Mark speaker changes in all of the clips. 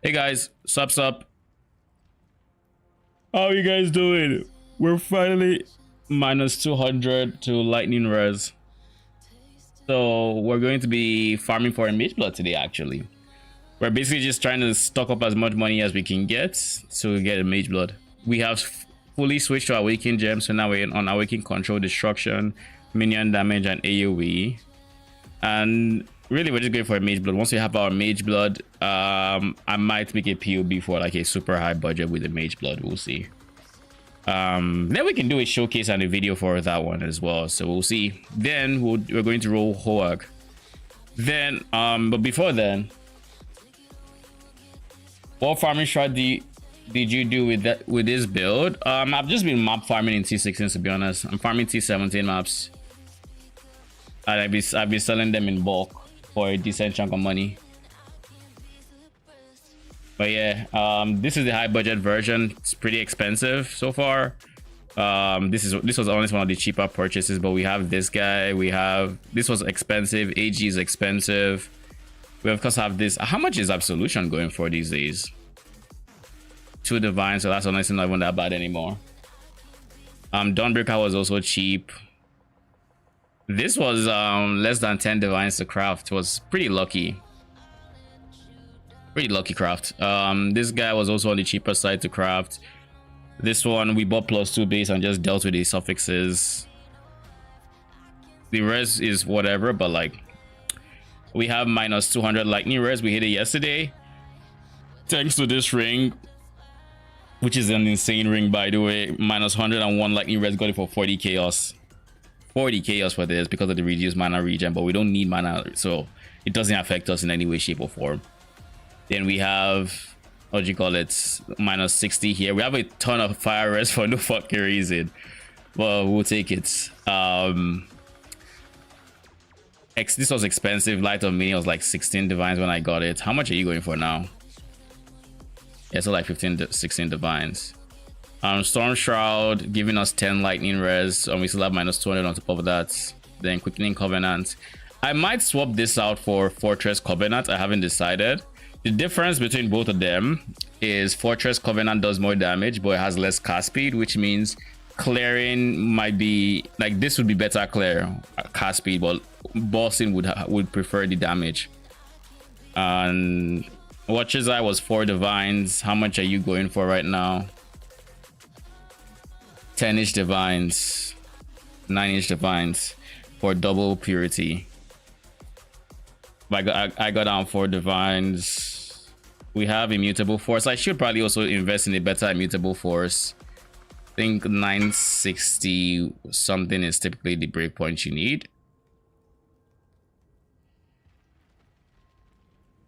Speaker 1: Hey guys, sup? How you guys doing? We're finally minus 200 to lightning res. So we're going to be farming for a Mageblood today actually. We're basically just trying to stock up as much money as we can get to get a Mageblood. We have fully switched to Awakened Gem, so now we're on Awakened Control, Destruction, Minion Damage, and AoE. And really we're just going for a Mageblood. Once we have our Mageblood, I might make a POB for like a super high budget with a Mageblood. We'll see. Then we can do a showcase and a video for that one as well, so we'll see. Then we're going to roll Hoag. Then but before then, what farming strategy did you do with this build? I've just been map farming in T16, to be honest. I'm farming T17 maps, and I've been selling them in bulk for a decent chunk of money. But yeah, this is the high budget version. It's pretty expensive so far. This was honestly one of the cheaper purchases, but we have this guy. This was expensive. AG is expensive. We of course have this. How much is Absolution going for these days? 2 divine, so that's honestly not even that bad anymore. Dawnbreaker was also cheap. This was less than 10 divines to craft. It was pretty lucky. Pretty lucky craft. This guy was also on the cheaper side to craft. This one we bought +2 base and just dealt with the suffixes. The res is whatever, but like we have minus 200 lightning res. We hit it yesterday thanks to this ring, which is an insane ring, by the way. Minus 101 lightning res, got it for 40 chaos. 40 chaos for this because of the reduced mana regen, but we don't need mana, so it doesn't affect us in any way, shape, or form. Then we have, what do you call it, minus 60 here. We have a ton of fire res for no fucking reason, but we'll take it. This was expensive. Light of Mini was like 16 divines when I got it. How much are you going for now? Yeah, so like 16 divines. Storm Shroud giving us 10 lightning res, and we still have minus 200 on top of that. Then Quickening Covenant. I might swap this out for Fortress Covenant. I haven't decided. The difference between both of them is Fortress Covenant does more damage, but it has less cast speed, which means clearing might be like this would be better clear cast speed, but bossing would prefer the damage. And Watcher's Eye was 4 divines. How much are you going for right now? 10-ish divines, 9-ish divines for double purity. I got down 4 divines. We have Immutable Force. I should probably also invest in a better Immutable Force. I think 960 something is typically the breakpoint you need.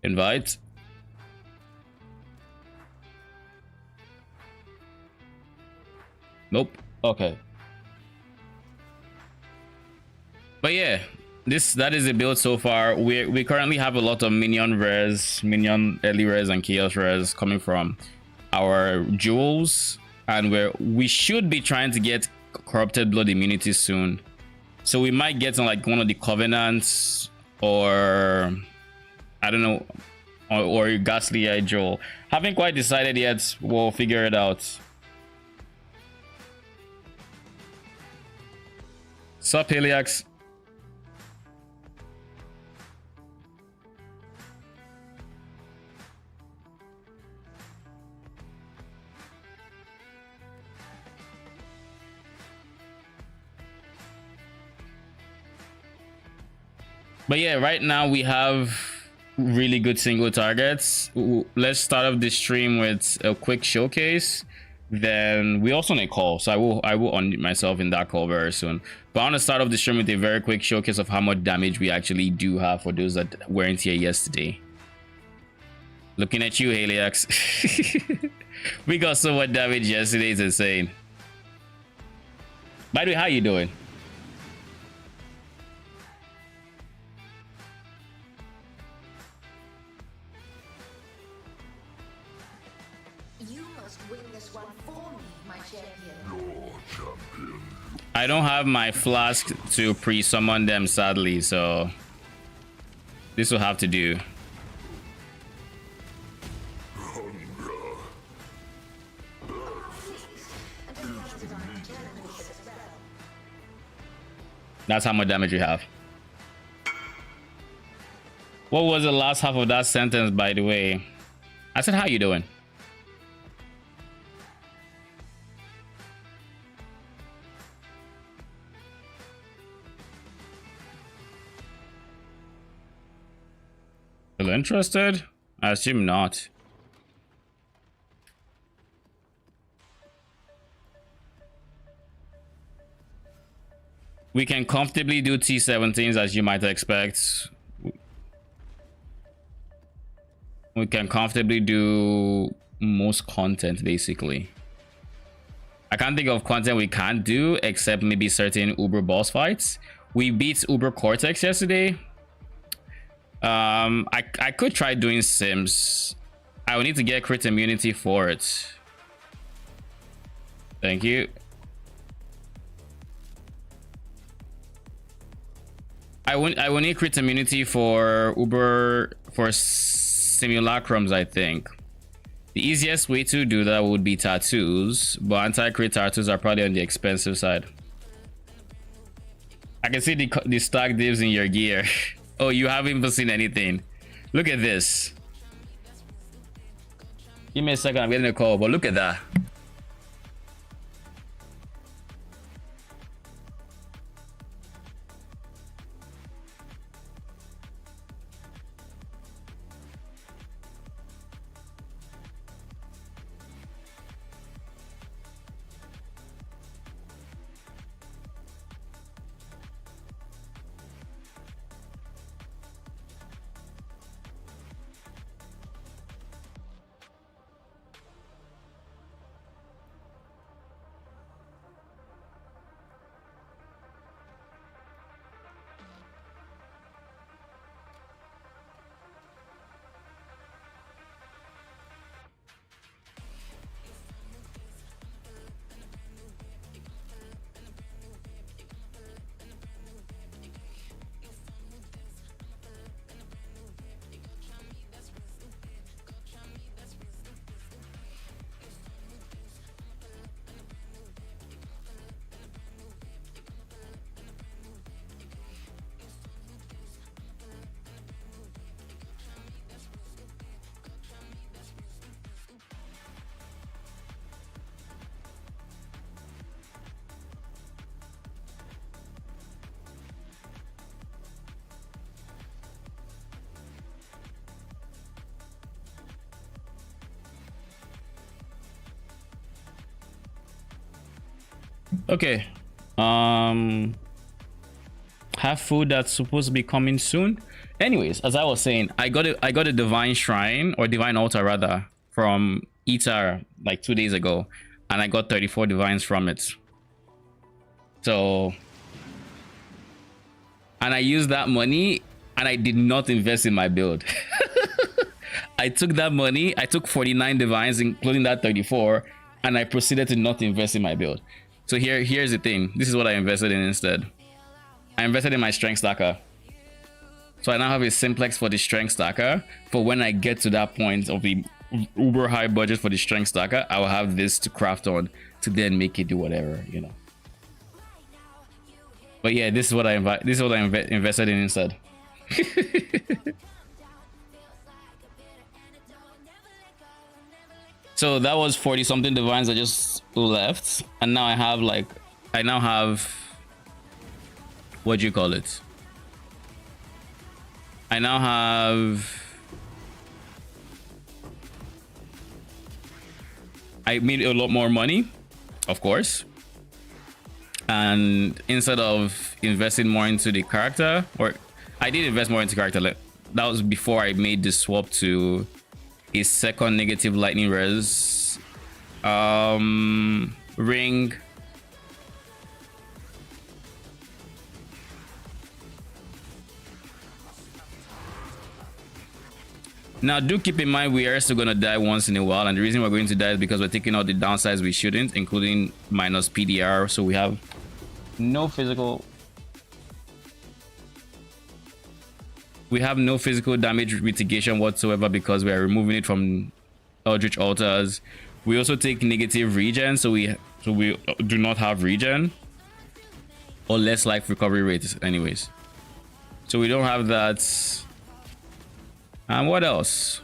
Speaker 1: Invite. Nope. Okay. But yeah, that is the build so far. We currently have a lot of minion early res and chaos res coming from our jewels, and we should be trying to get corrupted blood immunity soon. So we might get on like one of the covenants, or I don't know, or ghastly eye jewel. Haven't quite decided yet. We'll figure it out. Sup, Heliax? But yeah, right now we have really good single targets. Let's start off this stream with a quick showcase. Then we also need a call, so I will unmute myself in that call very soon. But I want to start off the stream with a very quick showcase of how much damage we actually do have for those that weren't here yesterday. Looking at you, Heliax. We got so much damage yesterday, it's insane. By the way, how you doing? I don't have my flask to pre-summon them, sadly, so this will have to do. That's how much damage you have. What was the last half of that sentence, by the way? I said, how you doing? Still interested? I assume not. We can comfortably do T17s, as you might expect. We can comfortably do most content, basically. I can't think of content we can't do, except maybe certain Uber boss fights. We beat Uber Cortex yesterday. I could try doing Sims. I will need to get crit immunity for it. Thank you. I will need crit immunity for Uber for simulacrums, I think. The easiest way to do that would be tattoos, but anti-crit tattoos are probably on the expensive side. I can see the stack divs in your gear. Oh, you haven't even seen anything. Look at this. Give me a second, I'm getting a call, but look at that. Okay. Have food that's supposed to be coming soon. Anyways, as I was saying, I got a divine shrine, or divine altar rather, from Eater like 2 days ago, and I got 34 divines from it. So, and I used that money and I did not invest in my build. I took that money, I took 49 divines, including that 34, and I proceeded to not invest in my build. So here's the thing. This is what I invested in instead. I invested in my strength stacker. So I now have a simplex for the strength stacker. For when I get to that point of the uber high budget for the strength stacker, I will have this to craft on to then make it do whatever, you know. But yeah, this is what I invested in instead. So that was 40 something divines I just left, and now I have like, what do you call it? I now have, I made a lot more money, of course. And instead of investing more into the character, or I did invest more into character, like, that was before I made the swap to a second negative lightning res ring. Now do keep in mind we are still gonna die once in a while, and the reason we're going to die is because we're taking out the downsides we shouldn't, including minus PDR, so we have no physical damage mitigation whatsoever because we are removing it from Eldritch Altars. We also take negative regen, so we do not have regen or less life recovery rates anyways. So we don't have that. And what else?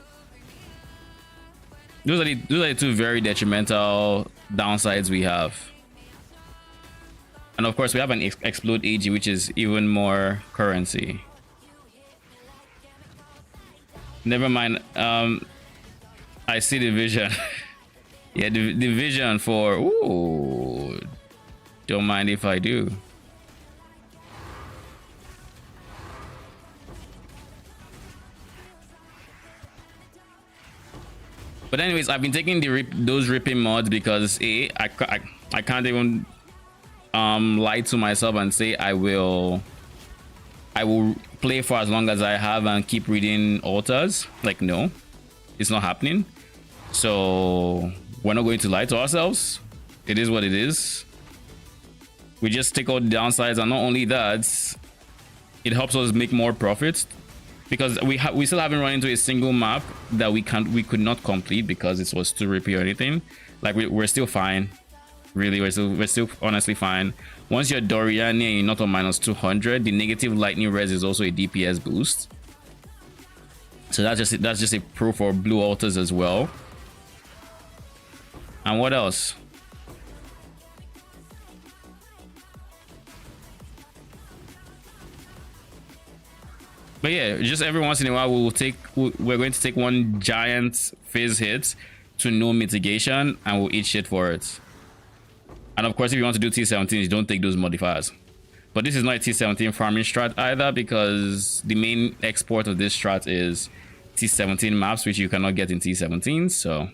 Speaker 1: Those are the two very detrimental downsides we have. And of course we have an explode AG, which is even more currency. Never mind. I see the vision. Yeah, the vision for, ooh, don't mind if I do. But anyways, I've been taking those ripping mods because I can't even lie to myself and say I will play for as long as I have and keep reading altars. Like, no, it's not happening. So we're not going to lie to ourselves. It is what it is. We just take out the downsides, and not only that, it helps us make more profits because we still haven't run into a single map that we could not complete because it was too rippy or anything. Like we're still fine. Really, we're still honestly fine. Once you're Dorian and you're not on -200, the negative lightning res is also a DPS boost. So that's just a pro for blue altars as well. And what else? But yeah, just every once in a while we're going to take one giant phase hit to no mitigation and we'll eat shit for it. And of course, if you want to do T17, you don't take those modifiers. But this is not a T17 farming strat either, because the main export of this strat is T17 maps, which you cannot get in T17. So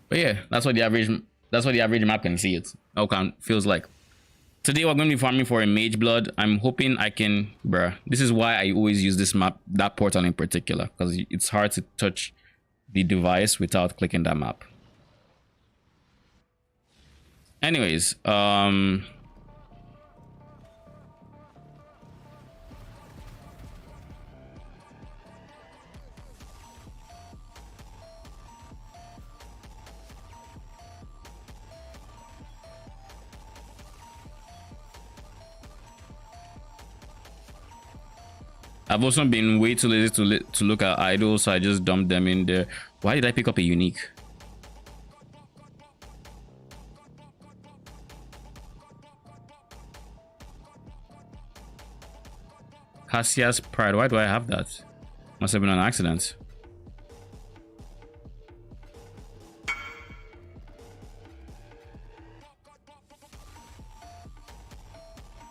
Speaker 1: but yeah, that's what the average map can see it. Okay, feels like. Today we're going to be farming for a Mageblood. I'm hoping I can, bruh. This is why I always use this map, that portal in particular, because it's hard to touch the device without clicking that map. Anyways, I've also been way too lazy to look at idols, so I just dumped them in there. Why did I pick up a unique? Cassia's Pride. Why do I have that? Must have been an accident.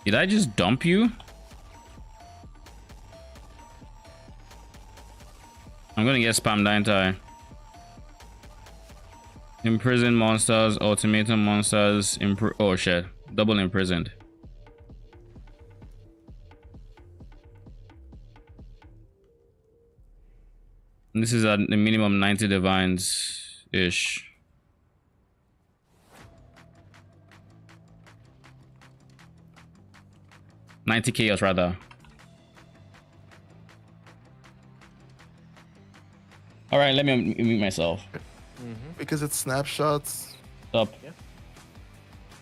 Speaker 1: Did I just dump you? I'm gonna get spammed, aren't I? Imprisoned monsters, ultimatum monsters, oh shit, double imprisoned. And this is at the minimum 90 divines ish. $90 chaos rather. All right, let me mute myself.
Speaker 2: Because it's snapshots.
Speaker 1: Stop. Yeah.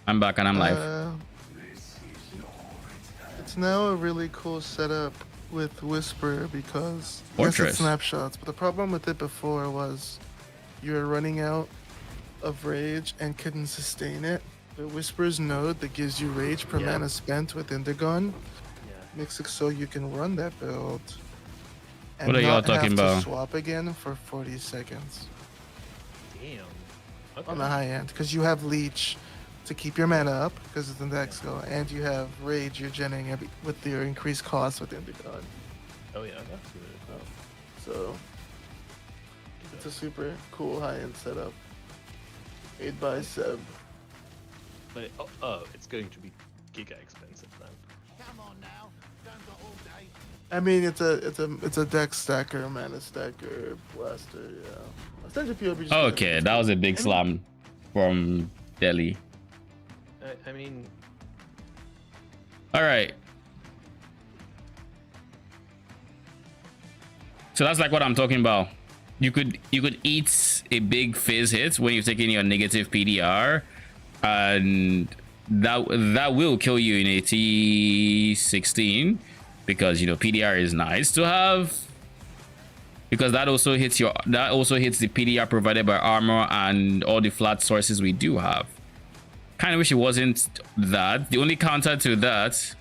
Speaker 1: I'm back and I'm live.
Speaker 2: It's now a really cool setup with Whisper because
Speaker 1: yes,
Speaker 2: it's snapshots. But the problem with it before was you were running out of rage and couldn't sustain it. The Whisper's node that gives you rage per mana spent within the gun makes it so you can run that build. And
Speaker 1: what are y'all talking about?
Speaker 2: Swap again for 40 seconds.
Speaker 3: Damn. Okay.
Speaker 2: On the high end, because you have leech to keep your mana up because it's the next go, and you have rage you're generating with your increased cost within the gun.
Speaker 3: Oh yeah, that's good.
Speaker 2: So it's a super cool high end setup. Made by Seb.
Speaker 3: But it's going to be giga expensive then.
Speaker 4: Come on now, don't go all day.
Speaker 2: I mean, it's a deck stacker, mana stacker, blaster. Yeah.
Speaker 1: Okay, that was a big slam from Delhi.
Speaker 3: I mean,
Speaker 1: All right. So that's like what I'm talking about. You could eat a big phase hit when you're taking your negative PDR, and that will kill you in a T16 because you know PDR is nice to have, because that also hits the PDR provided by armor and all the flat sources we do have. Kind of wish it wasn't that. The only counter to that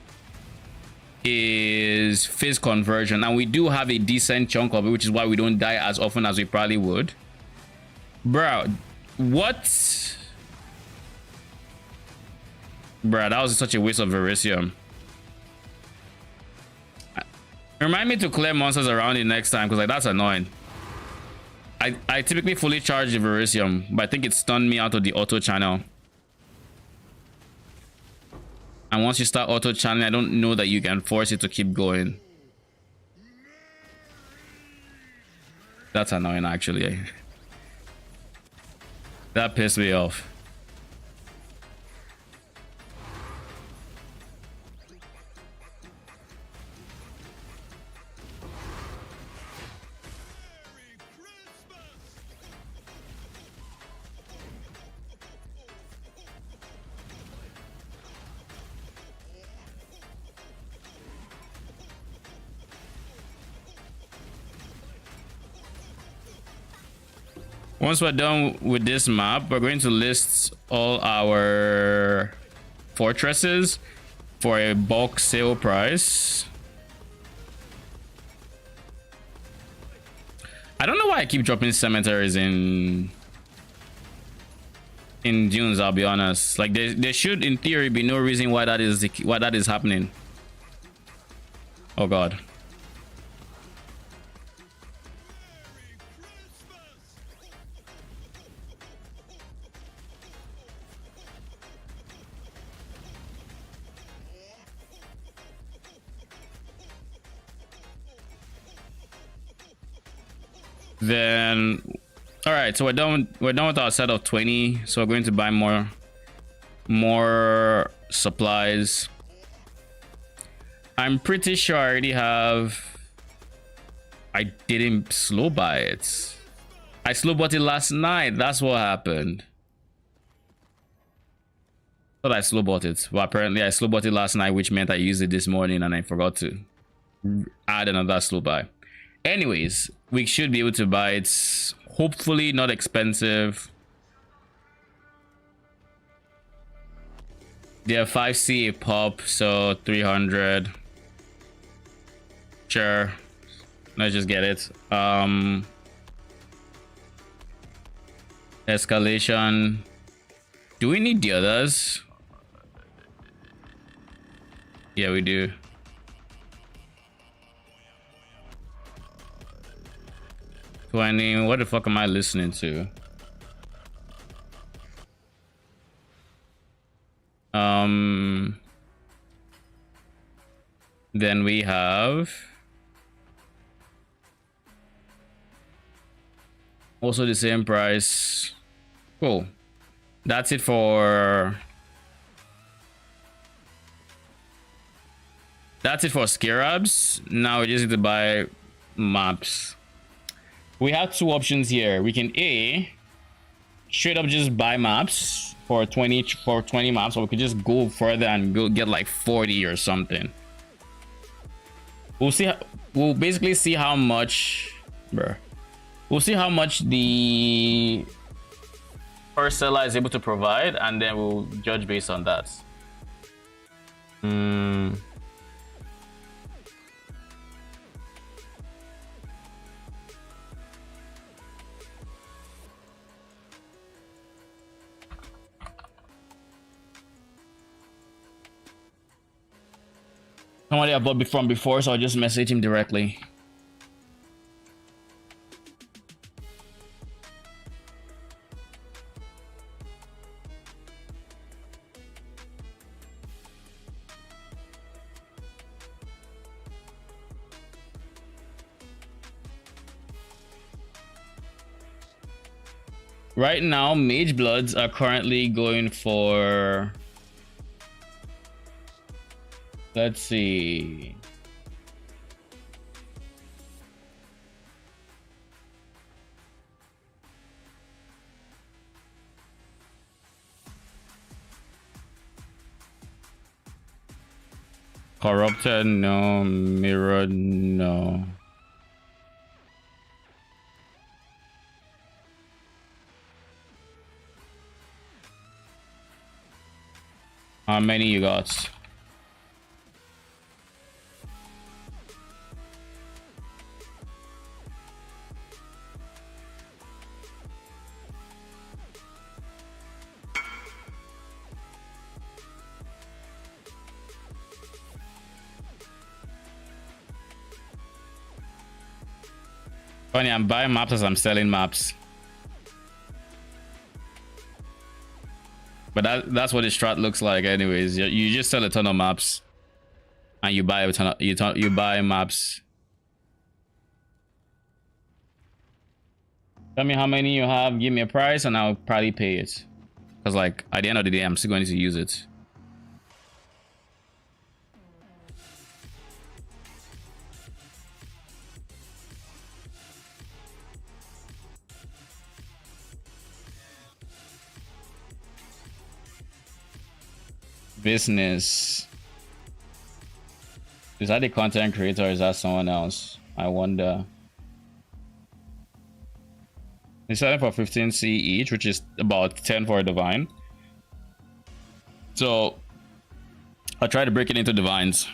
Speaker 1: is phase conversion, and we do have a decent chunk of it, which is why we don't die as often as we probably would. Bro, what? Bro, that was such a waste of Phrecia. Remind me to clear monsters around it next time, because like that's annoying. I typically fully charge the Phrecia, but I think it stunned me out of the auto channel. And once you start auto channeling, I don't know that you can force it to keep going. That's annoying, actually. That pissed me off. Once we're done with this map, we're going to list all our fortresses for a bulk sale price. I don't know why I keep dropping cemeteries in dunes, I'll be honest. Like there should in theory be no reason why that is happening. Oh god. Then all right, so we're done with our set of 20, so we're going to buy more supplies. I'm pretty sure I already have. I didn't slow buy it. I slow bought it last night. That's what happened. Thought I slow bought it, but apparently I slow bought it last night, which meant I used it this morning and I forgot to add another slow buy. Anyways, we should be able to buy it, hopefully not expensive. They have 5C a pop, so 300. Sure, let's just get it. Escalation. Do we need the others? Yeah, we do. What the fuck am I listening to? Then we have also the same price. Cool. That's it for scarabs. Now we just need to buy maps. We have two options here. We can A, straight up just buy maps for 20 maps, or we could just go further and go get like 40 or something. We'll see. We'll basically see how much, bro. We'll see how much the first seller is able to provide, and then we'll judge based on that. Somebody I bought from before, so I'll just message him directly. Right now, Magebloods are currently going for Let's see. Corrupted, no. Mirror, no. How many you got? Funny, I'm buying maps as I'm selling maps. But that's what the strat looks like anyways. You just sell a ton of maps and you buy a ton of, you buy maps. Tell me how many you have, give me a price and I'll probably pay it. Because like at the end of the day, I'm still going to use it. Business. Is that the content creator or is that someone else? I wonder. It's selling for 15C each, which is about 10 for a divine. So I'll try to break it into divines.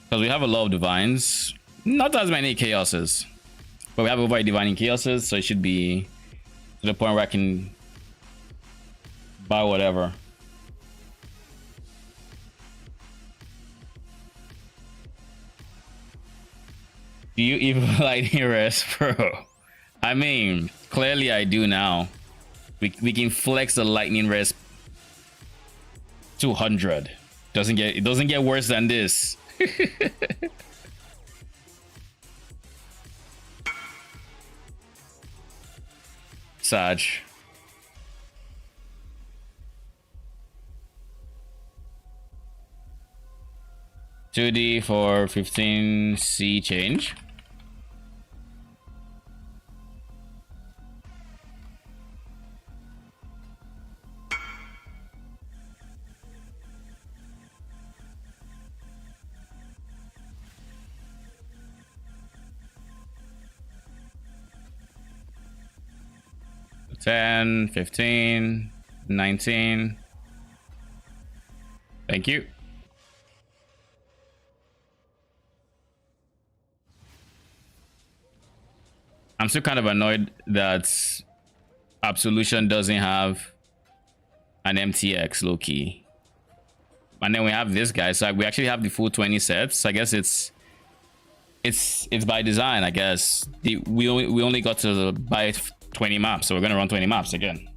Speaker 1: Because we have a lot of divines. Not as many chaoses. But we have over 8 divining chaoses, so it should be to the point where I can buy whatever. Do you even like rest, bro? I mean, clearly I do now. We can flex the lightning rest 200. It doesn't get worse than this. Sag. $2D for 15C change. $10, $15, $19. Thank you. I'm still kind of annoyed that Absolution doesn't have an MTX low key. And then we have this guy, so we actually have the full 20 sets. I guess it's by design, I guess. We only got to buy 20 maps, so we're gonna run 20 maps again.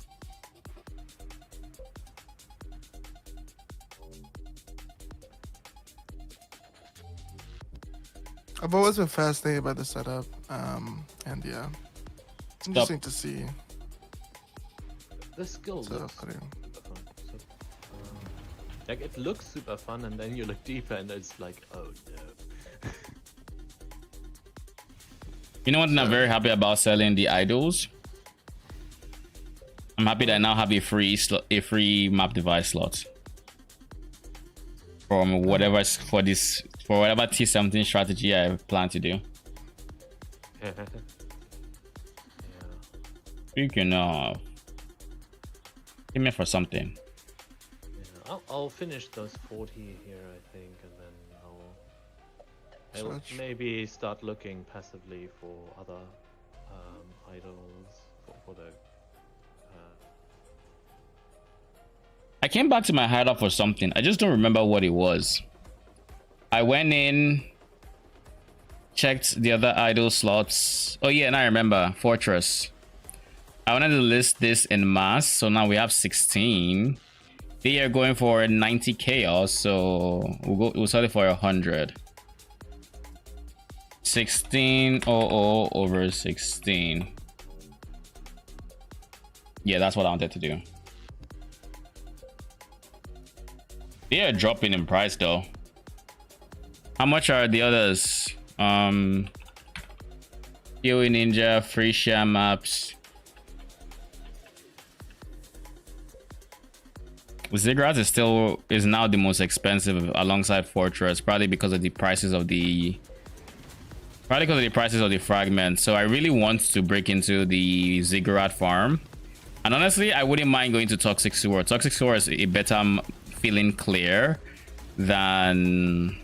Speaker 2: I've always been fascinated by the setup, and yeah, interesting to see.
Speaker 3: The skill
Speaker 2: So,
Speaker 3: looks super fun. Like it looks super fun, and then you look deeper, and it's like, oh no.
Speaker 1: You know what? I'm very happy about selling the idols. I'm happy that I now have a free map device slot from whatever for whatever T17 strategy I plan to do.
Speaker 3: Yeah.
Speaker 1: Speaking of, give me for something.
Speaker 3: Yeah, I'll finish those 40 here, I think, and then I'll maybe start looking passively for other idols for the.
Speaker 1: I came back to my hideout for something. I just don't remember what it was. I went in, checked the other idol slots. Oh yeah, and I remember Fortress. I wanted to list this in mass, so now we have 16. They are going for 90 chaos, so we'll sell it for 100. 1600 over 16. Yeah, that's what I wanted to do. They are dropping in price though. How much are the others? PoE Ninja, Phrecia maps. Ziggurat is now the most expensive alongside Fortress, probably because of the prices of the fragments. So I really want to break into the Ziggurat farm, and honestly, I wouldn't mind going to Toxic Sewer. Toxic Sewer is a better feeling clear than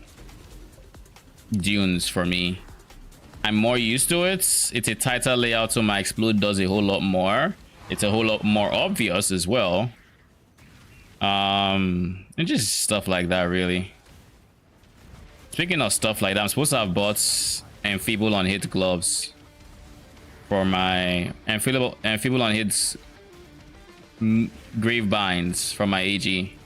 Speaker 1: Dunes for me. I'm more used to it. It's a tighter layout, so my Explode does a whole lot more. It's a whole lot more obvious as well. And just stuff like that, really. Speaking of stuff like that, I'm supposed to have bought Enfeeble on Hit gloves for my Enfeeble on Hit's Grave Binds from my AG.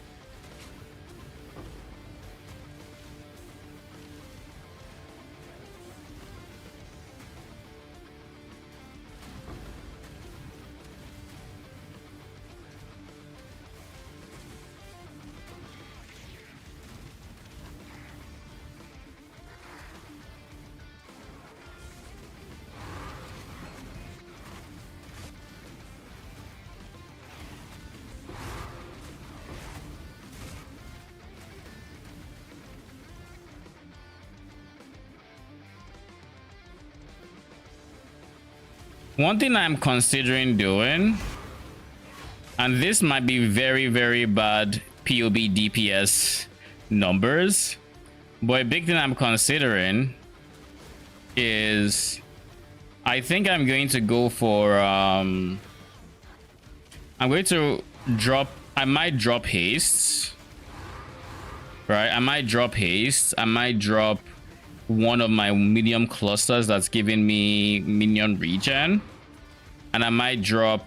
Speaker 1: One thing I'm considering doing, and this might be very, very bad POB DPS numbers, but a big thing I'm considering is I think I'm going to go for I'm going to drop, I might drop haste, right? I might drop haste. I might drop one of my medium clusters that's giving me minion regen, and I might drop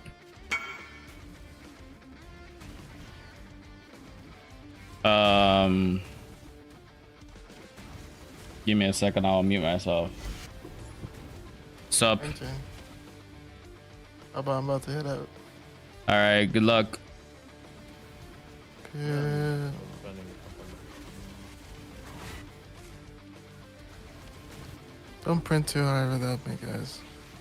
Speaker 1: give me a second, I'll mute myself. Sup?
Speaker 2: Okay. I'm about to head out.
Speaker 1: All right, good luck.
Speaker 2: Yeah. Don't print too hard without me, guys.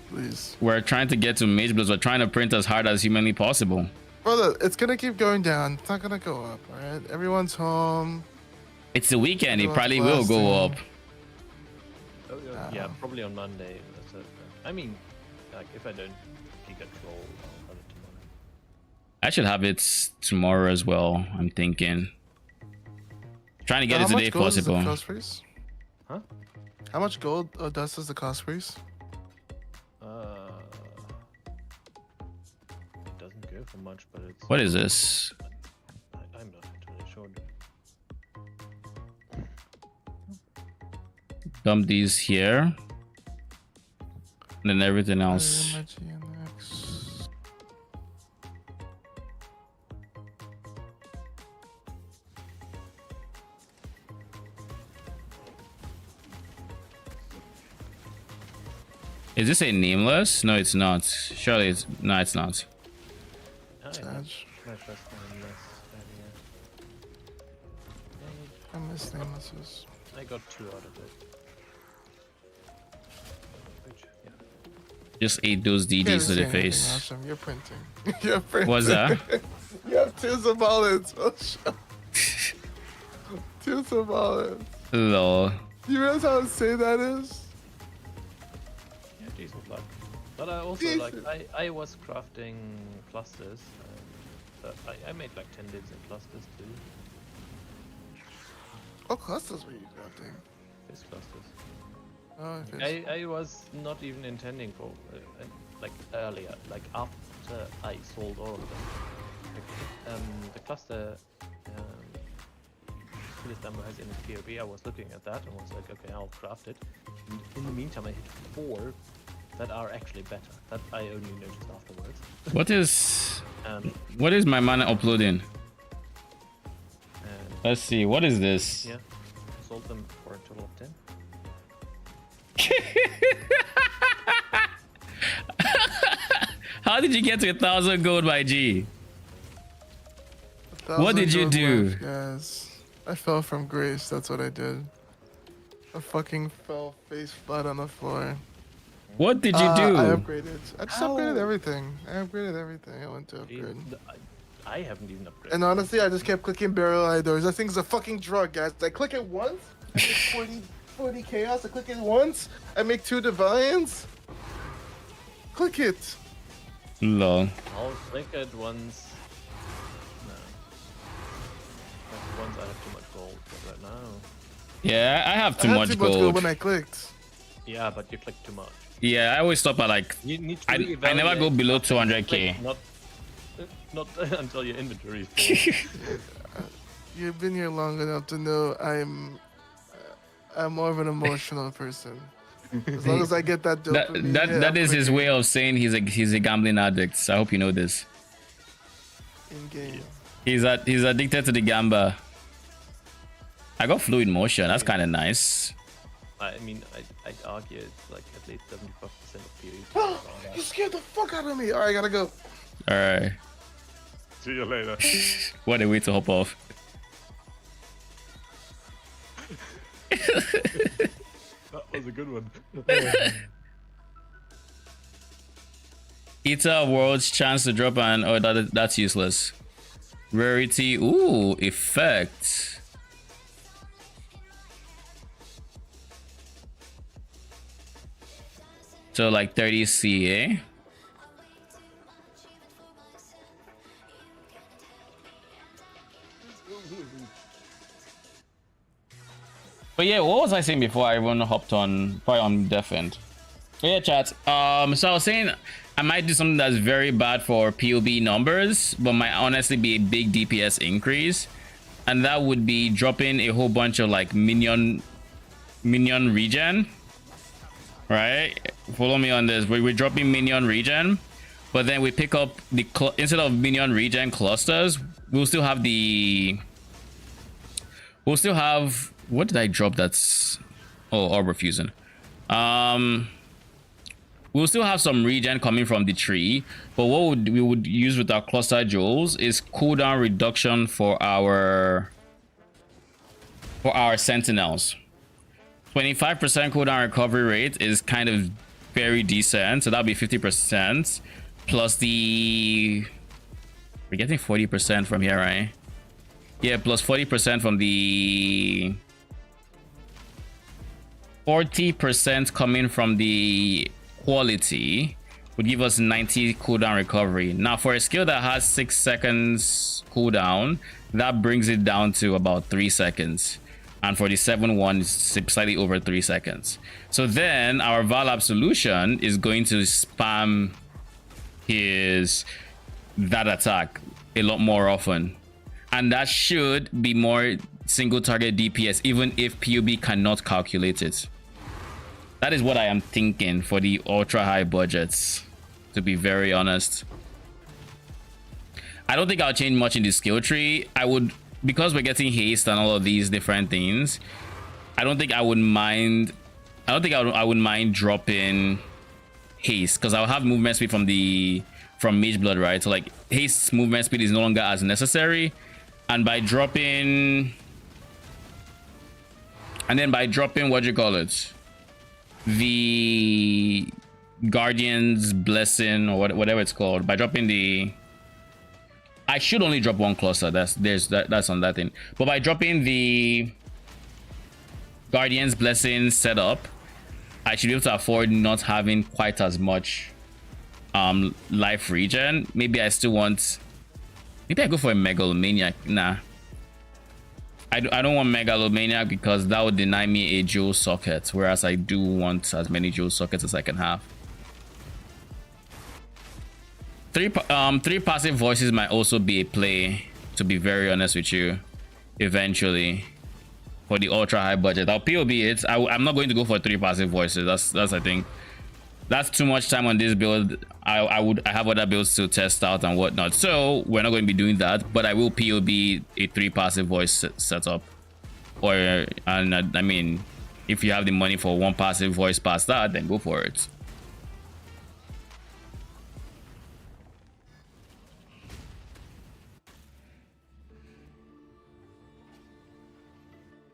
Speaker 2: Please.
Speaker 1: We're trying to get to Mageblood. We're trying to print as hard as humanly possible.
Speaker 2: Brother, it's gonna keep going down. It's not gonna go up, alright? Everyone's home.
Speaker 1: It's the weekend. It
Speaker 2: Everyone's
Speaker 1: probably will go
Speaker 2: blasting.
Speaker 1: up.
Speaker 3: Oh, yeah, probably on Monday. That's it. I mean, like, if I don't keep control, I'll have it tomorrow.
Speaker 1: I should have it tomorrow as well, I'm thinking. Trying to get it today if possible.
Speaker 3: Huh?
Speaker 2: How much gold or dust is the cost freeze?
Speaker 3: It doesn't go for much, but it's.
Speaker 1: What is this?
Speaker 3: I'm not entirely sure.
Speaker 1: Dump these here. And then everything else. Is this a nameless? No, it's not. Surely it's no, it's not.
Speaker 3: My first nameless earlier.
Speaker 2: I miss namelesses.
Speaker 3: I got 2 out of it. Which, yeah.
Speaker 1: Just ate those DDs to the face.
Speaker 2: Awesome. You're printing. You're printing.
Speaker 1: What's that?
Speaker 2: You have 2 Zabalans. Oh, shit. 2 Zabalans.
Speaker 1: Lol.
Speaker 2: You realize how insane that is?
Speaker 3: Yeah, decent luck. But I also I was crafting clusters. I made like 10 bits in clusters too.
Speaker 2: What clusters were you crafting?
Speaker 3: These clusters.
Speaker 2: Oh,
Speaker 3: I was not even intending for like earlier, like after I sold all of them. Like, the cluster Phyllis Dumbo has in his POB, I was looking at that and was like, okay, I'll craft it. And in the meantime, I hit 4 that are actually better. That I only noticed afterwards.
Speaker 1: What is my mana uploading? Let's see, what is this?
Speaker 3: Yeah, I sold them for a total of 10.
Speaker 1: How did you get to 1,000 gold by G? What did you do?
Speaker 2: Yes. I fell from grace. That's what I did. I fucking fell face flat on the floor.
Speaker 1: What did you
Speaker 2: I
Speaker 1: do?
Speaker 2: upgraded. I just
Speaker 3: Ow.
Speaker 2: upgraded everything. I upgraded everything. I went to upgrade.
Speaker 3: I haven't even upgraded.
Speaker 2: And honestly, I just kept clicking barrel eye doors. That thing's a fucking drug, guys. I click it once, I make 40 chaos. I click it once, I make 2 divines. Click it.
Speaker 1: Lol.
Speaker 3: I'll click it once. No. Like once I have too much gold for that now.
Speaker 1: Yeah, I have too
Speaker 2: I had
Speaker 1: much
Speaker 2: too much
Speaker 1: gold.
Speaker 2: when I clicked.
Speaker 3: Yeah, but you click too much.
Speaker 1: Yeah, I always stop at like
Speaker 3: You need to
Speaker 1: I never go
Speaker 3: reevaluate
Speaker 1: below
Speaker 3: stuff.
Speaker 1: 200k.
Speaker 3: Not until your inventory is full.
Speaker 2: You've been here long enough to know I'm more of an emotional person. As long as I get that dopamine,
Speaker 1: That is his way of saying he's a gambling addict. So I hope you know this.
Speaker 2: in game.
Speaker 1: He's addicted to the gamba. I got fluid motion. That's kind of nice.
Speaker 3: I mean, I'd argue it's like at least 75% of PvP.
Speaker 2: You scared the fuck out of me. All right, I gotta go.
Speaker 1: All right.
Speaker 3: See you later.
Speaker 1: What a way to hop off.
Speaker 3: That was a good one.
Speaker 1: Eater World's chance to drop an that's useless. Rarity. Ooh, effect. So like 30 CA. But yeah, what was I saying before I even hopped on probably on Deafened? Yeah, chat. So I was saying I might do something that's very bad for POB numbers, but might honestly be a big DPS increase. And that would be dropping a whole bunch of like minion regen. Right? Follow me on this. We're dropping minion regen, but then we pick up the instead of minion regen clusters, we'll still have what did I drop? That's orb refusing. We'll still have some regen coming from the tree, but what we would use with our cluster jewels is cooldown reduction for our sentinels. 25% cooldown recovery rate is kind of very decent, so that'll be 50% plus we're getting 40% from here, right? Yeah, plus 40% from the 40% coming from the quality would give us 90 cooldown recovery. Now for a skill that has 6 seconds cooldown, that brings it down to about 3 seconds. And for the 7-1, it's slightly over 3 seconds. So then our Vaal Absolution is going to spam that attack a lot more often. And that should be more single target DPS, even if PUB cannot calculate it. That is what I am thinking for the ultra high budgets, to be very honest. I don't think I'll change much in the skill tree. I would, because we're getting haste and all of these different things, I don't think I would mind dropping haste, because I'll have movement speed from Mageblood, right? So like haste's movement speed is no longer as necessary. And by dropping what do you call it, the Guardian's Blessing or whatever it's called, by dropping I should only drop one cluster, that's on that thing, but by dropping the Guardian's Blessing setup, I should be able to afford not having quite as much life regen. Maybe I go for a Megalomaniac. Nah, I don't want Megalomaniac because that would deny me a jewel socket, whereas I do want as many jewel sockets as I can have. Three passive voices might also be a play, to be very honest with you, eventually, for the ultra high budget. I'll POB it. I'm not going to go for 3 passive voices. That's I think that's too much time on this build. I have other builds to test out and whatnot, so we're not going to be doing that. But I will POB a 3 passive voice setup, I mean, if you have the money for 1 passive voice past that, then go for it.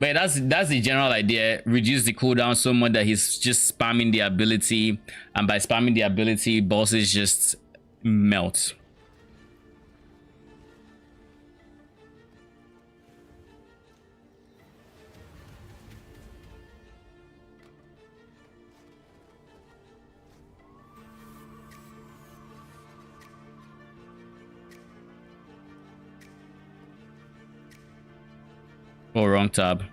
Speaker 1: But that's the general idea. Reduce the cooldown so much that he's just spamming the ability, and by spamming the ability, bosses just melt. Oh, wrong tab.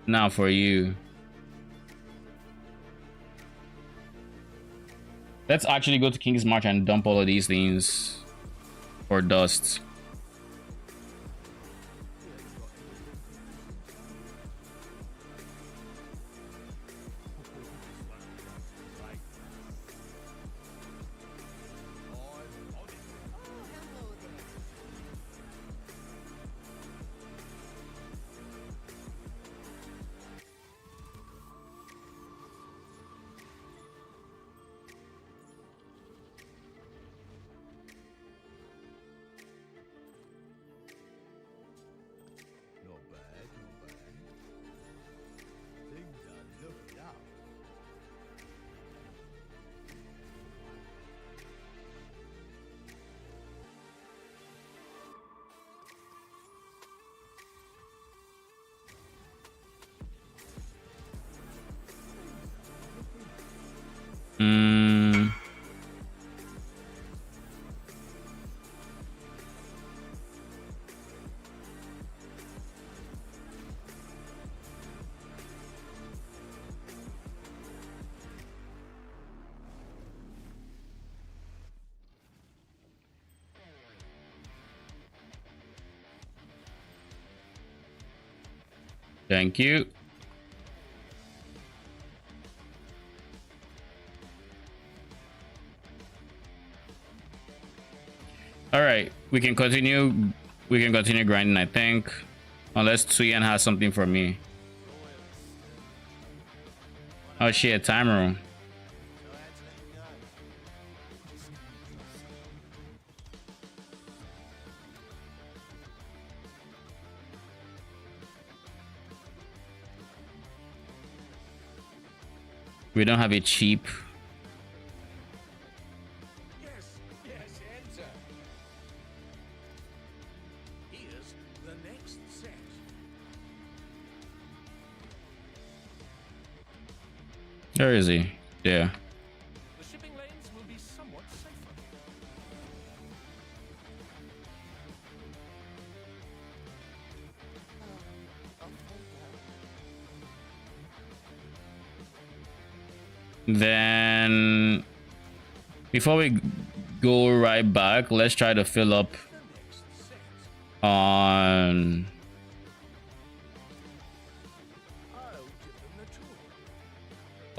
Speaker 1: Now for you. Let's actually go to King's March and dump all of these things for dust. Thank you. All right, we can continue. We can continue grinding, I think, unless Tsuyen has something for me. Oh shit, time room. We don't have a cheap.
Speaker 4: Yes, enter. Here's the next set.
Speaker 1: Where is he? Yeah.
Speaker 4: The shipping lanes will be somewhat safer.
Speaker 1: Then before we go right back, let's try to fill up on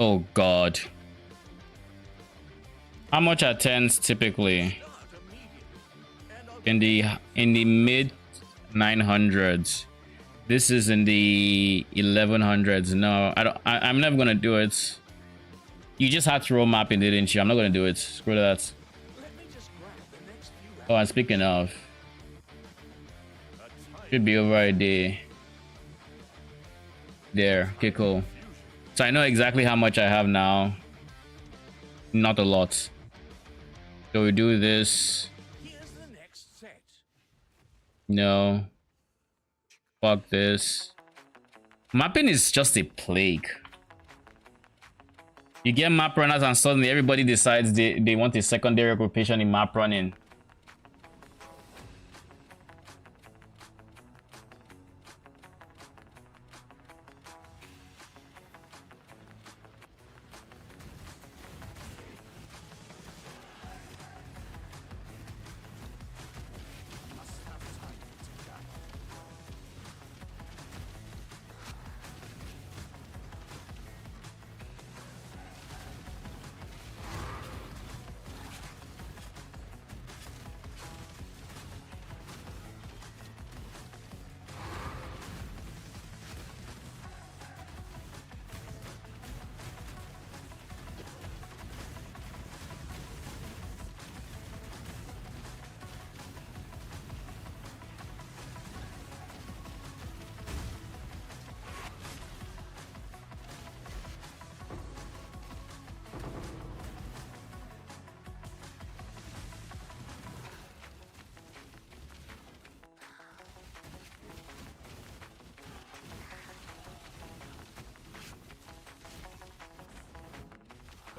Speaker 1: oh god, how much are 10s typically? In the mid 900s. This is in the 1100s. No, I'm never gonna do it. You just had to roll mapping, didn't you? I'm not gonna do it. Screw that. Oh, and speaking of, should be over a day. There, okay, cool. So I know exactly how much I have now. Not a lot. So we do this. No. Fuck this. Mapping is just a plague. You get map runners and suddenly everybody decides they want a secondary occupation in map running.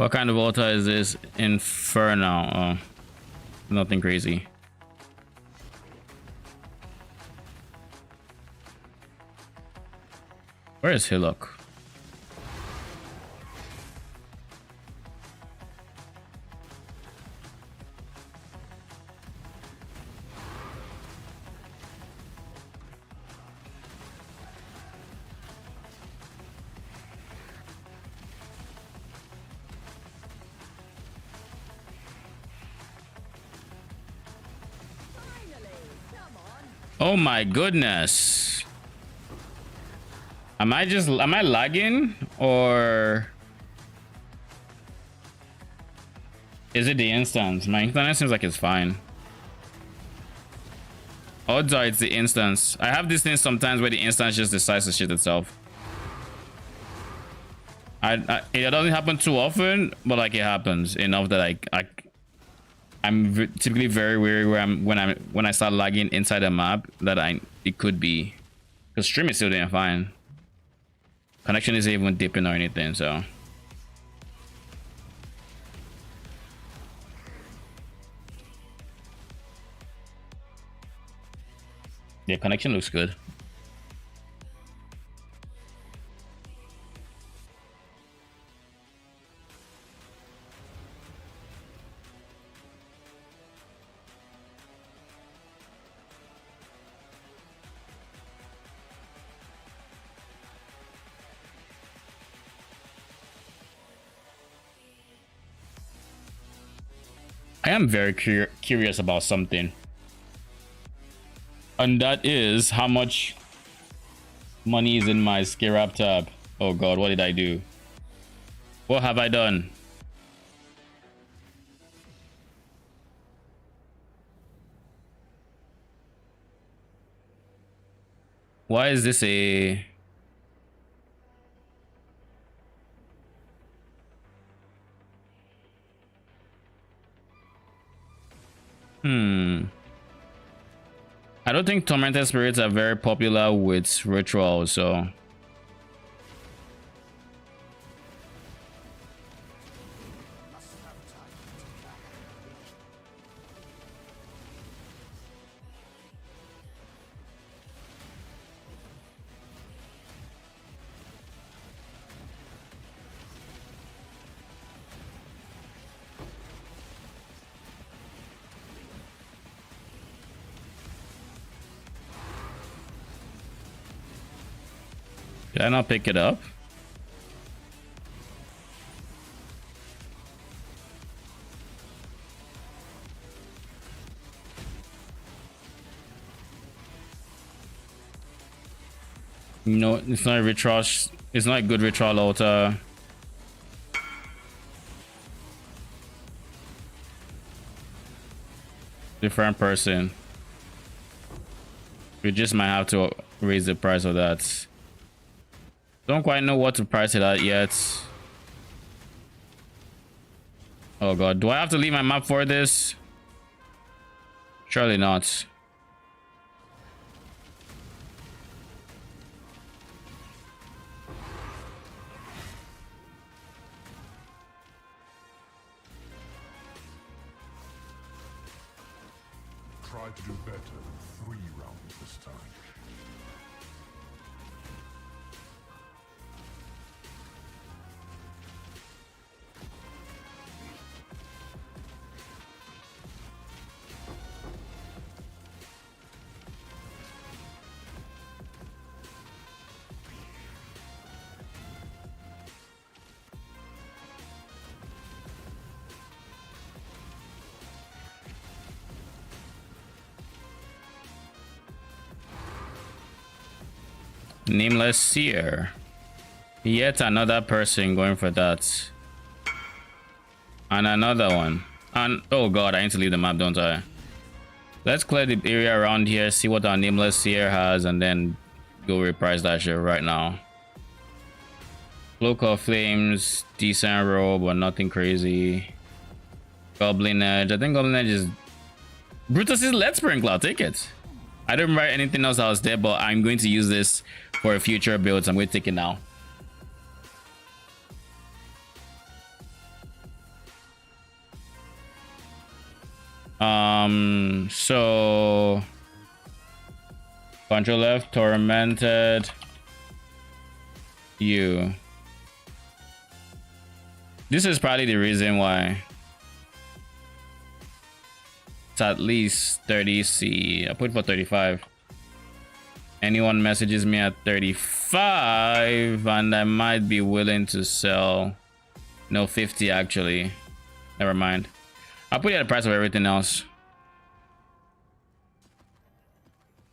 Speaker 1: What kind of altar is this? Inferno. Oh, nothing crazy. Where is Hillock? Oh my goodness. Am I lagging or is it the instance? My internet seems like it's fine. Odds are it's the instance. I have these things sometimes where the instance just decides to shit itself. It doesn't happen too often, but like it happens enough that I'm typically very weary where when I start lagging inside the map that it could be because stream is still doing fine. Connection isn't even dipping or anything, so yeah, connection looks good. I am very curious about something, and that is how much money is in my Skirap tab. Oh god, what did I do? What have I done? Why is this a... I don't think tormented spirits are very popular with rituals, so did I not pick it up? No, it's not a ritual. It's not a good ritual altar. Different person. We just might have to raise the price of that. Don't quite know what to price it at yet. Oh god, do I have to leave my map for this? Surely not.
Speaker 5: Try to do better than 3 rounds this time.
Speaker 1: Nameless Seer. Yet another person going for that. And another one. And oh god, I need to leave the map, don't I? Let's clear the area around here, see what our Nameless Seer has, and then go reprice that shit right now. Cloak of Flames, decent robe, but nothing crazy. Goblin Edge. I think Goblin Edge is Brutus's Lead Sprinkler. I'll take it. I don't remember anything else that was there, but I'm going to use this for future builds. I'm going to take it now. So Control F, tormented you. This is probably the reason why it's at least 30C. I put for 35. Anyone messages me at 35 and I might be willing to sell. No, 50 actually. Never mind. I'll put it at the price of everything else.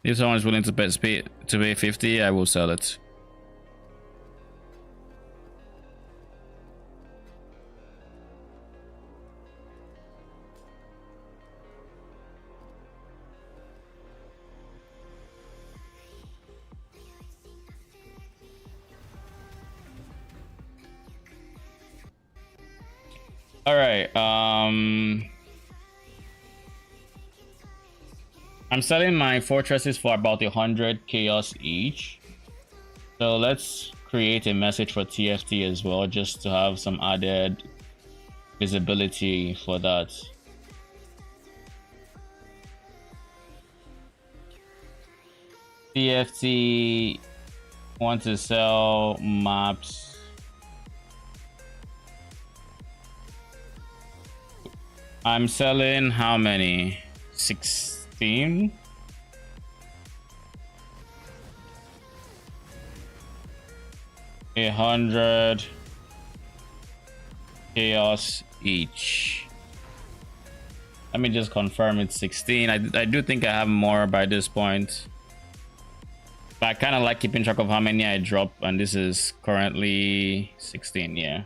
Speaker 1: If someone is willing to pay 50, I will sell it. All right. I'm selling my fortresses for about 100 chaos each. So let's create a message for TFT as well, just to have some added visibility for that. TFT want to sell maps. I'm selling how many? 16? $100 chaos each. Let me just confirm it's 16. I do think I have more by this point. But I kind of like keeping track of how many I drop, and this is currently 16, yeah.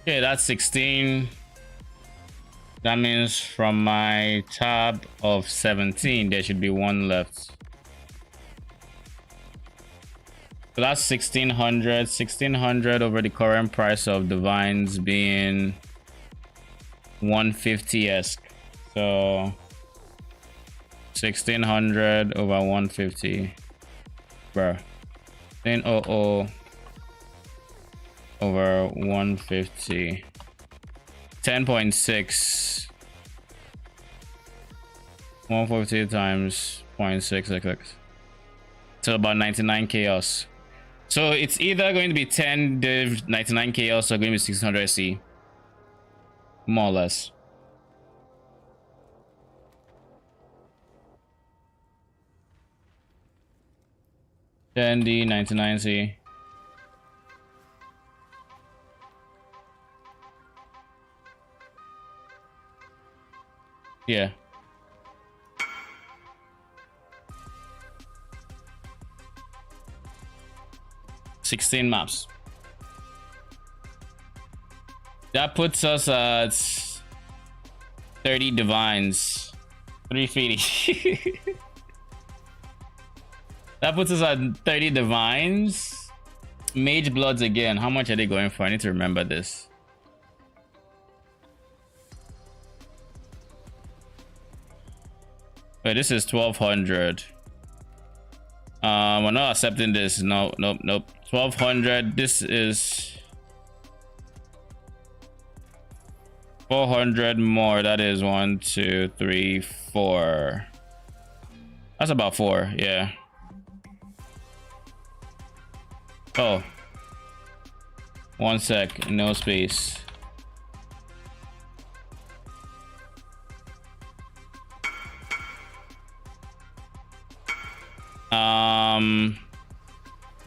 Speaker 1: Okay, that's 16. That means from my tab of 17, there should be one left. So that's 1600. 1600 over the current price of divines being 150-esque. So 1600 over 150. Bro. 1000 over 150. 10.6. 150 times 0.6. So about 99 chaos. So it's either going to be 10 div 99 chaos or going to be 600 C. More or less. D 99 C. Yeah. $16 maps. That puts us at 30 divines. 350. That puts us at 30 divines. Magebloods again. How much are they going for? I need to remember this. Wait, this is 1200. We're not accepting this. Nope. 1200. This is 400 more. That is 1, 2, 3, 4. That's about 4. Yeah. Oh. 1 sec. No space.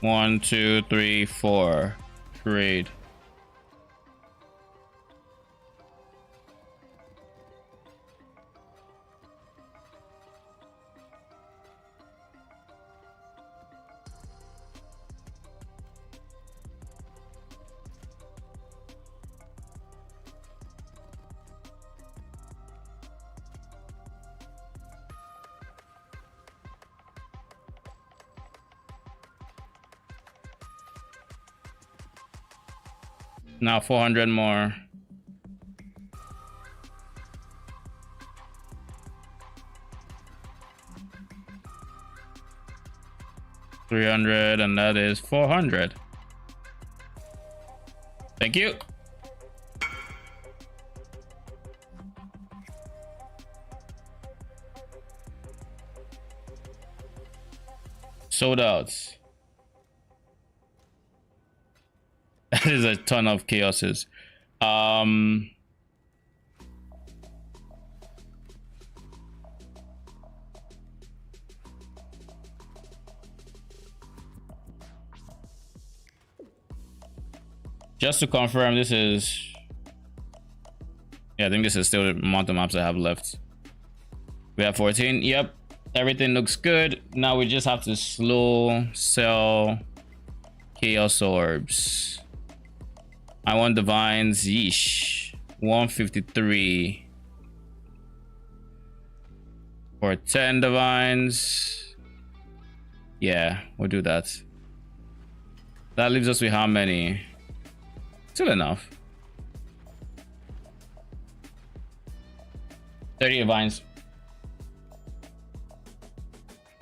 Speaker 1: 1, 2, 3, 4. Trade. Now 400 more. $300, and that is 400. Thank you. Sold out. That is a ton of chaoses. Just to confirm, this is... Yeah, I think this is still the amount of maps I have left. We have 14. Yep, everything looks good. Now we just have to slow sell Chaos Orbs. I want Divines. Yeesh. 153. For 10 Divines. Yeah, we'll do that. That leaves us with how many? Still enough. 30 Divines.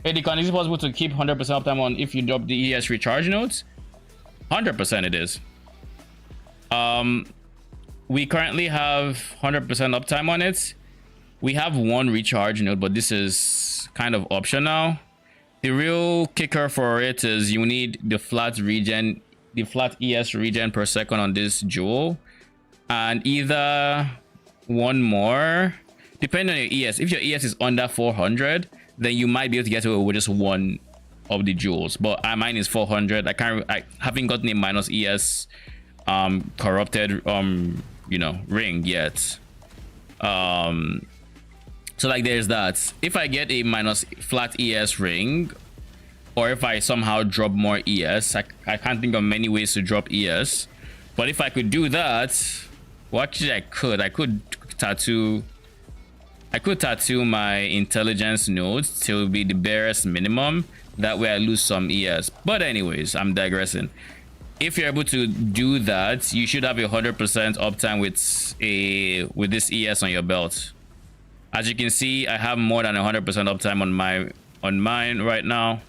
Speaker 1: Hey, Deacon, is it possible to keep 100% uptime on if you drop the ES recharge nodes? 100% it is. We currently have 100% uptime on it. We have one recharge node, but this is kind of optional. The real kicker for it is you need the flat regen, the flat ES regen per second on this jewel, and either one more, depending on your ES. If your ES is under 400, then you might be able to get away with just one of the jewels. But mine is 400. I haven't gotten a minus ES corrupted you know, ring yet. So like there's that. If I get a minus flat ES ring, or if I somehow drop more ES, I can't think of many ways to drop ES, but if I could do that, well, actually I could tattoo my intelligence nodes to be the barest minimum. That way I lose some ES. But anyways, I'm digressing. If you're able to do that, you should have 100% uptime with this ES on your belt. As you can see, I have more than 100% uptime on mine right now.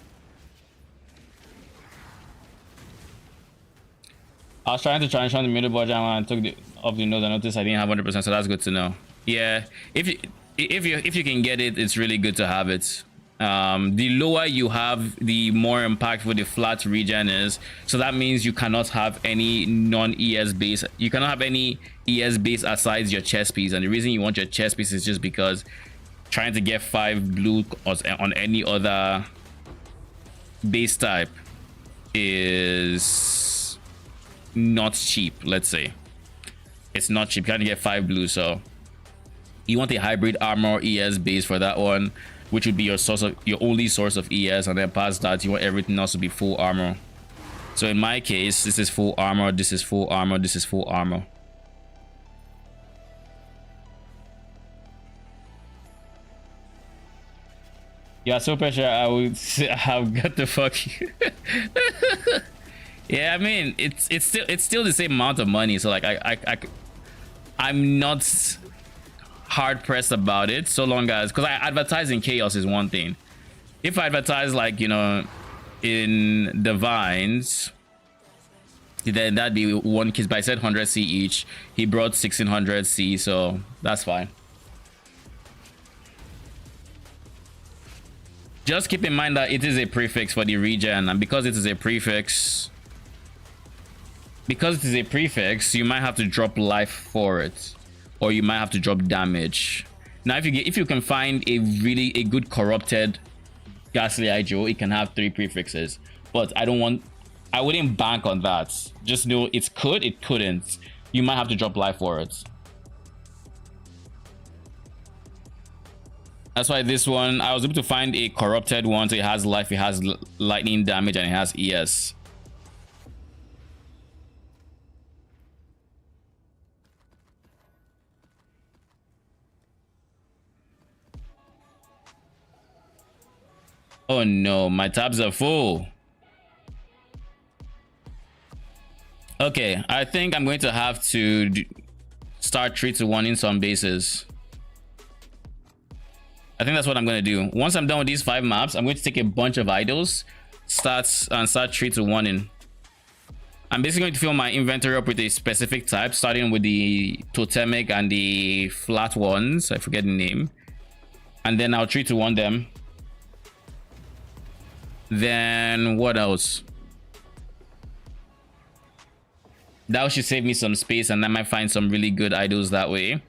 Speaker 1: I was trying to transition the middle budget and I took off the node. I noticed I didn't have 100%, so that's good to know. Yeah, if you can get it, it's really good to have it. The lower you have, the more impactful the flat regen is. So that means you cannot have any non-ES base. You cannot have any ES base aside your chest piece. And the reason you want your chest piece is just because trying to get 5 blue on any other base type is not cheap. Let's say it's not cheap. You can't get 5 blue, so you want a hybrid armor ES base for that one, which would be your only source of ES, and then past that you want everything else to be full armor. So in my case, this is full armor, this is full armor, this is full armor. Yeah, so pressure. I would have got the fuck you. Yeah, I mean it's still the same amount of money, so like I'm not hard pressed about it, so long as, because I advertise in chaos is one thing. If I advertise, like, you know, in divines, then that'd be one case. But I said 100 C each. He brought 1600 C, so that's fine. Just keep in mind that it is a prefix for the regen, and because it is a prefix, you might have to drop life for it, or you might have to drop damage. Now, if you can find a good corrupted ghastly IGO, it can have 3 prefixes. But I don't want I wouldn't bank on that. Just know it could, it couldn't. You might have to drop life for it. That's why this one, I was able to find a corrupted one. So it has life, it has lightning damage, and it has ES. Oh no, my tabs are full. Okay, I think I'm going to have to start 3-1 in some bases. I think that's what I'm going to do. Once I'm done with these 5 maps, I'm going to take a bunch of idols, start 3-1 in. I'm basically going to fill my inventory up with a specific type, starting with the totemic and the flat ones. I forget the name. And then I'll 3-1 them. Then what else? That should save me some space, and I might find some really good idols that way.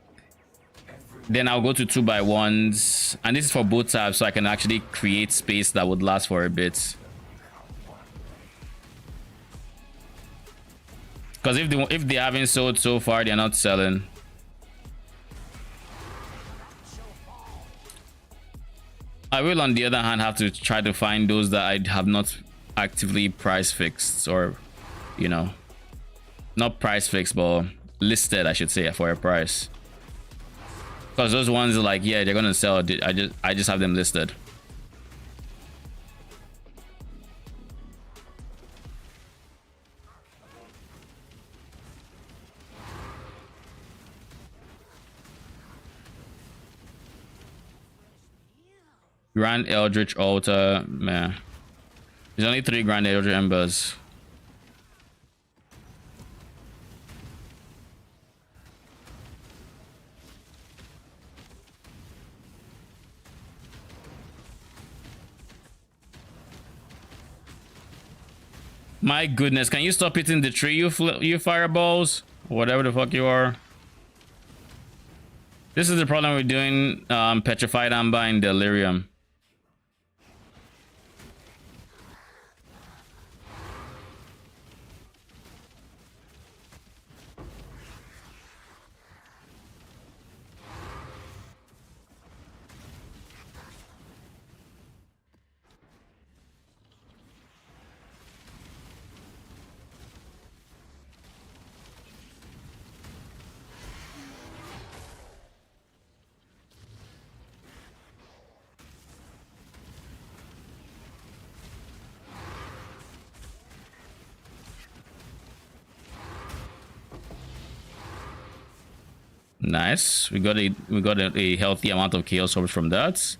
Speaker 1: Then I'll go to 2x1s, and this is for both tabs, so I can actually create space that would last for a bit. Because if they haven't sold so far, they're not selling. I will, on the other hand, have to try to find those that I have not actively price fixed, or, you know, not price fixed, but listed, I should say, for a price. Because those ones are like, yeah, they're gonna sell. I just have them listed. Grand Eldritch Altar, man. There's only 3 Grand Eldritch Embers. My goodness, can you stop hitting the tree, you fireballs? Whatever the fuck you are. This is the problem with doing Petrified Amber and Delirium. Nice. We got a healthy amount of chaos orbs from that.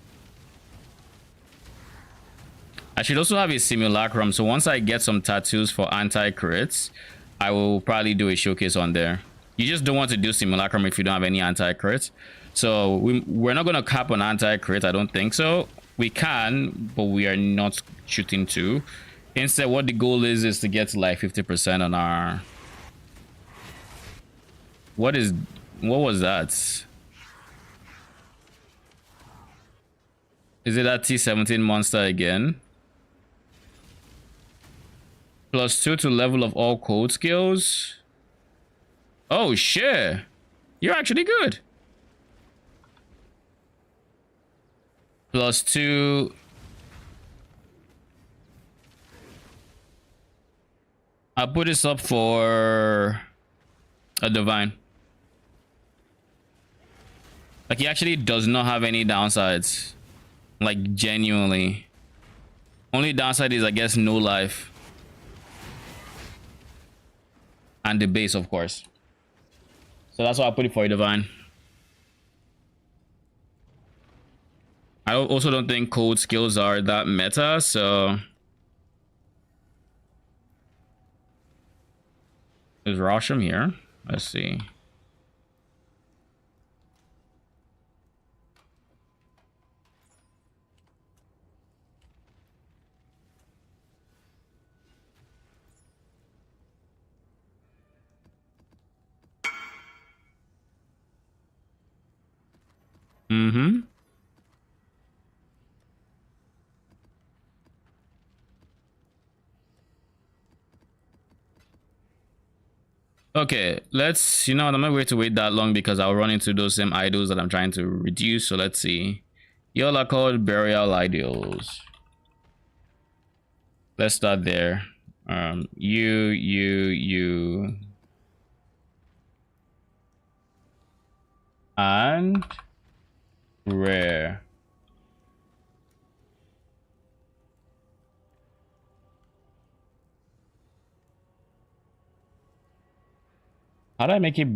Speaker 1: I should also have a simulacrum, so once I get some tattoos for anti-crits, I will probably do a showcase on there. You just don't want to do simulacrum if you don't have any anti-crits. So we're not going to cap on anti-crit, I don't think so. We can, but we are not shooting to. Instead, what the goal is to get to like 50% on our... What was that? Is it that T17 monster again? +2 to level of all code skills. Oh shit, you're actually good. +2. I'll put this up for a divine. Like, he actually does not have any downsides. Like, genuinely. Only downside is, I guess, no life. And the base, of course. So that's why I put it for a divine. I also don't think code skills are that meta, so... There's Rosham here. Let's see. Mm-hmm. Okay, let's, you know what, I'm not going to wait that long because I'll run into those same idols that I'm trying to reduce. So let's see. Y'all are called burial idols. Let's start there. You. And rare. How do I make it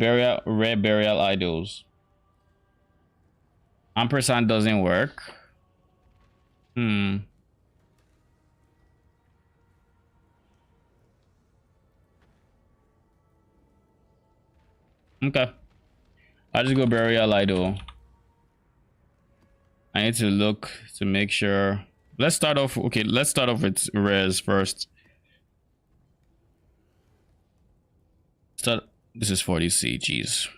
Speaker 1: rare burial idols? Ampersand doesn't work. Okay. I'll just go burial idol. I need to look to make sure. Let's start off. Okay, let's start off with rares first. This is 40 CGs.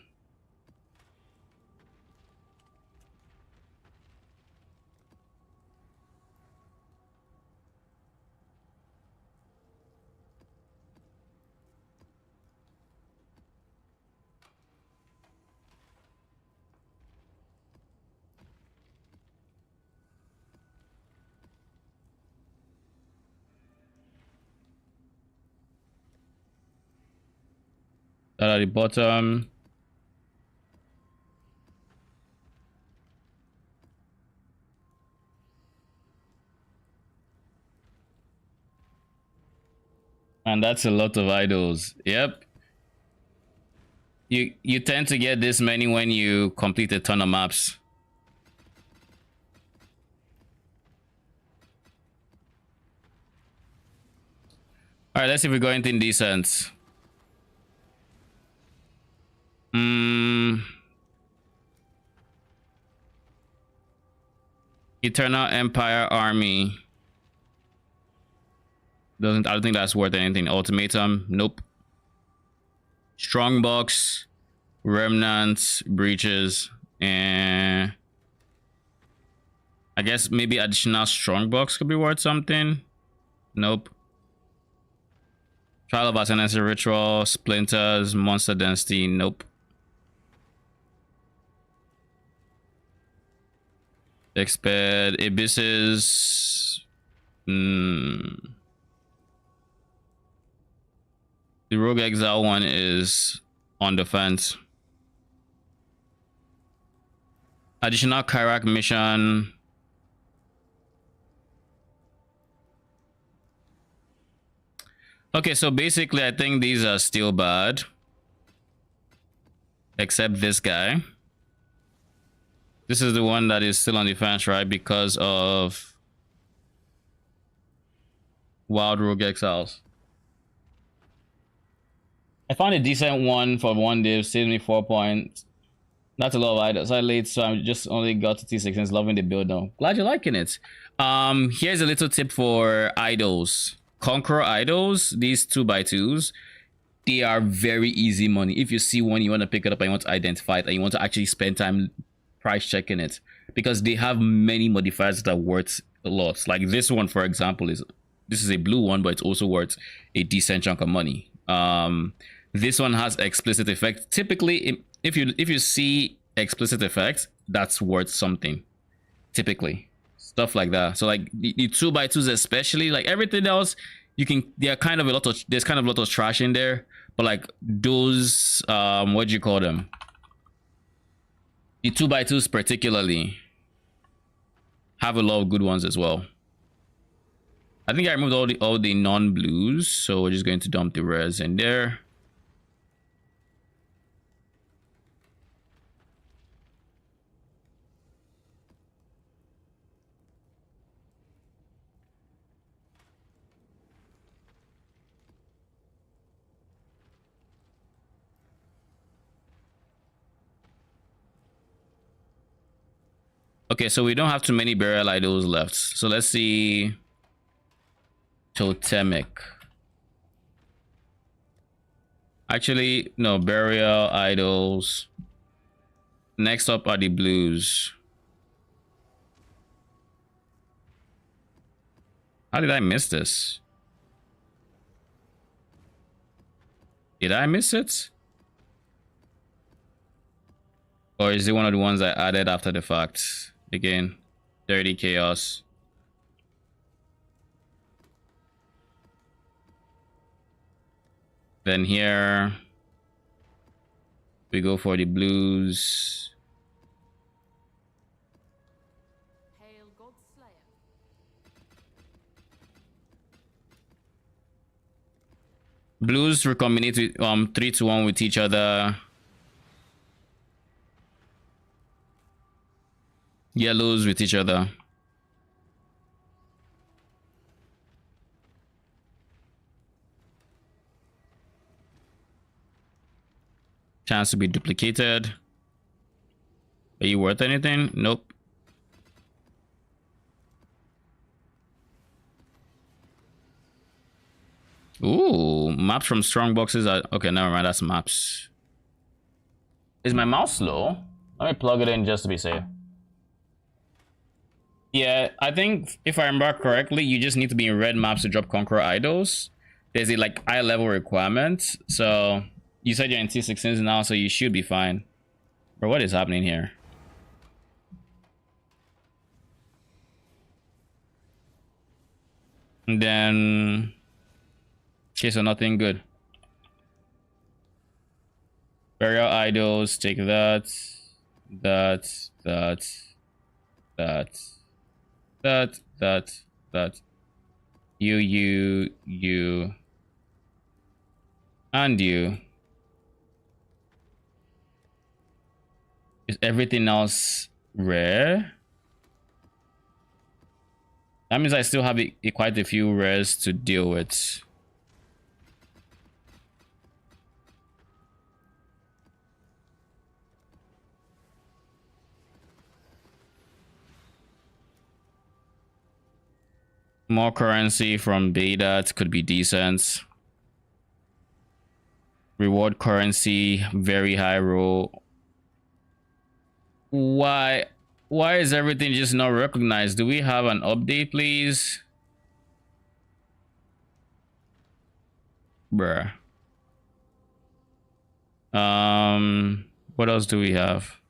Speaker 1: That at the bottom. And that's a lot of idols. Yep. You tend to get this many when you complete a ton of maps. All right, let's see if we go anything decent. Eternal Empire Army. I don't think that's worth anything. Ultimatum, nope. Strongbox, Remnants, Breaches, and I guess maybe additional Strongbox could be worth something. Nope. Trial of Ascendancy Ritual, Splinters, Monster Density, nope. Exped, Abysses. The Rogue Exile one is on the fence. Additional Kyrak mission. Okay, so basically I think these are still bad. Except this guy. This is the one that is still on the fence, right? Because of Wild Rogue Exiles. I found a decent one for one div, saved me 4 points. That's a lot of items. I late, so I just only got to T6 and loving the build now. Glad you're liking it. Here's a little tip for idols. Conqueror idols, these 2x2s, they are very easy money. If you see one, you want to pick it up and you want to identify it and you want to actually spend time price checking it, because they have many modifiers that are worth a lot. Like this one, for example, this is a blue one, but it's also worth a decent chunk of money. This one has explicit effects. Typically, if you see explicit effects, that's worth something. Typically, stuff like that. So like the 2x2s, especially, like everything else, there's kind of a lot of trash in there. But like those, what do you call them? The 2x2s particularly have a lot of good ones as well. I think I removed all the non-blues, so we're just going to dump the rares in there. Okay, so we don't have too many burial idols left. So let's see. Totemic. Actually, no, burial idols. Next up are the blues. How did I miss this? Did I miss it? Or is it one of the ones I added after the fact? Again, 30 chaos. Then here we go for the blues.
Speaker 6: Hail God's Slayer.
Speaker 1: Blues recombinate with 3 to 1 with each other. Yellows with each other. Chance to be duplicated. Are you worth anything? Nope. Ooh, maps from strong boxes are okay. Never mind, that's maps. Is my mouse slow? Let me plug it in just to be safe. Yeah, I think if I remember correctly, you just need to be in red maps to drop Conqueror Idols. There's a like eye level requirement. So you said you're in T16s now, so you should be fine. Bro, what is happening here? And then okay, so nothing good. Burial Idols, take that. You, and you. Is everything else rare? That means I still have quite a few rares to deal with. More currency from beta could be decent. Reward currency, very high roll. Why is everything just not recognized? Do we have an update, please? Bruh. What else do we have?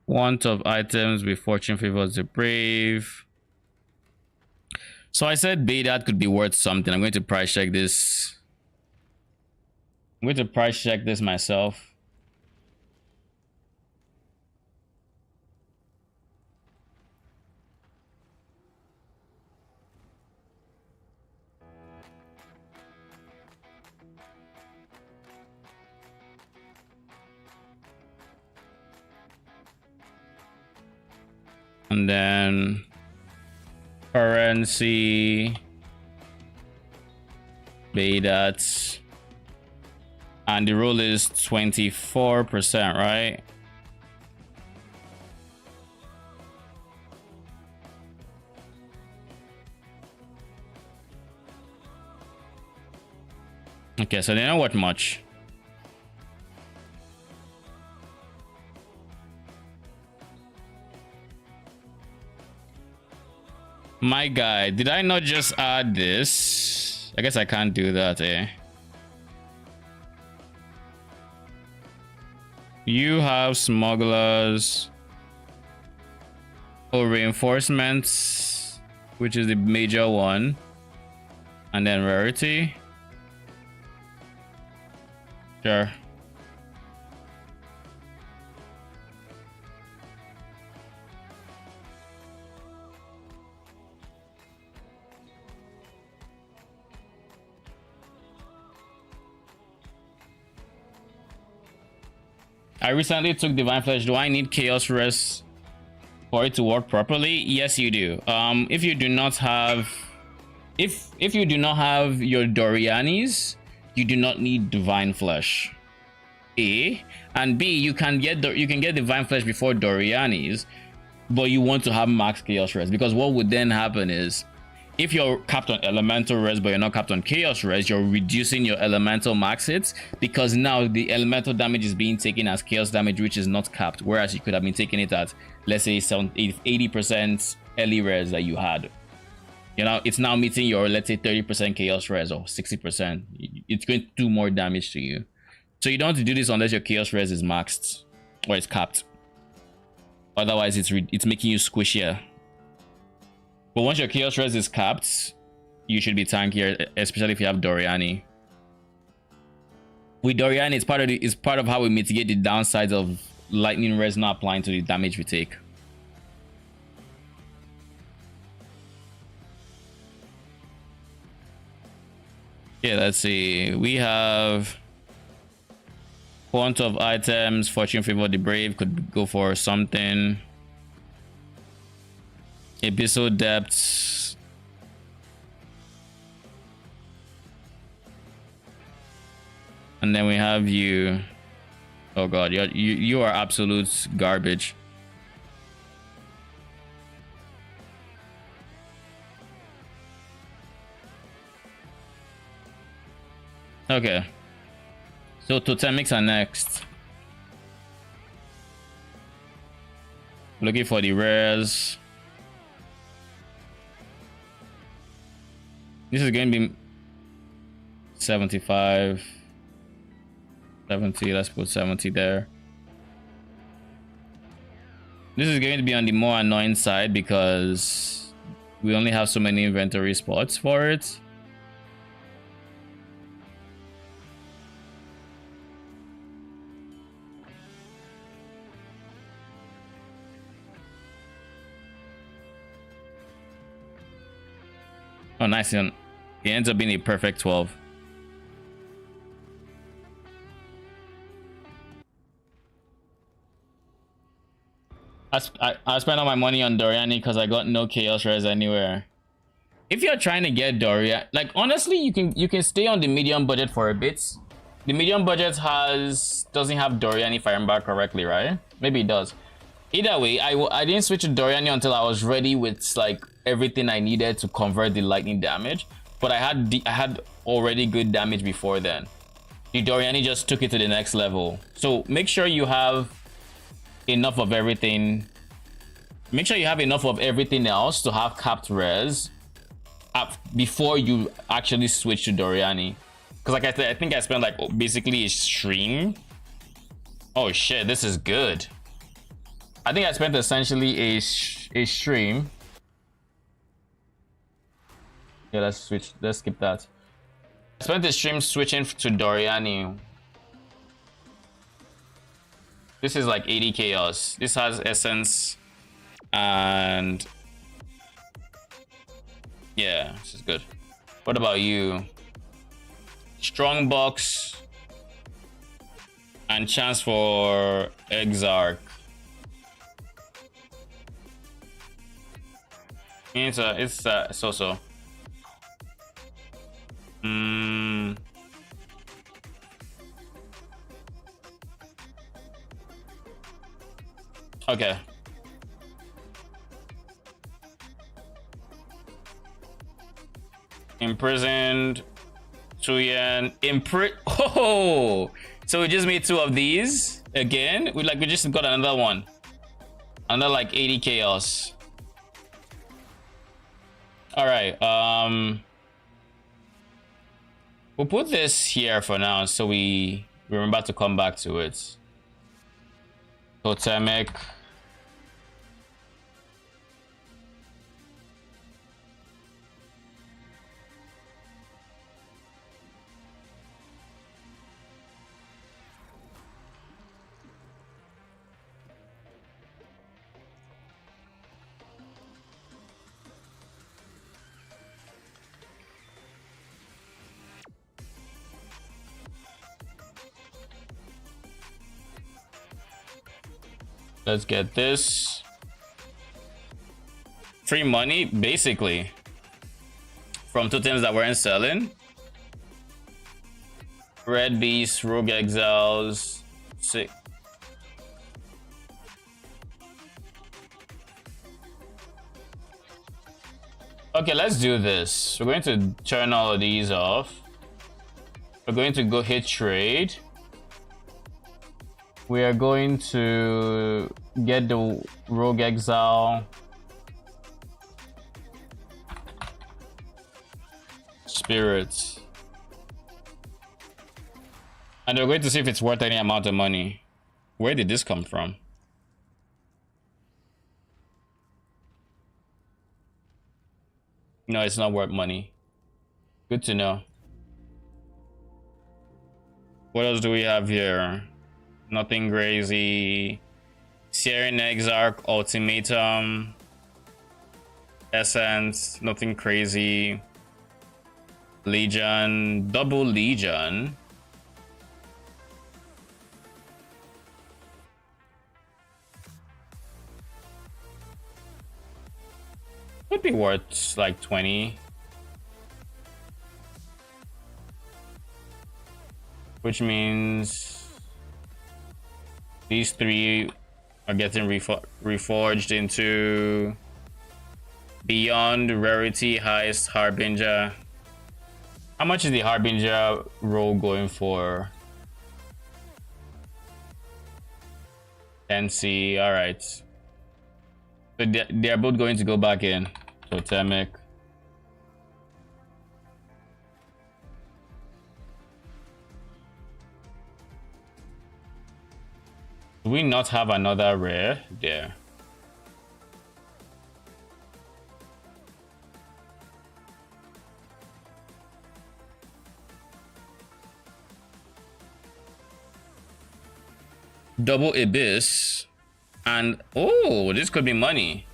Speaker 1: Want of items with fortune favors the brave. So I said beta could be worth something. I'm going to price check this. I'm going to price check this myself. And then currency, betas, and the roll is 24%, right? Okay, so they don't worth much. My guy, did I not just add this? I guess I can't do that, eh? You have smugglers. Oh, reinforcements, which is the major one. And then rarity. Sure. I recently took Divine Flesh. Do I need Chaos Rest for it to work properly? Yes, you do. If you do not have, if you do not have your Dorianis, you do not need Divine Flesh. A and B, you can get Divine Flesh before Dorianis, but you want to have max Chaos Rest, because what would then happen is, if you're capped on elemental res but you're not capped on chaos res, you're reducing your elemental max hits, because now the elemental damage is being taken as chaos damage, which is not capped, whereas you could have been taking it at, let's say, 80% early res that you had. You know, it's now meeting your, let's say, 30% chaos res or 60%. it's going to do more damage to you. So you don't want to do this unless your chaos res is maxed or it's capped. Otherwise, it's making you squishier. But once your chaos res is capped, you should be tankier, especially if you have Doriani. With Doriani, it's part of how we mitigate the downsides of lightning res not applying to the damage we take. Yeah, let's see. We have font of items, fortune favor the brave, could go for something. Abyssal depths. And then we have you. Oh god, you are absolute garbage. Okay. So totemics are next. Looking for the rares. This is going to be 75. 70, let's put 70 there. This is going to be on the more annoying side because we only have so many inventory spots for it. Oh, nice. It ends up being a perfect 12. I spent all my money on Doriani because I got no chaos res anywhere. If you're trying to get Doria, like honestly, you can stay on the medium budget for a bit. The medium budget doesn't have Doriani if I remember correctly, right? Maybe it does. Either way, I didn't switch to Doriani until I was ready with like everything I needed to convert the lightning damage. But I had already good damage before then. The Doriani just took it to the next level. So make sure you have enough of everything. Make sure you have enough of everything else to have capped res before you actually switch to Doriani. Because like I said, I think I spent like basically a stream. Oh shit, this is good. I think I spent essentially a stream. Yeah, let's switch. Let's skip that. I spent the stream switching to Doriani. This is like 80 chaos. This has essence and yeah, this is good. What about you? Strong box and chance for Exarch. It's so-so. Okay. Imprisoned. 2 yen. Oh! So we just made 2 of these again. We just got another one. Another like 80 chaos. All right. We'll put this here for now so we remember to come back to it. Totemic. Let's get this. Free money, basically. From totems that weren't selling. Red Beast, Rogue Exiles. Sick. Okay, let's do this. We're going to turn all of these off. We're going to go hit trade. We are going to get the Rogue Exile. Spirits. And we're going to see if it's worth any amount of money. Where did this come from? No, it's not worth money. Good to know. What else do we have here? Nothing crazy. Searing Exarch, Ultimatum, Essence, nothing crazy. Legion, double Legion. Would be worth like 20. Which means these three are getting reforged into Beyond Rarity, Highest Harbinger. How much is the Harbinger roll going for? 10C, alright. So they're both going to go back in. Totemic. Do we not have another rare there? Double Abyss. And oh, this could be money.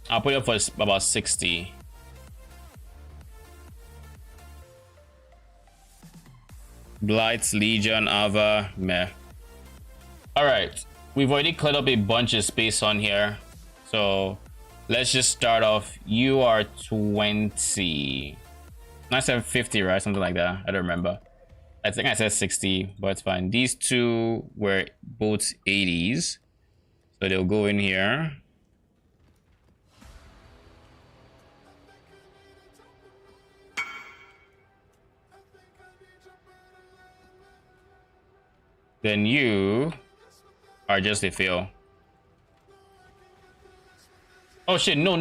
Speaker 1: I'll put it up for about 60. Blight's Legion, Ava, meh. Alright, we've already cleared up a bunch of space on here. So let's just start off. You are 20. I said 50, right? Something like that. I don't remember. I think I said 60, but it's fine. These two were both 80s. So they'll go in here. Then you are just a fail. Oh shit, no,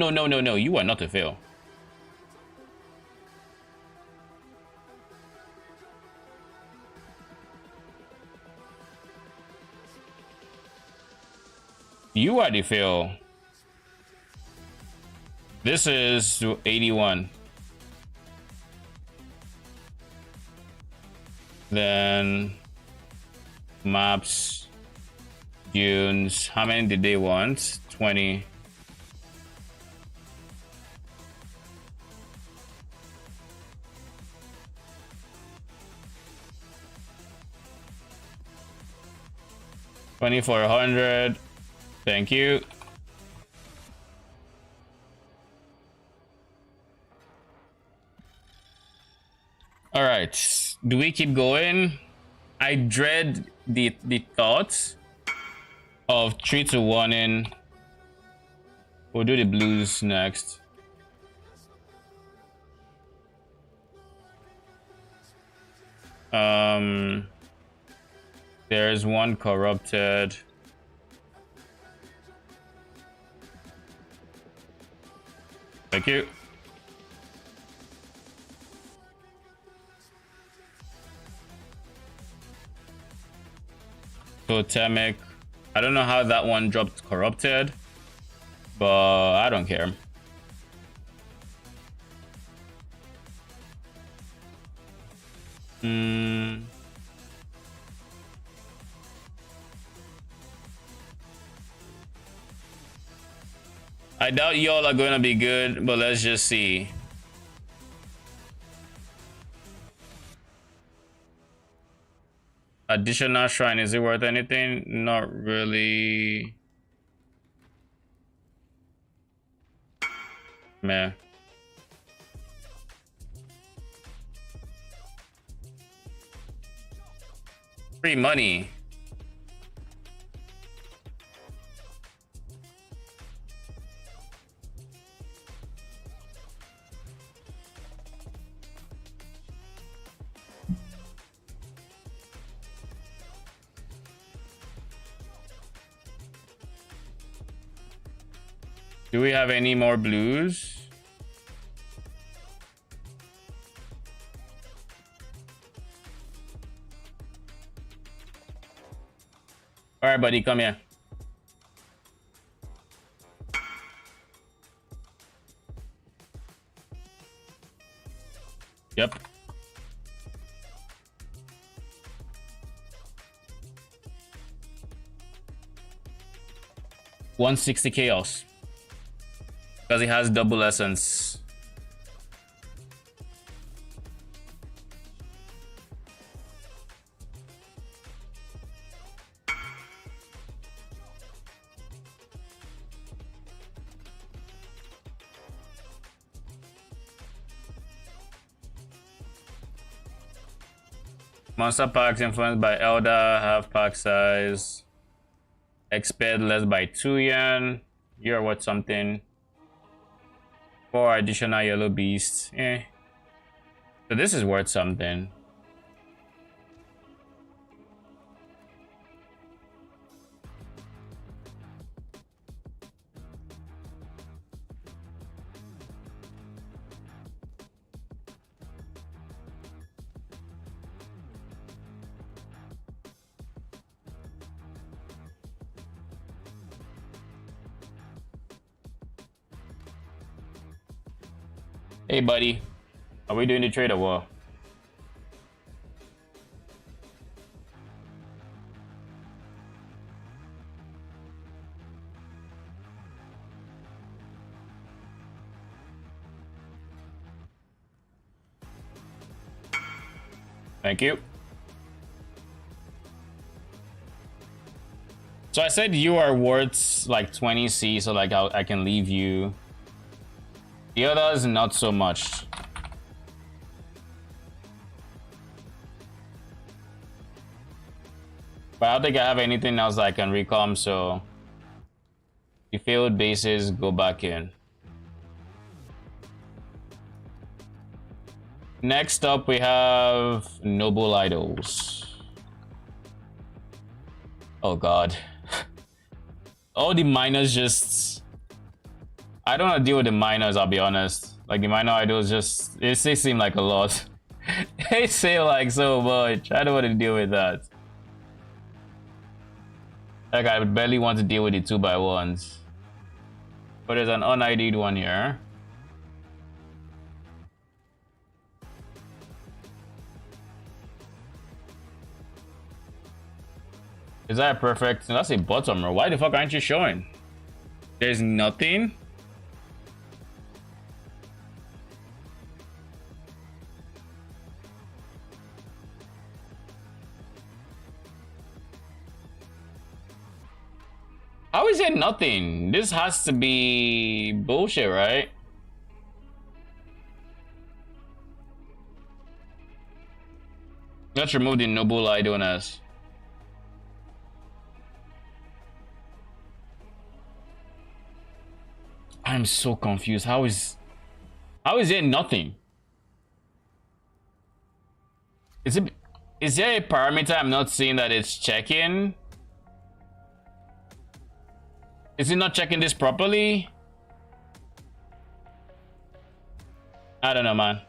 Speaker 1: you are not a fail. You are the fail. This is 81. Then maps, dunes. How many did they want? 20. $2,400. Thank you. All right. Do we keep going? I dread the thought of 3 to 1 in. We'll do the blues next. There's one corrupted. Thank you. Totemic. I don't know how that one dropped corrupted, but I don't care. I doubt y'all are gonna be good, but let's just see. Additional shrine, is it worth anything? Not really. Meh. Free money. Do we have any more blues? All right, buddy, come here. Yep. $160 chaos. Because it has double essence. Monster packs influenced by Elder have pack size. Expert less by 2 yen. You're worth something. 4 additional yellow beasts. Eh. So this is worth something. Hey buddy, are we doing the trade or what? Thank you. So I said you are worth like 20C, so like I can leave you. The others, not so much. But I don't think I have anything else I can recom, so the failed bases go back in. Next up, we have Noble Idols. Oh god. All the miners just... I don't want to deal with the miners, I'll be honest. Like, the minor idols just... They seem like a lot. They say like so much. I don't want to deal with that. Like, I barely want to deal with the 2x1s. But there's an un-ID'd one here. Is that perfect? That's a bottom row. Why the fuck aren't you showing? There's nothing? How is it nothing? This has to be bullshit, right? Let's remove the noble idleness. I'm so confused. How is it nothing? Is there a parameter I'm not seeing that it's checking? Is it not checking this properly? I don't know, man.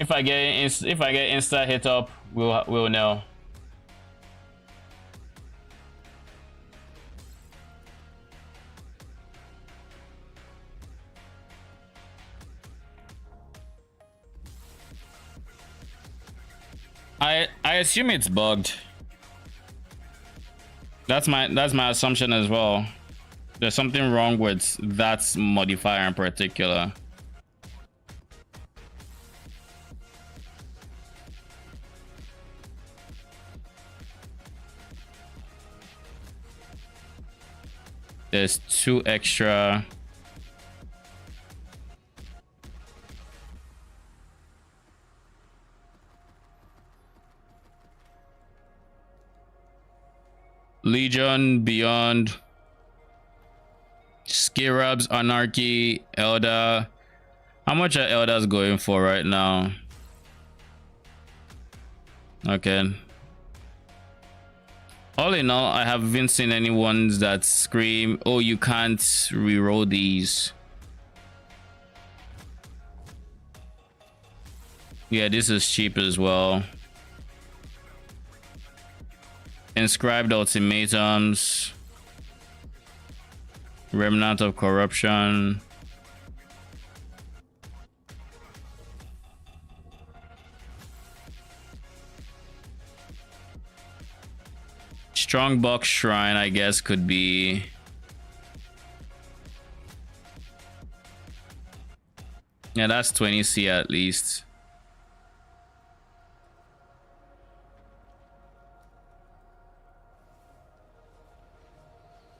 Speaker 1: If I get insta hit up, we'll know. I assume it's bugged. That's my assumption as well. There's something wrong with that modifier in particular. There's 2 extra. Legion, Beyond, Scarabs, Anarchy, Elder. How much are Elders going for right now? Okay. All in all, I haven't seen any ones that scream, oh, you can't reroll these. Yeah, this is cheap as well. Inscribed ultimatums. Remnant of corruption. Strongbox Shrine, I guess, could be. Yeah, that's 20C at least.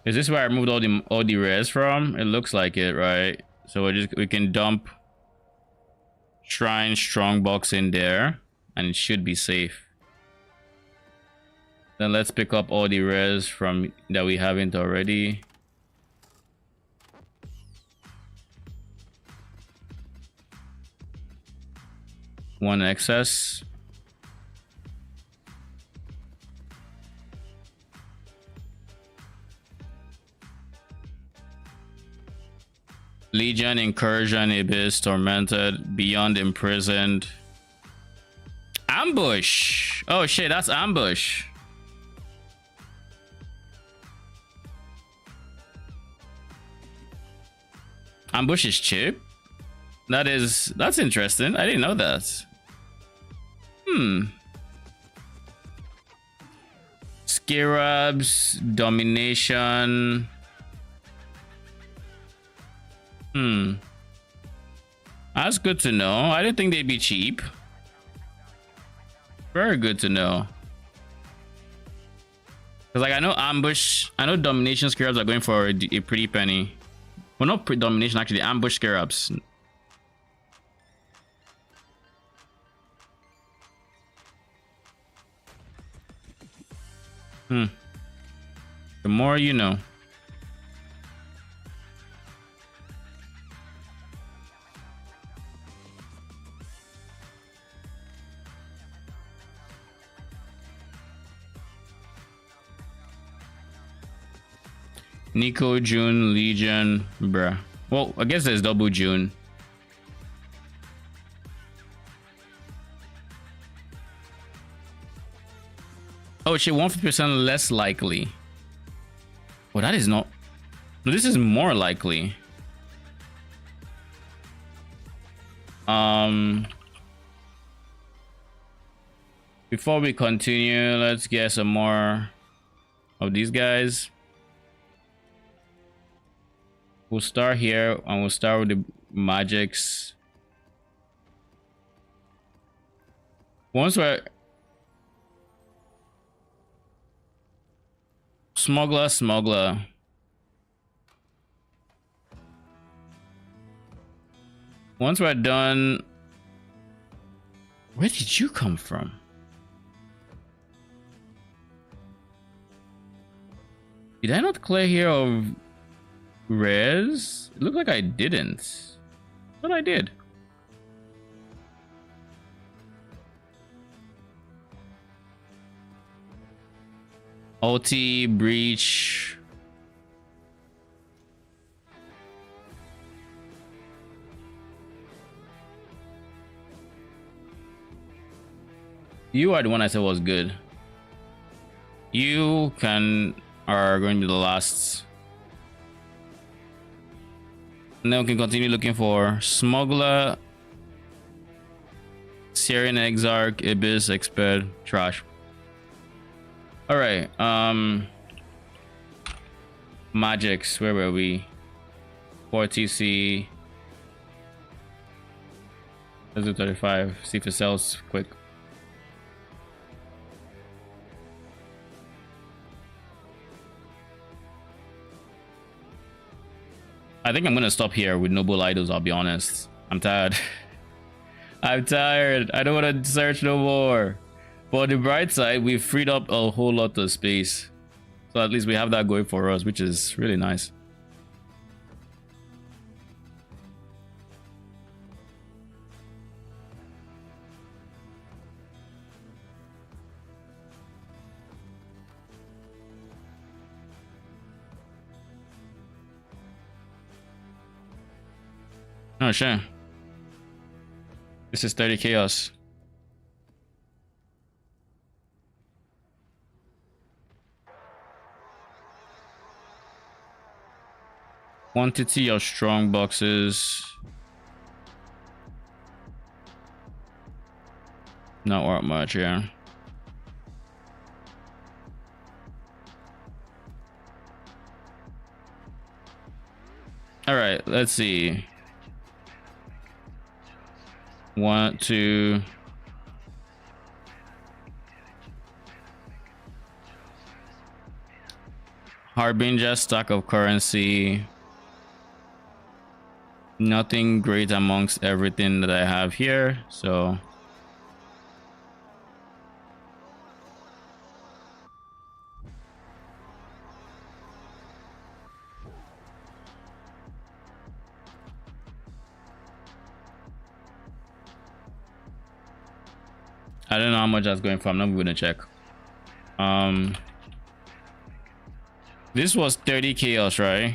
Speaker 1: Is this where I moved all the res from? It looks like it, right? So we can dump Shrine Strongbox in there, and it should be safe. Then let's pick up all the res from that we haven't already. One excess. Legion, Incursion, Abyss, Tormented, Beyond, Imprisoned. Ambush! Oh shit, that's Ambush. Ambush is cheap. That's interesting. I didn't know that. Scarabs, Domination. That's good to know. I didn't think they'd be cheap. Very good to know. Cause like I know Domination Scarabs are going for a pretty penny. Well, not Domination, actually, Ambush Scarabs. The more you know. Nico, June, Legion, bruh. Well, I guess there's double June. Oh shit, 150% less likely. Well, that is not. No, this is more likely. Before we continue, let's get some more of these guys. We'll start here and we'll start with the magics. Once we're smuggler. Once we're done, where did you come from? Did I not clear here of res? It looked like I didn't. But I did. Ulti, breach. You are the one I said was good. You are going to be the last. And then we can continue looking for Smuggler, Syrian Exarch, Abyss, Expert, Trash. Alright, Magics, where were we? 4TC. Let's do 35. See if it sells quick. I think I'm gonna stop here with Noble Idols, I'll be honest. I'm tired. I'm tired. I don't want to search no more. But on the bright side, we've freed up a whole lot of space. So at least we have that going for us, which is really nice. Oh, sure. This is 30 chaos. Quantity of strong boxes. Not worth much, yeah. All right, let's see. 1, 2. Harbinger, stock of currency. Nothing great amongst everything that I have here, so I don't know how much that's going for. I'm not going to check. This was 30 chaos, right?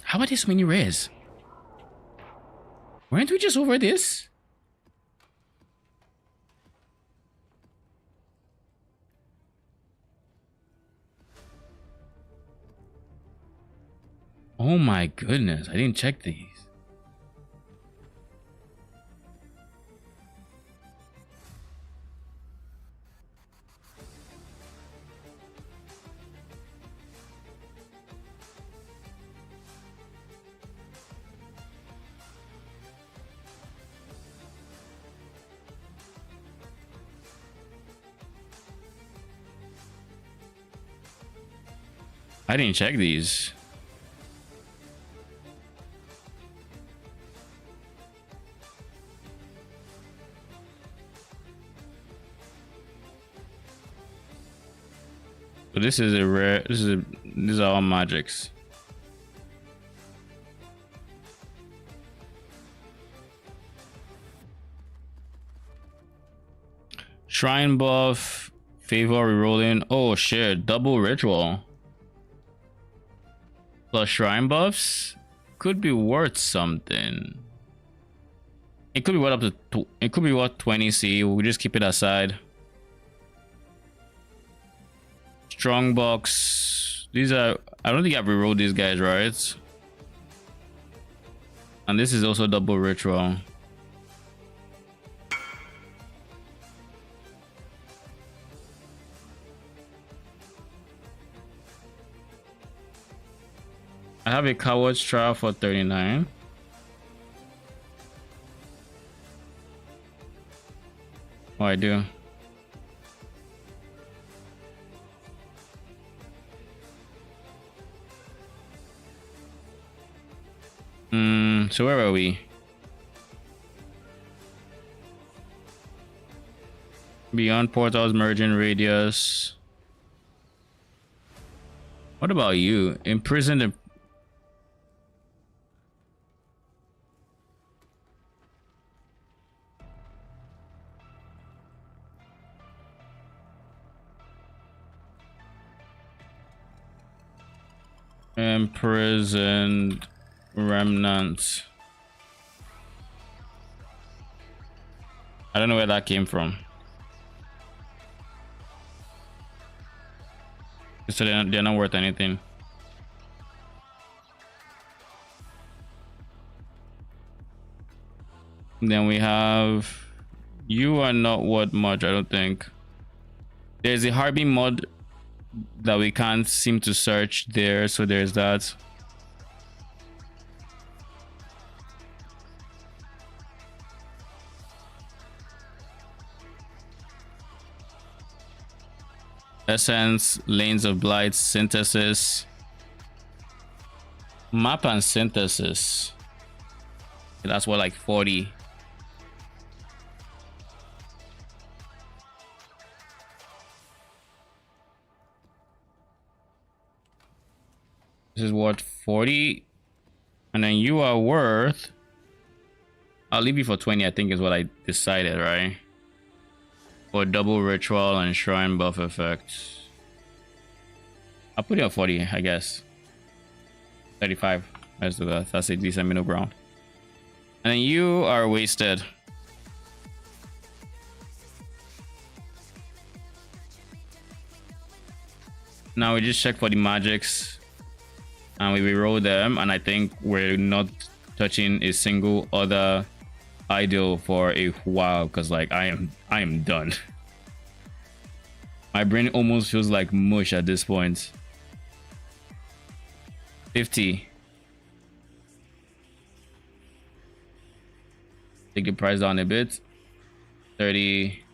Speaker 1: How about this many rares? Weren't we just over this? Oh my goodness, I didn't check these. I didn't check these. So this is a rare. These are all magics. Shrine buff, favor rerolling. Oh shit, double ritual. Plus shrine buffs could be worth something. It could be worth up to it could be worth 20 C. We'll just keep it aside. Strong box. These are, I don't think I've rerolled these guys, right? And this is also double ritual. I have a coward's trial for 39. Oh, I do. So where are we? Beyond portals, merging radius. What about you? Imprisoned in imprisoned remnants. I don't know where that came from. So they're not worth anything. Then we have, you are not worth much, I don't think. There's a Harby mod that we can't seem to search there, so there's that. Essence, lanes of blight, synthesis, map and synthesis. That's what, like 40. This is what, 40, and then you are worth, I'll leave you for 20, I think is what I decided, right? For double ritual and shrine buff effects. I'll put you at 40, I guess. 35. Let's do that. That's a decent middle ground. And then you are wasted. Now we just check for the magics and we reroll them, and I think we're not touching a single other idol for a while because like I am done. My brain almost feels like mush at this point. 50. Take the price down a bit. 30.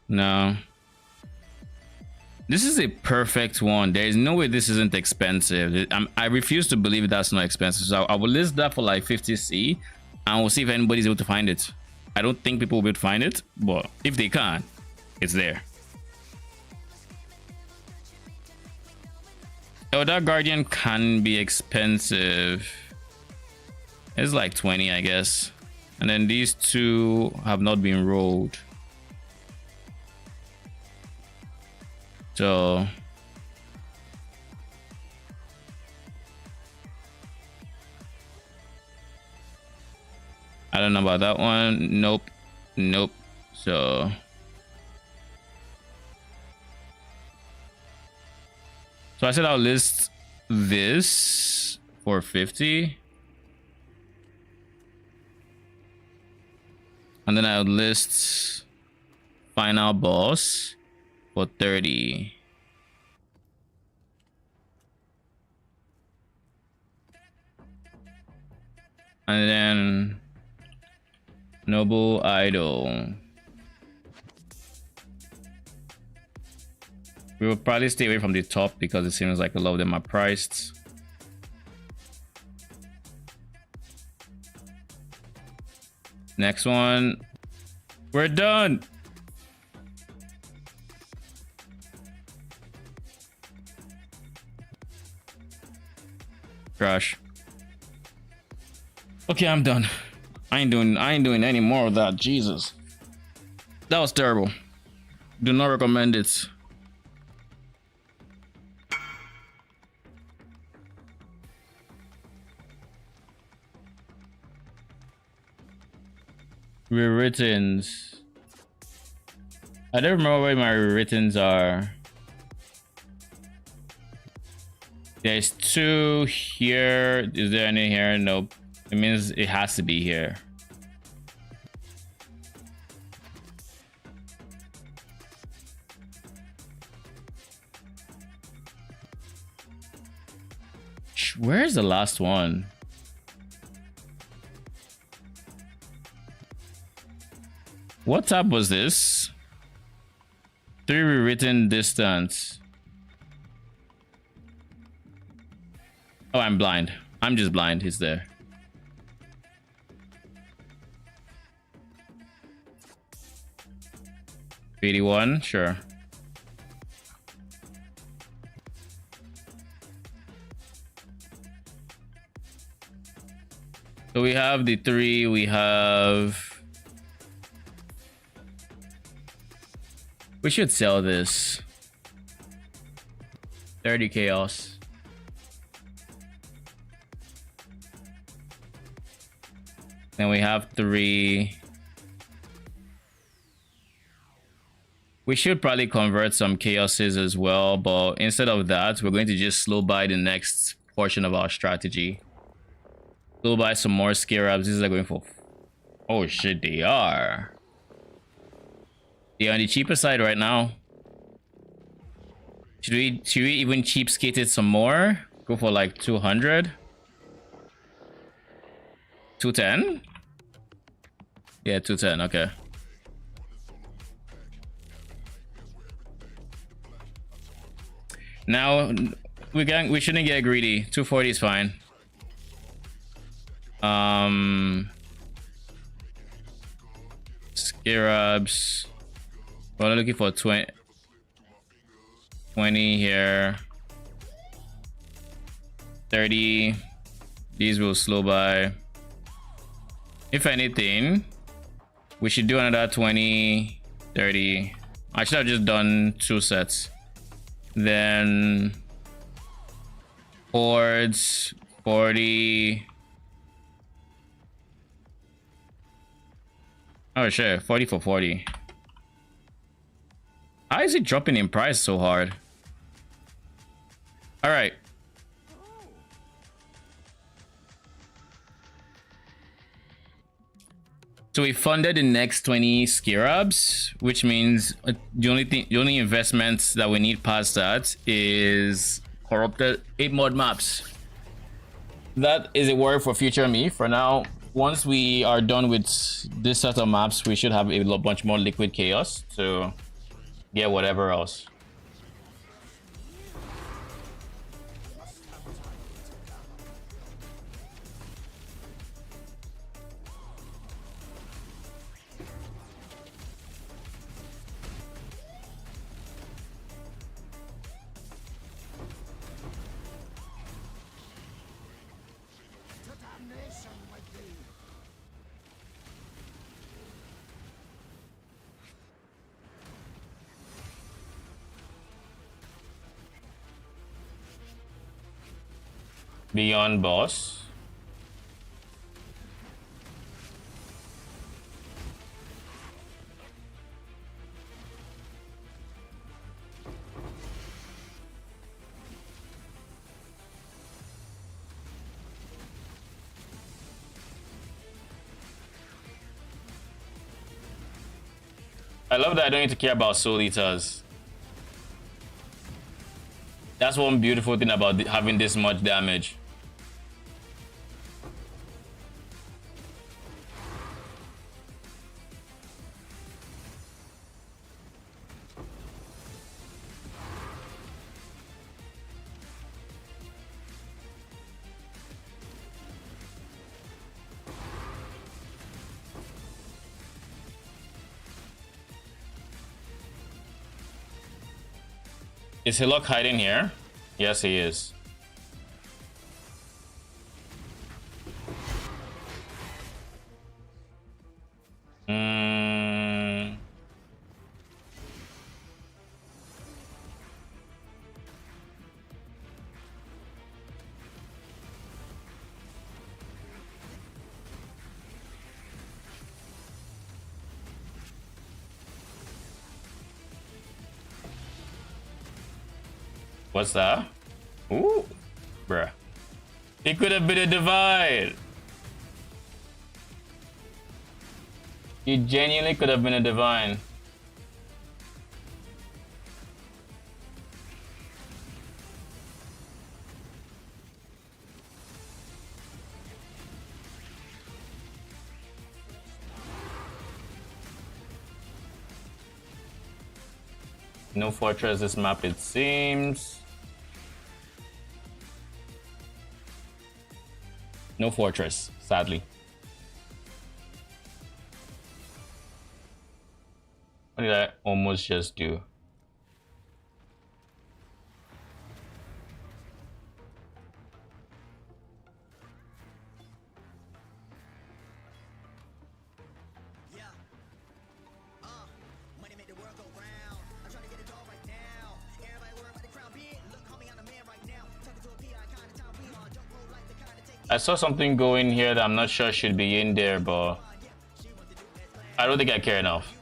Speaker 1: No. This is a perfect one. There is no way this isn't expensive. I refuse to believe that's not expensive. So I will list that for like 50C and we'll see if anybody's able to find it. I don't think people will be able to find it, but if they can, it's there. Oh, that Guardian can be expensive. It's like 20, I guess. And then these two have not been rolled. So I don't know about that one. Nope. So I said I'll list this for 50. And then I'll list final boss for 30. And then noble idol. We will probably stay away from the top because it seems like a lot of them are priced. Next one. We're done. Crash. Okay, I'm done. I ain't doing any more of that. Jesus. That was terrible. Do not recommend it. Rewrittens. I don't remember where my rewrittens are. There's 2 here. Is there any here? Nope. It means it has to be here. Where's the last one? What tab was this? 3 rewritten distance. Oh, I'm blind. I'm just blind. He's there. $81, sure. So we have the 3, we have... We should sell this. 30 chaos. Then we have 3. We should probably convert some chaoses as well, but instead of that, we're going to just slow buy the next portion of our strategy. Slow buy some more scarabs. These are going for... Oh shit, they are. They're on the cheaper side right now. Should we even cheapskate it some more? Go for like 200? 210? Yeah, 210, okay. Now we shouldn't get greedy. 240 is fine. Scarabs. Well, I'm looking for 20. 20 here. 30. These will slow by. If anything, we should do another 20, 30. I should have just done 2 sets. Then hordes, 40. Oh shit, 40 for 40. How is it dropping in price so hard? All right. So we funded the next 20 scarabs, which means the only investments that we need past that is corrupted 8 mod maps. That is a worry for future me. For now, once we are done with this set of maps, we should have a bunch more liquid chaos to get whatever else. Beyond boss. I love that I don't need to care about soul eaters. That's one beautiful thing about having this much damage. Is Hillock hiding here? Yes, he is. What's that? Ooh, bruh. It could have been a divide. It genuinely could have been a divine. No fortress this map, it seems. No fortress, sadly. What did I almost just do? I saw something go in here that I'm not sure should be in there, but I don't think I care enough.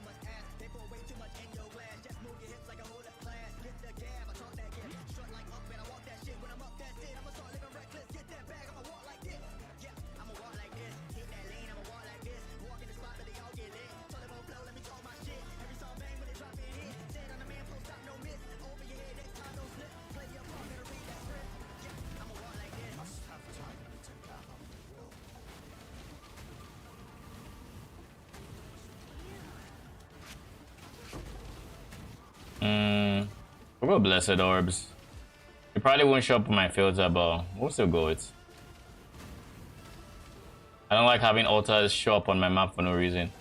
Speaker 1: We'll go Blessed Orbs. It probably won't show up on my filter, but we'll still go it. I don't like having altars show up on my map for no reason.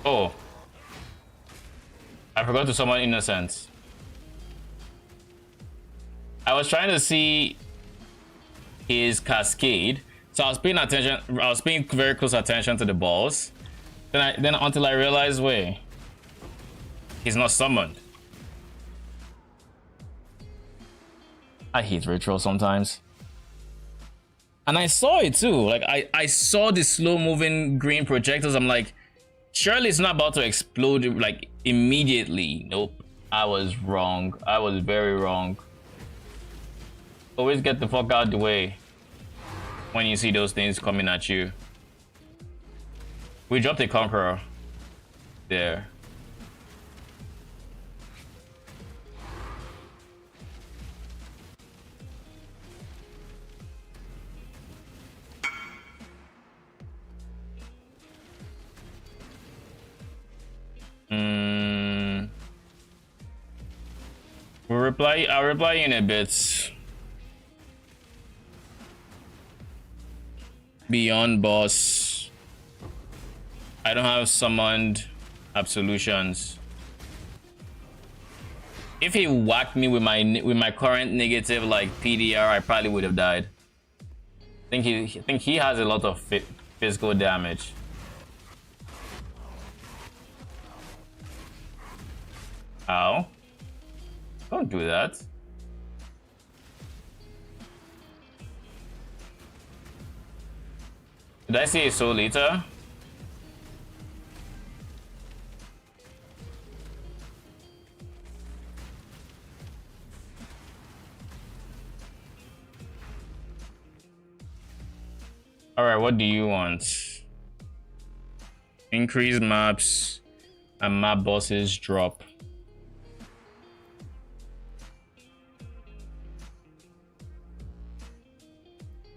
Speaker 1: Oh, I forgot to summon Innocence. I was trying to see his cascade, so I was paying attention. I was paying very close attention to the balls. Then until I realized, wait, he's not summoned. I hate ritual sometimes. And I saw it too. Like I saw the slow moving green projectiles. I'm like, surely it's not about to explode like immediately. Nope. I was wrong. I was very wrong. Always get the fuck out of the way when you see those things coming at you. We dropped a conqueror there. I'll reply in a bit. Beyond boss. I don't have summoned absolutions. If he whacked me with my current negative like PDR, I probably would have died. I think he has a lot of physical damage. Ow. Don't do that. Did I see a Soul Eater? Alright, what do you want? Increase maps and map bosses drop.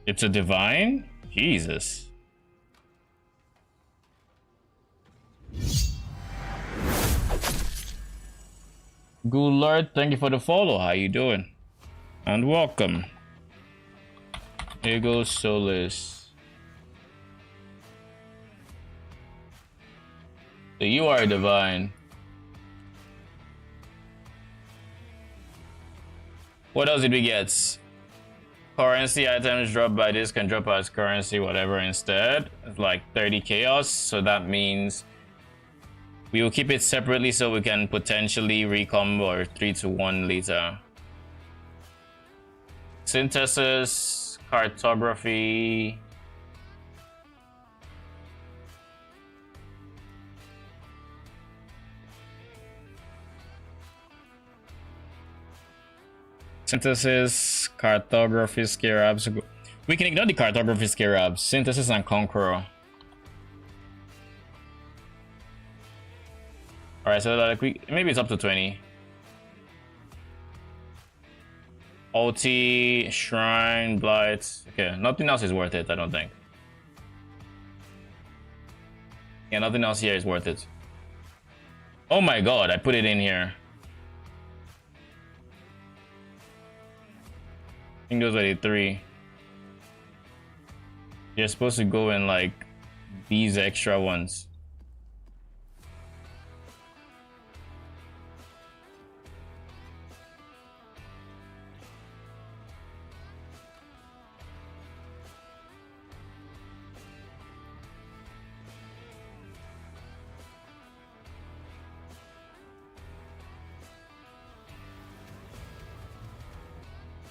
Speaker 1: It's a divine? Jesus. Good Lord, thank you for the follow. How you doing? And welcome. Ego Solis. So you are divine. What else did we get? Currency items dropped by this can drop as currency, whatever instead. It's like 30 chaos, so that means we will keep it separately so we can potentially recombo or 3-1 later. Synthesis, cartography. Synthesis, cartography, scarabs. We can ignore the cartography, scarabs. Synthesis and conqueror. Alright, so like maybe it's up to 20. Ulti, Shrine, Blight. Okay, nothing else is worth it, I don't think. Yeah, nothing else here is worth it. Oh my god, I put it in here. I think those are the 3. You're supposed to go in like these extra ones.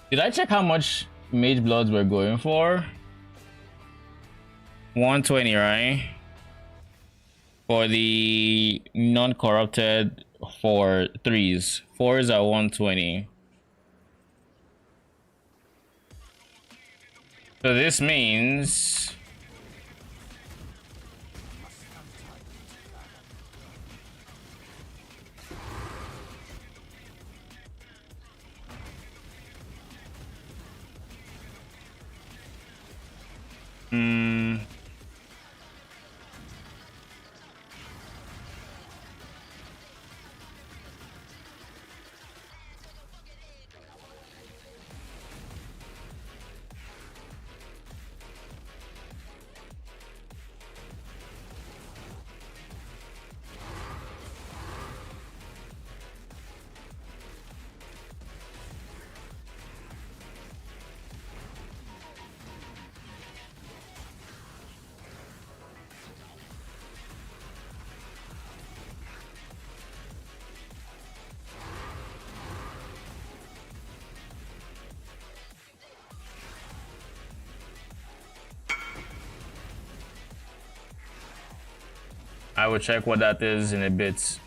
Speaker 1: Did I check how much Magebloods we're going for? 120, right? For the non-corrupted for 3s. 4s are 120. So this means I will check what that is in a bit.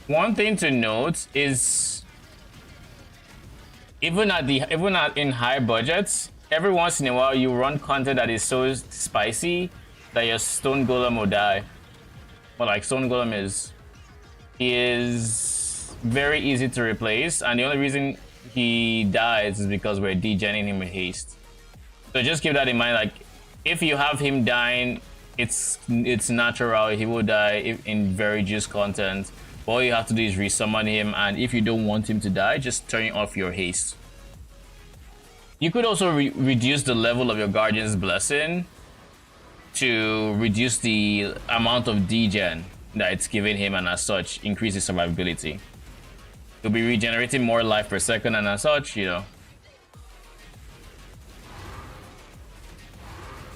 Speaker 1: One thing to note is even in high budgets, every once in a while you run content that is so spicy that your stone golem will die. But like stone golem is very easy to replace, and the only reason he dies is because we're degenning him with haste. So just keep that in mind. Like if you have him dying, it's natural. He will die in very juice content. All you have to do is resummon him, and if you don't want him to die, just turn off your haste. You could also reduce the level of your Guardian's Blessing to reduce the amount of degen that it's giving him, and as such, increase his survivability. You'll be regenerating more life per second, and as such, you know.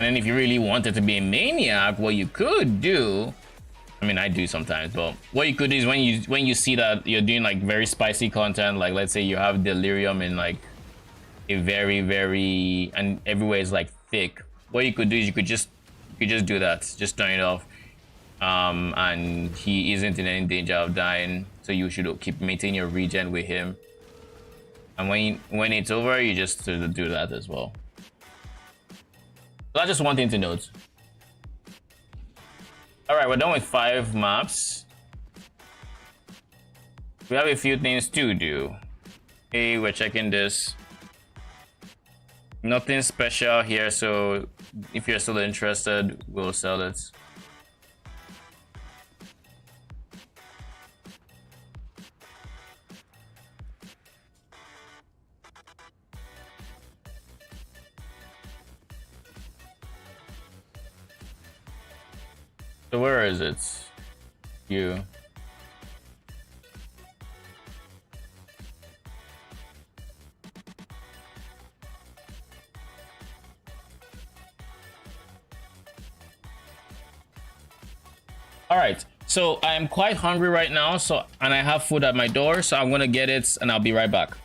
Speaker 1: And then if you really wanted to be a maniac, what you could do, I mean, I do sometimes, but what you could do is when you see that you're doing like very spicy content, like let's say you have delirium in like a very and everywhere is like thick. What you could do is you could just do that, just turn it off, and he isn't in any danger of dying. So you should keep maintaining your regen with him. And when it's over, you just do that as well. So that's just one thing to note. Alright, we're done with 5 maps. We have a few things to do. Hey, we're checking this. Nothing special here, so if you're still interested, we'll sell it. So where is it? You. All right. So I am quite hungry right now, and I have food at my door, so I'm gonna get it and I'll be right back.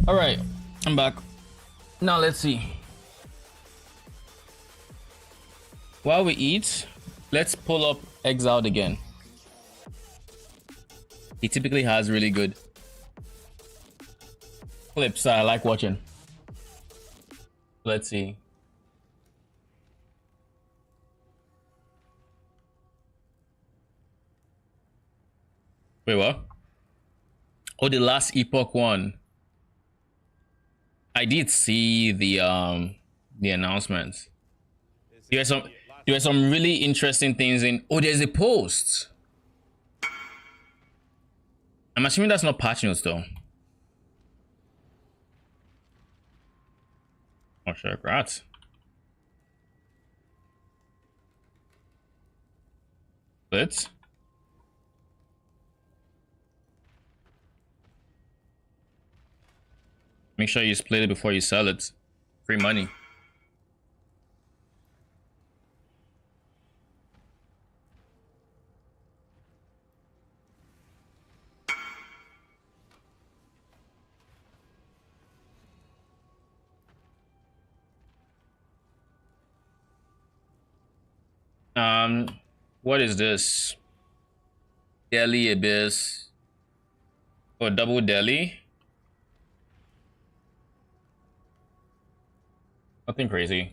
Speaker 1: All right, I'm back. Now let's see. While we eat, let's pull up Exiled again. He typically has really good clips I like watching. Let's see. Wait, what? Oh, the last Epoch one. I did see the announcements. There are some really interesting things in. Oh, there's a post. I'm assuming that's not patch notes though. Oh, sure, congrats. But make sure you split it before you sell it. Free money. What is this? Delhi Abyss. Oh, double Delhi. Nothing crazy.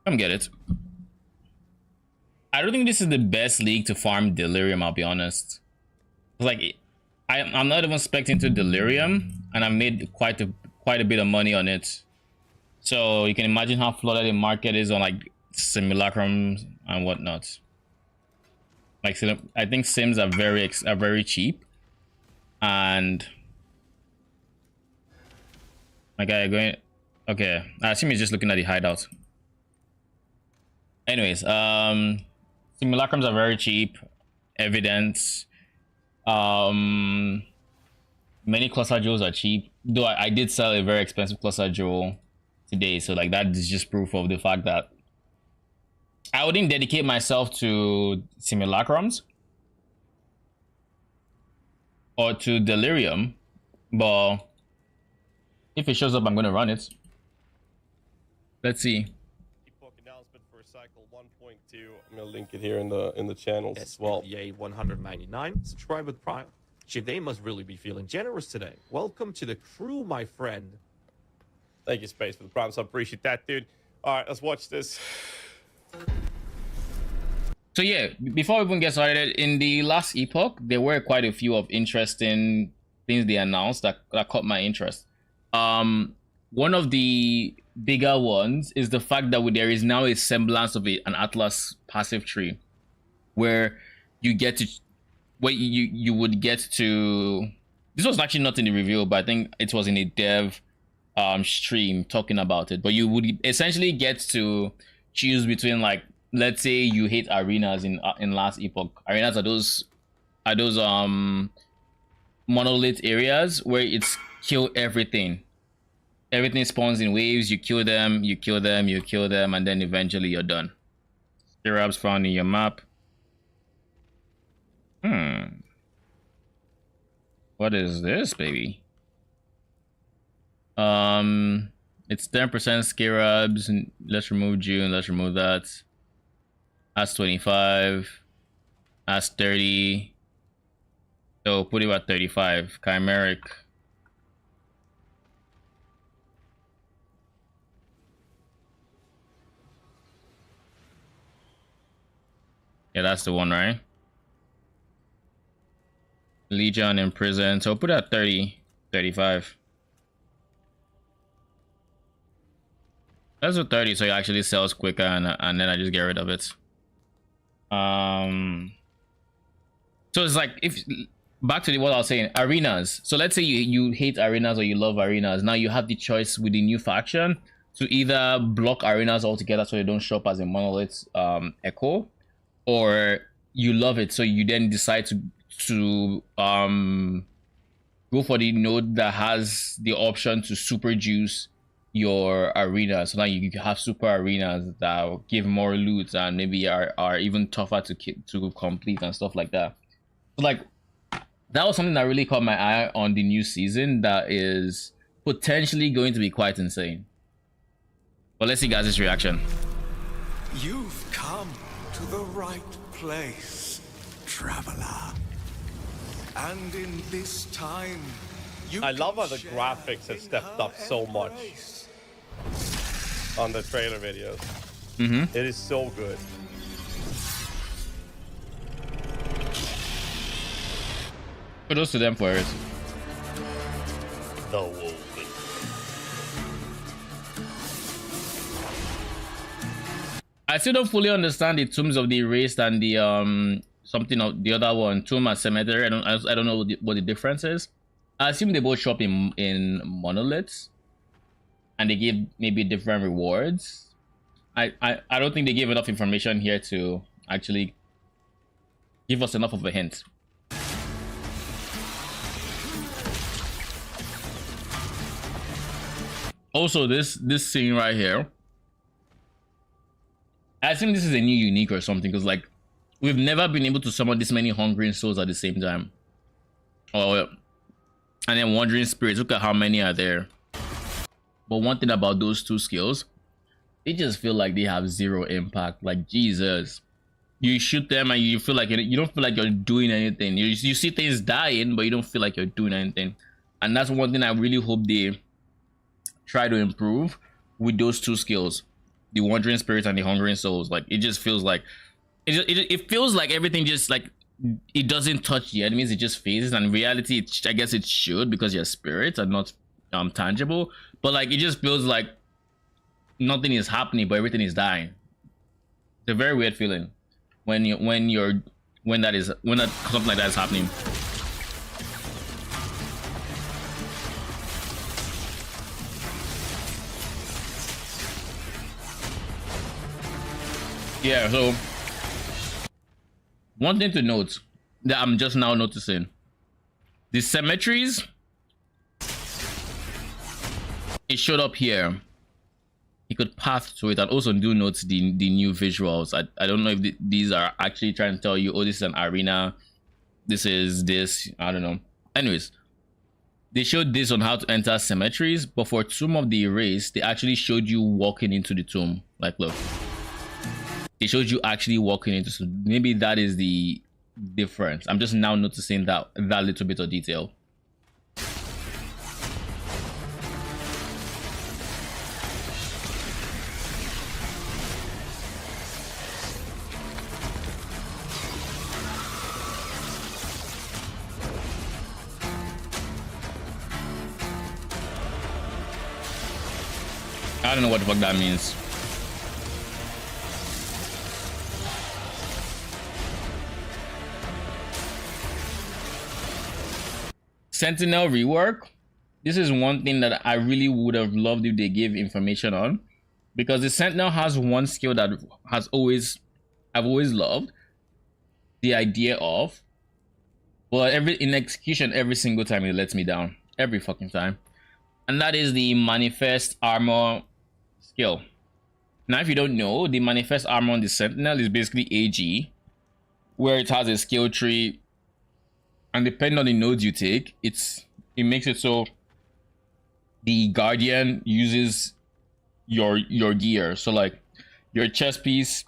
Speaker 1: Come get it. I don't think this is the best league to farm Delirium, I'll be honest. Like, I'm not even expecting to Delirium, and I made quite a bit of money on it. So you can imagine how flooded the market is on like Simulacrum and whatnot. Like, I think Sims are very cheap, and my guy going. Okay, I assume he's just looking at the hideout. Anyways, simulacrums are very cheap. Evidence. Many cluster jewels are cheap. Though I did sell a very expensive cluster jewel today, so like that is just proof of the fact that I wouldn't dedicate myself to simulacrums or to Delirium, but if it shows up, I'm gonna run it. Let's see.
Speaker 7: Epoch announcement for cycle 1.2. I'm gonna link it here in the channels as well.
Speaker 8: SPVA 199. Subscribe with Prime. Gee, they must really be feeling generous today. Welcome to the crew, my friend.
Speaker 7: Thank you, Space, for the prompts. I appreciate that, dude. All right, let's watch this.
Speaker 1: So yeah, before we even get started, in the last epoch, there were quite a few of interesting things they announced that caught my interest. One of the bigger ones is the fact that there is now a semblance of an Atlas passive tree, where you get to, you would get to. This was actually not in the review, but I think it was in a dev stream talking about it. But you would essentially get to choose between, like, let's say you hate arenas in last epoch. Arenas are those monolith areas where it's kill everything. Everything spawns in waves. You kill them, you kill them, you kill them, and then eventually you're done. Stirrups found in your map. What is this, baby? It's 10% scarabs. Let's remove June. Let's remove that. That's 25. That's 30. So put it at 35. Chimeric. Yeah, that's the one, right? Legion in prison. So put it at 30. 35. That's a 30, so it actually sells quicker, and then I just get rid of it. So it's like, if back to what I was saying, arenas. So let's say you hate arenas or you love arenas. Now you have the choice with the new faction to either block arenas altogether so they don't show up as a monolith echo, or you love it, so you then decide to go for the node that has the option to super juice your arena. So now you have super arenas that give more loot and maybe are even tougher to complete and stuff like that. So like, that was something that really caught my eye on the new season that is potentially going to be quite insane. But let's see guys' reaction.
Speaker 9: You've come to the right place, traveler. And in this time,
Speaker 7: I love how the graphics have stepped up so much on the trailer videos. It is so good.
Speaker 1: Kudos to them for it.
Speaker 7: The Woven.
Speaker 1: I still don't fully understand the tombs of the erased and the something of the other one, tomb and cemetery. I don't know what the difference is. I assume they both show up in monoliths, and they give maybe different rewards. I don't think they gave enough information here to actually give us enough of a hint. Also, this scene right here, I think this is a new unique or something, because like, we've never been able to summon this many hungering souls at the same time. Oh, and then wandering spirits. Look at how many are there. But one thing about those two skills, they just feel like they have zero impact. Like, Jesus, you shoot them and you feel like you don't feel like you're doing anything. You see things dying, but you don't feel like you're doing anything. And that's one thing I really hope they try to improve with those two skills, the wandering spirits and the hungering souls. Like, it just feels like it feels like everything just like, it doesn't touch the enemies, it just phases. And in reality, I guess it should, because you're spirits and not tangible. But like, it just feels like nothing is happening, but everything is dying. It's a very weird feeling when something like that is happening. Yeah, so one thing to note that I'm just now noticing, the cemeteries, it showed up here. You could path to it, and also do note the new visuals. I don't know if these are actually trying to tell you, oh, this is an arena, this is this, I don't know. Anyways, they showed this on how to enter cemeteries, but for Tomb of the Erased, they actually showed you walking into the tomb. Like, look, they showed you actually walking into, so maybe that is the difference. I'm just now noticing that little bit of detail. I don't know what the fuck that means. Sentinel rework. This is one thing that I really would have loved if they gave information on, because the Sentinel has one skill that I've always loved the idea of, but in execution every single time it lets me down, every fucking time, and that is the manifest armor skill. Now, if you don't know, the manifest armor on the Sentinel is basically AG, where it has a skill tree, and depending on the nodes you take, it makes it so the Guardian uses your gear. So like your chest piece,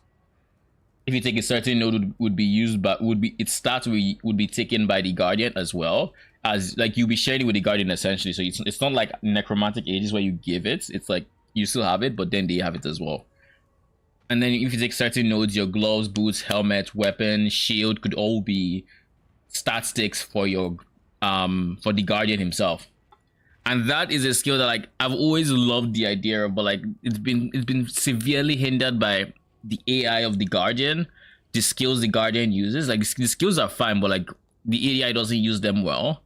Speaker 1: if you take a certain node, would be used, but would be taken by the Guardian as well, as like you'll be sharing it with the Guardian essentially. So it's not like necromantic ages where you give it. It's like you still have it, but then they have it as well. And then if you take certain nodes, your gloves, boots, helmet, weapon, shield could all be stat sticks for your for the Guardian himself. And that is a skill that like I've always loved the idea of, but like it's been severely hindered by the AI of the Guardian, the skills the Guardian uses. Like the skills are fine, but like the AI doesn't use them well.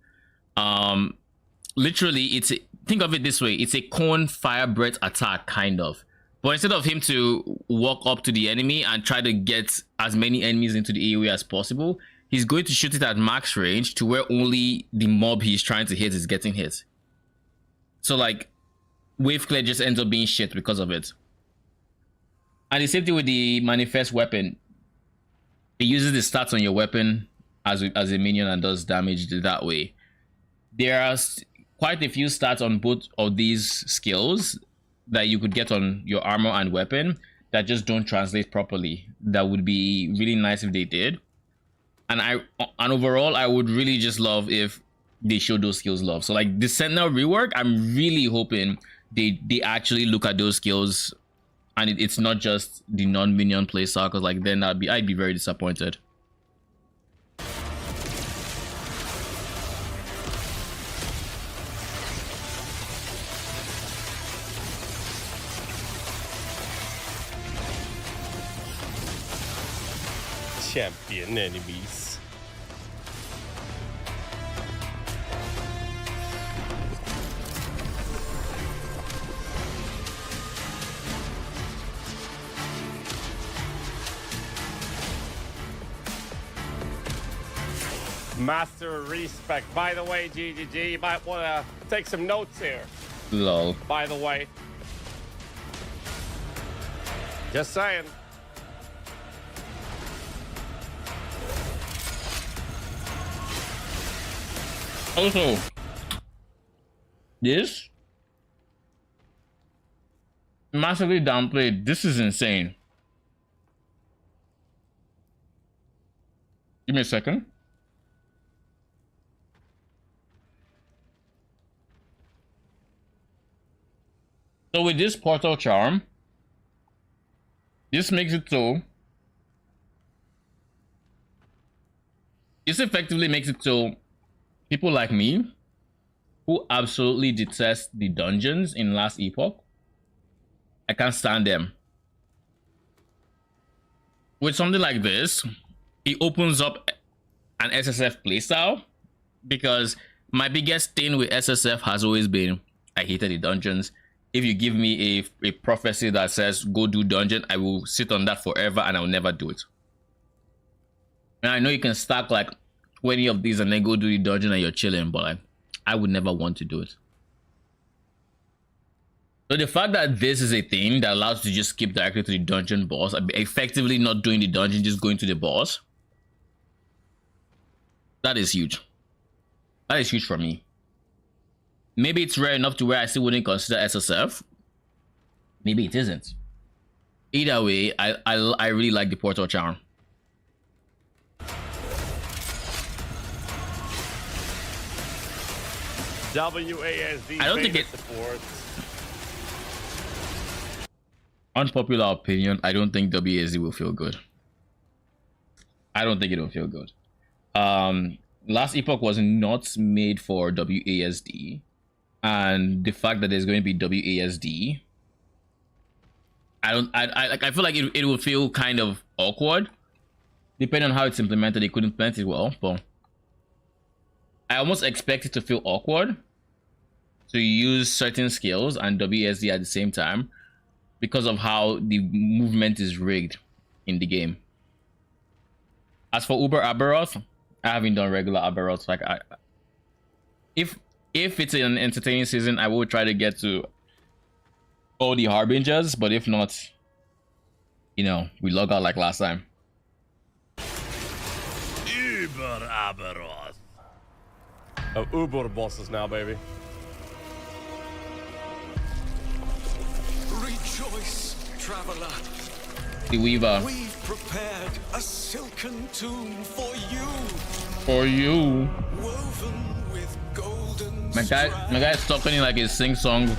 Speaker 1: Literally, think of it this way: it's a cone fire breath attack kind of. But instead of him to walk up to the enemy and try to get as many enemies into the AoE as possible, he's going to shoot it at max range to where only the mob he's trying to hit is getting hit. So like wave clear just ends up being shit because of it. And the same thing with the manifest weapon. It uses the stats on your weapon as a minion and does damage that way. There are quite a few stats on both of these skills that you could get on your armor and weapon that just don't translate properly. That would be really nice if they did. And overall, I would really just love if they show those skills love. So like the Sentinel rework, I'm really hoping they actually look at those skills, and it's not just the non-minion playstyle, because like then I'd be very disappointed.
Speaker 7: Champion enemies. Master respect. By the way, GGG, you might want to take some notes here.
Speaker 1: Lol.
Speaker 7: By the way. Just saying.
Speaker 1: Also, this massively downplayed. This is insane. Give me a second. So with this portal charm, this makes it so this effectively makes it so people like me, who absolutely detest the dungeons in Last Epoch, I can't stand them. With something like this, it opens up an SSF playstyle, because my biggest thing with SSF has always been I hated the dungeons. If you give me a prophecy that says go do dungeon, I will sit on that forever and I'll never do it. And I know you can stack like 20 of these and then go do the dungeon and you're chilling, but like, I would never want to do it. So the fact that this is a thing that allows you to just skip directly to the dungeon boss, effectively not doing the dungeon, just going to the boss, that is huge. That is huge for me. Maybe it's rare enough to where I still wouldn't consider SSF. Maybe it isn't. Either way, I really like the portal charm.
Speaker 7: WASD.
Speaker 1: I don't think
Speaker 7: support.
Speaker 1: Unpopular opinion, I don't think WASD will feel good. I don't think it will feel good. Last Epoch was not made for WASD, and the fact that there's going to be WASD, I feel like it will feel kind of awkward. Depending on how it's implemented, they could implement it well, but I almost expect it to feel awkward to use certain skills and WASD at the same time because of how the movement is rigged in the game. As for Uber Aberoth, I haven't done regular Aberoth. Like, if it's an entertaining season, I will try to get to all the Harbingers, but if not, you know, we log out like last time.
Speaker 7: Uber Aberoth. Oh, Uber bosses now, baby.
Speaker 9: Rejoice, traveler.
Speaker 1: The Weaver.
Speaker 9: We've prepared a silken tomb for you.
Speaker 1: For you.
Speaker 9: Woven with golden
Speaker 1: My guy's talking in like a sing-song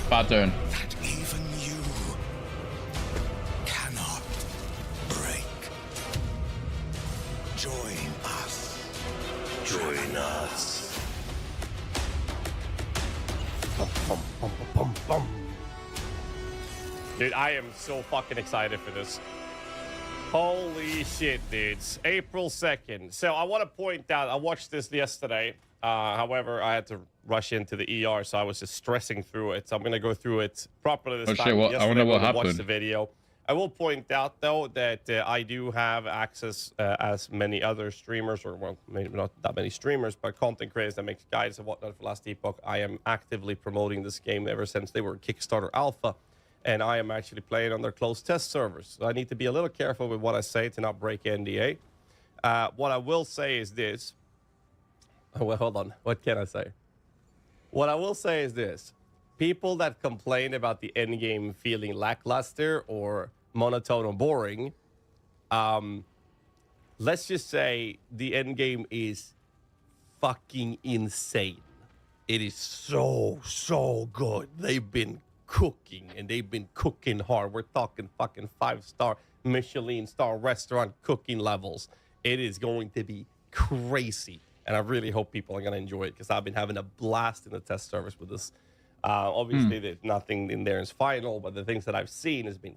Speaker 1: pattern.
Speaker 9: that even you cannot break. Join us.
Speaker 7: Join us. Dude, I am so fucking excited for this. Holy shit, dudes. April 2nd. So I want to point out, I watched this yesterday. However, I had to rush into the ER, so I was just stressing through it. So I'm going to go through it properly this time.
Speaker 1: Shit, I wonder what happened.
Speaker 7: Watch the video. I will point out, though, that I do have access, as many other streamers, or, well, maybe not that many streamers, but content creators that make guides and whatnot for Last Epoch. I am actively promoting this game ever since they were Kickstarter Alpha, and I am actually playing on their closed test servers. So I need to be a little careful with what I say to not break NDA. What I will say is this. Oh, well, hold on. What can I say? What I will say is this. People that complain about the endgame feeling lackluster or monotone or boring, let's just say the endgame is fucking insane. It is so good. They've been cooking, and they've been cooking hard. We're talking fucking 5-star Michelin star restaurant cooking levels. It is going to be crazy, and I really hope people are going to enjoy it, because I've been having a blast in the test service with this. Obviously, there's nothing in there is final, but the things that I've seen has been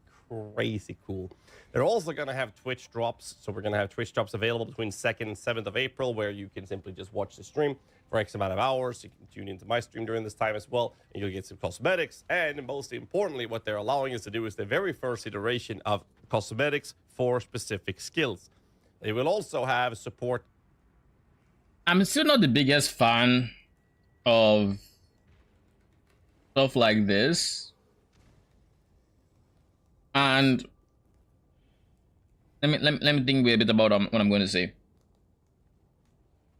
Speaker 7: crazy cool. They're also going to have Twitch drops, so we're going to have Twitch drops available between 2nd and 7th of April, where you can simply just watch the stream for X amount of hours. You can tune into my stream during this time as well, and you'll get some cosmetics. And most importantly, what they're allowing us to do is the very first iteration of cosmetics for specific skills. They will also have support.
Speaker 1: I'm still not the biggest fan of stuff like this. And let me think a bit about what I'm going to say.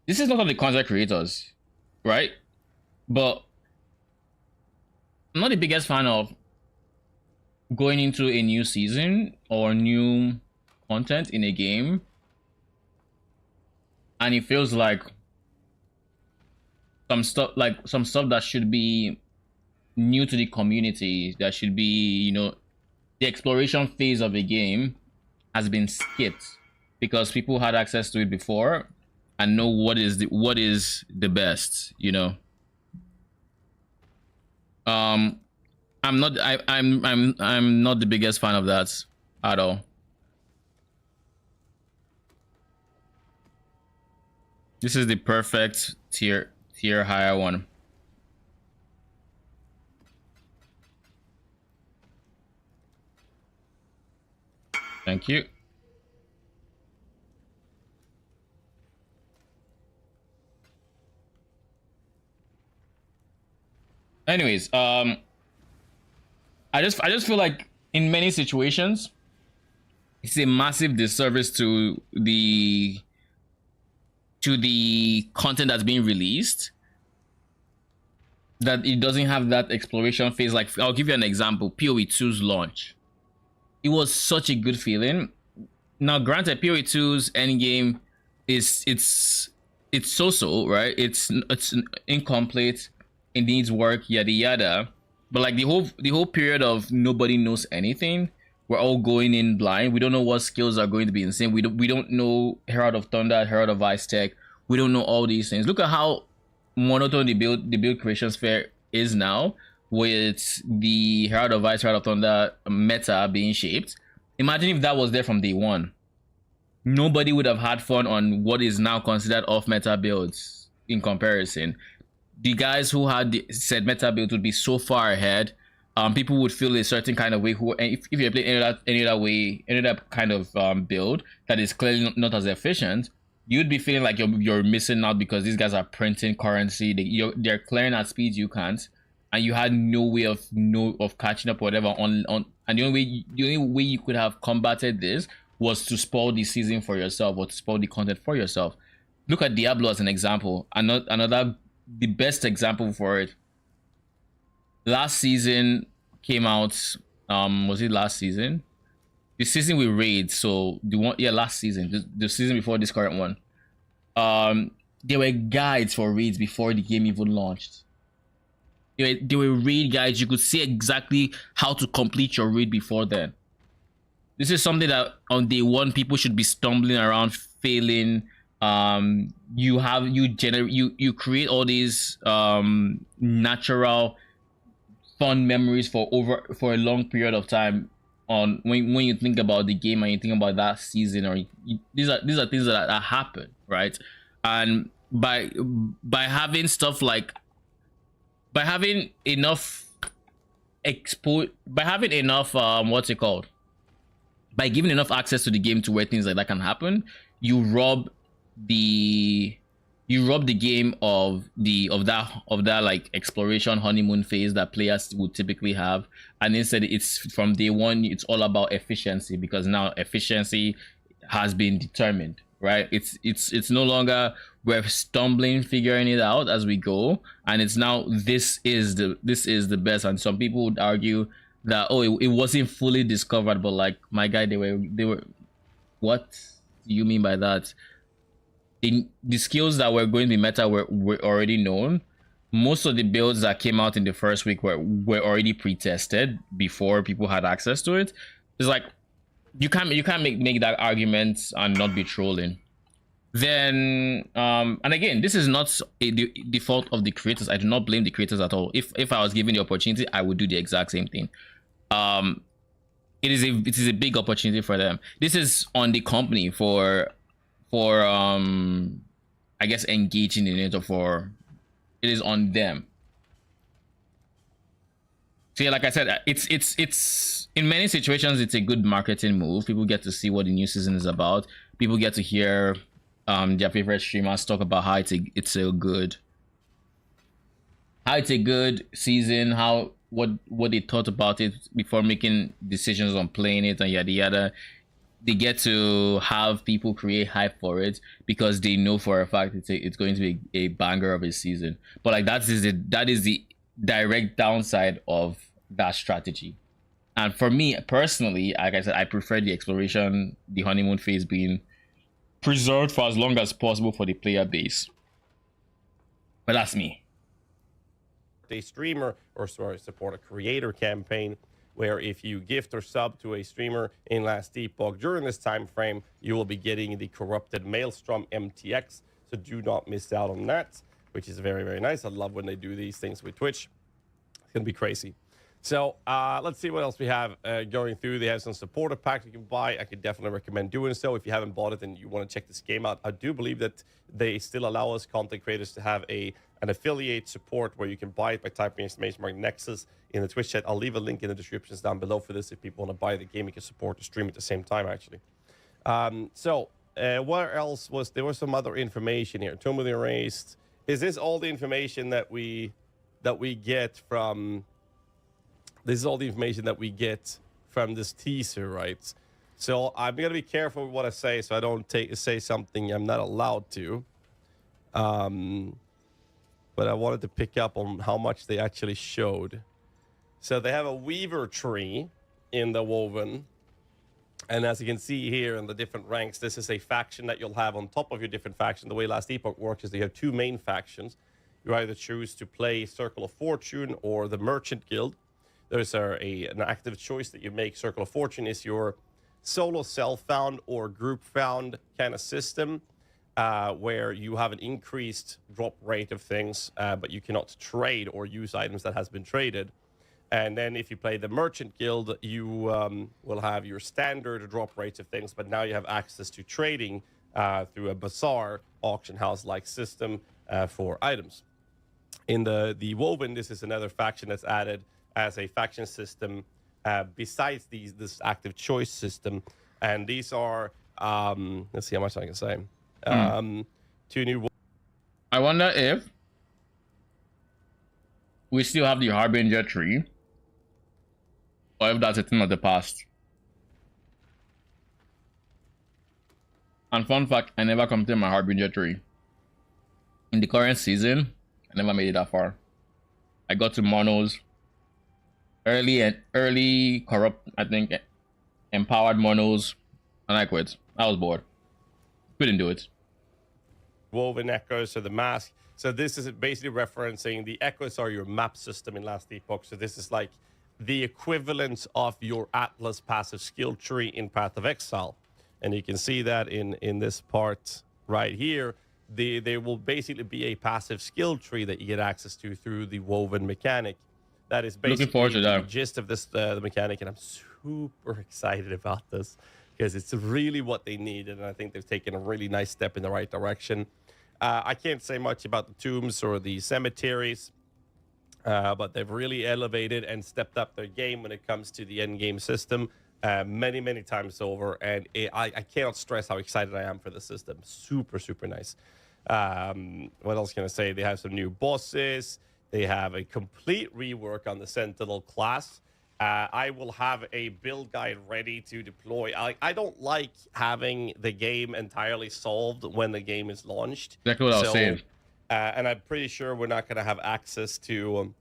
Speaker 1: This is not of the content creators, right? But I'm not the biggest fan of going into a new season or new content in a game, and it feels like some stuff that should be new to the community, that should be, you know, the exploration phase of a game has been skipped because people had access to it before and know what is the best, you know. I'm not the biggest fan of that at all. This is the perfect tier higher one. Thank you. Anyways, I just feel like in many situations it's a massive disservice to the content that's being released that it doesn't have that exploration phase. Like, I'll give you an example. PoE 2's launch. It was such a good feeling. Now, granted, PoE 2's endgame it's it's so, right? It's incomplete. It needs work, yada yada. But like the whole period of nobody knows anything. We're all going in blind. We don't know what skills are going to be insane. We don't know Herald of Thunder, Herald of Ice Tech. We don't know all these things. Look at how monotone the build creation sphere is now, with the Herald of Ice, Herald of Thunder meta being shaped. Imagine if that was there from day one. Nobody would have had fun on what is now considered off meta builds in comparison. The guys who had said meta builds would be so far ahead. People would feel a certain kind of way who, if you're playing any other kind of build that is clearly not as efficient, you'd be feeling like you're missing out because these guys are printing currency. They're clearing at speeds you can't, and you had no way of catching up, or whatever. And the only way you could have combated this was to spoil the season for yourself, or to spoil the content for yourself. Look at Diablo as an example. Another the best example for it. Last season came out. Was it last season? The season with raids. So last season, the season before this current one. There were guides for raids before the game even launched. There were raid guides. You could see exactly how to complete your raid before then. This is something that on day one people should be stumbling around, failing. You create all these natural fun memories for a long period of time on when you think about the game and you think about that season, or these are things that happen, right? And by having stuff like, by having enough what's it called, by giving enough access to the game to where things like that can happen, you rob the game of that like exploration honeymoon phase that players would typically have. And instead, it's from day one, it's all about efficiency, because now efficiency has been determined, right? It's no longer we're stumbling, figuring it out as we go, and it's now this is the best. And some people would argue that it wasn't fully discovered, but like, my guy, they were what do you mean by that? The skills that were going to be meta were already known. Most of the builds that came out in the first week were already pre-tested before people had access to it. It's like you can't make that argument and not be trolling. Then and again, this is not the fault of the creators. I do not blame the creators at all. If I was given the opportunity, I would do the exact same thing. It is a big opportunity for them. This is on the company for I guess engaging in it, or it is on them. So yeah, like I said, it's in many situations it's a good marketing move. People get to see what the new season is about. People get to hear their favorite streamers talk about how it's a good season, what they thought about it before making decisions on playing it, and yada yada. They get to have people create hype for it because they know for a fact it's going to be a banger of a season. But like that is the direct downside of that strategy. And for me personally, like I said, I prefer the exploration, the honeymoon phase being preserved for as long as possible for the player base. But that's me.
Speaker 7: A streamer, or sorry, support a creator campaign, where if you gift or sub to a streamer in Last Epoch during this time frame, you will be getting the corrupted Maelstrom MTX. So do not miss out on that, which is very, very nice. I love when they do these things with Twitch. It's gonna be crazy. So let's see what else we have going through. They have some supporter packs you can buy. I could definitely recommend doing so if you haven't bought it and you want to check this game out. I do believe that they still allow us content creators to have an affiliate support where you can buy it by typing !Nexus in the Twitch chat. I'll leave a link in the descriptions down below for this if people want to buy the game. You can support the stream at the same time, actually. What else was there? Was some other information here. Tomb of the Erased. Is this all the information that we get from? This is all the information that we get from this teaser, right? So I'm gonna be careful with what I say, so I don't say something I'm not allowed to. But I wanted to pick up on how much they actually showed. So they have a weaver tree in the woven. And as you can see here in the different ranks, this is a faction that you'll have on top of your different faction. The way Last Epoch works is they have two main factions. You either choose to play Circle of Fortune or the Merchant Guild. There's an active choice that you make. Circle of Fortune is your solo self-found or group-found kind of system where you have an increased drop rate of things, but you cannot trade or use items that has been traded. And then if you play the Merchant Guild, you will have your standard drop rates of things, but now you have access to trading through a bazaar auction house-like system for items. In the Woven, this is another faction that's added as a faction system besides this active choice system. And these are, let's see how much I can say. Two new.
Speaker 1: I wonder if we still have the Harbinger tree, or if that's a thing of the past. And fun fact, I never completed my Harbinger tree. In the current season, I never made it that far. I got to monos, early corrupt, I think, empowered monos, and I quit. I was bored. Couldn't do it.
Speaker 7: Woven echoes, so the mask. So this is basically referencing the echoes are your map system in Last Epoch. So this is like the equivalent of your Atlas passive skill tree in Path of Exile. And you can see that in this part right here. There will basically be a passive skill tree that you get access to through the Woven mechanic. That is basically
Speaker 1: looking forward to that.
Speaker 7: The gist of this the mechanic, and I'm super excited about this because it's really what they needed, and I think they've taken a really nice step in the right direction. I can't say much about the tombs or the cemeteries, but they've really elevated and stepped up their game when it comes to the end game system many times over, and I cannot stress how excited I am for the system. Super nice. What else can I say? They have some new bosses. They have a complete rework on the Sentinel class. I will have a build guide ready to deploy. I don't like having the game entirely solved when the game is launched.
Speaker 1: Exactly what I was saying.
Speaker 7: And I'm pretty sure we're not going to have access to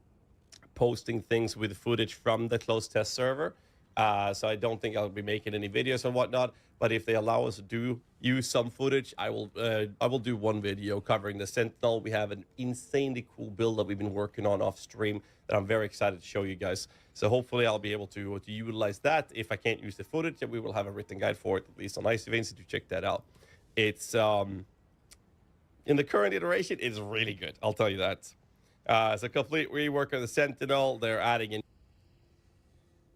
Speaker 7: posting things with footage from the closed test server. So I don't think I'll be making any videos and whatnot. But if they allow us to use some footage, I will do one video covering the Sentinel. We have an insanely cool build that we've been working on off stream that I'm very excited to show you guys. So hopefully I'll be able to utilize that. If I can't use the footage, then we will have a written guide for it, at least on Ice Events, to check that out. It's in the current iteration, it's really good. I'll tell you that. It's a complete rework of the Sentinel. They're adding in.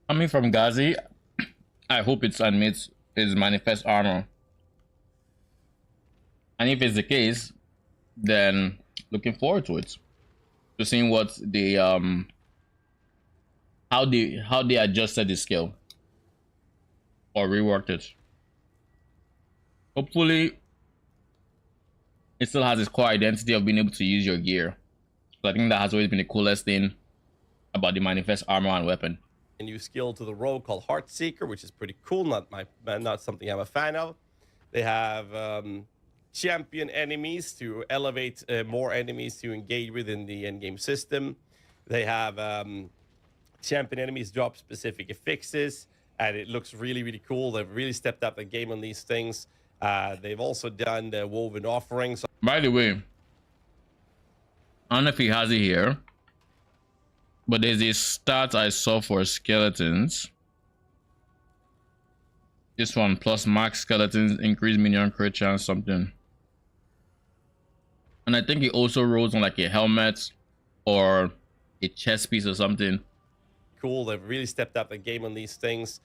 Speaker 1: Coming from Ghazi, I hope it's admits his manifest armor. And if it's the case, then looking forward to it. To seeing what the how they adjusted the skill or reworked it. Hopefully it still has its core identity of being able to use your gear. So I think that has always been the coolest thing about the manifest armor and weapon.
Speaker 7: A new skill to the rogue called Heartseeker, which is pretty cool. Not something I'm a fan of. They have champion enemies to elevate more enemies to engage with in the endgame system. They have champion enemies drop specific affixes, and it looks really cool. They've really stepped up the game on these things. They've also done the Woven offerings.
Speaker 1: By the way, I don't know if he has it here, but there's this stat I saw for skeletons. This one, plus max skeletons, increase minion crit chance, something. And I think it also rolls on like a helmet or a chest piece or something.
Speaker 7: Cool. They've really stepped up the game on these things.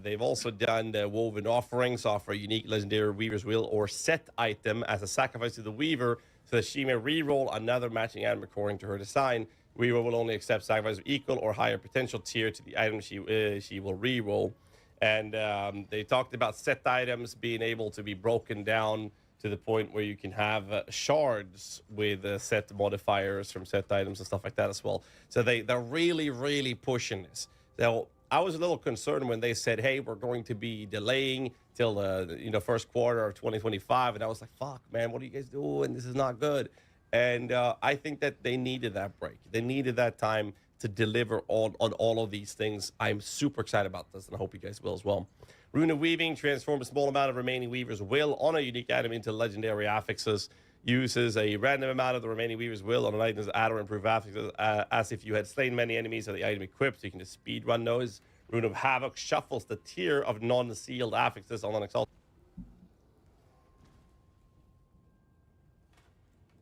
Speaker 7: They've also done the Woven offerings, offer a unique legendary Weaver's Will or set item as a sacrifice to the Weaver so that she may re-roll another matching item according to her design. Weaver will only accept sacrifice of equal or higher potential tier to the item she will re-roll. And they talked about set items being able to be broken down to the point where you can have shards with set modifiers from set items and stuff like that as well. So they're really pushing this. Now, I was a little concerned when they said, hey, we're going to be delaying till the first quarter of 2025. And I was like, fuck, man, what are you guys doing? This is not good. And I think that they needed that break. They needed that time to deliver on all of these things. I'm super excited about this, and I hope you guys will as well. Rune of Weaving, transform a small amount of remaining Weaver's will on a unique item into legendary affixes. Uses a random amount of the remaining Weaver's will on an item's add or improve affixes, as if you had slain many enemies of the item equipped. So you can just speed run those. Rune of Havoc shuffles the tier of non-sealed affixes on an exalted.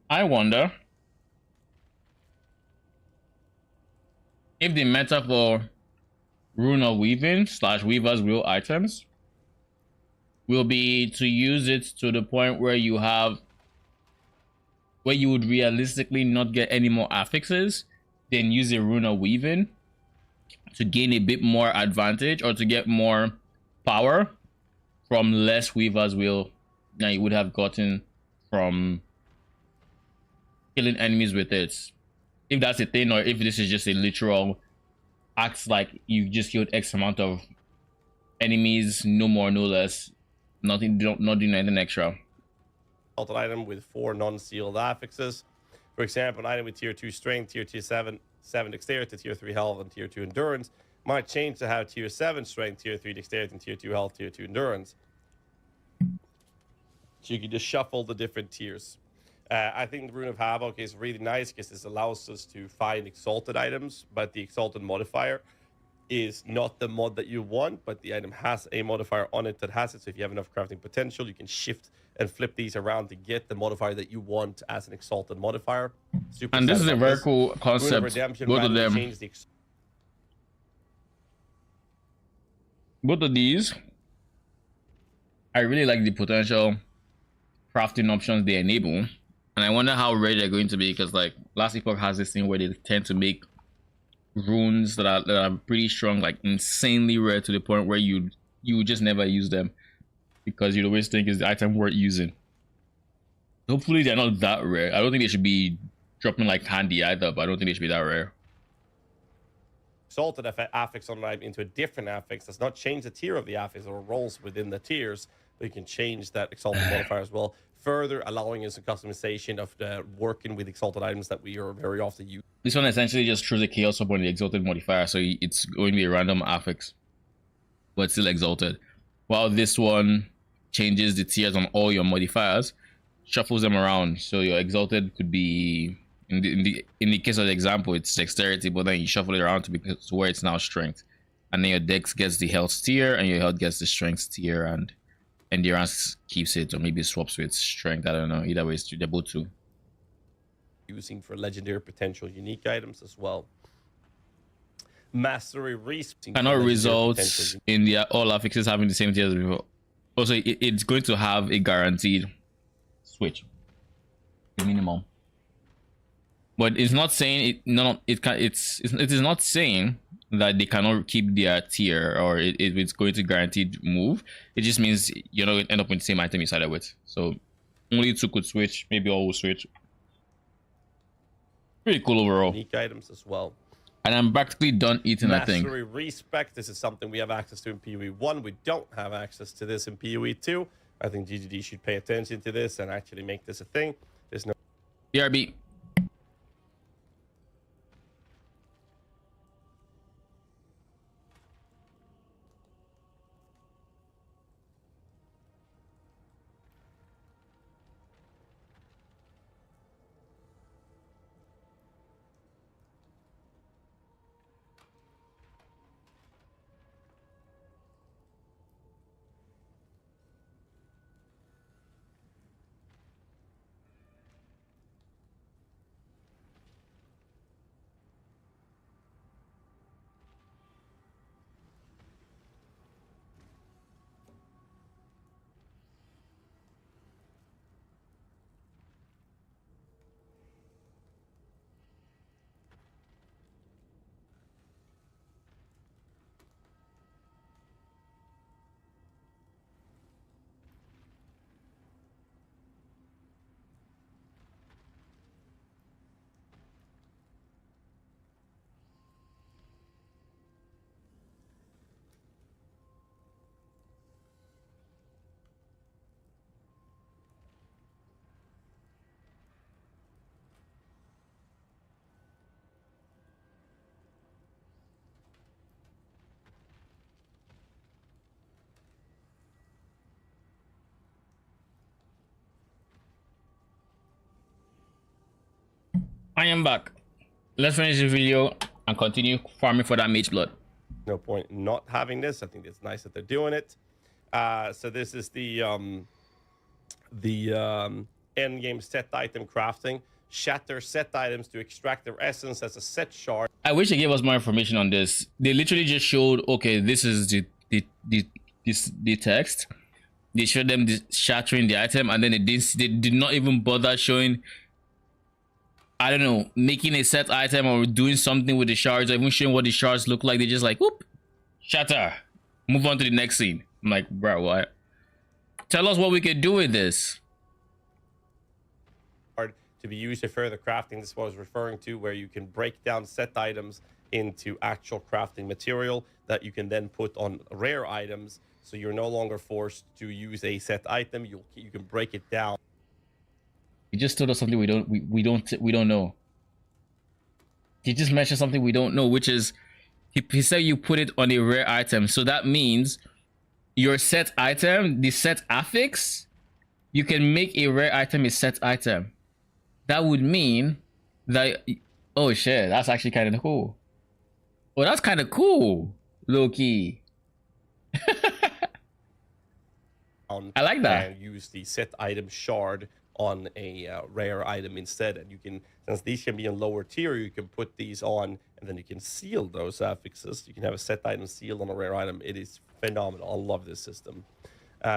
Speaker 1: I wonder if the meta for Rune of Weaving / Weaver's Will items will be to use it to the point where you would realistically not get any more affixes, then use a Rune of Weaving to gain a bit more advantage or to get more power from less Weaver's Will than you would have gotten from killing enemies with it. If that's a thing, or if this is just a literal acts like you just killed X amount of enemies, no more, no less, not doing anything extra.
Speaker 7: Exalted item with 4 non-sealed affixes. For example, an item with tier 2 strength, tier 2 7 dexterity, tier 3 health, and tier 2 endurance might change to have tier 7 strength, tier 3 dexterity, and tier 2 health, tier 2 endurance. So you can just shuffle the different tiers. I think the Rune of Havoc is really nice because this allows us to find exalted items, but the exalted modifier is not the mod that you want, but the item has a modifier on it that has it. So if you have enough crafting potential, you can shift and flip these around to get the modifier that you want as an exalted modifier. Super
Speaker 1: and this is a very cool
Speaker 7: Rune of
Speaker 1: concept.
Speaker 7: Redemption
Speaker 1: Both of them. Both of these, I really like the potential crafting options they enable. And I wonder how rare they're going to be, because like Last Epoch has this thing where they tend to make runes that are pretty strong, like insanely rare, to the point where you would just never use them because you'd always think is the item worth using. Hopefully they're not that rare. I don't think they should be dropping like candy either, but I don't think they should be that rare.
Speaker 7: Exalted affix on an item into a different affix does not change the tier of the affix or rolls within the tiers, but you can change that exalted modifier as well, further allowing us a customization of the working with exalted items that we are very often using.
Speaker 1: This one essentially just throws a chaos up on the exalted modifier, so it's going to be a random affix, but still exalted. While this one changes the tiers on all your modifiers, shuffles them around, so your exalted could be in the case of the example, it's dexterity, but then you shuffle it around to where it's now strength, and then your dex gets the health tier, and your health gets the strength tier, and endurance keeps it, or maybe swaps with strength. I don't know. Either way, they're both two.
Speaker 7: Using for legendary potential unique items as well. Mastery
Speaker 1: cannot result in the all affixes having the same tier as before. Also, it's going to have a guaranteed switch, the minimum. But it's not saying it is not saying that they cannot keep their tier, or it's going to guaranteed move. It just means you're not going to end up with the same item you started with. So only 2 could switch, maybe all will switch. Pretty cool overall.
Speaker 7: Unique items as well.
Speaker 1: And I'm practically done eating, I think.
Speaker 7: Mastery Respect, this is something we have access to in PoE 1. We don't have access to this in PoE 2. I think GGD should pay attention to this and actually make this a thing. There's no
Speaker 1: BRB. I am back. Let's finish the video and continue farming for that Mageblood.
Speaker 7: No point in not having this. I think it's nice that they're doing it. So this is the end game set item crafting. Shatter set items to extract their essence as a set shard.
Speaker 1: I wish they gave us more information on this. They literally just showed, okay, this is the text. They showed them shattering the item, and then they did not even bother showing, I don't know, making a set item or doing something with the shards, or even showing what the shards look like. They just like, whoop, shatter, move on to the next scene. I'm like, bro, what? Tell us what we could do with this.
Speaker 7: To be used for further crafting. This is what I was referring to, where you can break down set items into actual crafting material that you can then put on rare items. So you're no longer forced to use a set item. You can break it down.
Speaker 1: He just told us something we don't know. He just mentioned something we don't know, which is he said you put it on a rare item. So that means your set item, the set affix, you can make a rare item a set item. That would mean that, oh shit, that's actually kind of cool. Oh, that's kind of cool, low key. I like that.
Speaker 7: And use the set item shard on a rare item instead. And you can, since these can be in lower tier, you can put these on and then you can seal those affixes. You can have a set item sealed on a rare item. It is phenomenal. I love this system.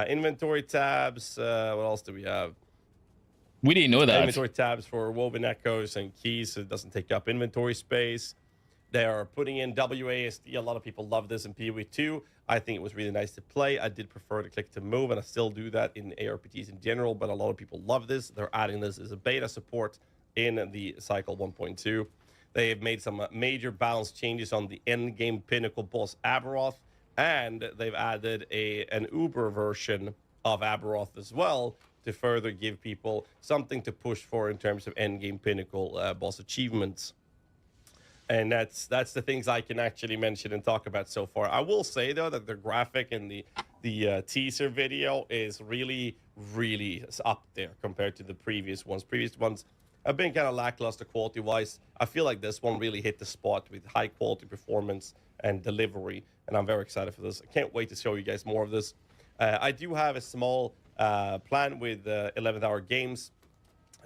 Speaker 7: Inventory tabs. What else do we have?
Speaker 1: We didn't know that.
Speaker 7: Inventory tabs for woven echoes and keys, so it doesn't take up inventory space. They are putting in WASD. A lot of people love this in PoE 2. I think it was really nice to play. I did prefer to click to move, and I still do that in ARPGs in general, but a lot of people love this. They're adding this as a beta support in the Cycle 1.2. They have made some major balance changes on the end game pinnacle boss Aberoth, and they've added an Uber version of Aberoth as well, to further give people something to push for in terms of endgame pinnacle boss achievements. And that's the things I can actually mention and talk about so far. I will say though that the graphic in the teaser video is really up there compared to the previous ones. Previous ones have been kind of lackluster quality wise. I feel like this one really hit the spot with high quality performance and delivery, and I'm very excited for this. I can't wait to show you guys more of this. I do have a small plan with 11th Hour Games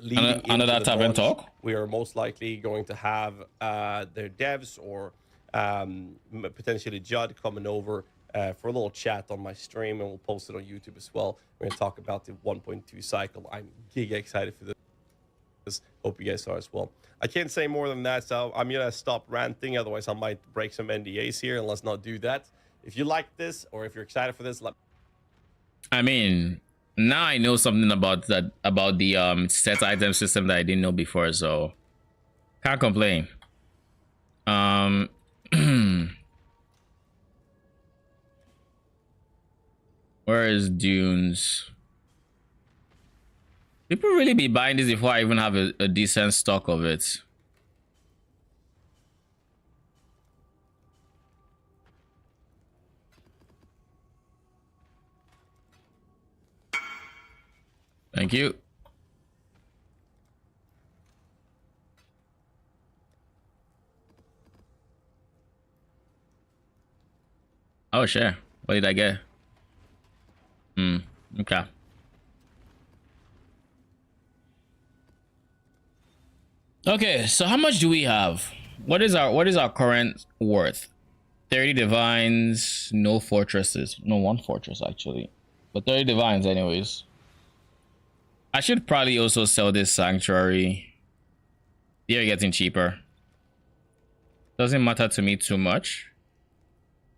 Speaker 7: leading into
Speaker 1: that
Speaker 7: the launch.
Speaker 1: talk.
Speaker 7: We are most likely going to have their devs or potentially Judd coming over for a little chat on my stream, and we'll post it on YouTube as well. We're going to talk about the 1.2 cycle. I'm giga excited for this. Hope you guys are as well. I can't say more than that, so I'm going to stop ranting. Otherwise, I might break some NDAs here, and let's not do that. If you like this or if you're excited for this,
Speaker 1: I mean, now I know something about that, about the set item system that I didn't know before, so can't complain. Where is Dunes? People really be buying this before I even have a decent stock of it. Thank you. Oh, sure. What did I get? Okay. Okay, so how much do we have? What is our current worth? 30 divines, no fortresses. No, one fortress actually. But 30 divines anyways. I should probably also sell this sanctuary. They're getting cheaper. Doesn't matter to me too much.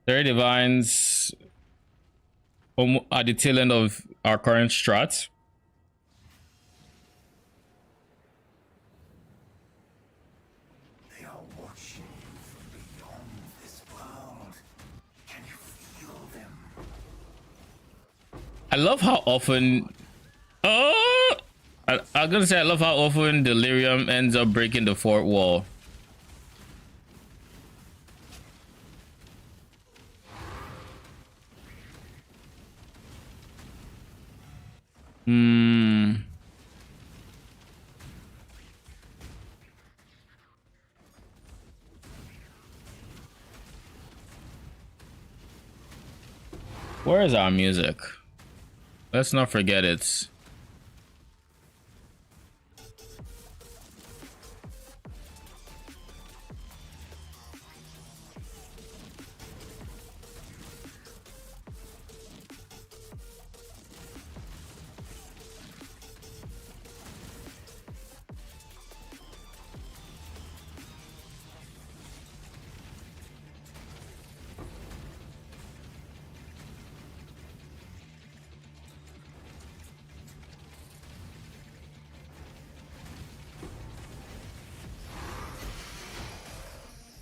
Speaker 1: 30 divines at the tail end of our current strat.
Speaker 9: They are watching from beyond this world. Can you feel them?
Speaker 1: I love how often I'm gonna say I love how often Delirium ends up breaking the fort wall. Where is our music? Let's not forget it.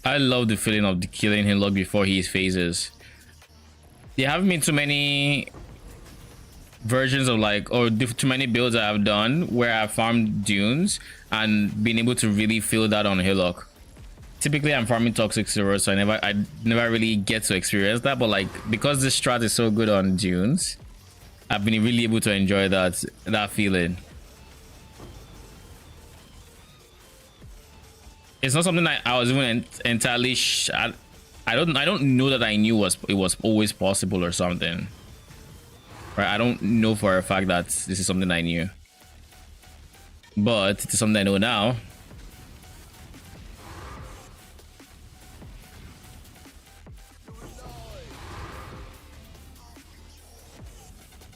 Speaker 1: I love the feeling of the killing Hinlock before he phases. There haven't been too many versions of like, or too many builds I have done where I farmed dunes and been able to really feel that on Hillock. Typically I'm farming toxic zero, so I never really get to experience that, but like because this strat is so good on dunes, I've been really able to enjoy that feeling. It's not something I was even entirely I don't know that I knew it was always possible or something. Right? I don't know for a fact that this is something I knew, but it's something I know now.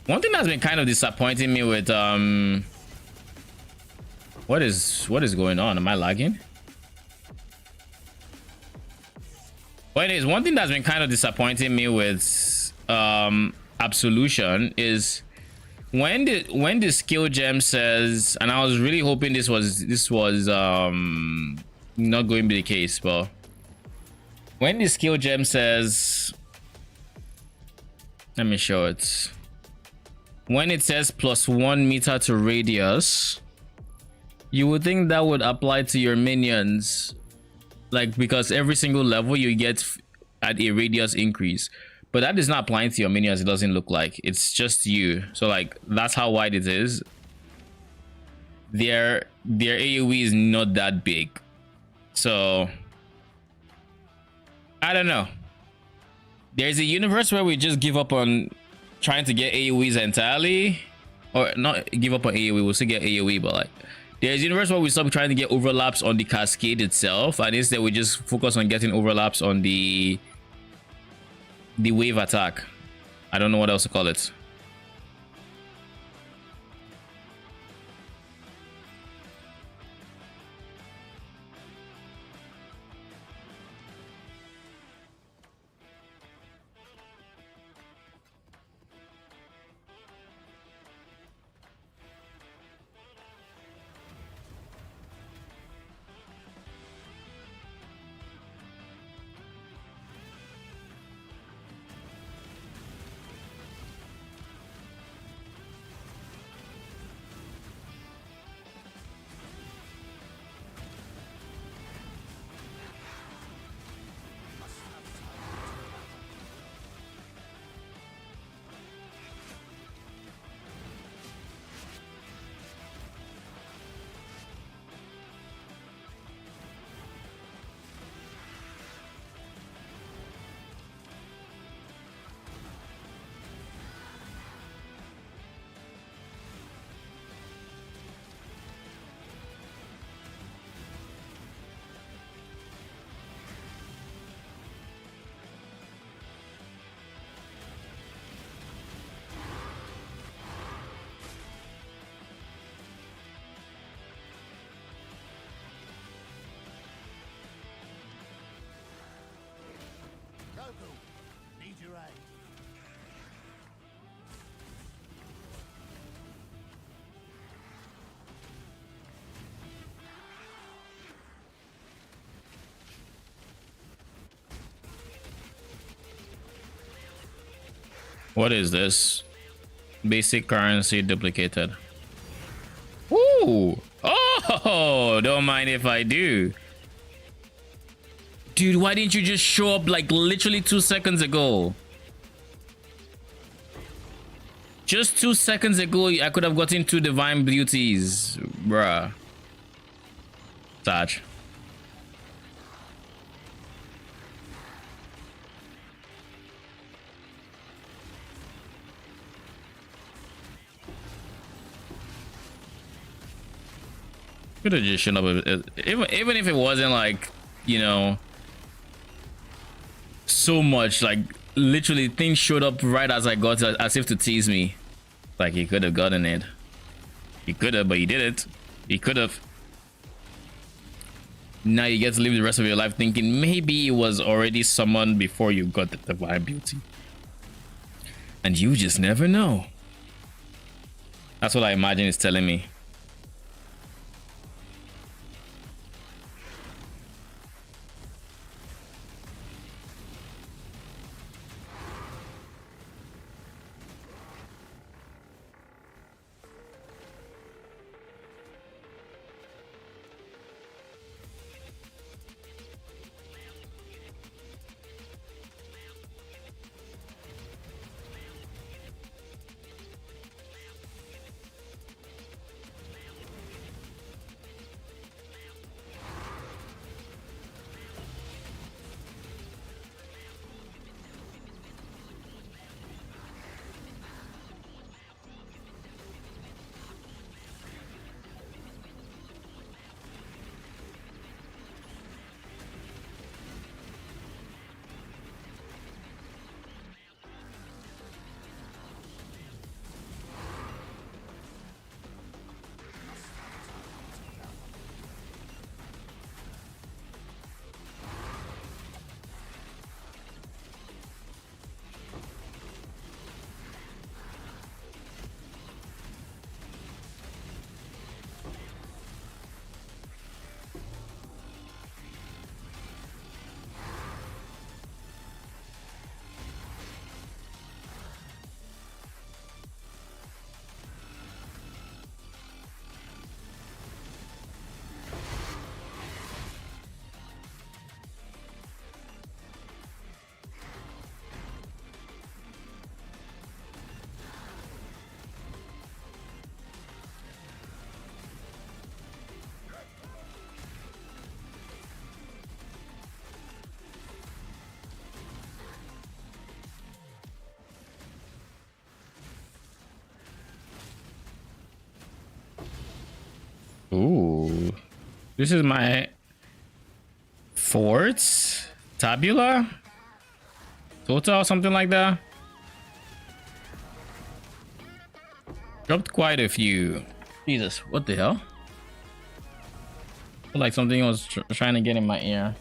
Speaker 1: One thing that's been kind of disappointing me with what is going on? Am I lagging? Well, anyways, one thing that's been kind of disappointing me with Absolution is when the skill gem says, and I was really hoping this was not going to be the case, but when the skill gem says, let me show it. When it says +1 meter to radius, you would think that would apply to your minions, like, because every single level you get at a radius increase, but that is not applying to your minions. It doesn't look like it's just you. So like that's how wide it is. Their AoE is not that big, so I don't know. There's a universe where we just give up on trying to get AoEs entirely, or not give up on AoE, we'll still get AoE, but like there's a universe where we stop trying to get overlaps on the cascade itself, and instead we just focus on getting overlaps on the wave attack. I don't know what else to call it.
Speaker 9: Need your aid.
Speaker 1: What is this? Basic currency duplicated. Ooh! Oh, don't mind if I do. Dude, why didn't you just show up like literally 2 seconds ago? Just 2 seconds ago, I could have gotten 2 divine beauties, bruh. Sad. Could have just shown up even if it wasn't like, you know, so much, like literally things showed up right as I got it, as if to tease me. Like he could have gotten it. He could have, but he didn't. He could have. Now you get to live the rest of your life thinking maybe it was already someone before you got the divine beauty. And you just never know. That's what I imagine it's telling me. Ooh, this is my fourth tabula total, something like that. Dropped quite a few. Jesus, what the hell? I feel like something was trying to get in my ear.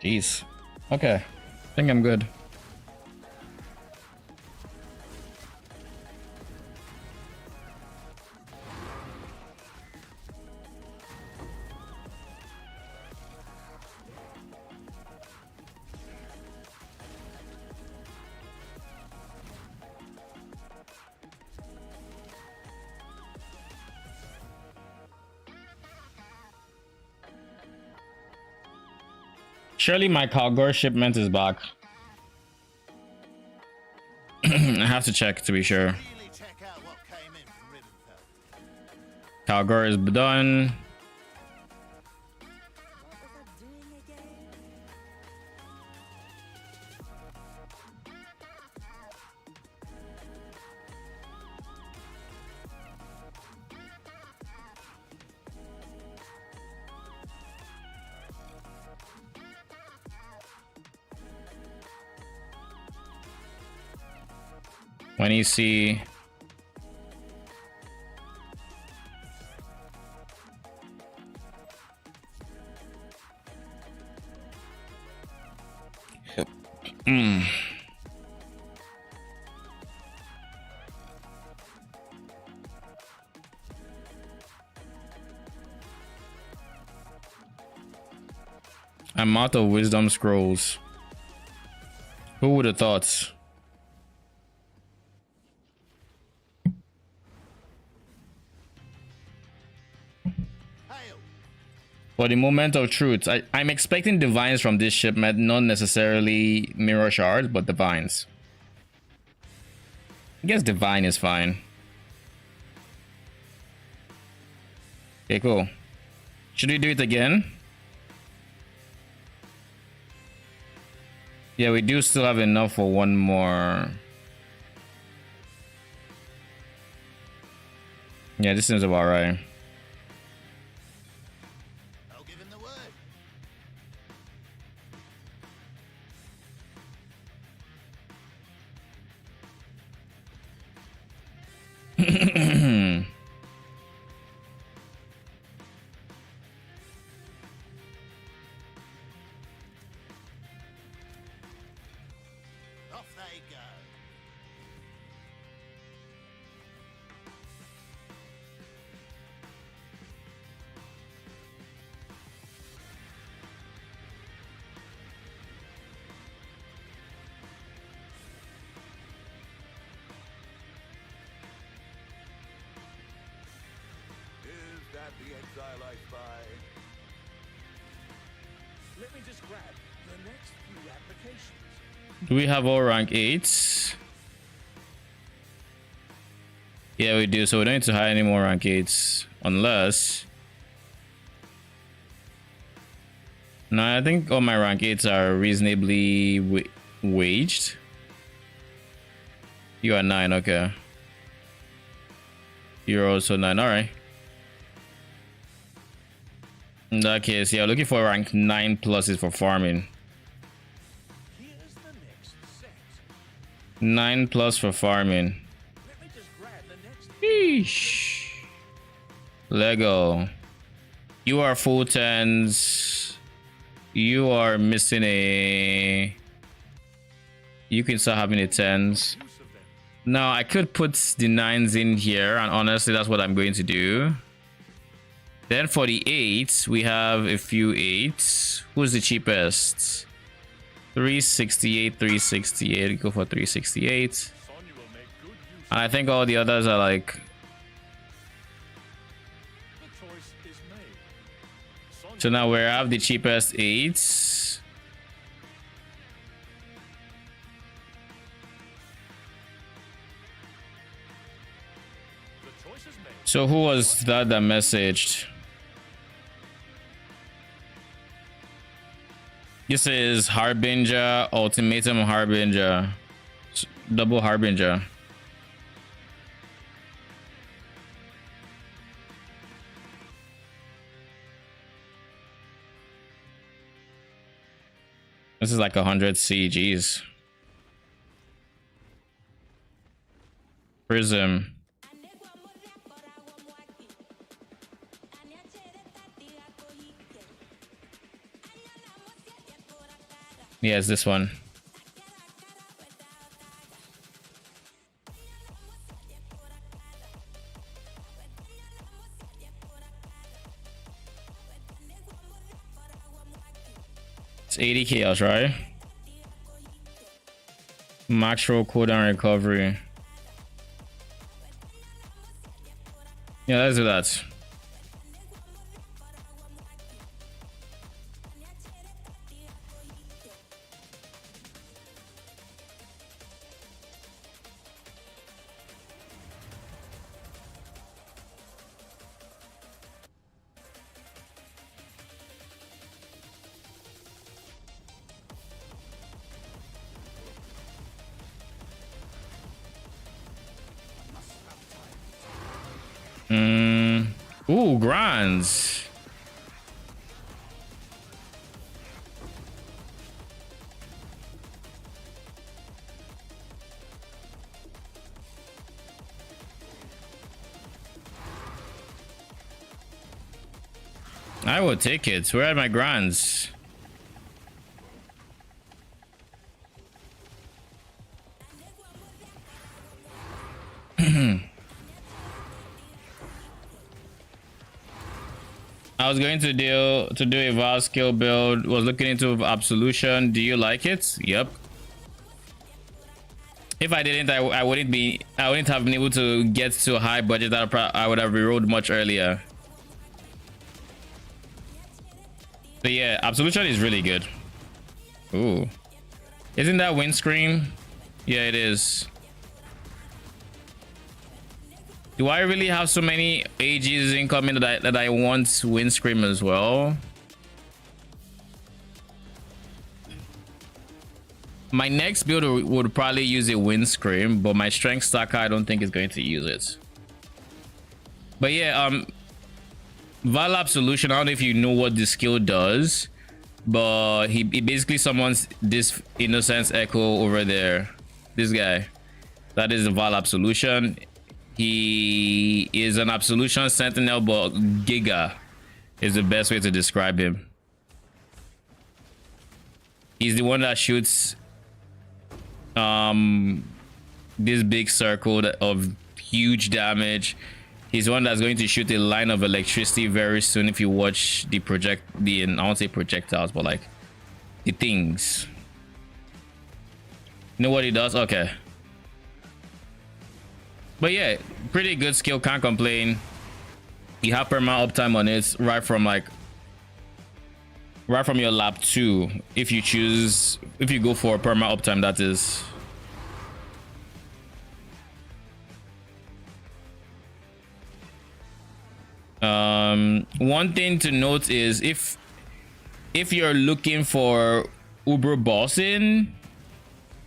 Speaker 1: Jeez. Okay. I think I'm good. Surely my Kalgor shipment is back. I have to check to be sure. Kalgor is done. When you see I'm out of wisdom scrolls. Who would have thought? For the moment of truth, I'm expecting divines from this shipment, not necessarily mirror shards, but divines. I guess divine is fine. Okay, cool. Should we do it again? Yeah, we do still have enough for one more. Yeah, this seems about right.
Speaker 9: I'll give him the word. Off they go.
Speaker 4: Is that the exile I spy? Let me just grab the next few applications.
Speaker 1: Do we have all rank 8s? Yeah, we do. So we don't need to hire any more rank 8s. Unless... No, I think all my rank 8s are reasonably waged. You are 9, okay. You're also 9, alright. In that case, yeah, looking for rank 9 pluses for farming.
Speaker 4: Here's the next set.
Speaker 1: 9 plus for farming.
Speaker 4: Let me just grab the next.
Speaker 1: Sheesh. Lego. You are full 10s. You are missing a... You can start having a 10s.
Speaker 4: Use of them.
Speaker 1: Now, I could put the 9s in here, and honestly, that's what I'm going to do. Then for the 8s, we have a few 8s. Who's the cheapest? 368, 368. Go for 368.
Speaker 4: Sonya will make good use.
Speaker 1: And I think all the others are like...
Speaker 4: The choice is made. Sonya
Speaker 1: So now we have the cheapest 8s.
Speaker 4: the choice is made.
Speaker 1: So who was that messaged? This is Harbinger, Ultimatum Harbinger. Double Harbinger. This is like 100 CGs. Prism. Yes, this one. It's 80 chaos, right? Max roll cooldown recovery. Yeah, let's do that. Ooh, grinds. I will take it. Where are my grinds? I was going to do a Vaal skill build. Was looking into Absolution. Do you like it? Yep. If I didn't, I wouldn't have been able to get to a high budget that I would have rerolled much earlier. But yeah, Absolution is really good. Ooh, isn't that windscreen? Yeah, it is. Do I really have so many AGs incoming that I want windscreen as well? My next build would probably use a windscreen, but my strength stacker I don't think is going to use it. But yeah, Vaal Absolution, I don't know if you know what the skill does, but he basically summons this Innocence Echo over there. This guy. That is the Vaal Absolution. He is an Absolution Sentinel, but Giga is the best way to describe him. He's the one that shoots this big circle of huge damage. He's the one that's going to shoot a line of electricity very soon if you watch the I won't say projectiles, but like the things. You know what he does? Okay. But yeah, pretty good skill, can't complain. You have perma uptime on it right from your lap 2 if you go for perma uptime, that is. One thing to note is if you're looking for Uber bossing,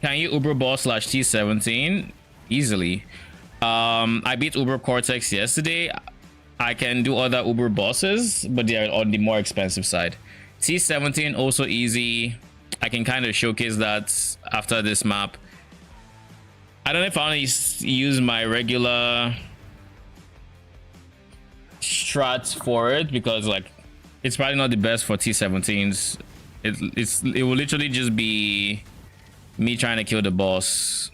Speaker 1: can you Uber boss /T17 easily? I beat Uber Cortex yesterday. I can do other Uber bosses, but they are on the more expensive side. T17 also easy. I can kind of showcase that after this map. I don't know if I want to use my regular strats for it, because like it's probably not the best for T17s. It will literally just be me trying to kill the boss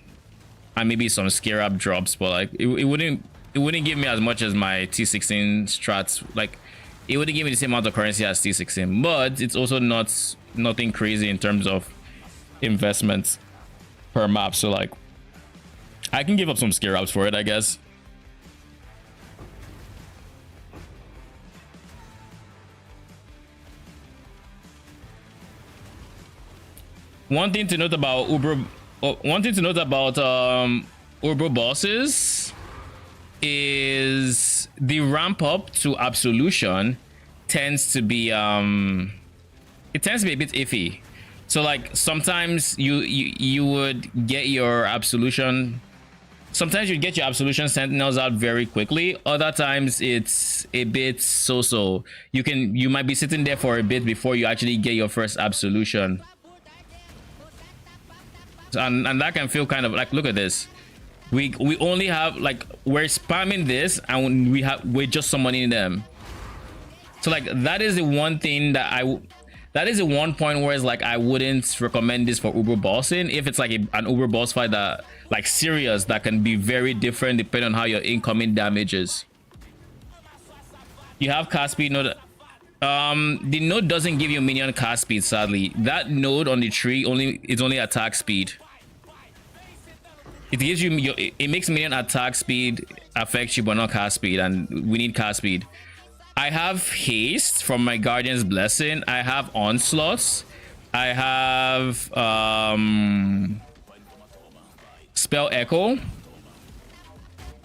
Speaker 1: and maybe some scare up drops, but like it wouldn't give me as much as my T16 strats. Like it wouldn't give me the same amount of currency as T16, but it's also nothing crazy in terms of investments per map. So like I can give up some scare ups for it, I guess. One thing to note about Uber bosses is the ramp up to Absolution tends to be a bit iffy. So like sometimes you would get your Absolution. Sometimes you get your Absolution Sentinels out very quickly. Other times it's a bit so-so. You might be sitting there for a bit before you actually get your first Absolution. And that can feel kind of like, look at this. We only have like, we're spamming this and we're just summoning them. So like that is the one thing that is the one point where it's like I wouldn't recommend this for Uber bossing. If it's like an Uber boss fight that like serious, that can be very different depending on how your incoming damage is. You have cast speed node. The node doesn't give you minion cast speed, sadly. That node on the tree is only attack speed. It gives you it makes minion attack speed affects you, but not cast speed, and we need cast speed. I have haste from my Guardian's Blessing. I have onslaughts. I have spell echo.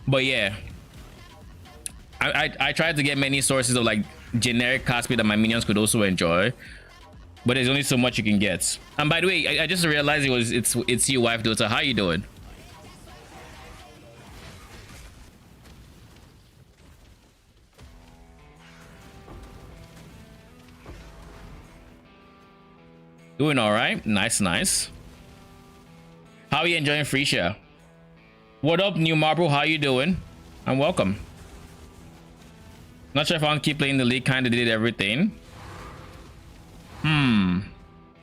Speaker 1: But yeah, I tried to get many sources of like generic cast speed that my minions could also enjoy, but there's only so much you can get. And by the way, I just realized it's you, wife Dota. How you doing? Doing all right. Nice. How are you enjoying Phrecia? What up, New Marble? How you doing? And welcome. Not sure if I want to keep playing the league. Kind of did everything.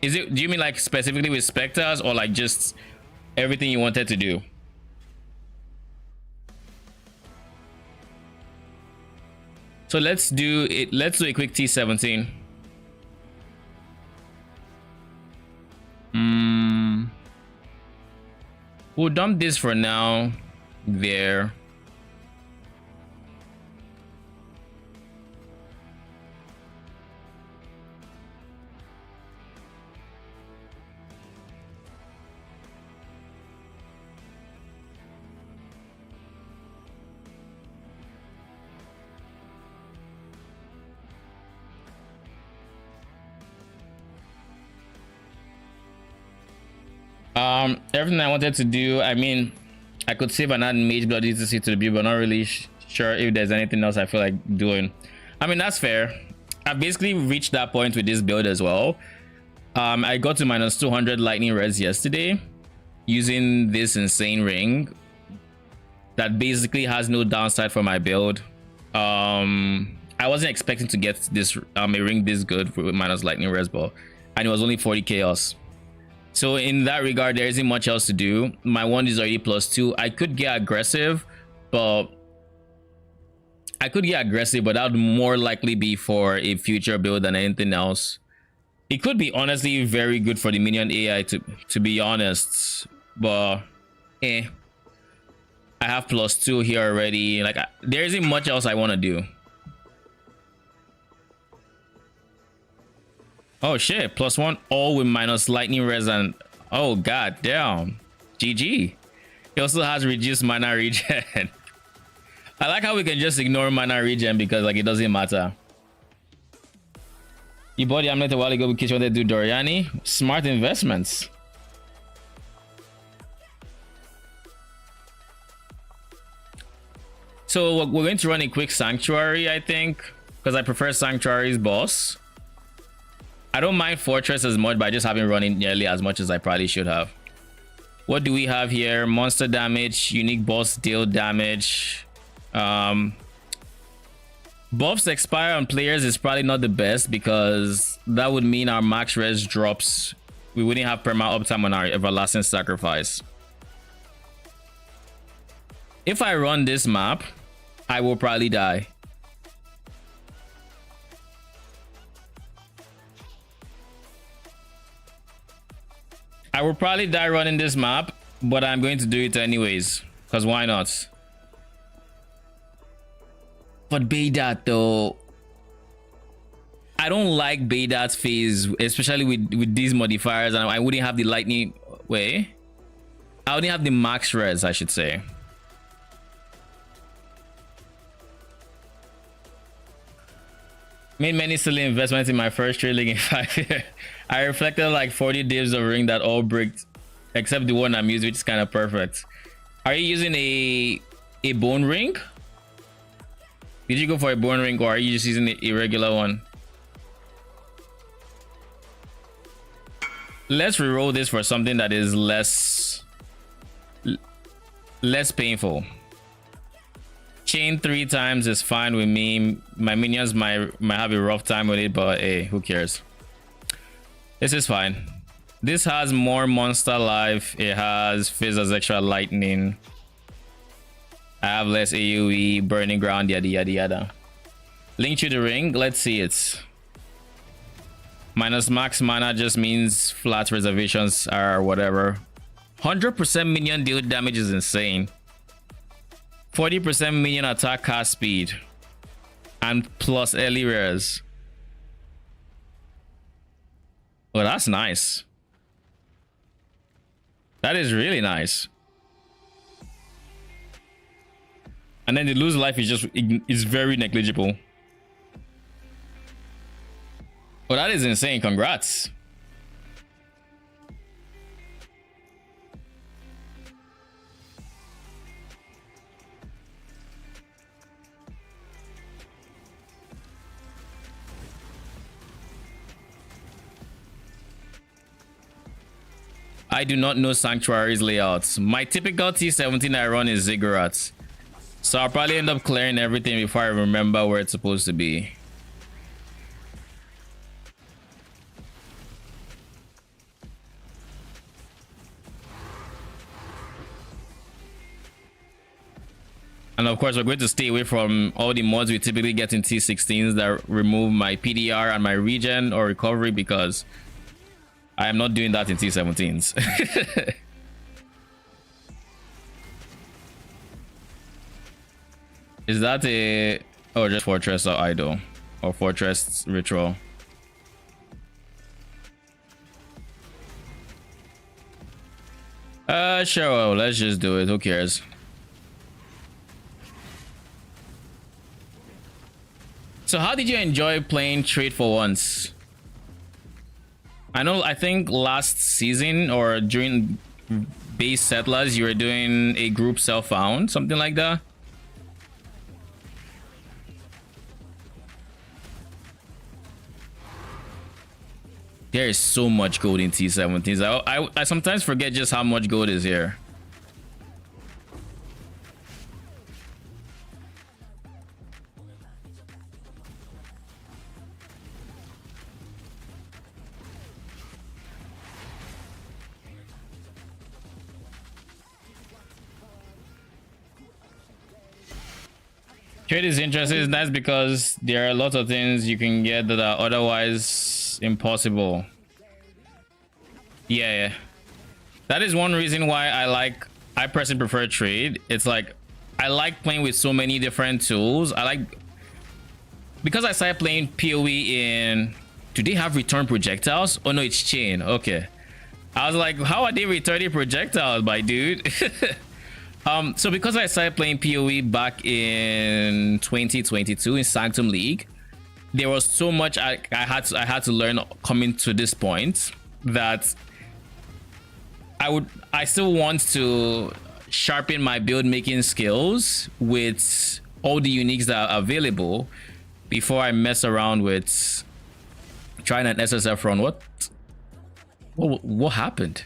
Speaker 1: Is it? Do you mean like specifically with Spectres, or like just everything you wanted to do? So let's do it. Let's do a quick T17. We'll dump this for now. There. Everything I wanted to do, I mean, I could save and add Mageblood ETC to the build, but not really sure if there's anything else I feel like doing. I mean, that's fair. I basically reached that point with this build as well. I got to minus 200 lightning res yesterday using this insane ring that basically has no downside for my build. I wasn't expecting to get this a ring this good with minus lightning res ball, and it was only 40 chaos. So in that regard, there isn't much else to do. My one is already +2. I could get aggressive, but that would more likely be for a future build than anything else. It could be honestly very good for the minion AI to be honest, but I have +2 here already. Like there isn't much else I want to do. Oh shit, +1 all with minus lightning res and oh god damn. GG. He also has reduced mana regen. I like how we can just ignore mana regen because like it doesn't matter. You bought the amulet a while ago because you wanted to do Doriani. Smart investments. So we're going to run a quick sanctuary, I think, because I prefer sanctuary's boss. I don't mind fortress as much, but I just haven't run it nearly as much as I probably should have. What do we have here? Monster damage, unique boss deal damage. Buffs expire on players is probably not the best because that would mean our max res drops. We wouldn't have perma uptime on our everlasting sacrifice. If I run this map, I will probably die. I will probably die running this map, but I'm going to do it anyways, because why not? But Baydat though, I don't like Baydat's phase, especially with these modifiers, and I wouldn't have the lightning way. I wouldn't have the max res, I should say. Made many silly investments in my first trade league in 5 years. I reflected like 40 divs of ring that all bricked, except the one I'm using, which is kind of perfect. Are you using a bone ring? Did you go for a bone ring, or are you just using a regular one? Let's reroll this for something that is less painful. Chain 3 times is fine with me. My minions might have a rough time with it, but hey, who cares? This is fine. This has more monster life. It has fizz as extra lightning. I have less AoE, burning ground, yada yada yada. Link to the ring. Let's see it. Minus max mana just means flat reservations or whatever. 100% minion deal damage is insane. 40% minion attack cast speed. And plus early rares. Oh, that's nice. That is really nice. And then the lose life is very negligible. Oh, that is insane. Congrats. I do not know Sanctuary's layouts. My typical T17 I run is Ziggurats. So I'll probably end up clearing everything before I remember where it's supposed to be. And of course, we're going to stay away from all the mods we typically get in T16s that remove my PDR and my regen or recovery, because I am not doing that in T17s. Is that a... Oh, just Fortress or Idol? Or Fortress Ritual? Sure, well, let's just do it. Who cares? So how did you enjoy playing Trade for Once? I think last season or during base settlers, you were doing a group self-found, something like that. There is so much gold in T17s. I sometimes forget just how much gold is here. Trade is interesting. It's nice because there are a lot of things you can get that are otherwise impossible. Yeah. That is one reason why I personally prefer trade. It's like I like playing with so many different tools. Because I started playing PoE in, do they have return projectiles? Oh no, it's chain. Okay. I was like, how are they returning projectiles, my dude? So because I started playing PoE back in 2022 in Sanctum League, there was so much I had to learn coming to this point that I still want to sharpen my build making skills with all the uniques that are available before I mess around with trying an SSF run. What happened?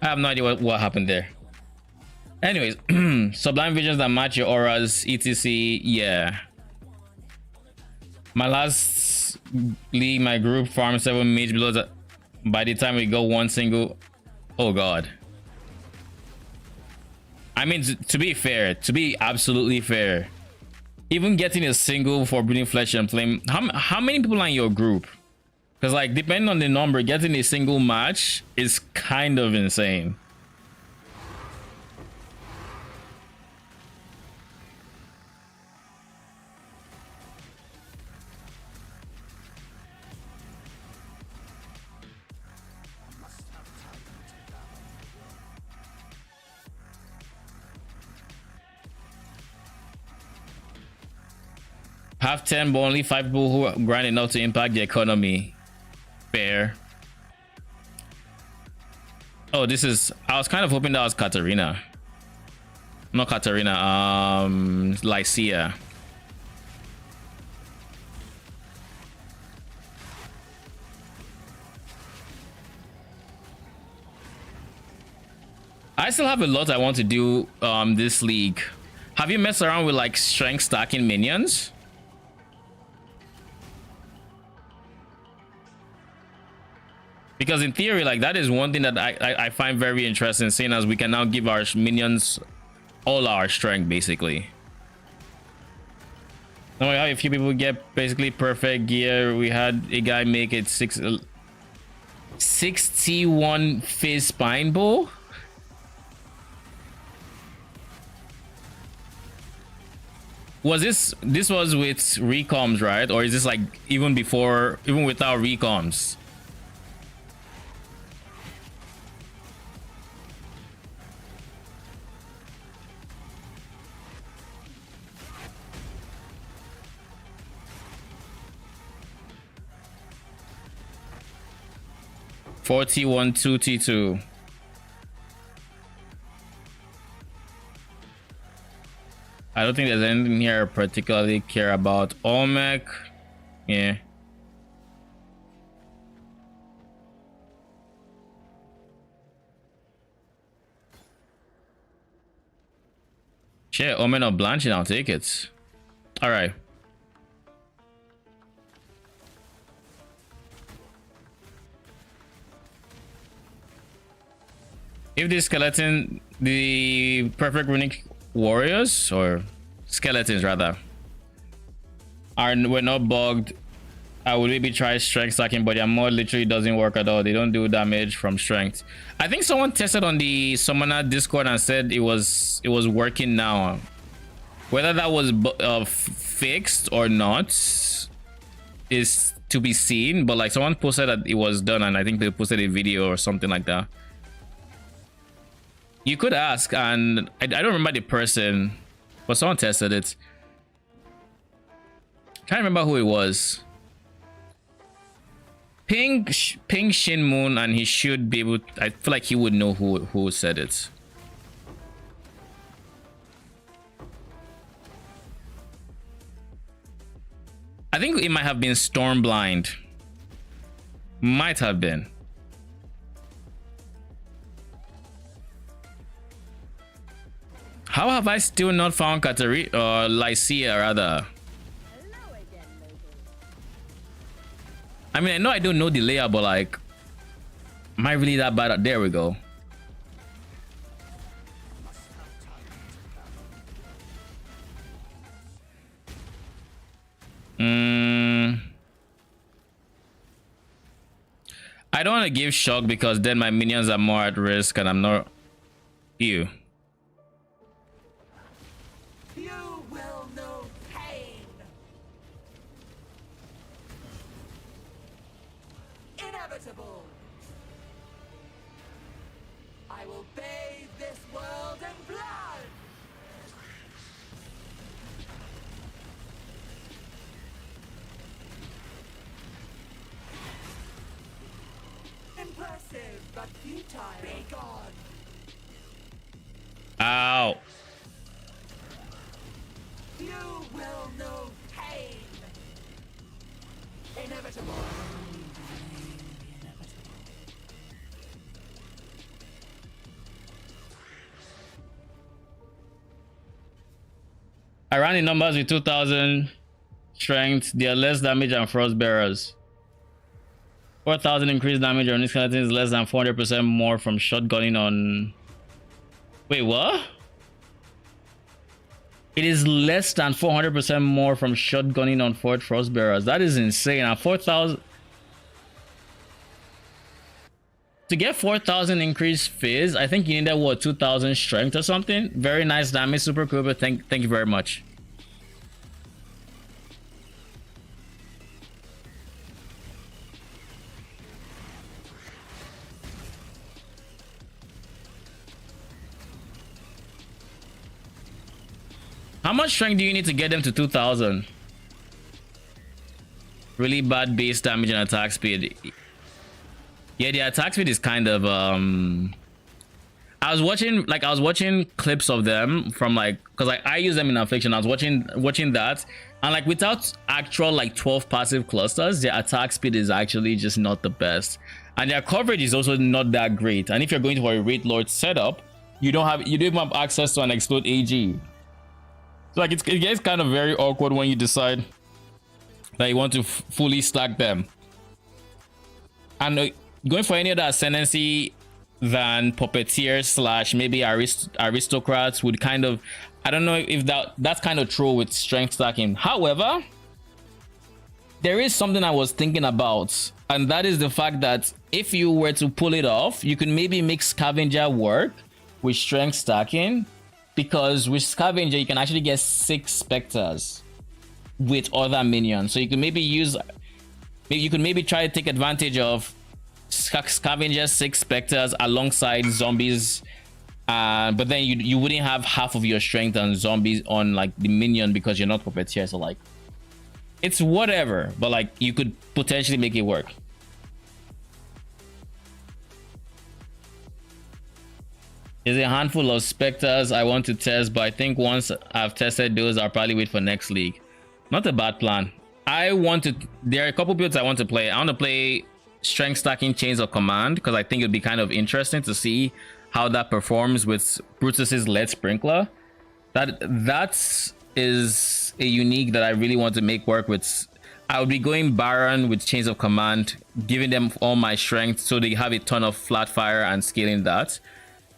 Speaker 1: I have no idea what happened there. Anyways, sublime visions that match your auras, etc. Yeah. My last league, my group farm 7 Mageblood. By the time we go one single, oh god. I mean, to be fair, to be absolutely fair, even getting a single for Breeding Flesh and Flame, how many people are in your group? Because like depending on the number, getting a single match is kind of insane. Have 10 but only 5 people who are grind enough to impact the economy. Fair. Oh, this is, I was kind of hoping that was Katarina. Not Katarina, Lycia. I still have a lot I want to do this league. Have you messed around with like strength stacking minions? Because in theory, like that is one thing that I find very interesting, seeing as we can now give our minions all our strength basically. Now we have a few people get basically perfect gear. We had a guy make it 61 Fizz Spine Bow. Was this was with recoms, right? Or is this like even before, even without recoms? T1 2 T2. I don't think there's anything here I particularly care about. Olmec, yeah. Shit, Omen of Blanching, I'll take it. All right. If the skeleton, the perfect runic warriors or skeletons rather were not bugged, I would maybe try strength stacking, but their mod literally doesn't work at all. They don't do damage from strength. I think someone tested on the Summoner Discord and said it was working now. Whether that was fixed or not is to be seen, but like someone posted that it was done, and I think they posted a video or something like that. You could ask, and I don't remember the person, but someone tested it. Can't remember who it was. Ping Shin Moon, and he should be able. I feel like he would know who said it. I think it might have been Stormblind. Might have been. How have I still not found Katarina or Lycia rather? I mean, I know I don't know the layer, but like, am I really that bad? There we go. I don't want to give shock because then my minions are more at risk and I'm not. You.
Speaker 4: You will know pain. Inevitable. I will bathe this world in blood. Impressive, but futile. Be gone.
Speaker 1: Ow.
Speaker 4: You will know pain. Inevitable.
Speaker 1: I ran in numbers with 2000 strength. They are less damage than frost bearers. 4000 increased damage on these skeletons is less than 400% more from shotgunning on. Wait, what? It is less than 400% more from shotgunning on Fort Frost bearers. That is insane. At 4000 to get 4000 increased phase, I think you needed what, 2000 strength or something. Very nice damage, super cool, but thank you very much. How much strength do you need to get them to 2000? Really bad base damage and attack speed. Yeah, the attack speed is kind of I was watching clips of them from like, because like I use them in Affliction. I was watching that, and like without actual like 12 passive clusters, their attack speed is actually just not the best, and their coverage is also not that great. And if you're going for a Wraith Lord setup, you don't even have access to an Explode AG. So like it gets kind of very awkward when you decide that you want to fully stack them. And going for any other ascendancy than puppeteer slash maybe aristocrats would kind of, I don't know if that's kind of true with strength stacking. However, there is something I was thinking about, and that is the fact that if you were to pull it off, you could maybe make Scavenger work with strength stacking. Because with Scavenger, you can actually get 6 Spectres with other minions. So you can maybe try to take advantage of Scavenger 6 Spectres alongside zombies. But then you wouldn't have half of your strength on zombies on like the minion because you're not puppeteer. So like, it's whatever. But like, you could potentially make it work. There's a handful of Spectres I want to test, but I think once I've tested those, I'll probably wait for next league. Not a bad plan. There are a couple builds I want to play. I want to play Strength Stacking Chains of Command, because I think it'd be kind of interesting to see how that performs with Brutus's Lead Sprinkler. That is a unique that I really want to make work with. I would be going Baron with Chains of Command, giving them all my strength so they have a ton of flat fire and scaling that.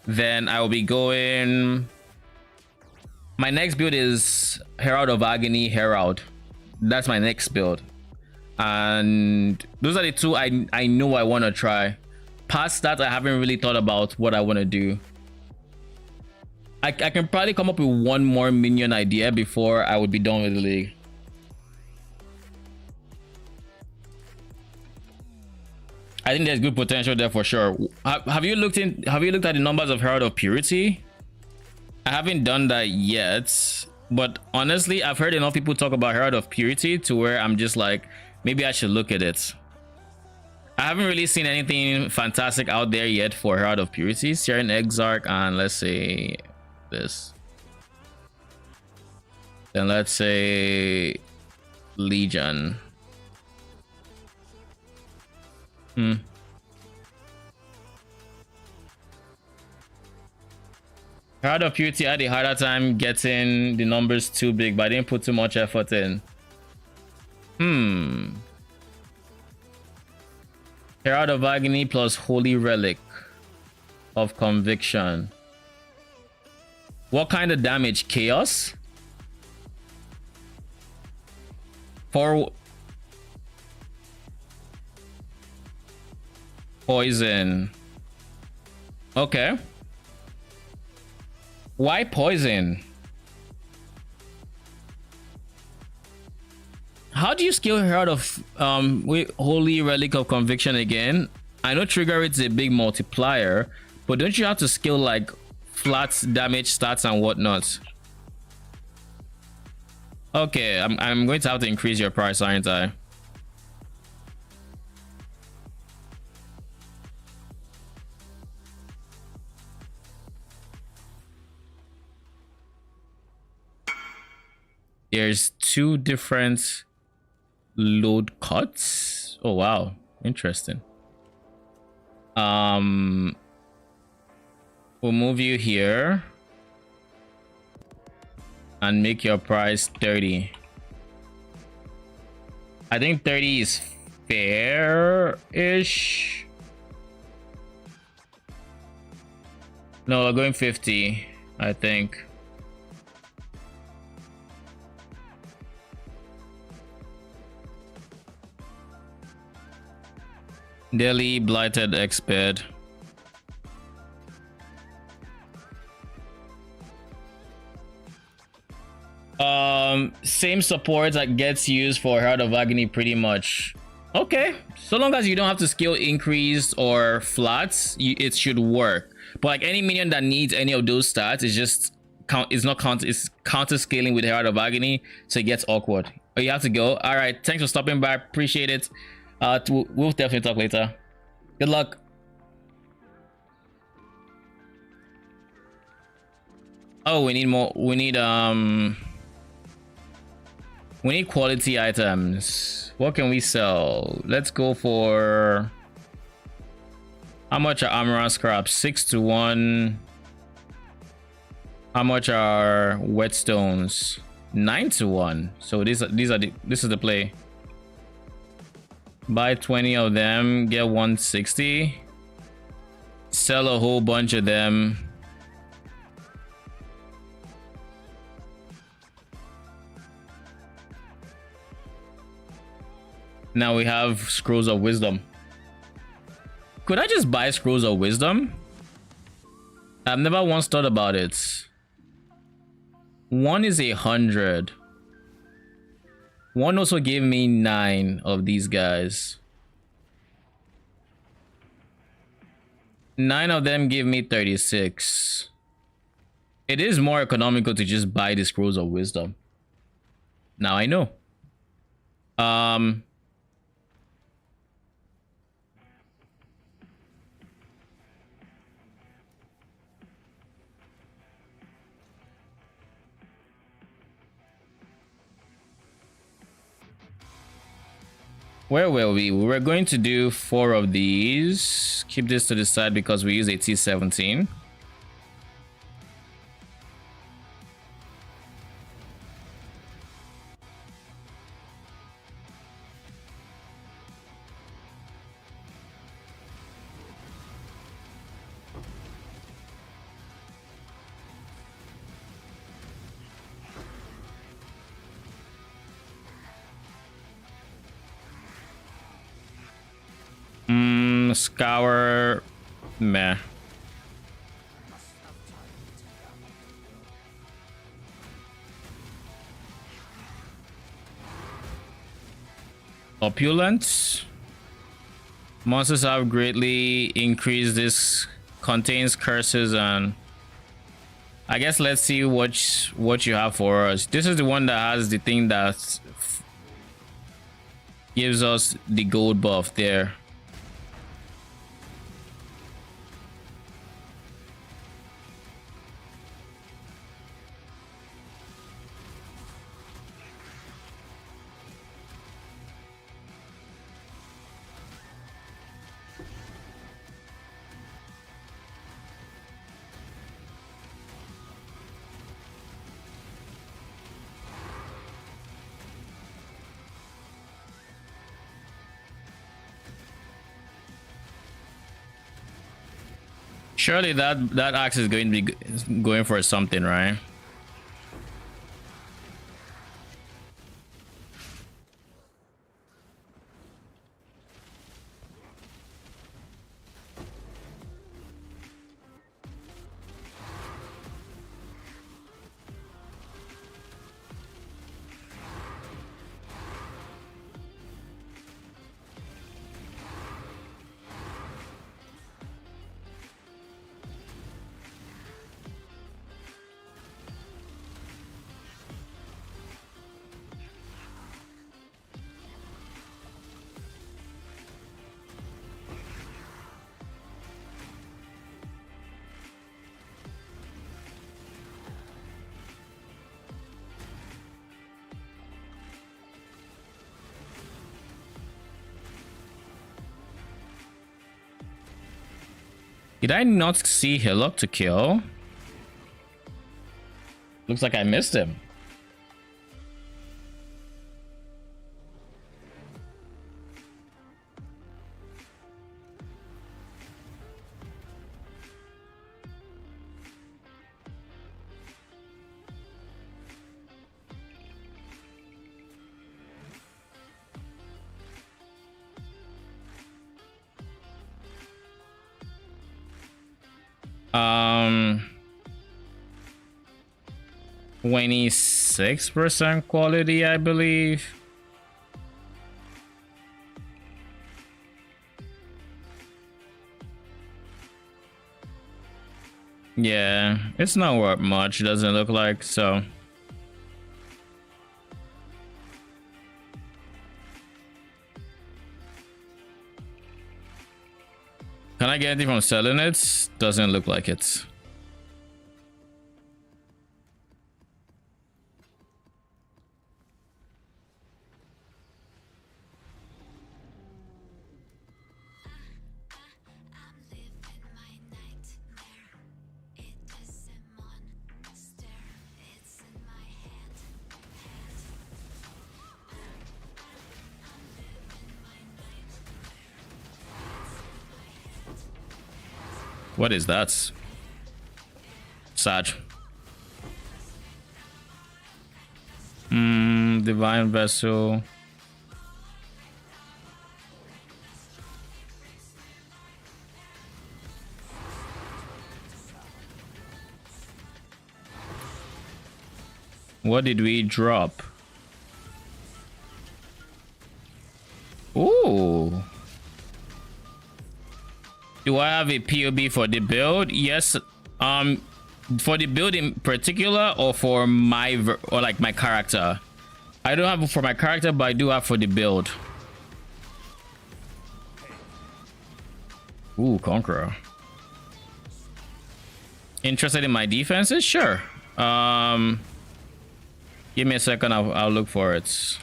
Speaker 1: Then I will be going. My next build is Herald of Agony Herald. That's my next build, and those are the two I know I want to try. Past that, I haven't really thought about what I want to do. I can probably come up with one more minion idea before I would be done with the league. I think there's good potential there for sure. Have you looked at the numbers of Herald of Purity? I haven't done that yet, but honestly, I've heard enough people talk about Herald of Purity to where I'm just like, maybe I should look at it. I haven't really seen anything fantastic out there yet for Herald of Purity, Syrian Exarch, and let's say this. Then let's say Legion. Herald of Purity had a harder time getting the numbers too big, but I didn't put too much effort in. Herald of Agony plus Holy Relic of Conviction. What kind of damage? Chaos? For poison. Okay. Why poison? How do you scale Herald of Holy Relic of Conviction again? I know trigger rate is a big multiplier, but don't you have to scale like flat damage stats and whatnot? Okay, I'm going to have to increase your price, aren't I? There's 2 different load cuts. Oh wow, interesting. We'll move you here and make your price 30. I think 30 is fair-ish. No, we're going 50, I think. Delhi Blighted Expert. Same support that gets used for Herald of Agony pretty much. Okay, so long as you don't have to scale increase or flats, it should work. But like any minion that needs any of those stats is just it's counter scaling with Herald of Agony, so it gets awkward. Oh, you have to go. All right, thanks for stopping by, appreciate it. We'll definitely talk later. Good luck. Oh, we need more. We need quality items. What can we sell? Let's go for, how much are armor scraps? 6 to 1. How much are whetstones? 9 to 1. So this is the play. Buy 20 of them, get 160. Sell a whole bunch of them. Now we have Scrolls of Wisdom. Could I just buy Scrolls of Wisdom? I've never once thought about it. One is 100. One also gave me 9 of these guys. 9 of them give me 36. It is more economical to just buy the Scrolls of Wisdom. Now I know. Where will we? We're going to do 4 of these. Keep this to the side because we use a T17. Scour, meh. Opulent. Monsters have greatly increased. This contains curses, and I guess let's see what you have for us. This is the one that has the thing that gives us the gold buff there. Surely that axe is going to be going for something, right? Did I not see Hillock to kill? Looks like I missed him. Um, 26% quality, I believe. Yeah, it's not worth much, doesn't look like, so. Can I get anything from selling it? Doesn't look like it. What is that? Sag. Divine Vessel. What did we drop? Ooh. Do I have a POB for the build? Yes. For the build in particular, or for my like my character? I don't have it for my character, but I do have for the build. Ooh, Conqueror. Interested in my defenses? Sure. Give me a second. I'll look for it.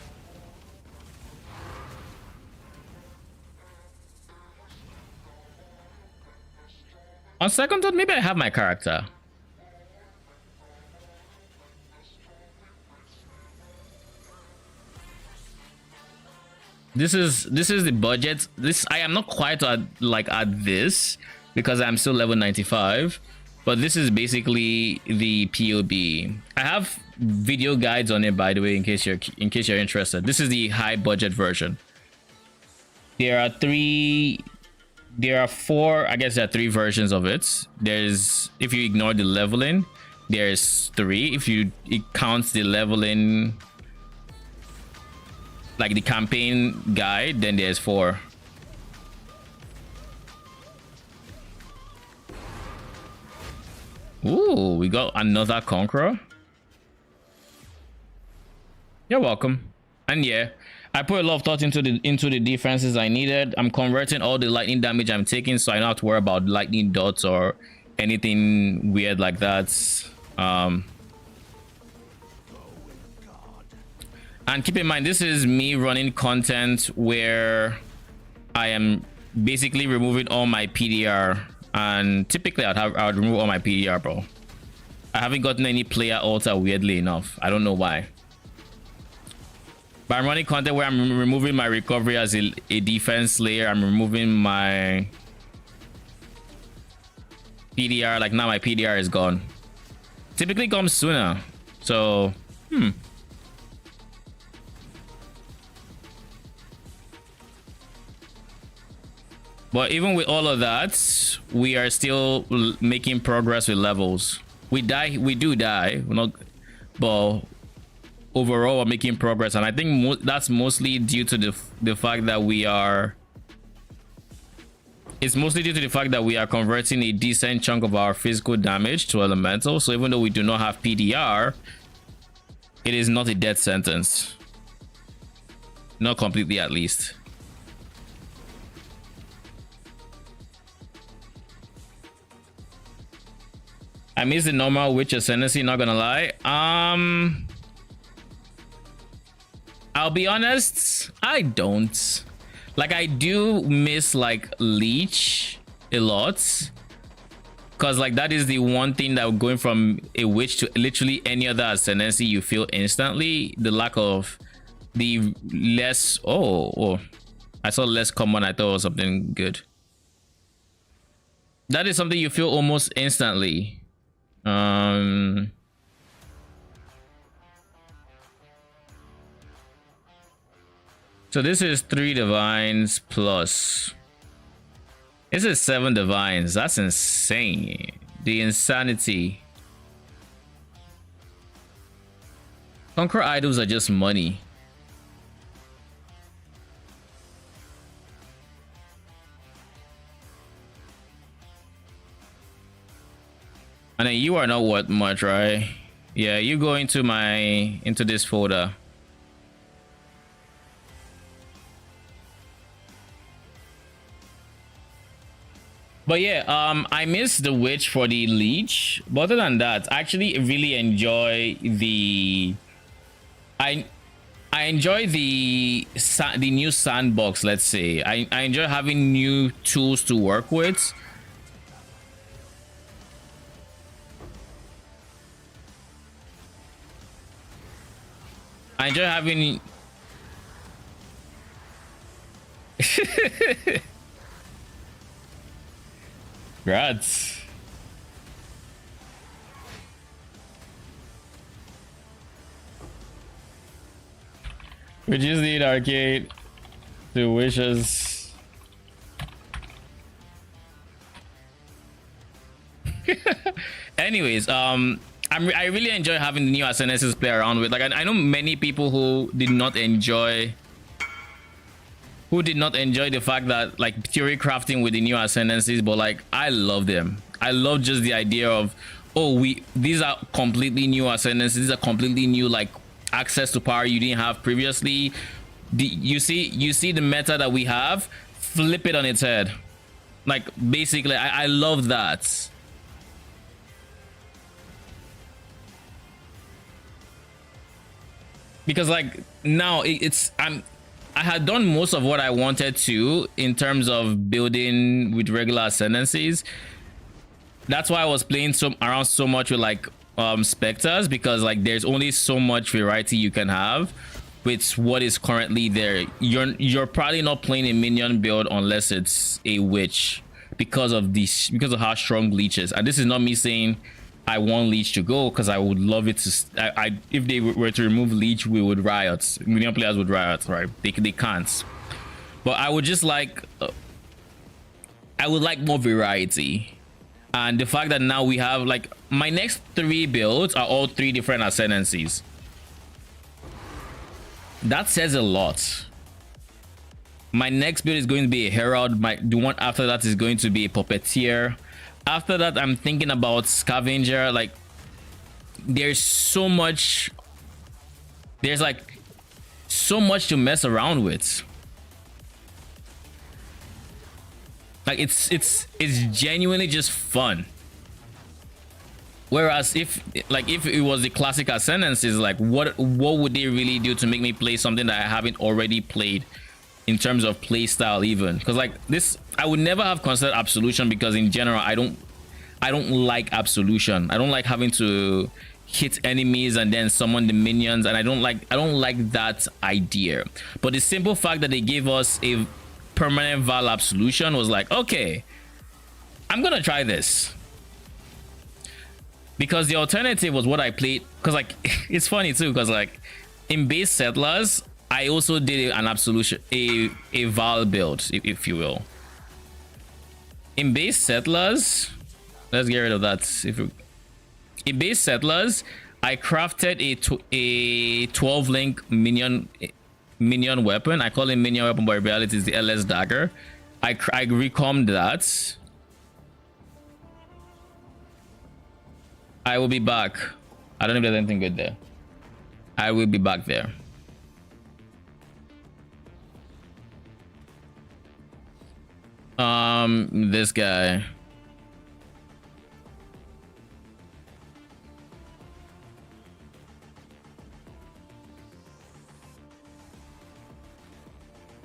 Speaker 1: On second thought, maybe I have my character. This is the budget. This I am not quite at this because I'm still level 95, but this is basically the POB. I have video guides on it, by the way, in case you're interested. This is the high budget version. There are four, I guess there are three versions of it. There's, if you ignore the leveling, there's three. If it counts the leveling, like the campaign guide, then there's four. Ooh, we got another Conqueror. You're welcome. And yeah, I put a lot of thought into the defenses I needed. I'm converting all the lightning damage I'm taking, so I don't have to worry about lightning dots or anything weird like that. And keep in mind, this is me running content where I am basically removing all my PDR, and typically I'd remove all my PDR, bro. I haven't gotten any player alter, weirdly enough. I don't know why. But I'm running content where I'm removing my recovery as a defense layer. I'm removing my PDR. Like now my PDR is gone. Typically comes sooner. So, But even with all of that, we are still making progress with levels. We do die. We're not, but overall we're making progress, and I think that's mostly due to the fact that we are. It's mostly due to the fact that we are converting a decent chunk of our physical damage to elemental. So even though we do not have PDR, it is not a death sentence. Not completely, at least. I miss the normal Witch Ascendancy, not gonna lie. I'll be honest, I don't. Like, I do miss like Leech a lot, because like that is the one thing that going from a witch to literally any other ascendancy you feel instantly. The lack of the less I saw less common. I thought it was something good. That is something you feel almost instantly. So this is 3 divines plus. This is 7 divines. That's insane. The insanity. Conquer items are just money. And then you are not worth much, right? Yeah, you go into this folder. But yeah, I miss the witch for the leech. But other than that, I actually really enjoy the I enjoy the new sandbox, let's say. I enjoy having new tools to work with. I enjoy having Grats. We just need arcade to wish us. Anyways, I really enjoy having the new ascendances play around with. Like I know many people who did not enjoy the fact that like theory crafting with the new ascendancies, but like I love them. I love just the idea of, oh, these are completely new ascendancies. These are completely new like access to power you didn't have previously. You see the meta that we have, flip it on its head. Like basically, I love that. Because like now I had done most of what I wanted to in terms of building with regular ascendancies. That's why I was playing around so much with like specters, because like there's only so much variety you can have with what is currently there. You're probably not playing a minion build unless it's a witch because of how strong Leech is. And this is not me saying I want Leech to go, because I would love it to. If they were to remove Leech, we would riot. Minion players would riot, right? They can't. But I would just like. I would like more variety, and the fact that now we have like my next 3 builds are all 3 different ascendancies. That says a lot. My next build is going to be a herald. The one after that is going to be a puppeteer. After that, I'm thinking about scavenger. Like there's so much to mess around with. Like it's genuinely just fun. Whereas if it was the classic ascendancies, like what would they really do to make me play something that I haven't already played in terms of play style? Even because like this, I would never have considered Absolution, because in general I don't like Absolution. I don't like having to hit enemies and then summon the minions, and I don't like that idea. But the simple fact that they gave us a permanent Vaal Absolution was like, okay, I'm gonna try this. Because the alternative was what I played. Because like it's funny too. Because like in base settlers, I also did an absolution, a Vaal build, if you will. In base settlers, let's get rid of that. In base settlers, I crafted a 12 link minion weapon. I call it minion weapon, but in reality it's the LS dagger. I recommed that. I will be back. I don't know if there's anything good there. I will be back there. This guy.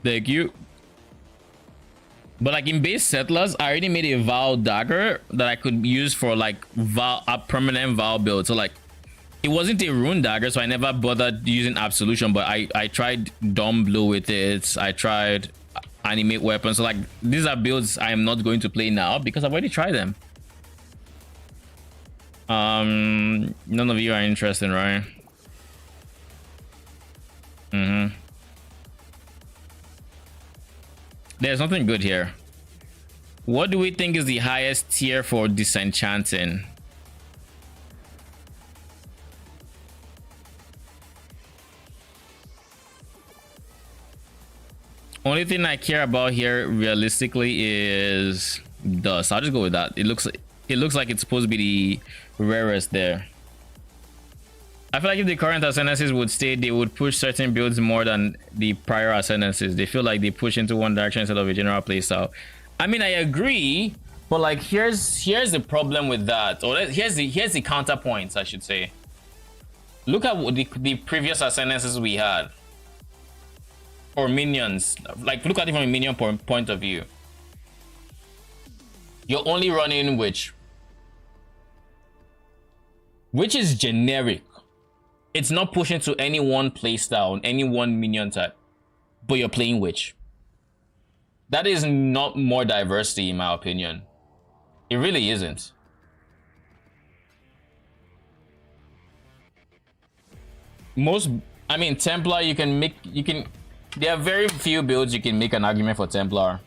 Speaker 1: Thank you. But like in base settlers, I already made a Vaal dagger that I could use for like a permanent Vaal build. So like it wasn't a rune dagger, so I never bothered using Absolution, but I tried Dumb Blow with it. I tried animate weapons. So like these are builds I am not going to play now because I've already tried them. None of you are interested, right? There's nothing good here. What do we think is the highest tier for disenchanting? Only thing I care about here realistically is dust. I'll just go with that. It looks like it's supposed to be the rarest there. I feel like if the current ascendancies would stay, they would push certain builds more than the prior ascendancies. They feel like they push into one direction instead of a general playstyle. I mean, I agree, but like here's the problem with that. Or here's the counterpoints, I should say. Look at what the previous ascendancies we had. Or minions. Like look at it from a minion point of view. You're only running witch. Which is generic. It's not pushing to any one playstyle, any one minion type, but you're playing witch. That is not more diversity, in my opinion. It really isn't. I mean, Templar, there are very few builds you can make an argument for Templar.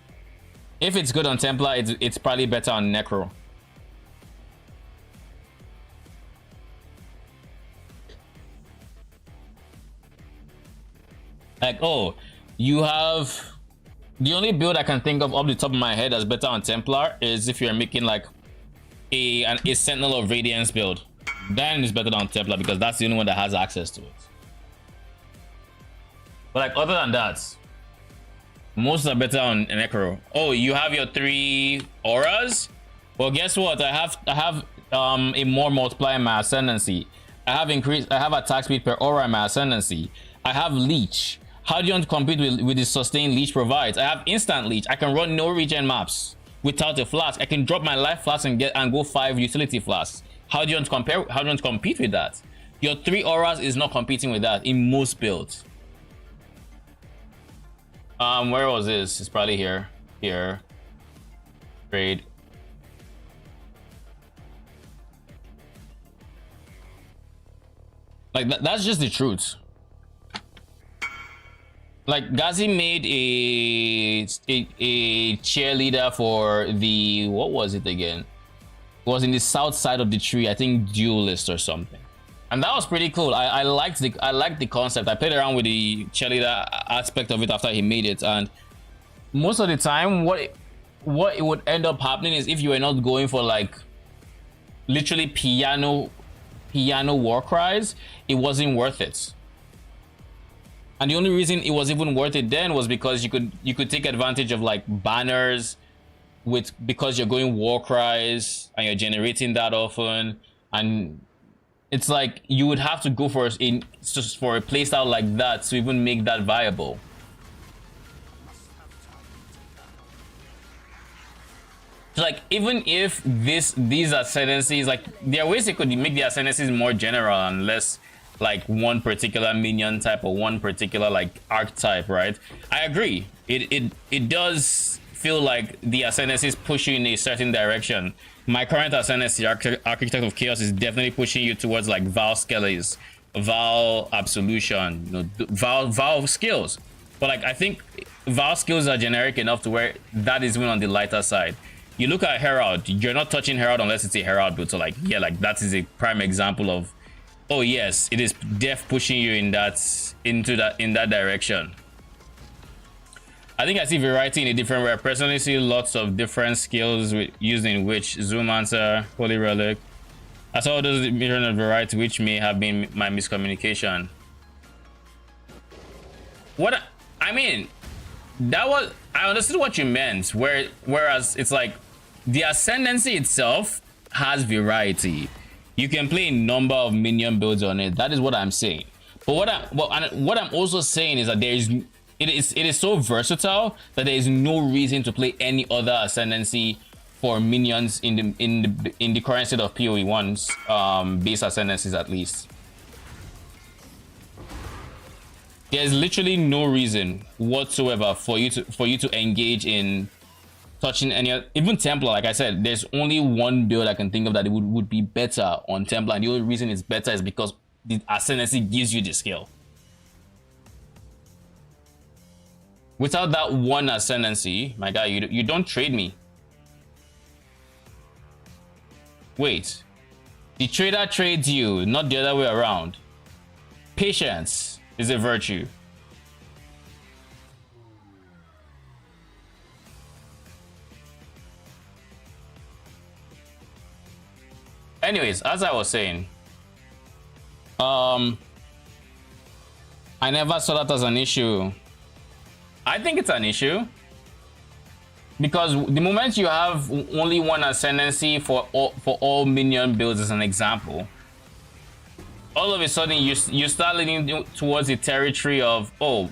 Speaker 1: If it's good on Templar, it's probably better on Necro. Like, oh, you have the only build I can think of off the top of my head that's better on Templar is if you're making like a Sentinel of Radiance build. Then it's better on Templar because that's the only one that has access to it. But like other than that, most are better on Necro. Oh, you have your 3 auras? Well, guess what? I have a more multiplier in my ascendancy. I have attack speed per aura in my ascendancy. I have leech. How do you want to compete with the sustain leech provides? I have instant leech. I can run no regen maps without a flask. I can drop my life flask and go 5 utility flasks. How do you want to compare? How do you want to compete with that? Your 3 auras is not competing with that in most builds. Where was this? It's probably here. Here. Trade. Like that's just the truth. Like Gazi made a cheerleader for the, what was it again? It was in the south side of the tree, I think Duelist or something. And that was pretty cool. I liked the concept. I played around with the cheerleader aspect of it after he made it, and most of the time what it would end up happening is if you were not going for like literally piano war cries, it wasn't worth it. And the only reason it was even worth it then was because you could take advantage of like banners because you're going war cries and you're generating that often, and it's like you would have to go for a playstyle like that to even make that viable. So like even if these ascendancies, like there are ways they could make the ascendancies more general and less like one particular minion type or one particular like archetype, right? I agree. It does feel like the ascendancy is pushing you in a certain direction. My current ascendancy, Architect of Chaos, is definitely pushing you towards like Vaal Skellies, Vaal Absolution, you know, Vaal skills. But like I think Vaal skills are generic enough to where that is even on the lighter side. You look at Herald, you're not touching Herald unless it's a Herald build. So like, yeah, like that is a prime example of, oh yes, it is def pushing you in that direction. I think I see variety in a different way. I personally see lots of different skills used in Witch, Zoomancer, Holy Relic. I saw those different of variety, which may have been my miscommunication. What I mean, that was, I understood what you meant. Whereas it's like the ascendancy itself has variety. You can play a number of minion builds on it. That is what I'm saying. But what I'm also saying is that it is so versatile that there is no reason to play any other ascendancy for minions in the current state of PoE1's base ascendancies at least. There's literally no reason whatsoever for you to engage in touching any, even Templar. Like I said, there's only one build I can think of that it would be better on Templar, and the only reason it's better is because the ascendancy gives you the skill. Without that one ascendancy, my guy, you don't trade me. Wait, the trader trades you, not the other way around. Patience is a virtue. Anyways, as I was saying, I never saw that as an issue. I think it's an issue because the moment you have only one ascendancy for all minion builds, as an example, all of a sudden you start leaning towards the territory of, oh,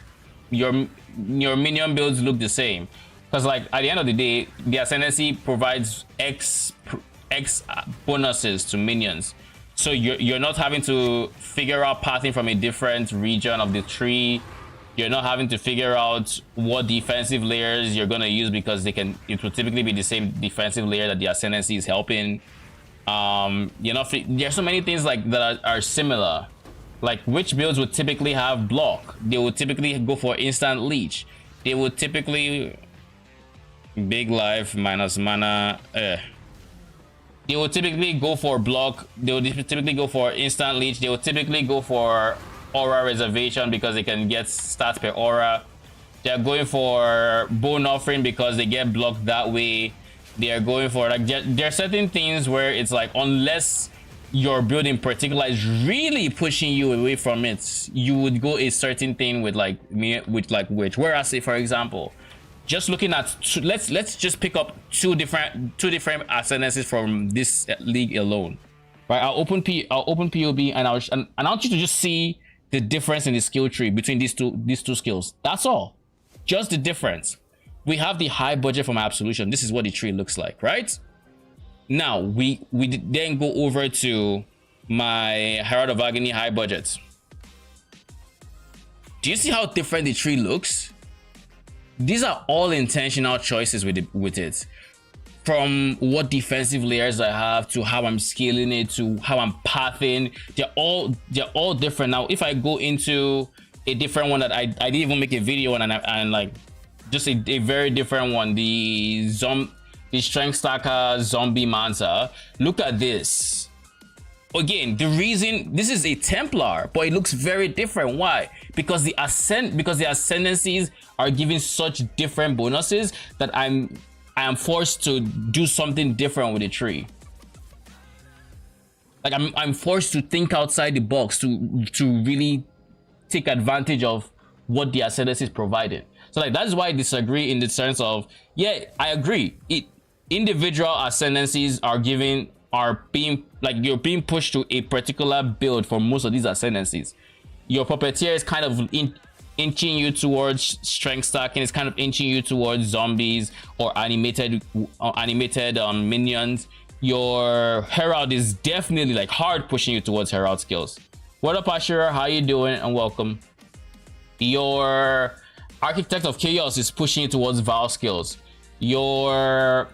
Speaker 1: your minion builds look the same, because like at the end of the day, the ascendancy provides X bonuses to minions, so you're not having to figure out pathing from a different region of the tree. You're not having to figure out what defensive layers you're gonna use because it will typically be the same defensive layer that the ascendancy is helping. You know, there's so many things like that are similar. Like which builds would typically have block? They would typically go for instant leech. They would typically big life minus mana. They would typically go for block. They would typically go for instant leech. They would typically go for aura reservation because they can get stats per aura. They're going for bone offering because they get blocked that way. They are going for like there are certain things where it's like unless your build in particular is really pushing you away from it, you would go a certain thing with like which. Whereas say for example, just looking at let's just pick up two different ascendancies from this league alone, right? I'll open POB and I want you to just see the difference in the skill tree between these two skills. That's all, just the difference. We have the high budget from Absolution. This is what the tree looks like, right? Now we then go over to my Herald of Agony high budget. Do you see how different the tree looks? These are all intentional choices with it. From what defensive layers I have to how I'm scaling it to how I'm pathing, they're all different. Now, if I go into a different one that I didn't even make a video on, and like just a very different one, the Strength Stacker Zombie Manta. Look at this. Again, the reason this is a Templar, but it looks very different. Why? Because the ascendancies are giving such different bonuses that I am forced to do something different with the tree. Like I'm forced to think outside the box to really take advantage of what the ascendancy is providing. So like that's why I disagree in the sense of, yeah, I agree. Individual ascendancies are being like you're being pushed to a particular build for most of these ascendancies. Your puppeteer is kind of inching you towards strength stacking. It's kind of inching you towards zombies or animated minions. Your herald is definitely like hard pushing you towards herald skills. What up, Ashura? How you doing? And welcome. Your Architect of Chaos is pushing you towards Vaal skills. Your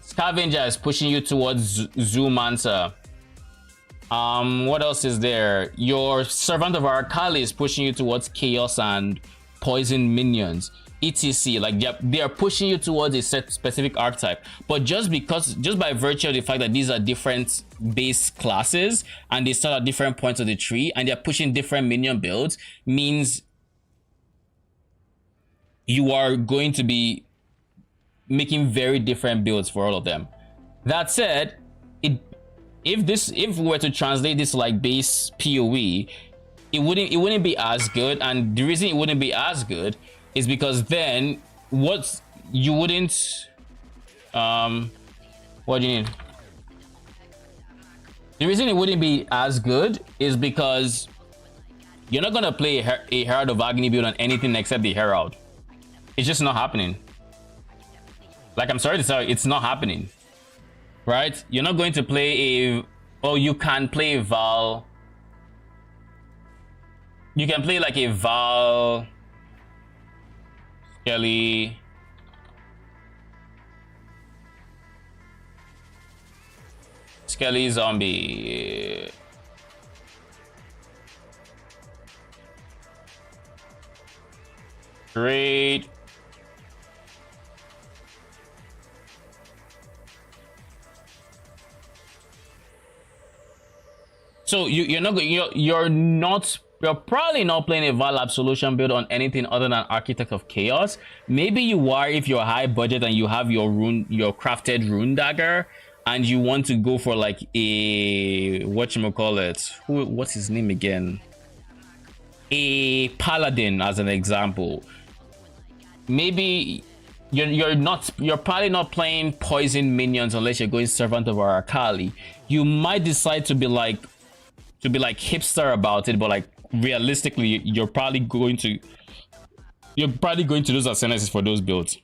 Speaker 1: Scavenger is pushing you towards Zoomancer. What else is there? Your Servant of Arakali is pushing you towards Chaos and Poison minions, etc. Like they are pushing you towards a specific archetype. But just by virtue of the fact that these are different base classes and they start at different points of the tree and they're pushing different minion builds, means you are going to be making very different builds for all of them. That said, if we were to translate this like base PoE, it wouldn't be as good. And the reason it wouldn't be as good is because then what you wouldn't what do you need? The reason it wouldn't be as good is because you're not gonna play a Herald of Agony build on anything except the Herald. It's just not happening. Like, I'm sorry to say, it's not happening. Right? You're not going to play a... Oh, you can play a Vaal. You can play like a Vaal... Skelly... Skelly zombie... Great. So you're probably not playing a Vaal Absolution build on anything other than Architect of Chaos. Maybe you are if you're high budget and you have your crafted rune dagger and you want to go for like a what's his name again? A paladin as an example. Maybe you're probably not playing poison minions unless you're going Servant of Arakali. You might decide to be like hipster about it, but like realistically you're probably going to those ascendancies for those builds.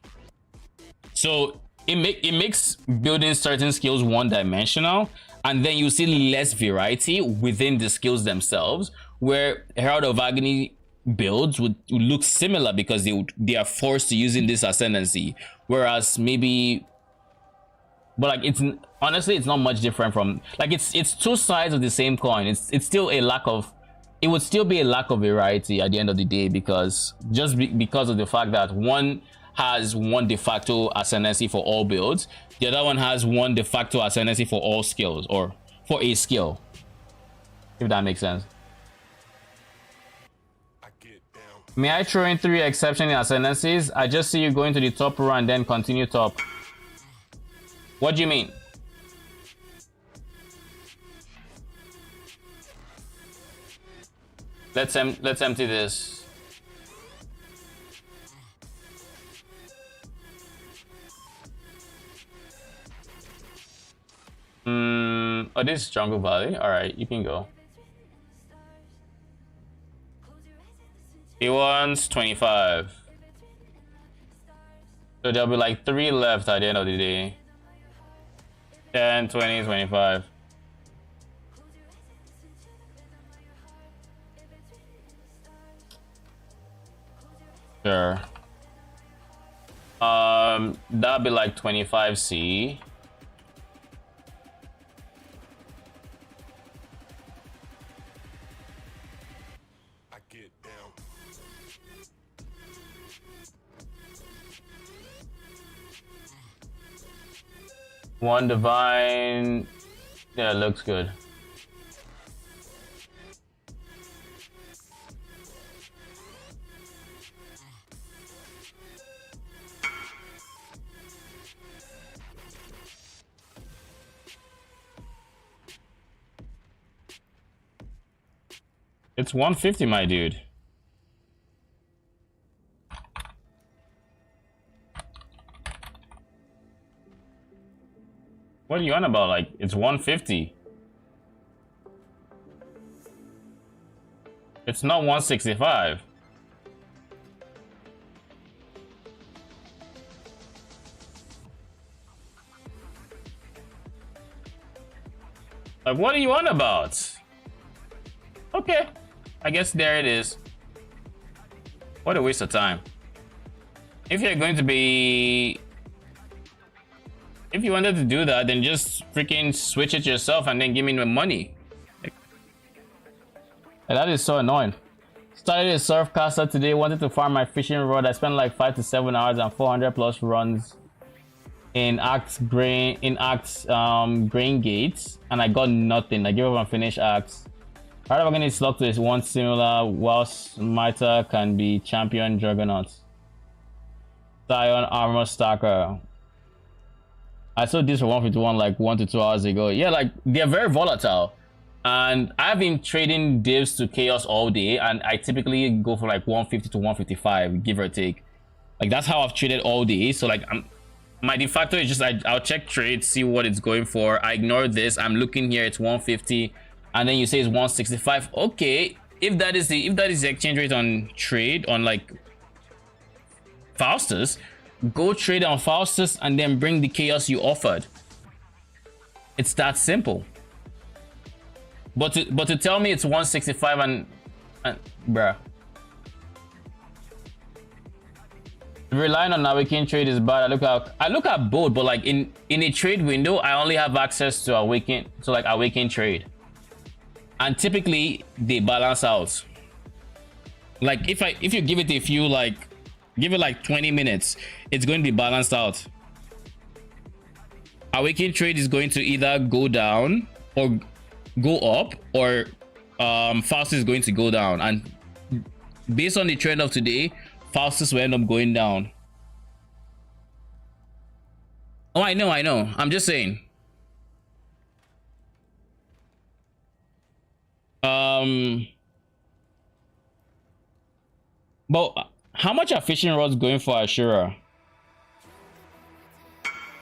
Speaker 1: So it makes building certain skills one-dimensional, and then you see less variety within the skills themselves, where Herald of Agony builds would look similar because they are forced to using this ascendancy, whereas maybe, but like it's honestly it's not much different from, like, it's two sides of the same coin. It's still a lack of, it would still be a lack of variety at the end of the day, because because of the fact that one has one de facto ascendancy for all builds, the other one has one de facto ascendancy for all skills, or for a skill, if that makes sense. May I throw in 3 exceptional ascendancies? I just see you going to the top row and then continue top. What do you mean? Let's empty this. Oh, this is Jungle Valley. All right, you can go. He wants 25. So there'll be like 3 left at the end of the day. 10, 20, 25. Sure. That'll be like 25C. One divine. Yeah, it looks good. It's 150, my dude. What are you on about? Like, it's 150. It's not 165. Like, what are you on about? Okay, I guess there it is. What a waste of time. if you're going to be, if you wanted to do that, then just freaking switch it yourself and then give me the money. Like, that is so annoying. Started a surfcaster today, wanted to farm my fishing rod. I spent like 5 to 7 hours and 400 plus runs in grain gates, and I got nothing. I gave up and finished Axe. Part of organic slug to is one similar, whilst Mita can be champion juggernauts. Scion armor stacker. I saw this for 151 like 1 to 2 hours ago. Yeah, like they're very volatile. And I've been trading divs to chaos all day, and I typically go for like 150 to 155, give or take. Like that's how I've traded all day. So like my de facto is just I'll check trade, see what it's going for. I ignore this. I'm looking here, it's 150, and then you say it's 165. Okay, if that is the exchange rate on trade on like Faustus, go trade on Faustus and then bring the chaos you offered. It's that simple. But to tell me it's 165 and bruh. Relying on Awakening trade is bad. I look at both, but like in a trade window, I only have access to Awakening trade. And typically they balance out. Like if you give it a few, like give it like 20 minutes, it's going to be balanced out. Awakening trade is going to either go down or go up, or Faustus is going to go down, and based on the trend of today, Faustus will end up going down. Oh, I know, I'm just saying. But how much are fishing rods going for, Ashura?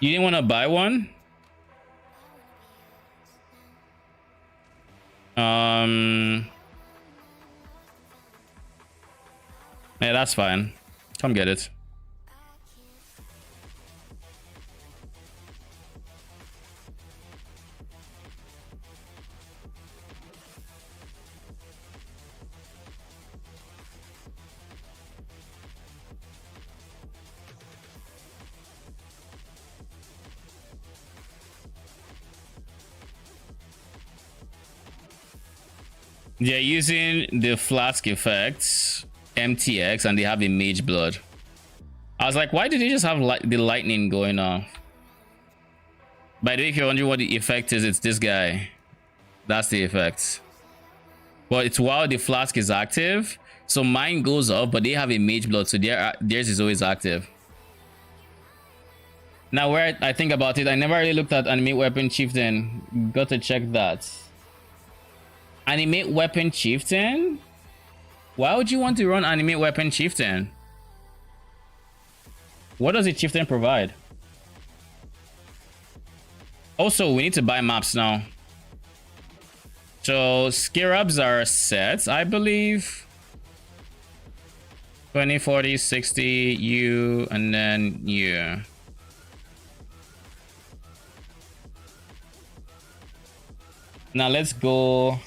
Speaker 1: You didn't want to buy one? Yeah, that's fine. Come get it. They're using the flask effects, MTX, and they have a Mageblood. I was like, why did they just have the lightning going off? By the way, if you're wondering what the effect is, it's this guy. That's the effect. But it's while the flask is active, so mine goes off, but they have a Mageblood, so theirs is always active. Now, where I think about it, I never really looked at Animate Weapon Chieftain. Got to check that. Animate Weapon Chieftain? Why would you want to run Animate Weapon Chieftain? What does the Chieftain provide? Also, we need to buy maps now. So, Scarabs are set, I believe. 20, 40, 60, you, and then you. Now let's go.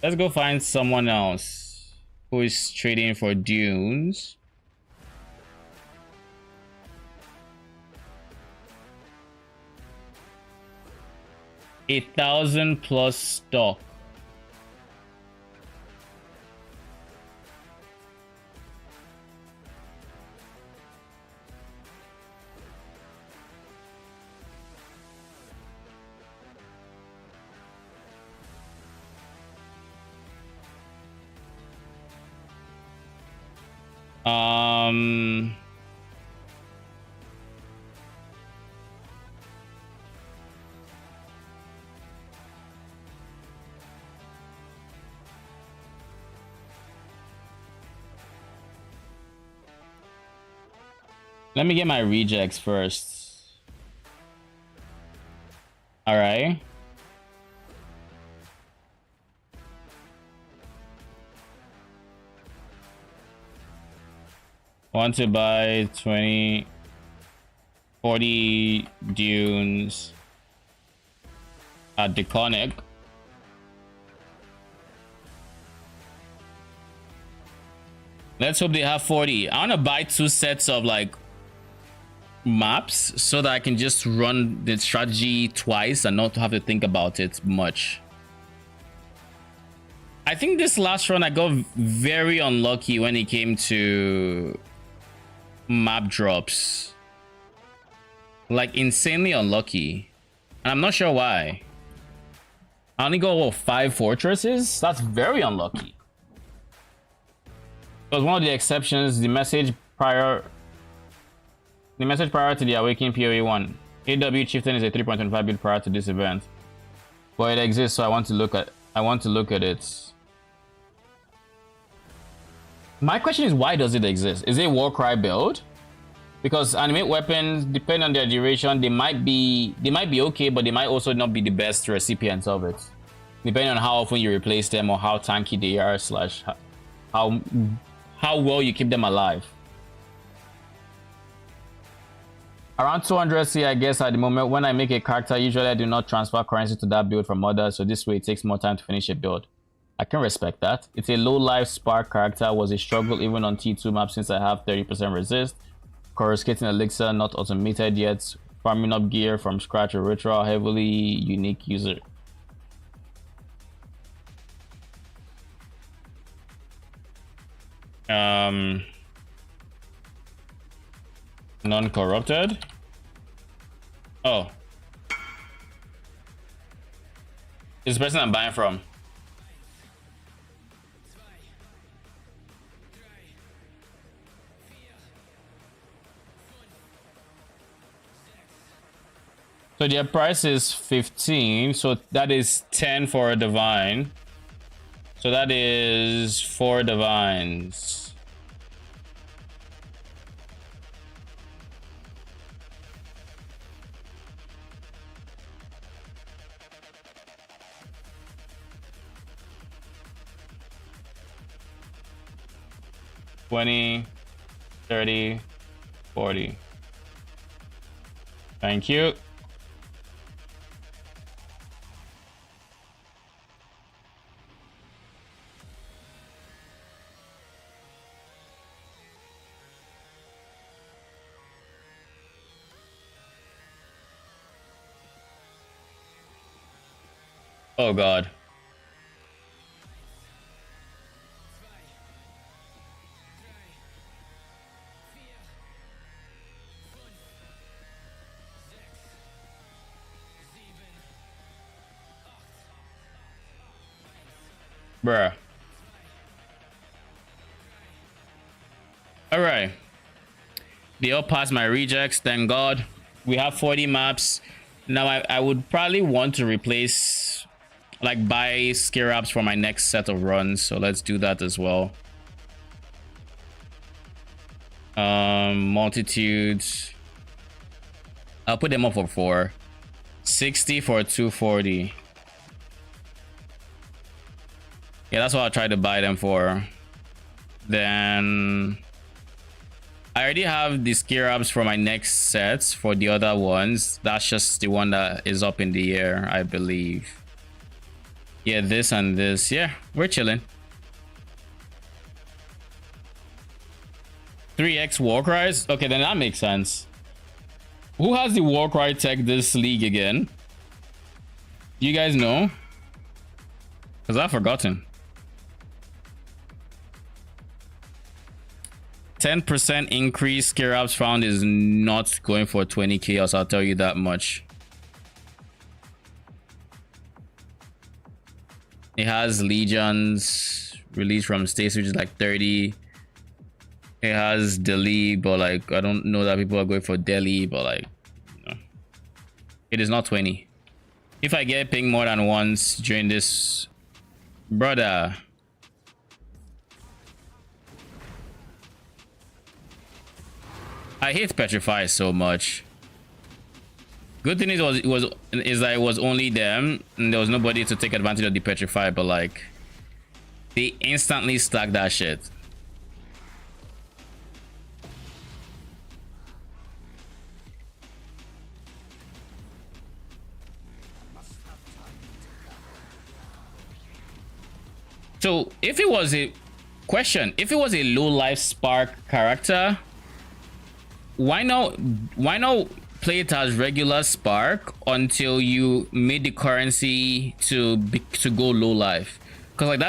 Speaker 1: Let's go find someone else who is trading for dunes. $1,000 plus stock. Let me get my rejects first. All right. Want to buy 20, 40 dunes at Deconic. Let's hope they have 40. I want to buy 2 sets of like maps so that I can just run the strategy twice and not have to think about it much. I think this last run I got very unlucky when it came to map drops. Like insanely unlucky. And I'm not sure why. I only got 5 fortresses? That's very unlucky. Because one of the exceptions, the message prior to the Awakening PoE 1. AW Chieftain is a 3.25 build prior to this event. But it exists, so I want to look at it. My question is, why does it exist? Is it a Warcry build? Because animate weapons, depending on their duration, they might be okay, but they might also not be the best recipients of it. Depending on how often you replace them or how tanky they are, slash how well you keep them alive. Around 200 C, I guess, at the moment. When I make a character, usually I do not transfer currency to that build from others, so this way it takes more time to finish a build. I can respect that. It's a low life spark character, was a struggle even on T2 map since I have 30% resist. Coruscating elixir, not automated yet. Farming up gear from scratch or ritual, heavily unique user. Non-corrupted. Oh, this person I'm buying from. So their price is 15, so that is 10 for a divine. So that is 4 divines. $20, $30, $40. Thank you. Oh God. Bruh. All right. They all passed my rejects, thank God. We have 40 maps. Now I would probably want to replace, like, buy scarabs for my next set of runs. So let's do that as well. Multitudes. I'll put them up for 4. 60 for 240. Yeah, that's what I'll try to buy them for. Then I already have the scarabs for my next sets for the other ones. That's just the one that is up in the air, I believe. Yeah, this and this. Yeah, we're chilling. 3x Warcries? Okay, then that makes sense. Who has the Warcry tech this league again? You guys know? Because I've forgotten. 10% increase scarabs found is not going for 20 chaos, I'll tell you that much. It has legions released from states, which is like 30. It has Delhi, but like I don't know that people are going for Delhi, but like no. It is not 20. If I get ping more than once during this, brother. I hate Petrify so much. Good thing is that it was only them and there was nobody to take advantage of the Petrify, but like they instantly stack that shit. So if it was a question: if it was a low life spark character, why not play it as regular spark until you made the currency to go low life? Because like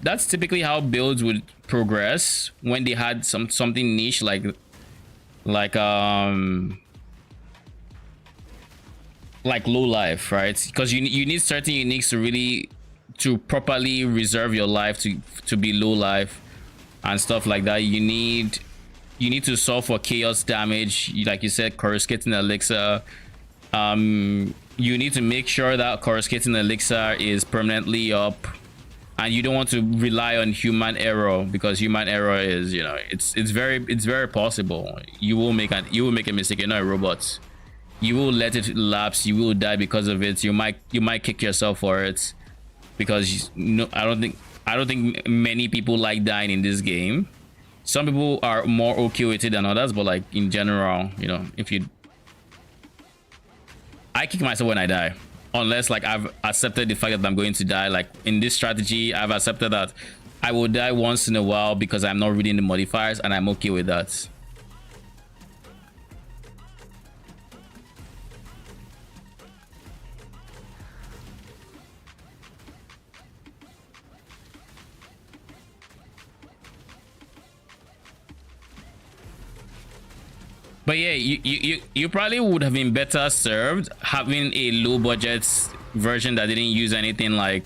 Speaker 1: that's typically how builds would progress when they had something niche like low life, right? Because you need certain uniques to properly reserve your life to be low life and stuff like that. You need to solve for chaos damage, like you said, coruscating elixir. You need to make sure that coruscating elixir is permanently up, and you don't want to rely on human error, because human error is, you know, it's very possible you will make a mistake. You're not a robot. You will let it lapse. You will die because of it. You might kick yourself for it, because I don't think many people like dying in this game. Some people are more okay with it than others, but like in general, you know, I kick myself when I die, unless like I've accepted the fact that I'm going to die. Like in this strategy, I've accepted that I will die once in a while because I'm not reading the modifiers, and I'm okay with that. But yeah, you probably would have been better served having a low budget version that didn't use anything like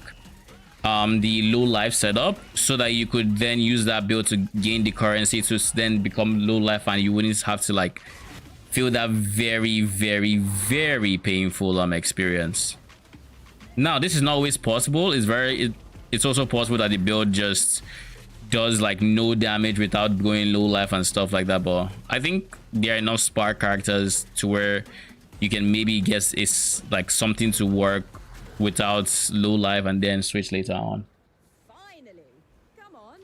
Speaker 1: the low life setup, so that you could then use that build to gain the currency to then become low life, and you wouldn't have to like feel that very, very, very painful experience. Now, this is not always possible. It's also possible that the build just does like no damage without going low life and stuff like that, but I think there are enough spark characters to where you can maybe guess it's like something to work without low life and then switch later on.
Speaker 6: Finally, come on.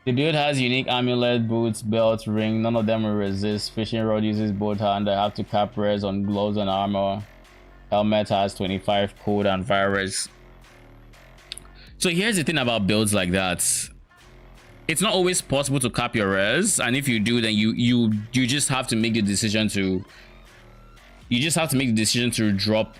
Speaker 1: The build has unique amulet, boots, belt, ring. None of them will resist. Fishing rod uses both hand. I have to cap res on gloves and armor. Helmet has 25 code and virus. So here's the thing about builds like that. It's not always possible to cap your res, and if you do, then you just have to make the decision to drop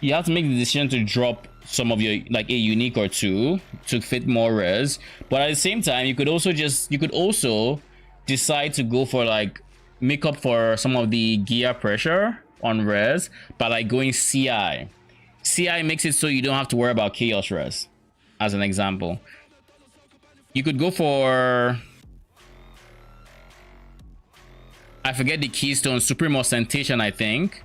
Speaker 1: you have to make the decision to drop some of your, like a unique or two to fit more res. But at the same time, you could also decide to go for like make up for some of the gear pressure on res by like going CI. CI makes it so you don't have to worry about chaos res, as an example. You could go for, I forget the keystone, Supreme Ostentation, I think.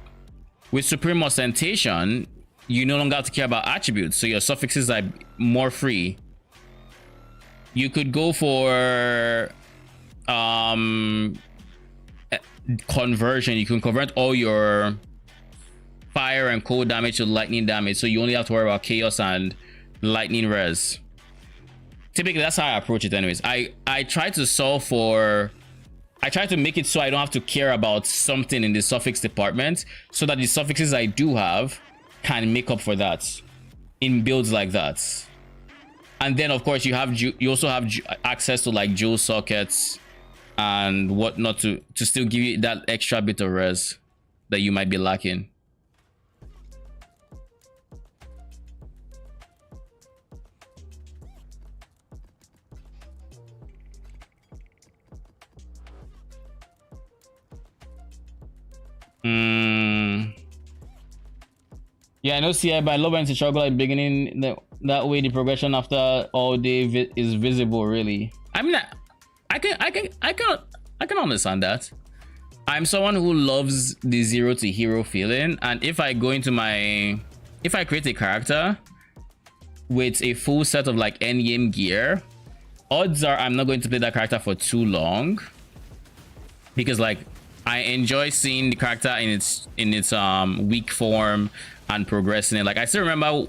Speaker 1: With Supreme Ostentation, you no longer have to care about attributes, so your suffixes are more free. You could go for conversion. You can convert all your fire and cold damage to lightning damage, so you only have to worry about chaos and lightning res. Typically, that's how I approach it anyways. I try to make it so I don't have to care about something in the suffix department, so that the suffixes I do have can make up for that in builds like that. And then of course you also have access to like jewel sockets and whatnot to still give you that extra bit of res that you might be lacking. Yeah, I know CI, but I love when to struggle at the beginning. That way the progression after all day is visible, really. I mean, I can understand that. I'm someone who loves the 0 to hero feeling, and if I create a character with a full set of like endgame gear, odds are I'm not going to play that character for too long, because like I enjoy seeing the character in its weak form and progressing it. Like I still remember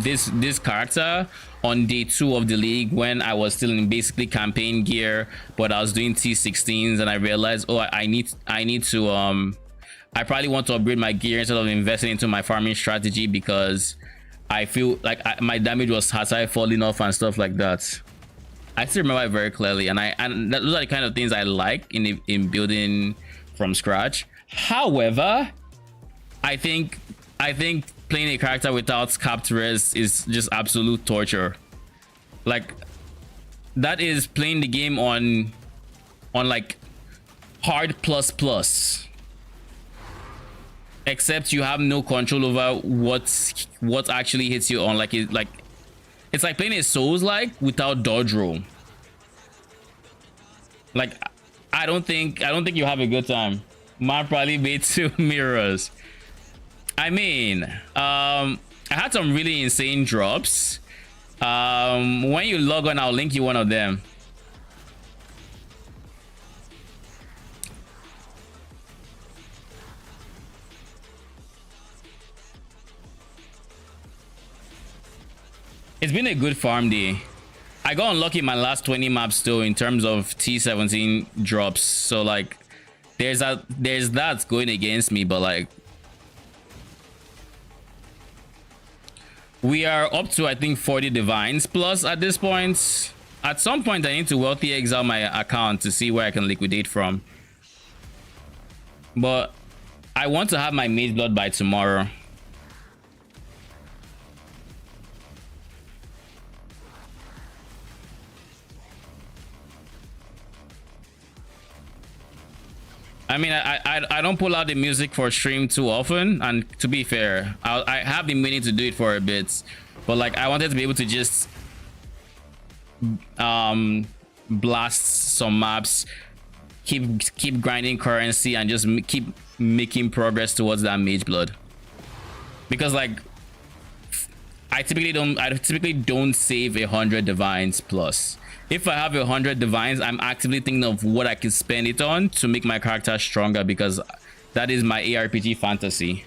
Speaker 1: this character on day 2 of the league when I was still in basically campaign gear, but I was doing T16s, and I realized, oh, I need to I probably want to upgrade my gear instead of investing into my farming strategy, because I feel like my damage was started falling off and stuff like that. I still remember it very clearly, and those are the kind of things I like in building from scratch. However, I think playing a character without capped res is just absolute torture. Like, that is playing the game on like hard plus, except you have no control over what actually hits you on. Like, it's like playing a Souls like without dodge roll. Like, I don't think you have a good time. Man probably made 2 mirrors. I mean, I had some really insane drops. When you log on, I'll link you one of them. It's been a good farm day. I got unlucky in my last 20 maps though in terms of T17 drops. So like, there's that going against me, but like, we are up to, I think, 40 divines plus at this point. At some point, I need to wealthy exile my account to see where I can liquidate from. But I want to have my Mageblood by tomorrow. I mean, I don't pull out the music for stream too often, and to be fair, I have been meaning to do it for a bit, but like, I wanted to be able to just blast some maps, keep grinding currency, and just keep making progress towards that Mageblood. Because like, I typically don't save 100 divines plus. If I have 100 divines, I'm actively thinking of what I can spend it on to make my character stronger, because that is my ARPG fantasy.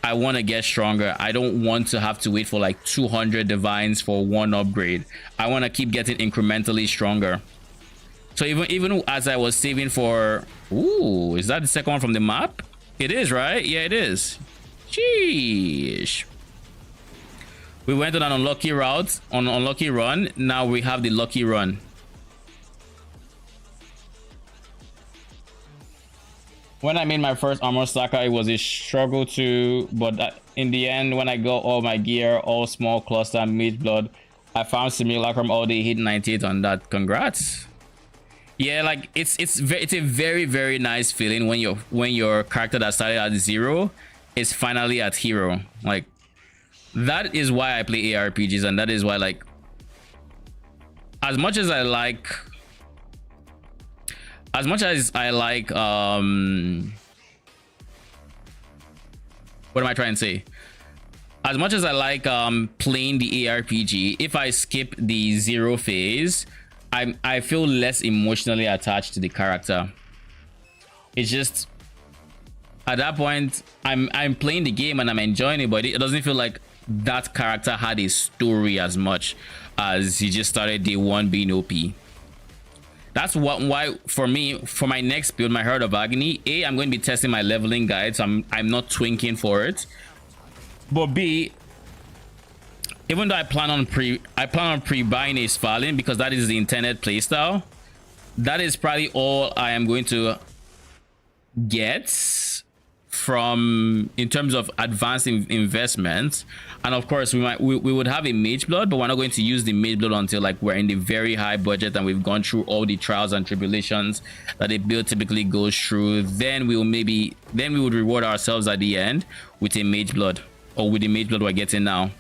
Speaker 1: I want to get stronger. I don't want to have to wait for like 200 divines for one upgrade. I want to keep getting incrementally stronger. So even as I was saving for... Ooh, is that the second one from the map? It is, right? Yeah, it is. Sheesh. We went on an unlucky route, on an unlucky run. Now we have the lucky run. When I made my first armor stacker, it was a struggle to, but in the end, when I got all my gear, all small cluster, Mageblood, I found Simulacrum all day, hit 98 on that. Congrats. Yeah, like it's a very, very nice feeling when your character that started at 0 is finally at hero. Like, that is why I play ARPGs, and that is why, like, as much as I like what am I trying to say? As much as I like playing the ARPG, if I skip the 0 phase, I feel less emotionally attached to the character. It's just, at that point, I'm playing the game and I'm enjoying it, but it doesn't feel like that character had a story as much as he just started day 1 being OP. That's why for me, for my next build, my Herd of Agony, A, I'm going to be testing my leveling guide, so I'm not twinking for it. But B, even though I plan on pre-buying a Svalin, because that is the intended playstyle, that is probably all I am going to get from in terms of advanced investments. And of course, we would have a Mageblood, but we're not going to use the Mageblood until like we're in the very high budget and we've gone through all the trials and tribulations that a build typically goes through. Then we would reward ourselves at the end with a Mageblood, or with the Mageblood we're getting now.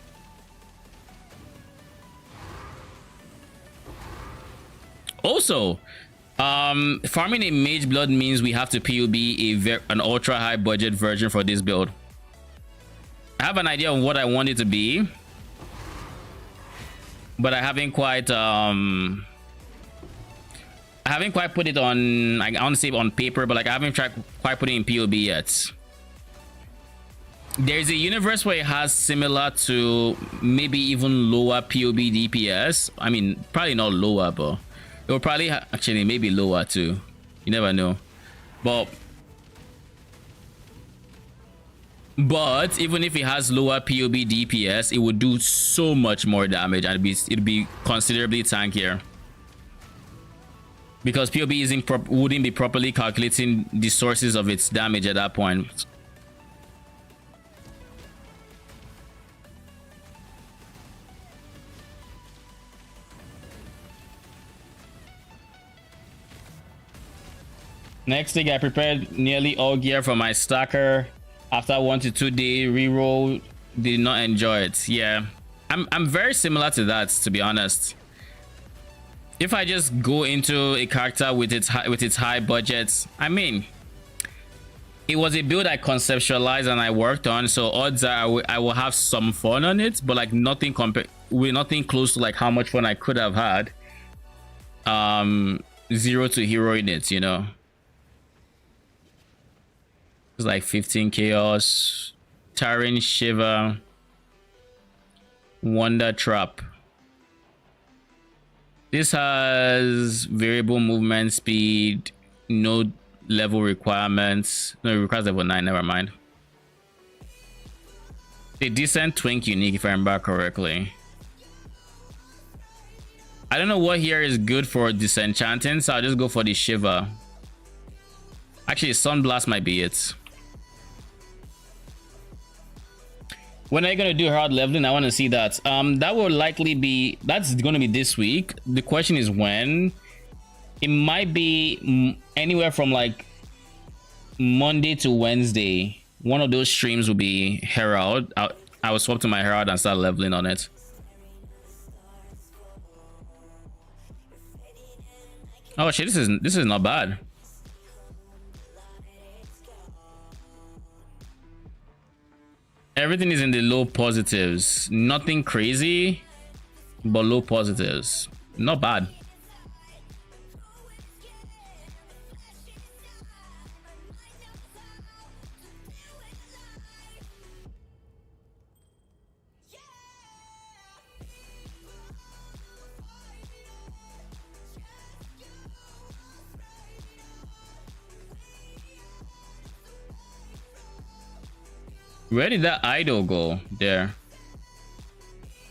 Speaker 1: Also, farming a Mageblood means we have to PUB an ultra high budget version for this build. I have an idea of what I want it to be, but I haven't quite put it on, I want to say on paper, but like I haven't quite put it in PUB yet. There's a universe where it has similar to maybe even lower POB DPS. I mean, probably not lower, but it will probably actually maybe lower too. You never know. But even if it has lower POB DPS, it would do so much more damage and it'd be considerably tankier. Because POB wouldn't be properly calculating the sources of its damage at that point. Next thing, I prepared nearly all gear for my stacker. After 1 to 2 day reroll, did not enjoy it. Yeah, I'm very similar to that, to be honest. If I just go into a character with its high budgets, I mean, it was a build I conceptualized and I worked on, so odds are I will have some fun on it, but like nothing close to like how much fun I could have had. 0 to hero in it, you know. It's like 15 chaos, Tyrant Shiver, Wonder Trap. This has variable movement speed, no level requirements. No, it requires level 9, never mind. A decent twink unique if I remember correctly. I don't know what here is good for disenchanting, so I'll just go for the Shiver. Actually, Sunblast might be it. When are you gonna do hard leveling? I want to see that. That will likely be, that's gonna be this week. The question is when. It might be anywhere from like Monday to Wednesday. One of those streams will be Herald. I will swap to my Herald and start leveling on it. Oh shit, this is not bad. Everything is in the low positives. Nothing crazy, but low positives. Not bad. Where did that idol go? There.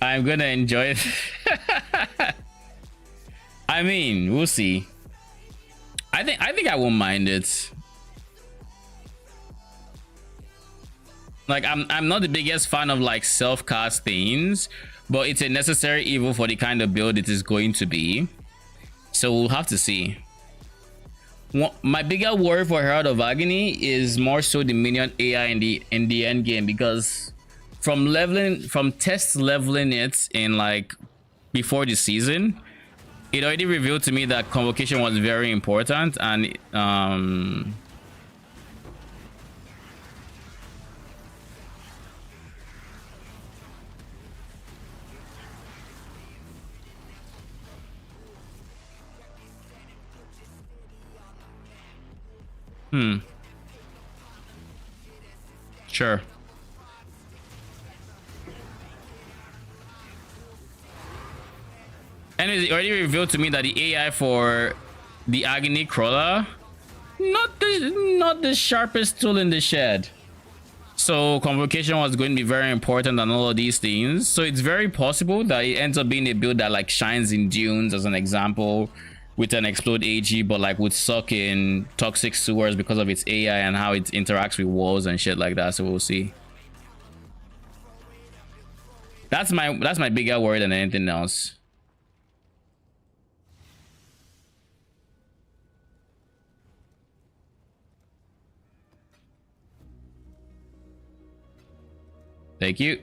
Speaker 1: I'm gonna enjoy it. I mean, we'll see. I think I won't mind it. Like I'm not the biggest fan of like self-cast things, but it's a necessary evil for the kind of build it is going to be. So we'll have to see. My bigger worry for Herald of Agony is more so the minion AI in the end game, because from test leveling it in like before the season, it already revealed to me that convocation was very important, and sure. And it already revealed to me that the AI for the Agony Crawler, not the sharpest tool in the shed. So convocation was going to be very important and all of these things. So it's very possible that it ends up being a build that like shines in dunes, as an example, with an explode AG, but like would suck in toxic sewers because of its AI and how it interacts with walls and shit like that. So we'll see. That's my bigger worry than anything else. Thank you.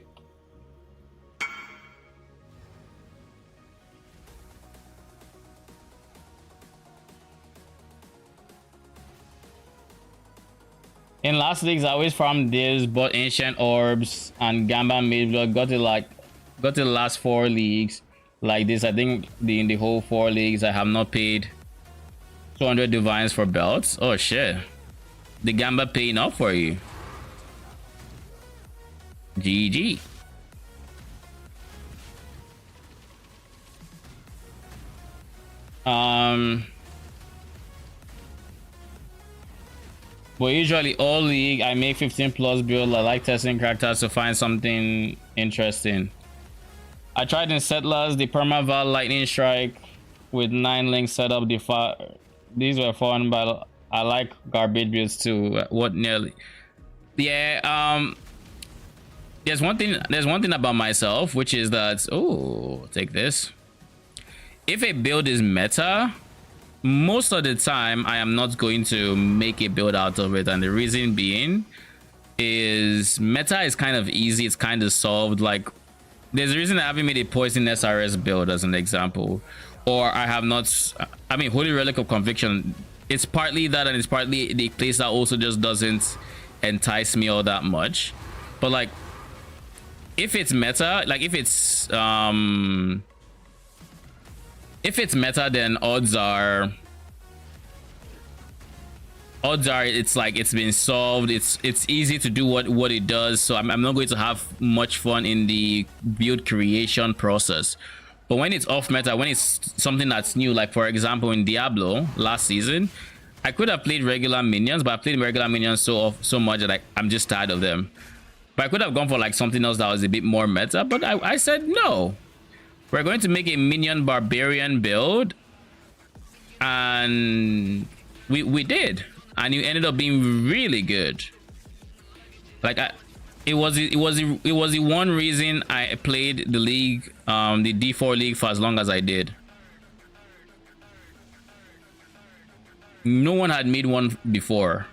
Speaker 1: In last leagues, I always farmed this, bought ancient orbs and Gamba Mageblood. Got to the last 4 leagues like this. I think in the whole 4 leagues, I have not paid 200 divines for belts. Oh shit, the Gamba paying up for you. GG. But usually all league I make 15 plus build. I like testing characters to find something interesting. I tried in Settlers the perma Vaal lightning strike with 9 links set up. These were fun, but I like garbage builds too. What nearly? Yeah. There's one thing about myself, which is that take this. If a build is meta, most of the time I am not going to make a build out of it, and the reason being is meta is kind of easy. It's kind of solved. Like, there's a reason I haven't made a poison SRS build as an example, or I have not. I mean, Holy Relic of Conviction, it's partly that, and it's partly the place that also just doesn't entice me all that much. But like, if it's meta, like if it's meta, then odds are it's like it's been solved. It's easy to do what it does, so I'm not going to have much fun in the build creation process. But when it's off meta, when it's something that's new, like for example in Diablo last season, I could have played regular minions, but I played regular minions so much that I'm just tired of them. But I could have gone for like something else that was a bit more meta, but I said no. We're going to make a minion barbarian build, and we did, and it ended up being really good. Like it was the one reason I played the league, the D4 league, for as long as I did. No one had made one before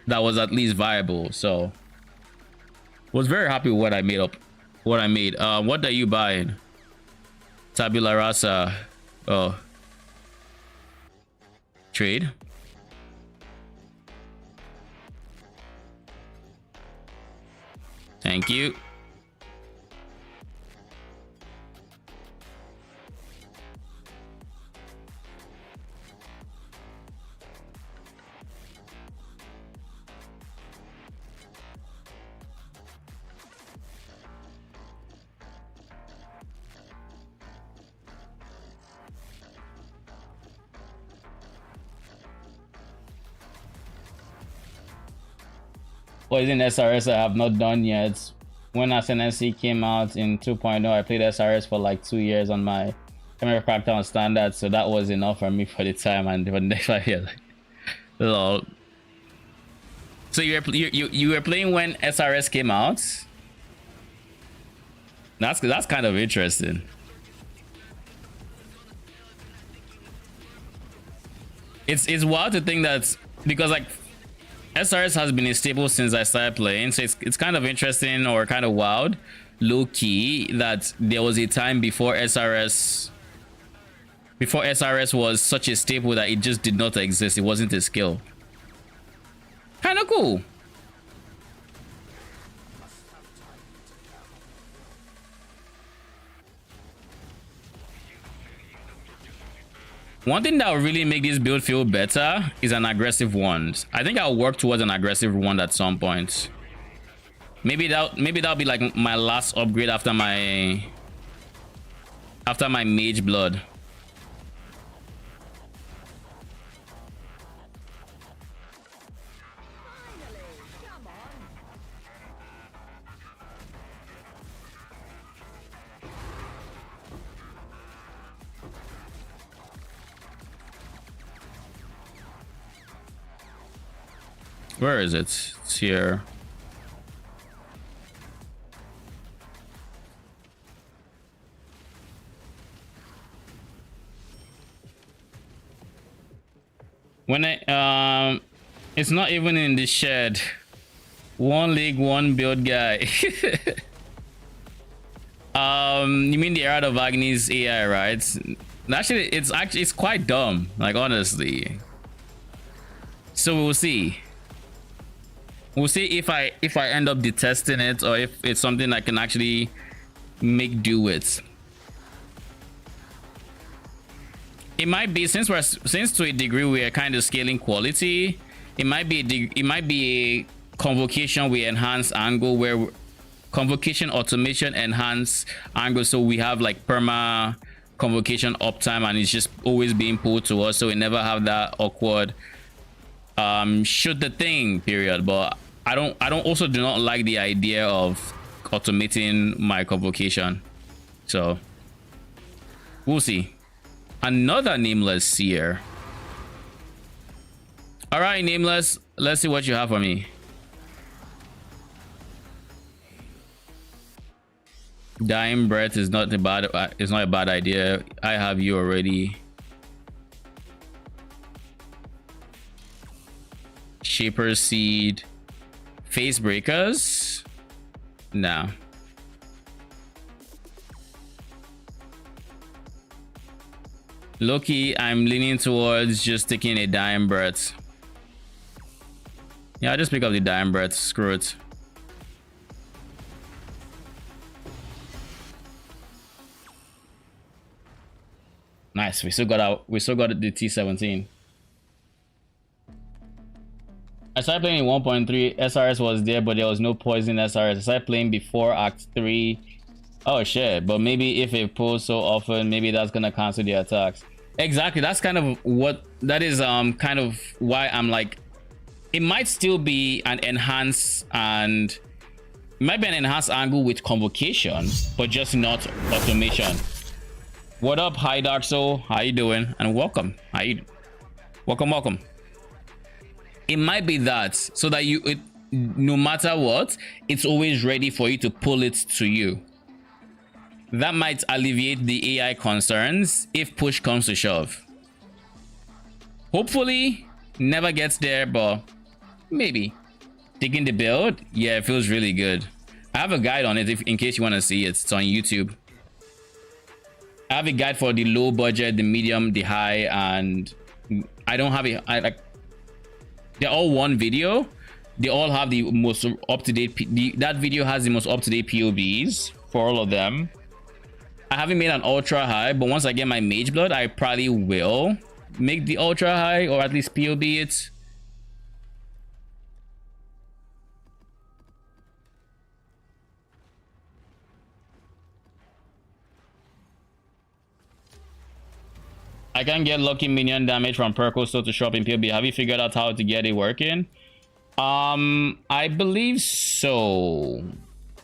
Speaker 1: that was at least viable, so was very happy with what I made. What are you buying? Tabula rasa. Oh, trade. Thank you. Poison SRS I have not done yet. When SNSC came out in 2.0, I played SRS for like 2 years on my camera character on standard, so that was enough for me for the time. And for the next 5 years, lol. So you were playing when SRS came out? That's kind of interesting. It's wild to think that, because like SRS has been a staple since I started playing, so it's kind of interesting, or kind of wild, low key, that there was a time before SRS was such a staple that it just did not exist. It wasn't a skill. Kind of cool. One thing that will really make this build feel better is an aggressive wand. I think I'll work towards an aggressive wand at some point. Maybe that'll be like my last upgrade after my Mageblood. Where is it? It's here. When it's not even in the shed. One league, one build guy. You mean the Era of Agni's AI, right? Actually, it's quite dumb, like, honestly. So we'll see. We'll see if I end up detesting it, or if it's something I can actually make do with. It might be, since to a degree we are kind of scaling quality, it might be a convocation with enhanced angle, where convocation automation enhance angle, so we have like perma convocation uptime, and it's just always being pulled to us, so we never have that awkward shoot the thing period. But I don't also do not like the idea of automating my convocation, so we'll see. Another nameless seer. All right, nameless, let's see what you have for me. Dying breath is not a bad idea. I have you already. Shaper's seed. Face breakers? No. Loki, I'm leaning towards just taking a dying breath. Yeah, I'll just pick up the dying breath. Screw it. Nice. We still got the T17. I started playing in 1.3. SRS was there, but there was no poison SRS. I started playing before Act 3. Oh shit. But maybe if it pulls so often, maybe that's gonna cancel the attacks. Exactly. That's kind of what that is. Kind of why I'm like, it might still be an enhance, and it might be an enhanced angle with convocation, but just not automation. What up, hi Dark Soul? How you doing? And welcome. Welcome. It might be that, so that no matter what, it's always ready for you to pull it to you. That might alleviate the AI concerns if push comes to shove. Hopefully, never gets there, but maybe. Taking the build, yeah, it feels really good. I have a guide on it in case you want to see it. It's on YouTube. I have a guide for the low budget, the medium, the high, and I don't have they're all one video. They all have the most up-to-date, that video has the most up-to-date POBs for all of them. I haven't made an ultra high, but once I get my Mageblood, I probably will make the ultra high, or at least POB it. I can get lucky minion damage from Percoso to show up in POB. Have you figured out how to get it working? I believe so.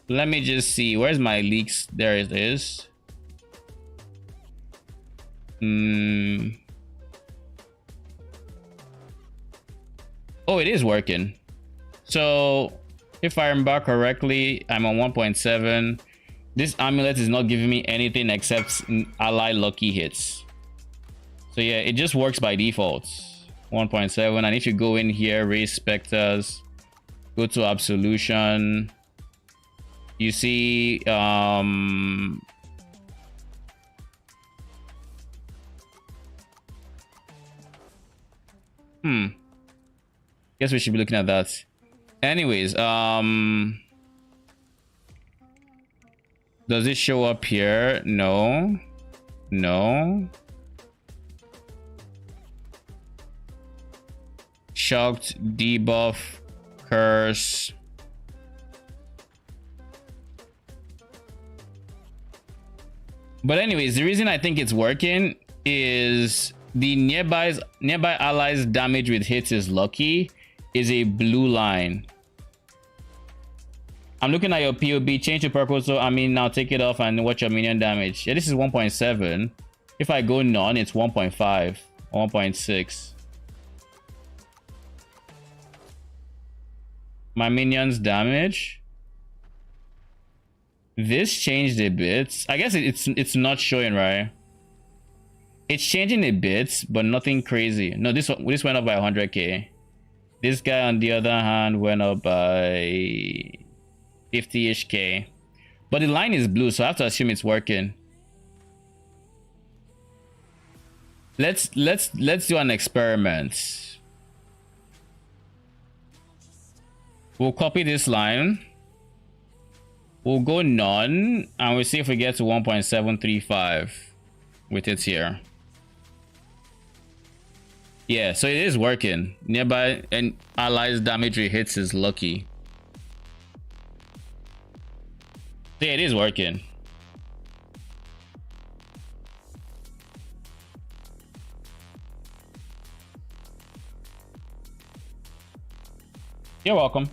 Speaker 1: Let me just see. Where's my leaks? There it is. Oh, it is working. So if I remember correctly, I'm on 1.7. This amulet is not giving me anything except ally lucky hits. So yeah, it just works by default. 1.7. And if you go in here, raise specters, go to Absolution, you see guess we should be looking at that. Anyways, does it show up here? No. Shocked, debuff, curse. But anyways, the reason I think it's working is the nearby allies damage with hits is lucky is a blue line. I'm looking at your POB, change to purple, so I mean now take it off and watch your minion damage. Yeah, this is 1.7. If I go none, it's 1.5, 1.6. My minions damage. This changed a bit. I guess it's not showing, right? It's changing a bit, but nothing crazy. No, this went up by 100k. This guy on the other hand went up by 50-ish k. But the line is blue, so I have to assume it's working. Let's do an experiment. We'll copy this line. We'll go none, and we'll see if we get to 1.735 with it here. Yeah, so it is working. Nearby and allies damage rate hits is lucky. Yeah, it is working. You're welcome.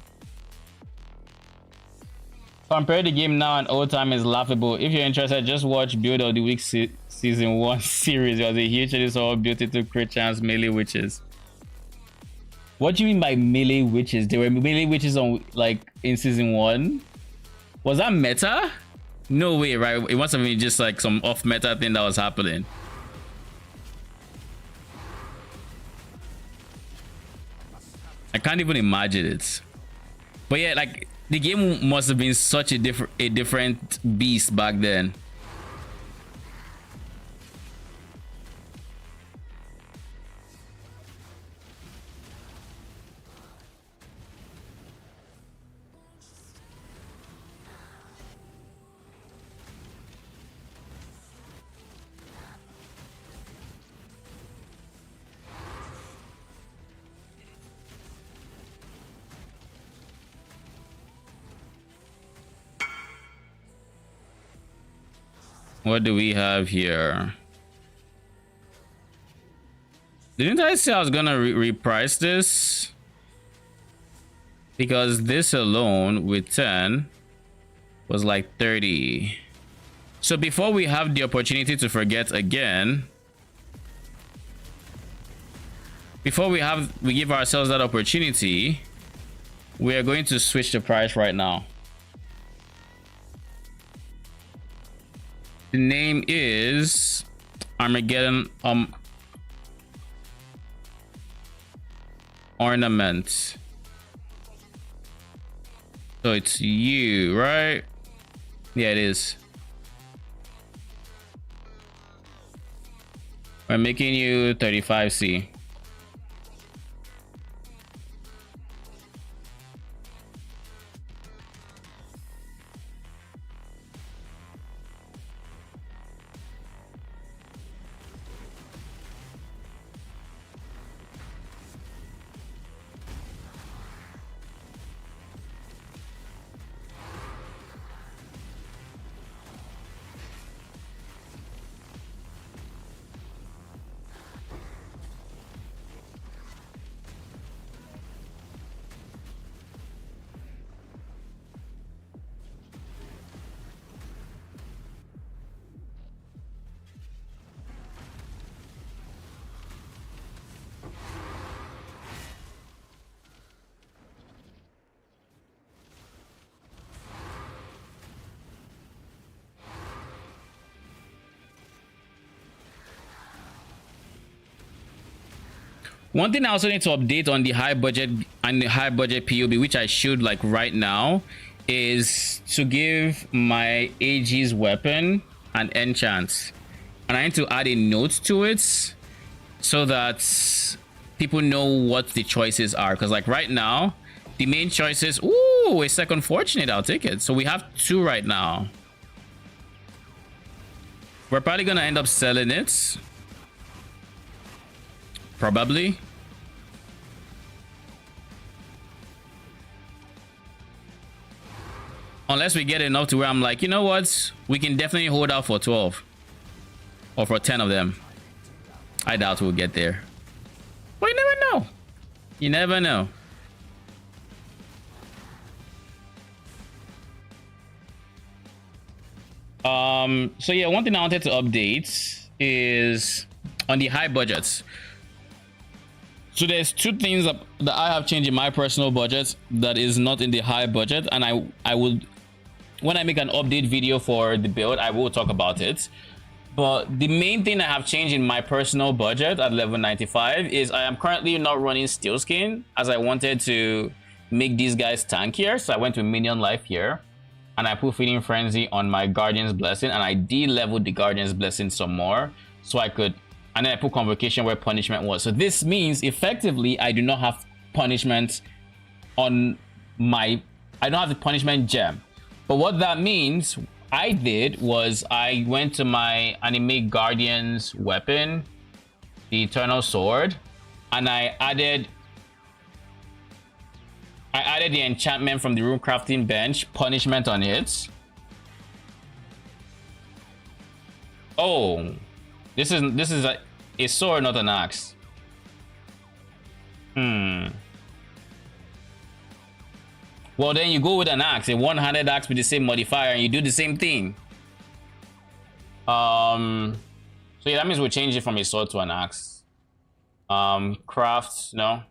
Speaker 1: Compare the game now and old time is laughable. If you're interested, just watch Build of the Week season 1 series. It was a huge edit all built into Phrecia melee witches. What do you mean by melee witches? There were melee witches on like in season 1. Was that meta? No way, right? It must have been just like some off meta thing that was happening. I can't even imagine it. But yeah, like the game must have been such a different beast back then. What do we have here? Didn't I say I was gonna reprice this? Because this alone with 10 was like 30. So before we have the opportunity to forget again, before we give ourselves that opportunity, we are going to switch the price right now. The name is Armageddon Ornament. So it's you, right? Yeah, it is. We're making you 35C. One thing I also need to update on the high budget and the high budget POB, which I should like right now, is to give my AG's weapon an enchant. And I need to add a note to it so that people know what the choices are. Because like right now, the main choices, ooh, a second fortunate, I'll take it. So we have 2 right now. We're probably gonna end up selling it. Probably. Unless we get enough to where I'm like, you know what? We can definitely hold out for 12. Or for 10 of them. I doubt we'll get there. But you never know. You never know. So yeah, one thing I wanted to update is on the high budgets. So there's 2 things that I have changed in my personal budget that is not in the high budget, and I would, when I make an update video for the build, I will talk about it. But the main thing I have changed in my personal budget at level 95 is I am currently not running Steel Skin, as I wanted to make these guys tankier. So I went to Minion Life here, and I put Feeding Frenzy on my Guardian's Blessing, and I de-leveled the Guardian's Blessing some more so I could. And then I put Convocation where punishment was. So this means effectively I do not have punishment on my, I don't have the punishment gem. But what that means I did was I went to my Anime Guardian's weapon, the Eternal Sword, and I added the enchantment from the rune crafting bench, punishment on it. Oh, this is a sword, not an axe. Well, then you go with an axe, a one-handed axe with the same modifier, and you do the same thing. So yeah, that means we'll change it from a sword to an axe. Craft, no.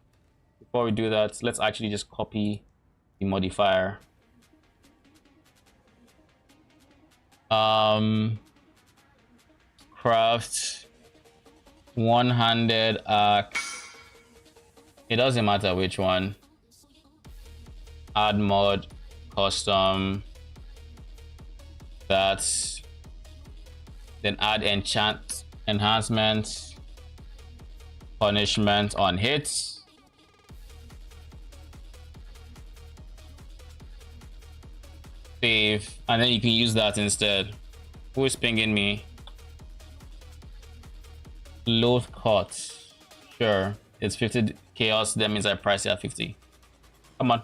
Speaker 1: Before we do that, let's actually just copy the modifier. Craft one-handed axe. It doesn't matter which one. Add mod, custom. That's then add enhancement, punishment on hits. Save, and then you can use that instead. Who is pinging me? Loath cut. Sure, it's 50 chaos. That means I price it at 50. Come on.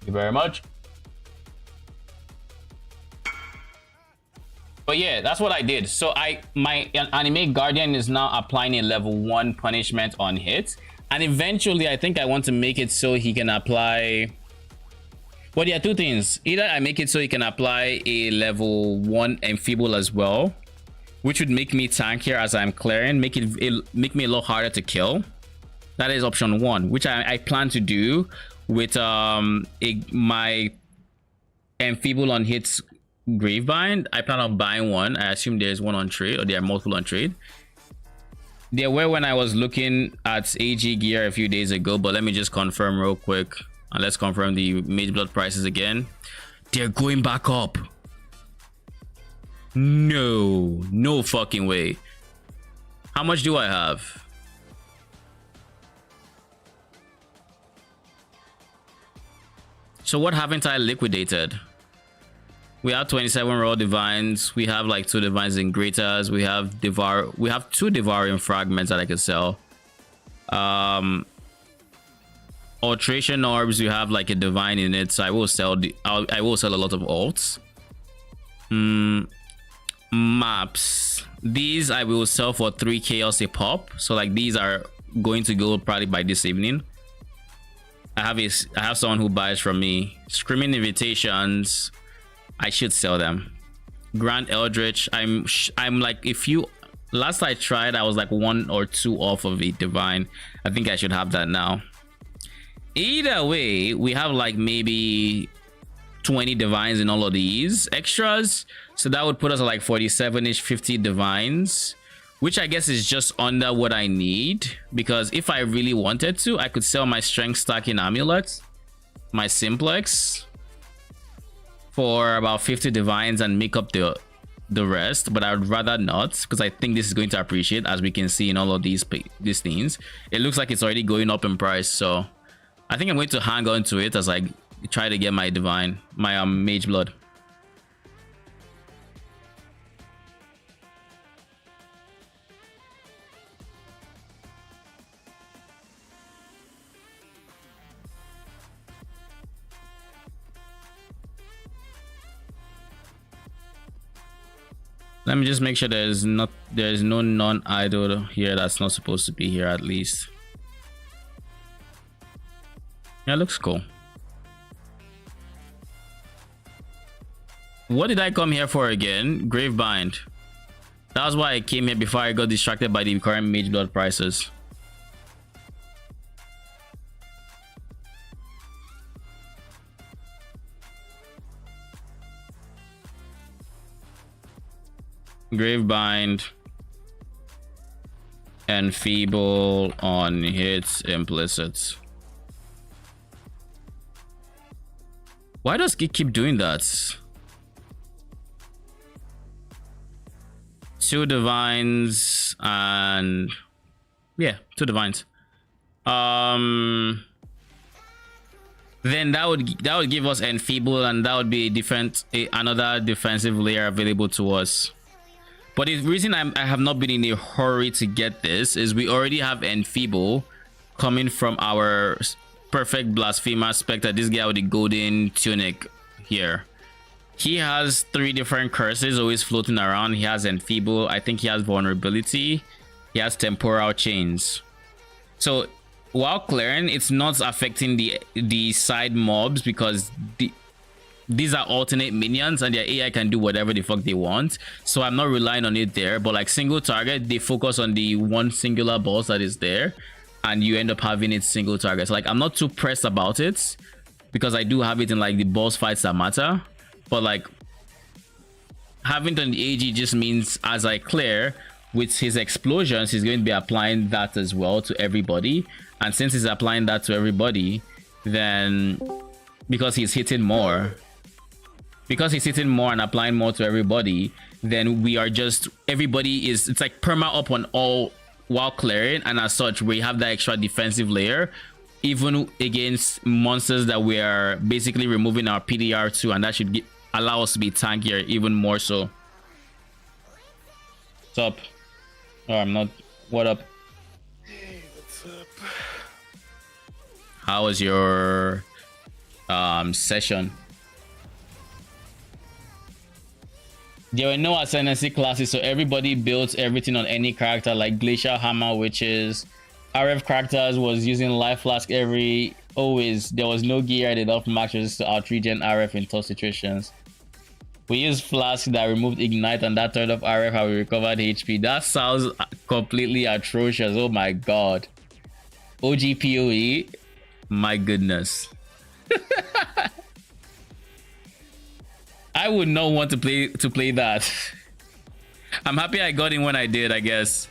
Speaker 1: Thank you very much. But yeah, that's what I did. So my anime guardian is now applying a level 1 punishment on hits, and eventually I think I want to make it so he can apply. Well, there are two things. Either I make it so he can apply a level 1 enfeeble as well, which would make me tankier as I'm clearing, make me a lot harder to kill. That is option 1, which I plan to do with my enfeeble on hits Gravebind. I plan on buying one. I assume there's one on trade, or there are multiple on trade. There were when I was looking at AG gear a few days ago, but let me just confirm real quick, and let's confirm the Mageblood prices again. They're going back up. No fucking way. How much do I have? So what haven't I liquidated? We have 27 raw divines. We have like 2 divines in greaters. We have 2 devouring fragments that I could sell. Alteration orbs, we have like a divine in it, so I will sell I will sell a lot of alts. Maps, these I will sell for 3 chaos a pop, so like these are going to go probably by this evening. I have someone who buys from me. Screaming invitations, I should sell them. Grand Eldritch, I'm like, last I tried I was like 1 or 2 off of a divine. I think I should have that now. Either way, we have like maybe 20 divines in all of these extras, so that would put us at like 47ish, 50 divines, which I guess is just under what I need, because if I really wanted to, I could sell my strength stacking amulets, my simplex, for about 50 divines and make up the rest, but I would rather not, because I think this is going to appreciate, as we can see in all of these things. It looks like it's already going up in price, so I think I'm going to hang on to it as I try to get my divine, my Mageblood. Let me just make sure there's no non-idol here that's not supposed to be here, at least. Yeah, looks cool. What did I come here for again? Gravebind. That was why I came here before I got distracted by the current Mageblood prices. Gravebind and feeble on hits implicit. Why does it keep doing that? 2 divines and yeah, 2 divines. then that would give us enfeeble, and that would be another defensive layer available to us. But the reason I have not been in a hurry to get this is we already have enfeeble coming from our perfect blasphemer spectre, this guy with the golden tunic here. He has 3 different curses always floating around. He has enfeeble, I think he has vulnerability, he has temporal chains. So while clearing, it's not affecting the side mobs because these are alternate minions and their AI can do whatever the fuck they want. So I'm not relying on it there. But like single target, they focus on the one singular boss that is there, and you end up having it single target. So like I'm not too pressed about it because I do have it in like the boss fights that matter. But like having it on the AG just means as I clear with his explosions, he's going to be applying that as well to everybody. And since he's applying that to everybody, then because he's hitting more and applying more to everybody, then we are just, everybody is, it's like perma up on all while clearing, and as such we have that extra defensive layer even against monsters that we are basically removing our PDR to, and that should allow us to be tankier even more so. What's up? Oh, I'm not. What up?
Speaker 2: Hey, what's up?
Speaker 1: How was your session? There were no ascendancy classes, so everybody built everything on any character, like Glacial Hammer, witches. RF characters was using Life Flask always. There was no gear and enough matches to out regen RF in tough situations. We used Flask that removed Ignite and that turned off RF and we recovered HP. That sounds completely atrocious. Oh my god. OG PoE, my goodness. I would not want to play that. I'm happy I got in when I did, I guess.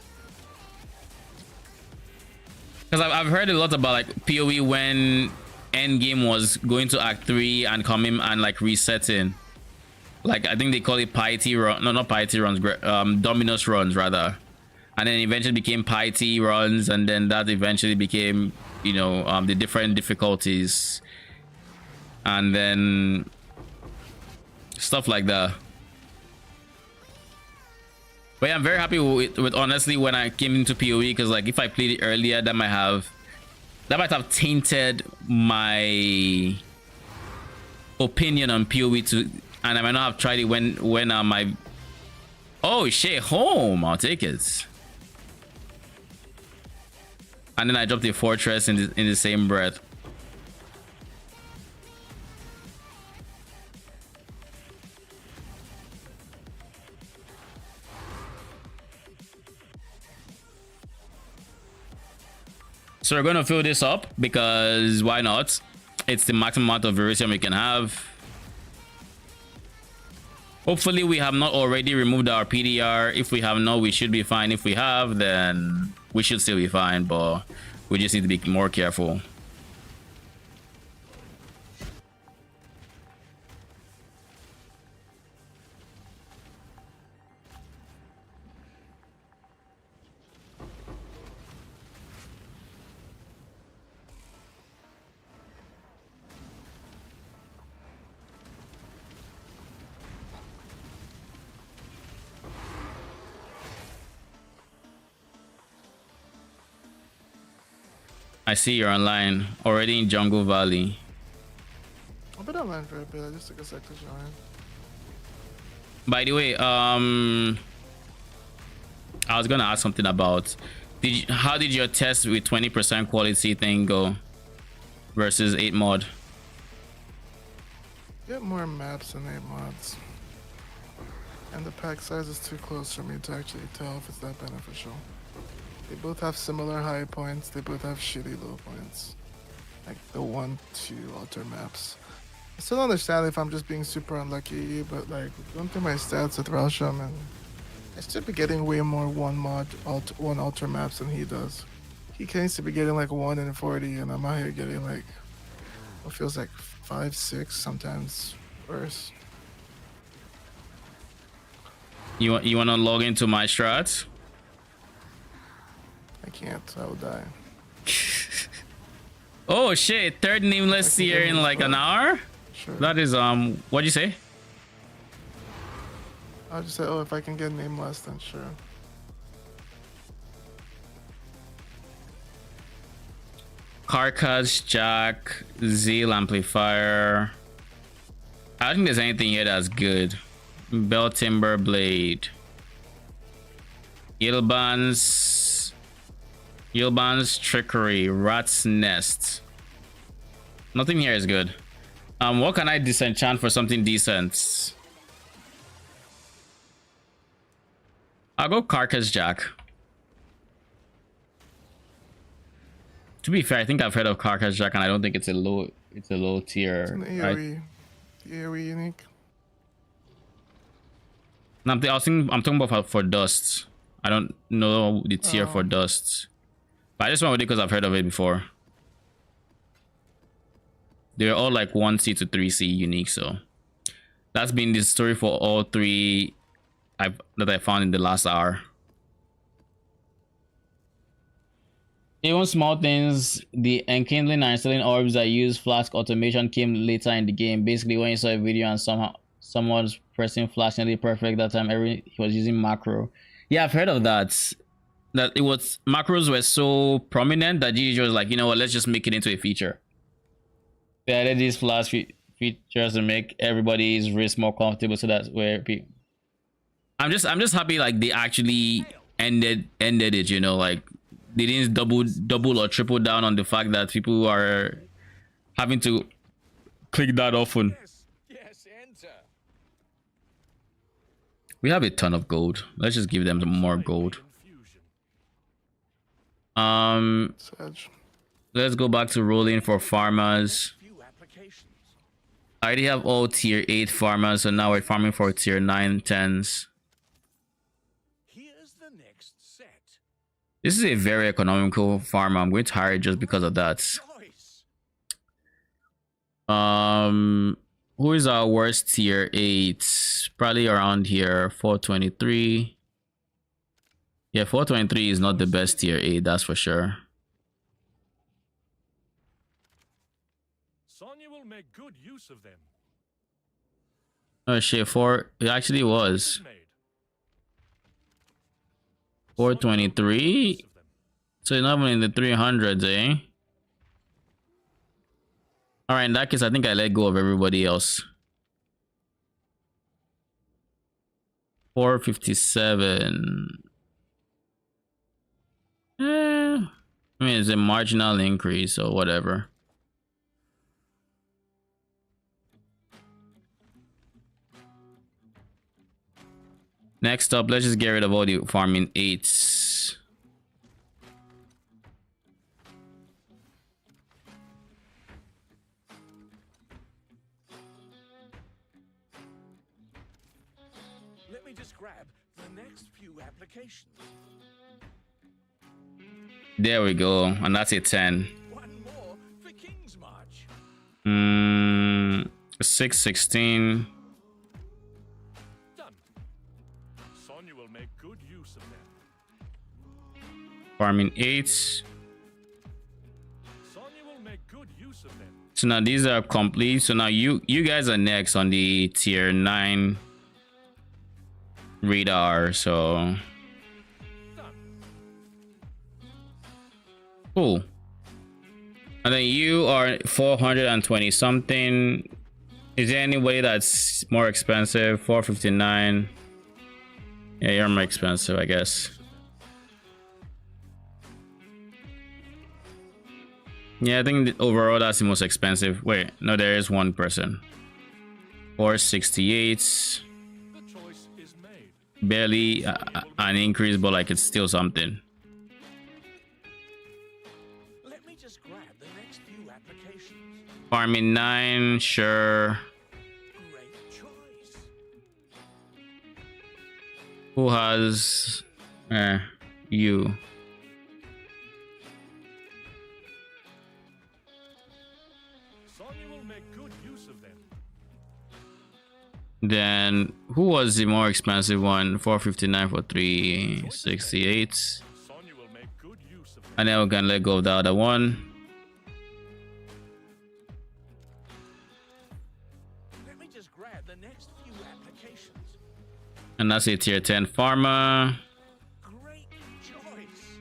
Speaker 1: Because I've heard a lot about like PoE when endgame was going to Act 3 and coming and like resetting. Like I think they call it piety run, no, not piety runs, Dominus runs rather. And then eventually became piety runs, and then that eventually became, you know, the different difficulties. And then stuff like that. But yeah, I'm very happy with honestly when I came into PoE, because like if I played it earlier, that might have tainted my opinion on PoE to, and I might not have tried it when my oh shit home. I'll take it. And then I dropped the fortress in the same breath. So we're going to fill this up because why not? It's the maximum amount of Phrecia we can have. Hopefully we have not already removed our PDR. If we have not, we should be fine. If we have, then we should still be fine, but we just need to be more careful. I see you're online already in Jungle Valley.
Speaker 2: I've been online for a bit. I just took a sec to join.
Speaker 1: By the way, I was gonna ask something about how did your test with 20% quality thing go versus 8 mod?
Speaker 2: Get more maps than 8 mods. And the pack size is too close for me to actually tell if it's that beneficial. They both have similar high points, they both have shitty low points. Like the 1-2 alter maps. I still don't understand if I'm just being super unlucky, but like going through my stats with Rausham, and I should be getting way more one alter maps than he does. He claims to be getting like 1 in 40, and I'm out here getting like what feels like 5, 6, sometimes worse.
Speaker 1: You want to log into my strats?
Speaker 2: I can't, I will die.
Speaker 1: Oh shit, third nameless tier in like an hour?
Speaker 2: Sure.
Speaker 1: That is what'd you say?
Speaker 2: I'll just say, oh, if I can get nameless, then sure.
Speaker 1: Carcass, Jack, Zeal Amplifier. I don't think there's anything here that's good. Bell Timber Blade. Yilban's Trickery, Rat's Nest. Nothing here is good. What can I disenchant for something decent? I'll go Carcass Jack. To be fair, I think I've heard of Carcass Jack, and I don't think it's a low tier.
Speaker 2: It's an AoE,
Speaker 1: right?
Speaker 2: the AoE unique.
Speaker 1: No, I'm talking about for Dust. I don't know the tier for Dust, but I just went with it because I've heard of it before. They're all like 1C to 3C unique, so that's been the story for all three that I found in the last hour. Even small things, the enkindling and installing orbs that use flask automation came later in the game. Basically, when you saw a video and someone's pressing flash nearly perfect that time, he was using macro. Yeah, I've heard of that. That it was macros were so prominent that GG was like, you know what, let's just make it into a feature. They added these flash features to make everybody's wrist more comfortable, so that's where people. I'm just happy like they actually ended it, you know, like they didn't double or triple down on the fact that people are having to click that often.
Speaker 4: Yes, enter.
Speaker 1: We have a ton of gold. Let's just give them more gold.
Speaker 2: Sedge.
Speaker 1: Let's go back to rolling for farmers. I already have all tier 8 farmers, so now we're farming for tier 9 10s.
Speaker 4: Here's the next set.
Speaker 1: This is a very economical farm. I'm going to hire it just because of that.
Speaker 4: Choice.
Speaker 1: Who is our worst tier 8? Probably around here, 423. Yeah, 423 is not the best tier 8, that's for sure.
Speaker 4: Sonya will make good use of them.
Speaker 1: Oh shit, it actually was 423. So it's not even in the 300s, eh? Alright, in that case, I think I let go of everybody else. 457. I mean, it's a marginal increase or whatever. Next up, let's just get rid of all the farming 8s.
Speaker 4: Let me just grab the next few applications.
Speaker 1: There we go, and that's a 10.
Speaker 4: One more for King's March.
Speaker 1: 616.
Speaker 4: Done. Sonya will make good use of them.
Speaker 1: Farming 8s.
Speaker 4: Sonya will make good use of them.
Speaker 1: So now these are complete. So now you guys are next on the tier 9 radar. So cool. And then you are 420 something. Is there anybody that's more expensive? 459. Yeah, you're more expensive, I guess. Yeah, I think overall that's the most expensive. Wait, no, there is one person. 468.
Speaker 4: The choice is made.
Speaker 1: Barely an increase, but like it's still something.
Speaker 4: Let me just grab the next few applications.
Speaker 1: Farming 9, sure.
Speaker 4: Great choice.
Speaker 1: Who has you?
Speaker 4: Sonya will make good use of them.
Speaker 1: Then who was the more expensive one? 459 for 368.
Speaker 4: Sonya will make good use of them.
Speaker 1: And then we can let go of the other one. And that's a tier 10 farmer.
Speaker 9: Great choice.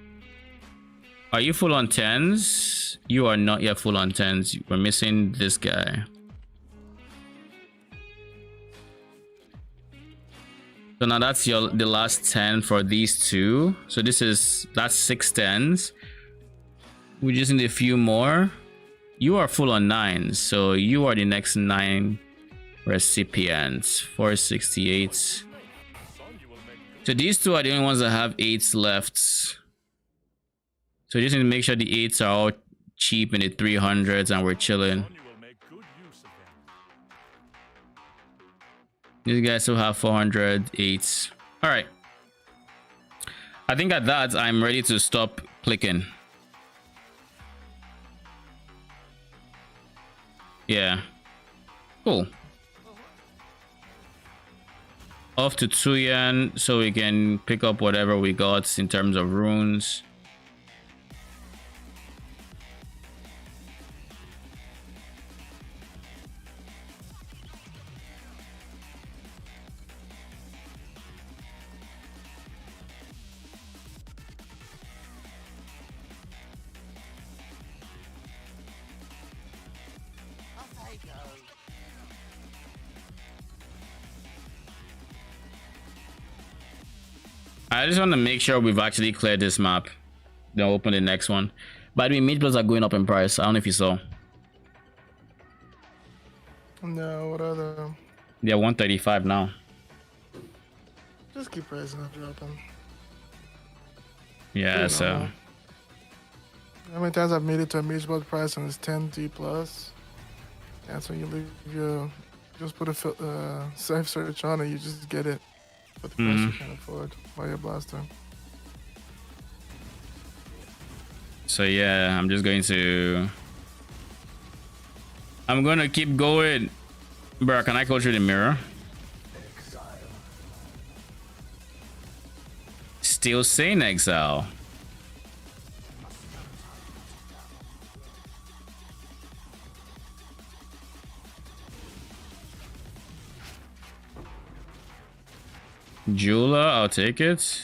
Speaker 1: Are you full on 10s? You are not yet full on 10s. We're missing this guy. So now that's the last 10 for these two. So that's 6 10s. We just need a few more. You are full on 9s, so you are the next 9 recipients. 468. So these two are the only ones that have 8s left. So just need to make sure the 8s are all cheap in the 300s and we're chilling. These guys still have 408. All right. I think at that, I'm ready to stop clicking. Yeah. Cool. Off to Tsuyan so we can pick up whatever we got in terms of runes. I just want to make sure we've actually cleared this map. Then open the next one. By the way, Mageblood are going up in price. I don't know if you saw.
Speaker 2: No, what are they?
Speaker 1: They're 135 now.
Speaker 2: Just keep pricing up, dropping.
Speaker 1: Yeah, so.
Speaker 2: How many times I've made it to a Mageblood price and it's 10D plus? That's when you leave your. Just put a safe search on it, you just get it. But the price you can't afford by your blaster.
Speaker 1: So yeah, I'm gonna keep going. Bro, can I go through the mirror? Still saying exile. Jula, I'll take it.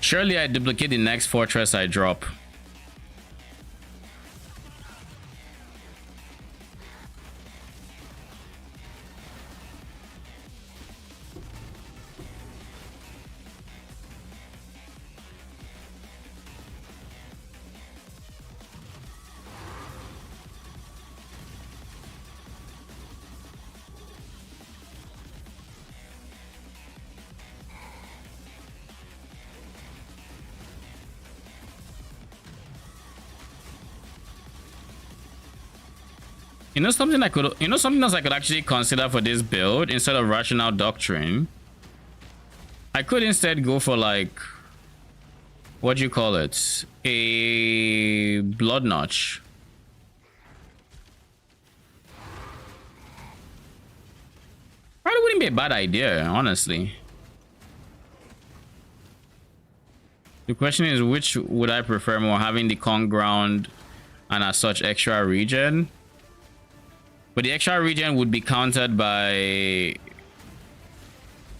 Speaker 1: Surely I duplicate the next fortress I drop. You know something else I could actually consider for this build instead of rational doctrine. I could instead go for like, what do you call it? A blood notch. Probably wouldn't be a bad idea, honestly. The question is, which would I prefer more, having the con ground and as such extra regen? But the extra regen would be countered by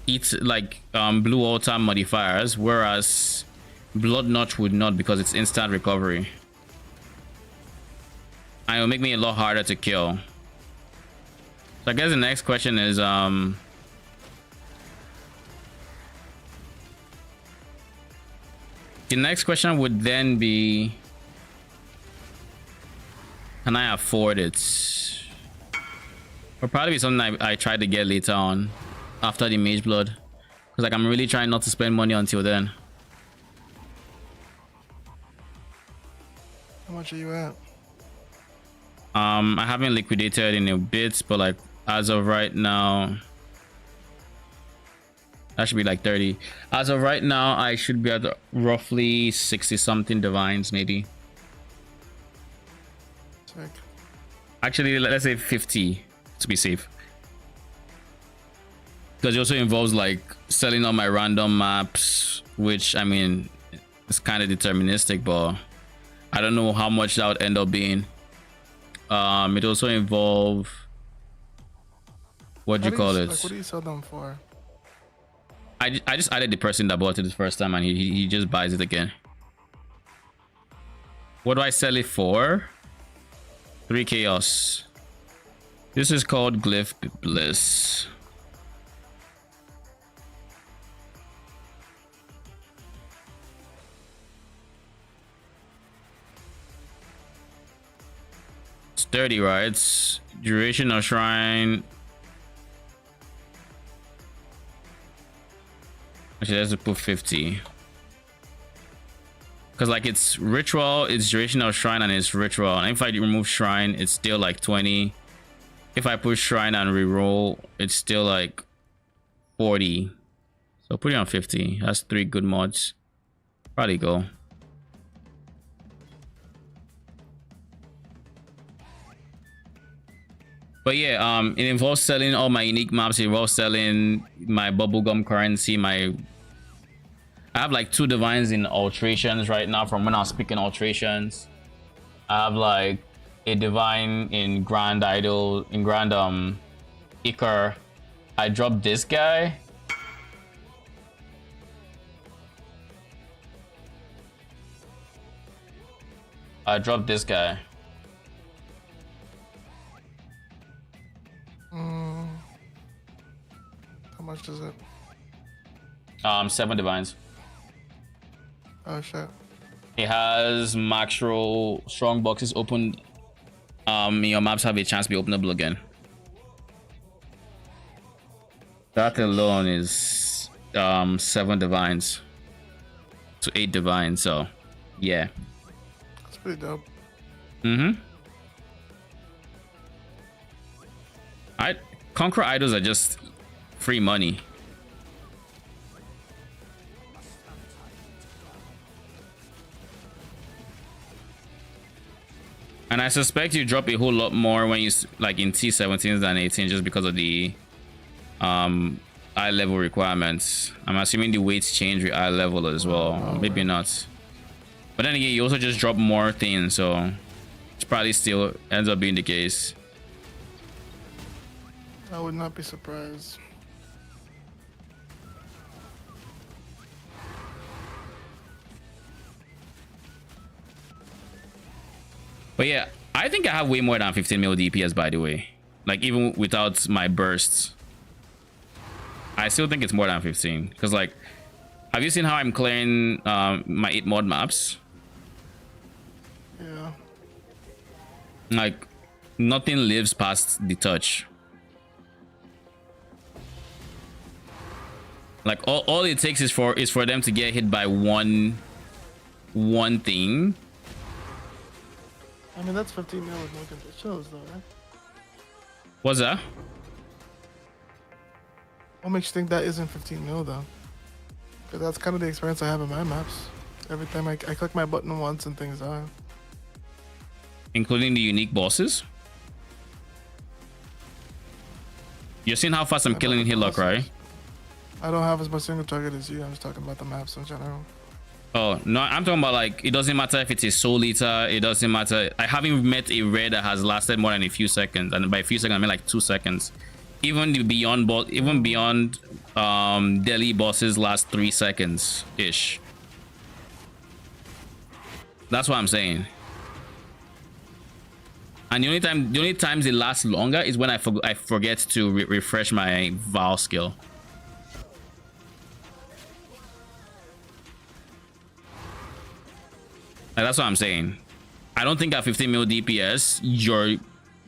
Speaker 1: blue altar modifiers, whereas blood notch would not, because it's instant recovery. And it will make me a lot harder to kill. So I guess the next question is the next question would then be, can I afford it? Or probably be something I try to get later on after the Mageblood, because like I'm really trying not to spend money until then.
Speaker 2: How much are you at?
Speaker 1: I haven't liquidated in a bit, but like as of right now, that should be like 30. As of right now, I should be at roughly 60 something divines, maybe.
Speaker 2: Sick.
Speaker 1: Actually, let's say 50 to be safe. Because it also involves like selling all my random maps, which I mean, it's kind of deterministic, but I don't know how much that would end up being. It also involve what do you call it?
Speaker 2: Like, what do you sell them for?
Speaker 1: I just added the person that bought it the first time, and he just buys it again. What do I sell it for? 3 chaos. This is called Glyph Bliss. It's 30, right? It's duration of shrine. Actually, let's put 50. Because like it's ritual, it's duration of shrine, and it's ritual. And if I remove shrine, it's still like 20. If I push shrine and reroll, it's still like 40. So put it on 50. That's 3 good mods. Probably go. But yeah, it involves selling all my unique maps. It involves selling my bubblegum currency. I have like 2 divines in alterations right now from when I was picking alterations. I have like a divine in Grand Idol, in Grand Icar. I dropped this guy. I dropped this guy.
Speaker 2: How much is it?
Speaker 1: 7 divines.
Speaker 2: Oh shit.
Speaker 1: It has max roll, strong boxes opened. Your maps have a chance to be openable again. That alone is 7 divines to 8 divines. So yeah,
Speaker 2: That's pretty dope.
Speaker 1: Conquer idols are just free money. And I suspect you drop a whole lot more when you like in T17s than 18, just because of the eye level requirements. I'm assuming the weights change with eye level as well. Maybe not. But then again, you also just drop more things, so it's probably still ends up being the case.
Speaker 2: I would not be surprised.
Speaker 1: But yeah, I think I have way more than 15 mil DPS, by the way. Like even without my bursts, I still think it's more than 15. Because like, have you seen how I'm clearing my 8 mod maps?
Speaker 2: Yeah.
Speaker 1: Like nothing lives past the touch. Like all it takes is for them to get hit by one thing.
Speaker 2: I mean, that's 15 mil with no conditionals though, right?
Speaker 1: What's that?
Speaker 2: What makes you think that isn't 15 mil though? Because that's kind of the experience I have in my maps. Every time I click my button once and things are.
Speaker 1: Including the unique bosses? You're seeing how fast I'm killing Hillock, right?
Speaker 2: I don't have as much single target as you. I'm just talking about the maps in general.
Speaker 1: Oh, no, I'm talking about like, it doesn't matter if it's a Soul Eater, it doesn't matter. I haven't met a rare that has lasted more than a few seconds. And by a few seconds, I mean like 2 seconds. Even the beyond boss, even beyond daily bosses last 3 seconds-ish. That's what I'm saying. And the only times it lasts longer is when I forget to refresh my Vaal skill. Like, that's what I'm saying. I don't think at 15 mil DPS you're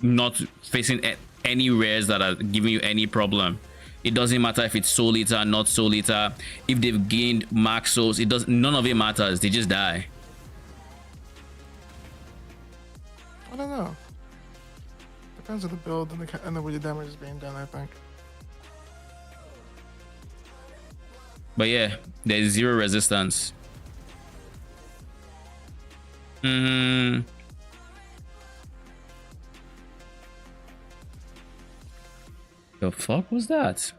Speaker 1: not facing any rares that are giving you any problem. It doesn't matter if it's Soul Eater, not Soul Eater. If they've gained max souls, it does. None of it matters. They just die.
Speaker 2: I don't know. Depends on the build and the way the damage is being done, I think.
Speaker 1: But yeah, there's 0 resistance. The fuck was that?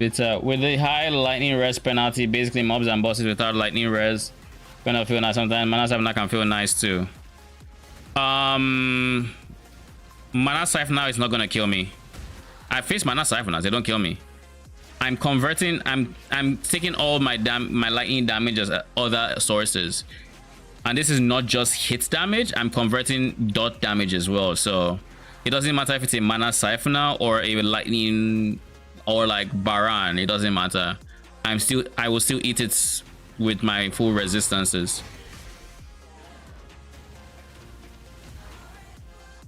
Speaker 1: It's with the high lightning res penalty, basically mobs and bosses without lightning res gonna feel nice sometimes. Mana Siphoner can feel nice too. Mana Siphoner is not gonna kill me. I face Mana Siphoners, they don't kill me. I'm converting, I'm taking all my lightning damage as other sources. And this is not just hit damage, I'm converting dot damage as well. So it doesn't matter if it's a Mana Siphoner or a lightning or like Baran, it doesn't matter. I will still eat it with my full resistances.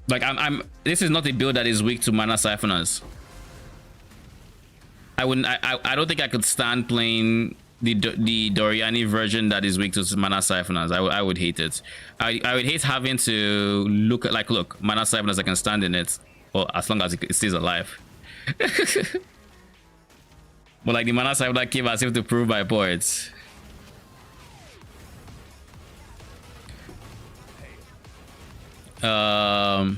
Speaker 1: Like this is not a build that is weak to Mana Siphoners. I don't think I could stand playing the Doriani version that is weak to Mana Siphoners. I would hate it. I would hate having to look Mana Siphoners, I can stand in it, well, as long as it stays alive. But like the Mana Siphoner came as if to prove my points. But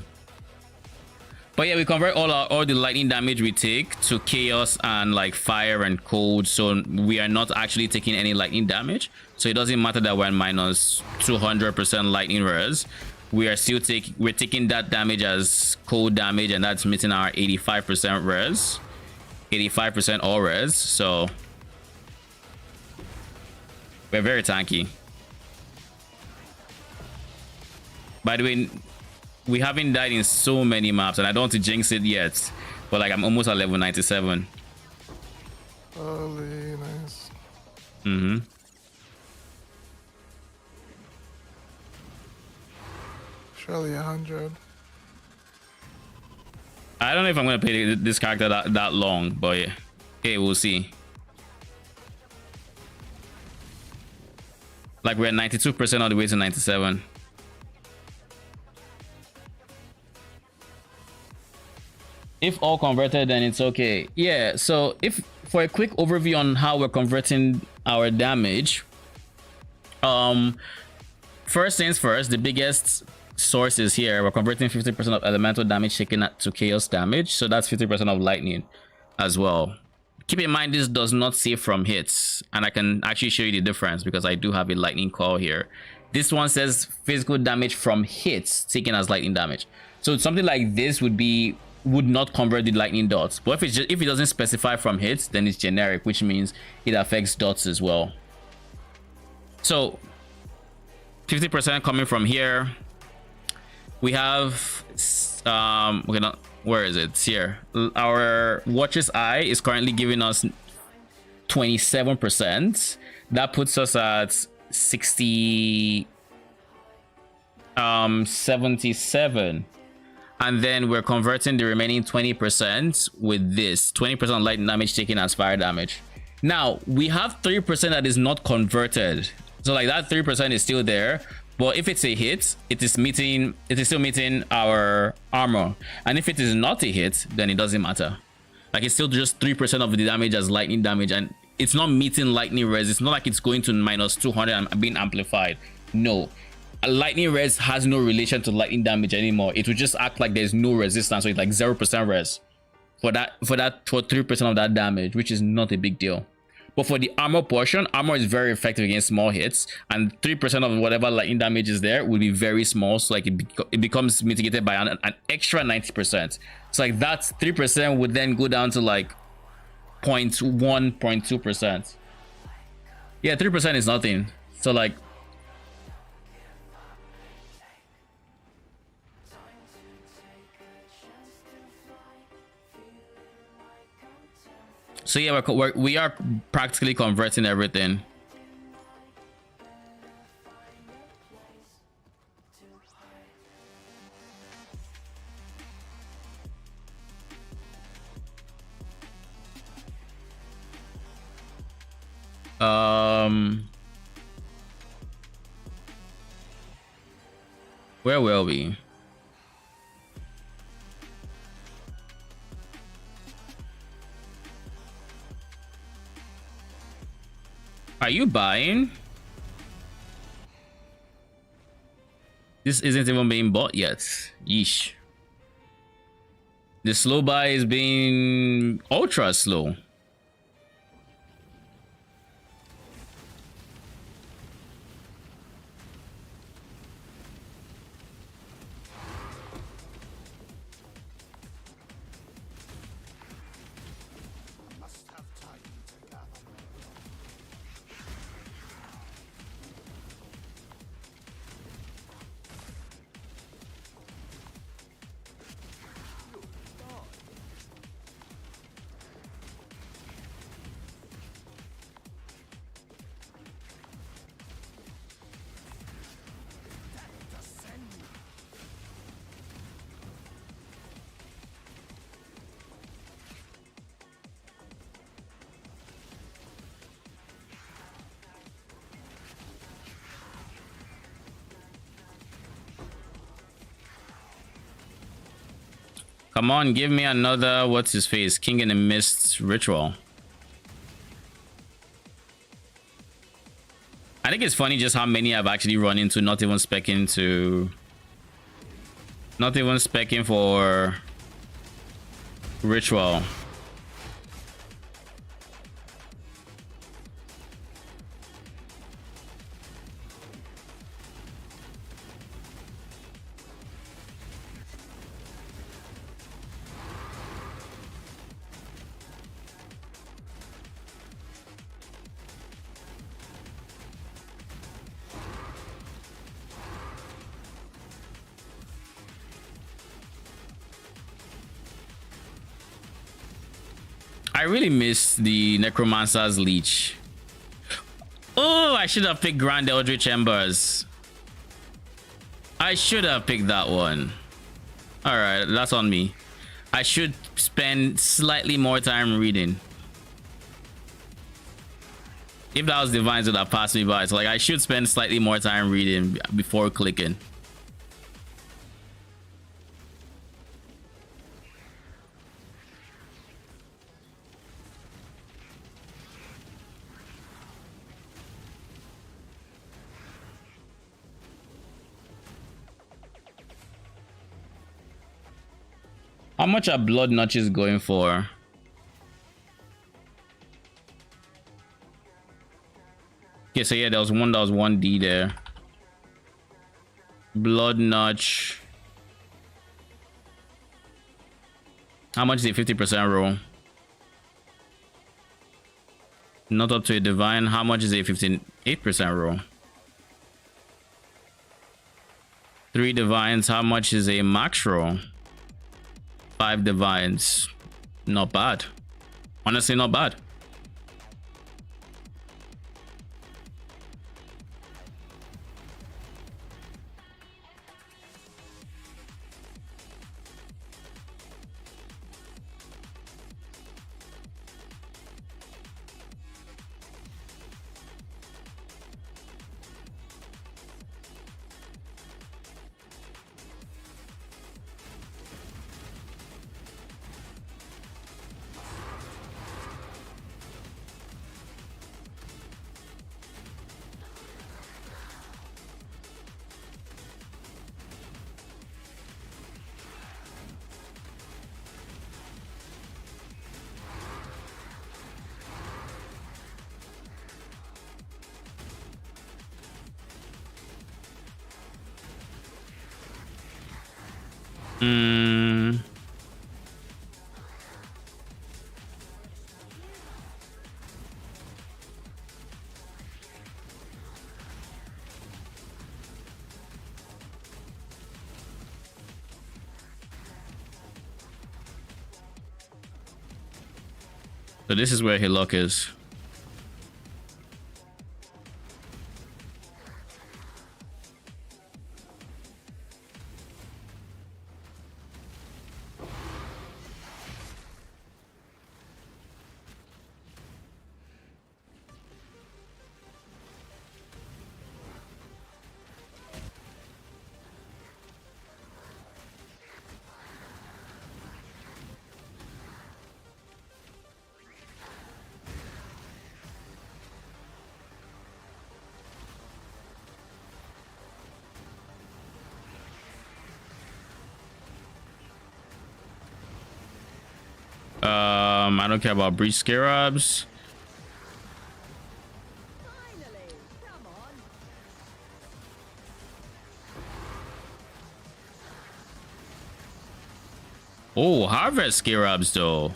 Speaker 1: yeah, we convert all the lightning damage we take to chaos and like fire and cold, so we are not actually taking any lightning damage. So it doesn't matter that we're in minus 200% lightning res. We are still taking that damage as cold damage, and that's meeting our 85% res, 85% all res. So we're very tanky. By the way, we haven't died in so many maps, and I don't want to jinx it yet, but like I'm almost at level 97.
Speaker 2: Holy nice. Surely 100.
Speaker 1: I don't know if I'm gonna play this character that long, but yeah, okay, we'll see. Like we're at 92% all the way to 97. If all converted, then it's okay. Yeah, so if for a quick overview on how we're converting our damage, first things first, the biggest source is here. We're converting 50% of elemental damage taken to chaos damage, so that's 50% of lightning as well. Keep in mind this does not save from hits, and I can actually show you the difference because I do have a lightning call here. This one says physical damage from hits taken as lightning damage, so something like this would not convert the lightning dots. But if it doesn't specify from hits, then it's generic, which means it affects dots as well. So 50% coming from here. We have okay, not where is it? It's here. Our Watcher's Eye is currently giving us 27%. That puts us at 77. And then we're converting the remaining 20% with this 20% lightning damage taken as fire damage. Now we have 3% that is not converted, so like that 3% is still there, but if it's a hit, it is still meeting our armor, and if it is not a hit, then it doesn't matter. Like it's still just 3% of the damage as lightning damage, and it's not meeting lightning res. It's not like it's going to minus 200 and being amplified. No, a lightning res has no relation to lightning damage anymore. It will just act like there's no resistance, so it's like 0% res for 3% of that damage, which is not a big deal. But for the armor portion, armor is very effective against small hits, and 3% of whatever lightning damage is there will be very small, so like it becomes mitigated by an extra 90%. So like that 3% would then go down to like 0.1, 0.2%. Yeah, 3% is nothing. So like, so yeah, we are practically converting everything. Where will we? Are you buying? This isn't even being bought yet. Yeesh. The slow buy is being ultra slow. Come on, give me another, what's his face, King in the Mist ritual. I think it's funny just how many I've actually run into, not even specking for ritual. I really miss the Necromancer's Leech. Oh, I should have picked Grand Eldritch Embers. I should have picked that one. All right, that's on me. I should spend slightly more time reading. If that was Divines, would have passed me by. So like, I should spend slightly more time reading before clicking. How much are blood notches going for? Okay, so yeah, there was one that was 1D there. Blood notch. How much is a 50% roll? Not up to a divine. How much is a 58% roll? 3 divines. How much is a max roll? 5 divines. Not bad. Honestly, not bad. So this is where Hillock is. I don't care about breach scarabs.
Speaker 6: Finally, come on.
Speaker 1: Oh, harvest scarabs though.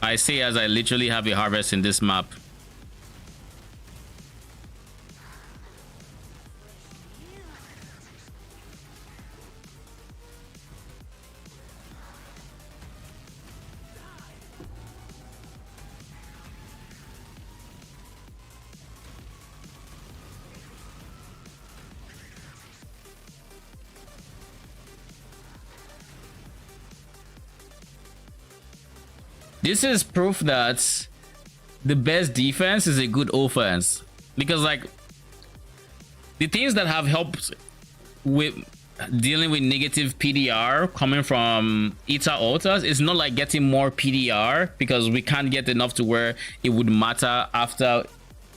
Speaker 1: I see, as I literally have a harvest in this map. This is proof that the best defense is a good offense, because like the things that have helped with dealing with negative PDR coming from Eta altars is not like getting more PDR, because we can't get enough to where it would matter after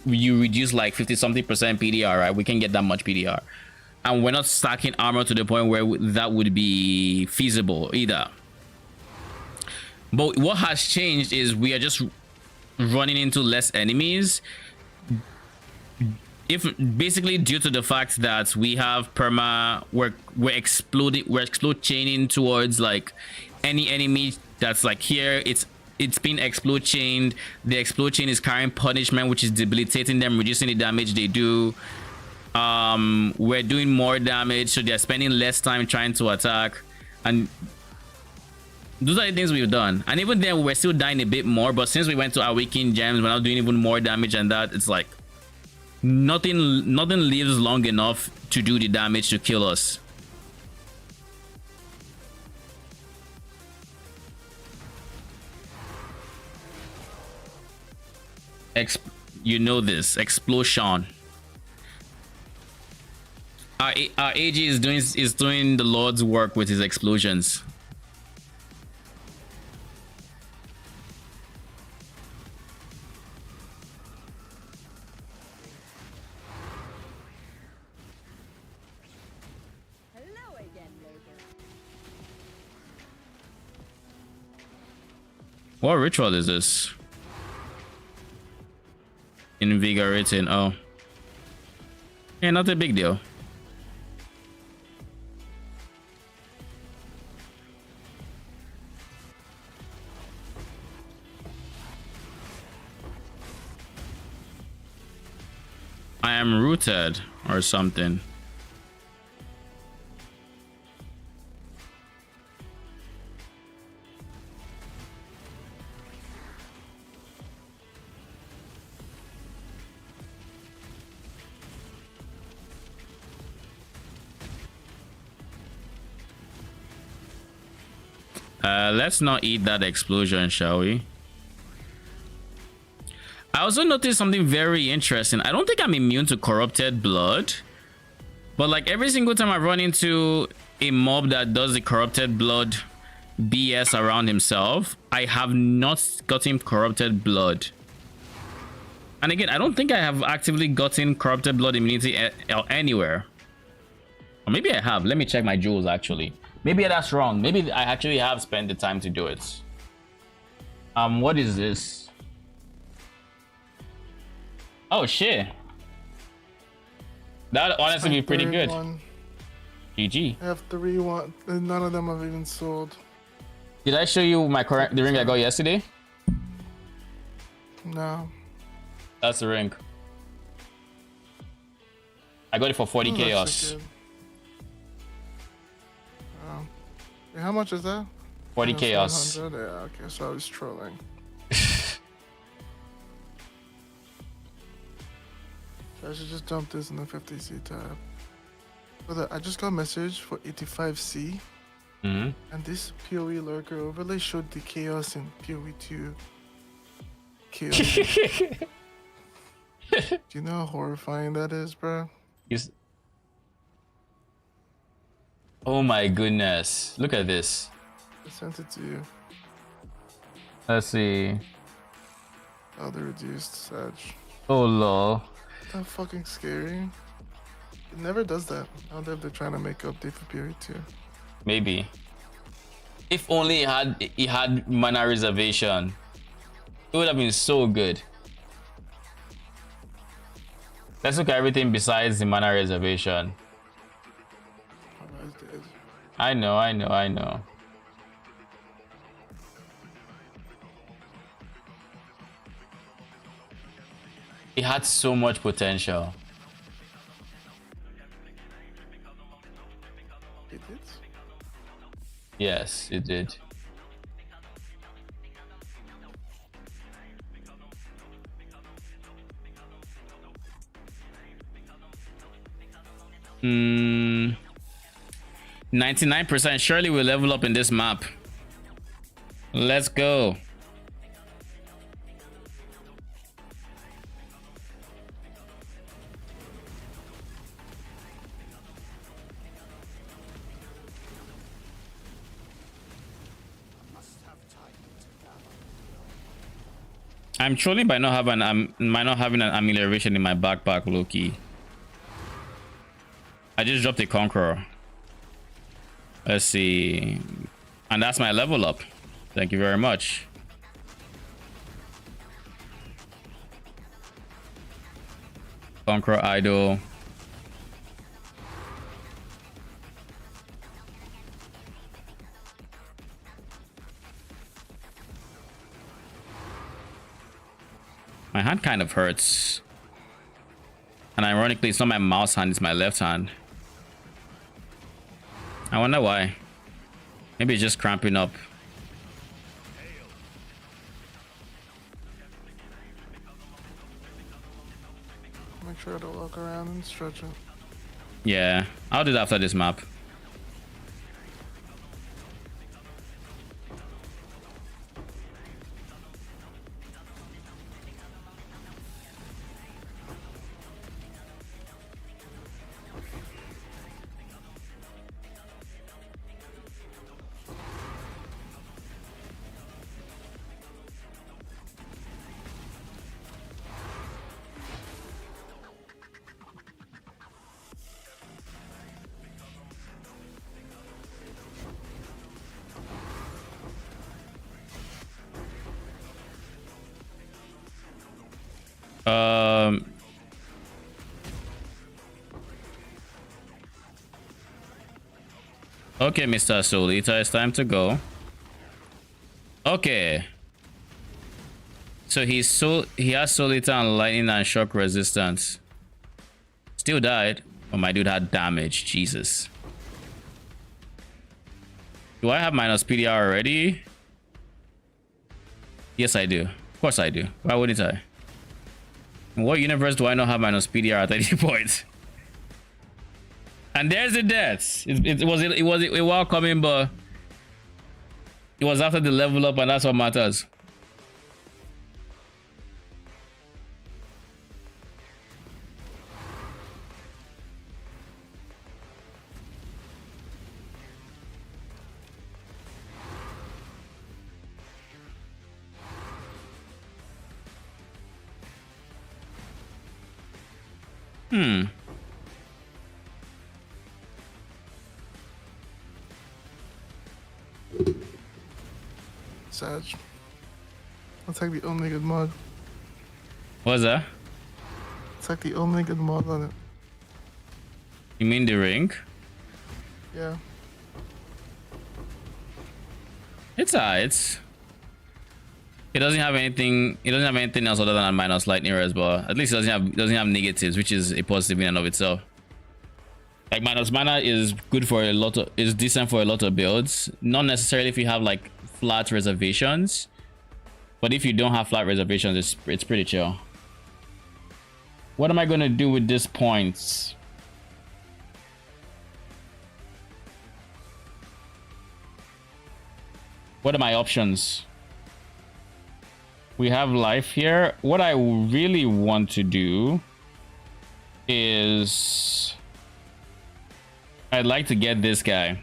Speaker 1: you reduce like 50-something% PDR, right? We can't get that much PDR, and we're not stacking armor to the point where that would be feasible either. But what has changed is we are just running into less enemies, if basically due to the fact that we have perma, we're explode chaining towards like any enemy that's like here. It's been explode chained. The explode chain is carrying punishment, which is debilitating them, reducing the damage they do. We're doing more damage, so they're spending less time trying to attack, and those are the things we've done. And even then, we're still dying a bit more, but since we went to Awakened Gems, we're now doing even more damage, and that it's like nothing lives long enough to do the damage to kill us. You know this explosion. Our AG is doing the Lord's work with his explosions.
Speaker 6: Hello again, Logan.
Speaker 1: What ritual is this? Invigorating. Oh, yeah, not a big deal. I am rooted or something. Let's not eat that explosion, shall we? I also noticed something very interesting. I don't think I'm immune to corrupted blood, but like every single time I run into a mob that does the corrupted blood BS around himself, I have not gotten corrupted blood. And again, I don't think I have actively gotten corrupted blood immunity anywhere. Or maybe I have. Let me check my jewels actually. Maybe that's wrong. Maybe I actually have spent the time to do it. What is this? Oh shit. That honestly be pretty good. GG.
Speaker 2: I have 3 and none of them have even sold.
Speaker 1: Did I show you the ring I got yesterday?
Speaker 2: No.
Speaker 1: That's the ring. I got it for 40 chaos.
Speaker 2: How much is that?
Speaker 1: 40 chaos.
Speaker 2: 100? Yeah, okay, so I was trolling. I should just dump this in the 50C tab. Brother, I just got a message for 85C.
Speaker 1: Mm-hmm.
Speaker 2: And this PoE lurker overlay showed the chaos in PoE 2. Chaos. Do you know how horrifying that is, bro?
Speaker 1: Oh my goodness. Look at this.
Speaker 2: I sent it to you.
Speaker 1: Let's see.
Speaker 2: Oh, the reduced Sag.
Speaker 1: Oh lol.
Speaker 2: That fucking scary. It never does that. I wonder if they're trying to make an update for PoE 2.
Speaker 1: Maybe. If only he had mana reservation. It would have been so good. Let's look at everything besides the mana reservation. I know. It had so much potential.
Speaker 2: It did?
Speaker 1: Yes, it did. Hmm. 99%. Surely we'll level up in this map. Let's go. I'm trolling by not having an amelioration in my backpack, Loki. I just dropped a conqueror. Let's see, and that's my level up. Thank you very much. Conqueror idol. My hand kind of hurts. And ironically, it's not my mouse hand, it's my left hand. I wonder why. Maybe it's just cramping up.
Speaker 2: Make sure to walk around and stretch it.
Speaker 1: Yeah, I'll do that after this map. Okay, Mr. Solita, it's time to go. Okay. So he has Solita and lightning and shock resistance. Still died. Oh, my dude had damage. Jesus. Do I have minus PDR already? Yes, I do. Of course I do. Why wouldn't I? In what universe do I not have minus PDR at 30 points? And there's the deaths. It was a while coming, but it was after the level up, and that's what matters.
Speaker 2: Sag. That's like the only good mod.
Speaker 1: What's that?
Speaker 2: It's like the only good mod on it.
Speaker 1: You mean the ring?
Speaker 2: Yeah.
Speaker 1: It's it doesn't have anything. It doesn't have anything else other than a minus lightning res, but at least it doesn't have negatives, which is a positive in and of itself. Like minus mana is good for a lot of, is decent for a lot of builds. Not necessarily if you have like flat reservations, but if you don't have flat reservations, it's pretty chill. What am I gonna do with these points? What are my options? We have life here. What I really want to do is I'd like to get this guy.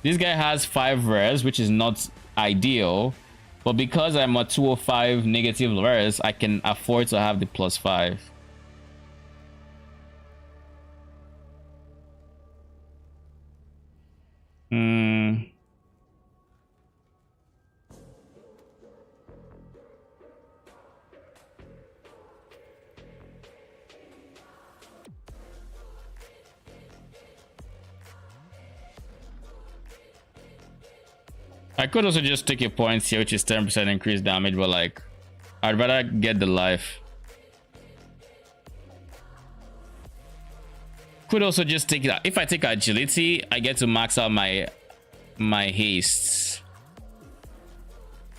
Speaker 1: This guy has 5 res, which is not ideal, but because I'm a 205 negative res, I can afford to have the +5. I could also just take your points here, which is 10% increased damage, but like, I'd rather get the life. Could also just take that. If I take agility, I get to max out my hastes,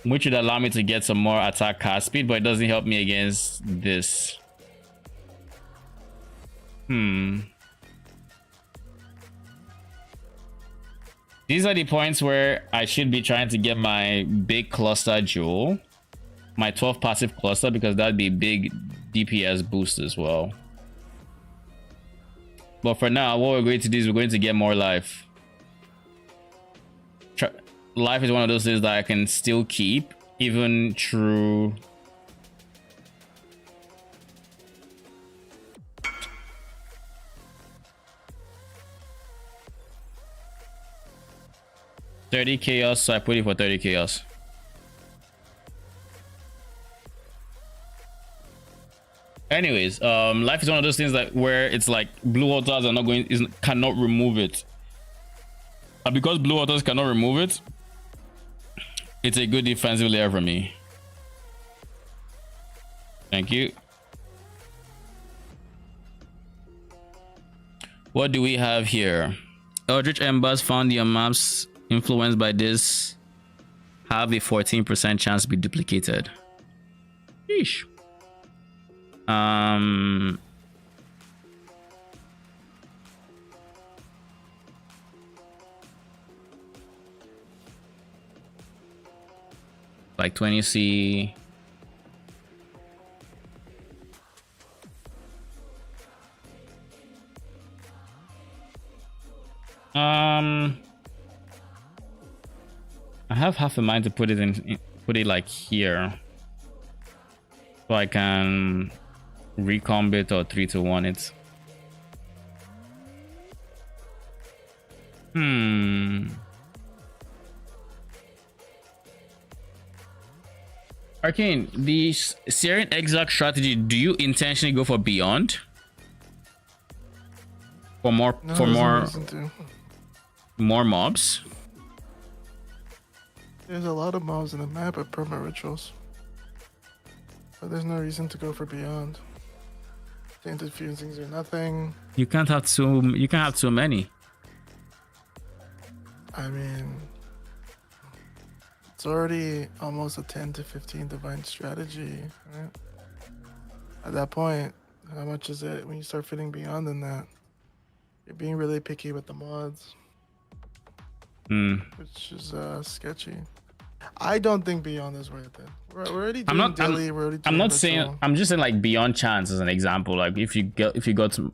Speaker 1: which would allow me to get some more attack cast speed, but it doesn't help me against this. These are the points where I should be trying to get my big cluster jewel, my 12 passive cluster, because that'd be big DPS boost as well. But for now, what we're going to do is we're going to get more life. Life is one of those things that I can still keep even through. $30 chaos, so I put it for 30 chaos. Anyways, life is one of those things that where it's like blue waters are not going, cannot remove it, and because blue waters cannot remove it, it's a good defensive layer for me. Thank you. What do we have here? Eldritch Embers found your maps influenced by this have a 14% chance to be duplicated. Sheesh. Like 20C. I have half a mind to put it in, put it like here, so I can recomb it or 3-1 it. Arcane, the Syrian Exarch strategy, do you intentionally go for beyond? For more,
Speaker 2: No,
Speaker 1: for more,
Speaker 2: to.
Speaker 1: more mobs?
Speaker 2: There's a lot of mobs in the map of perma rituals, but there's no reason to go for beyond. Tainted fusings are nothing.
Speaker 1: You can't have too many.
Speaker 2: I mean, it's already almost a 10 to 15 divine strategy, right? At that point, how much is it when you start fitting beyond than that? You're being really picky with the mods, which is sketchy. I don't think beyond is worth it. We're already doing daily. We're already doing
Speaker 1: I'm not
Speaker 2: ritual.
Speaker 1: saying. I'm just saying like beyond chance as an example. Like if you go to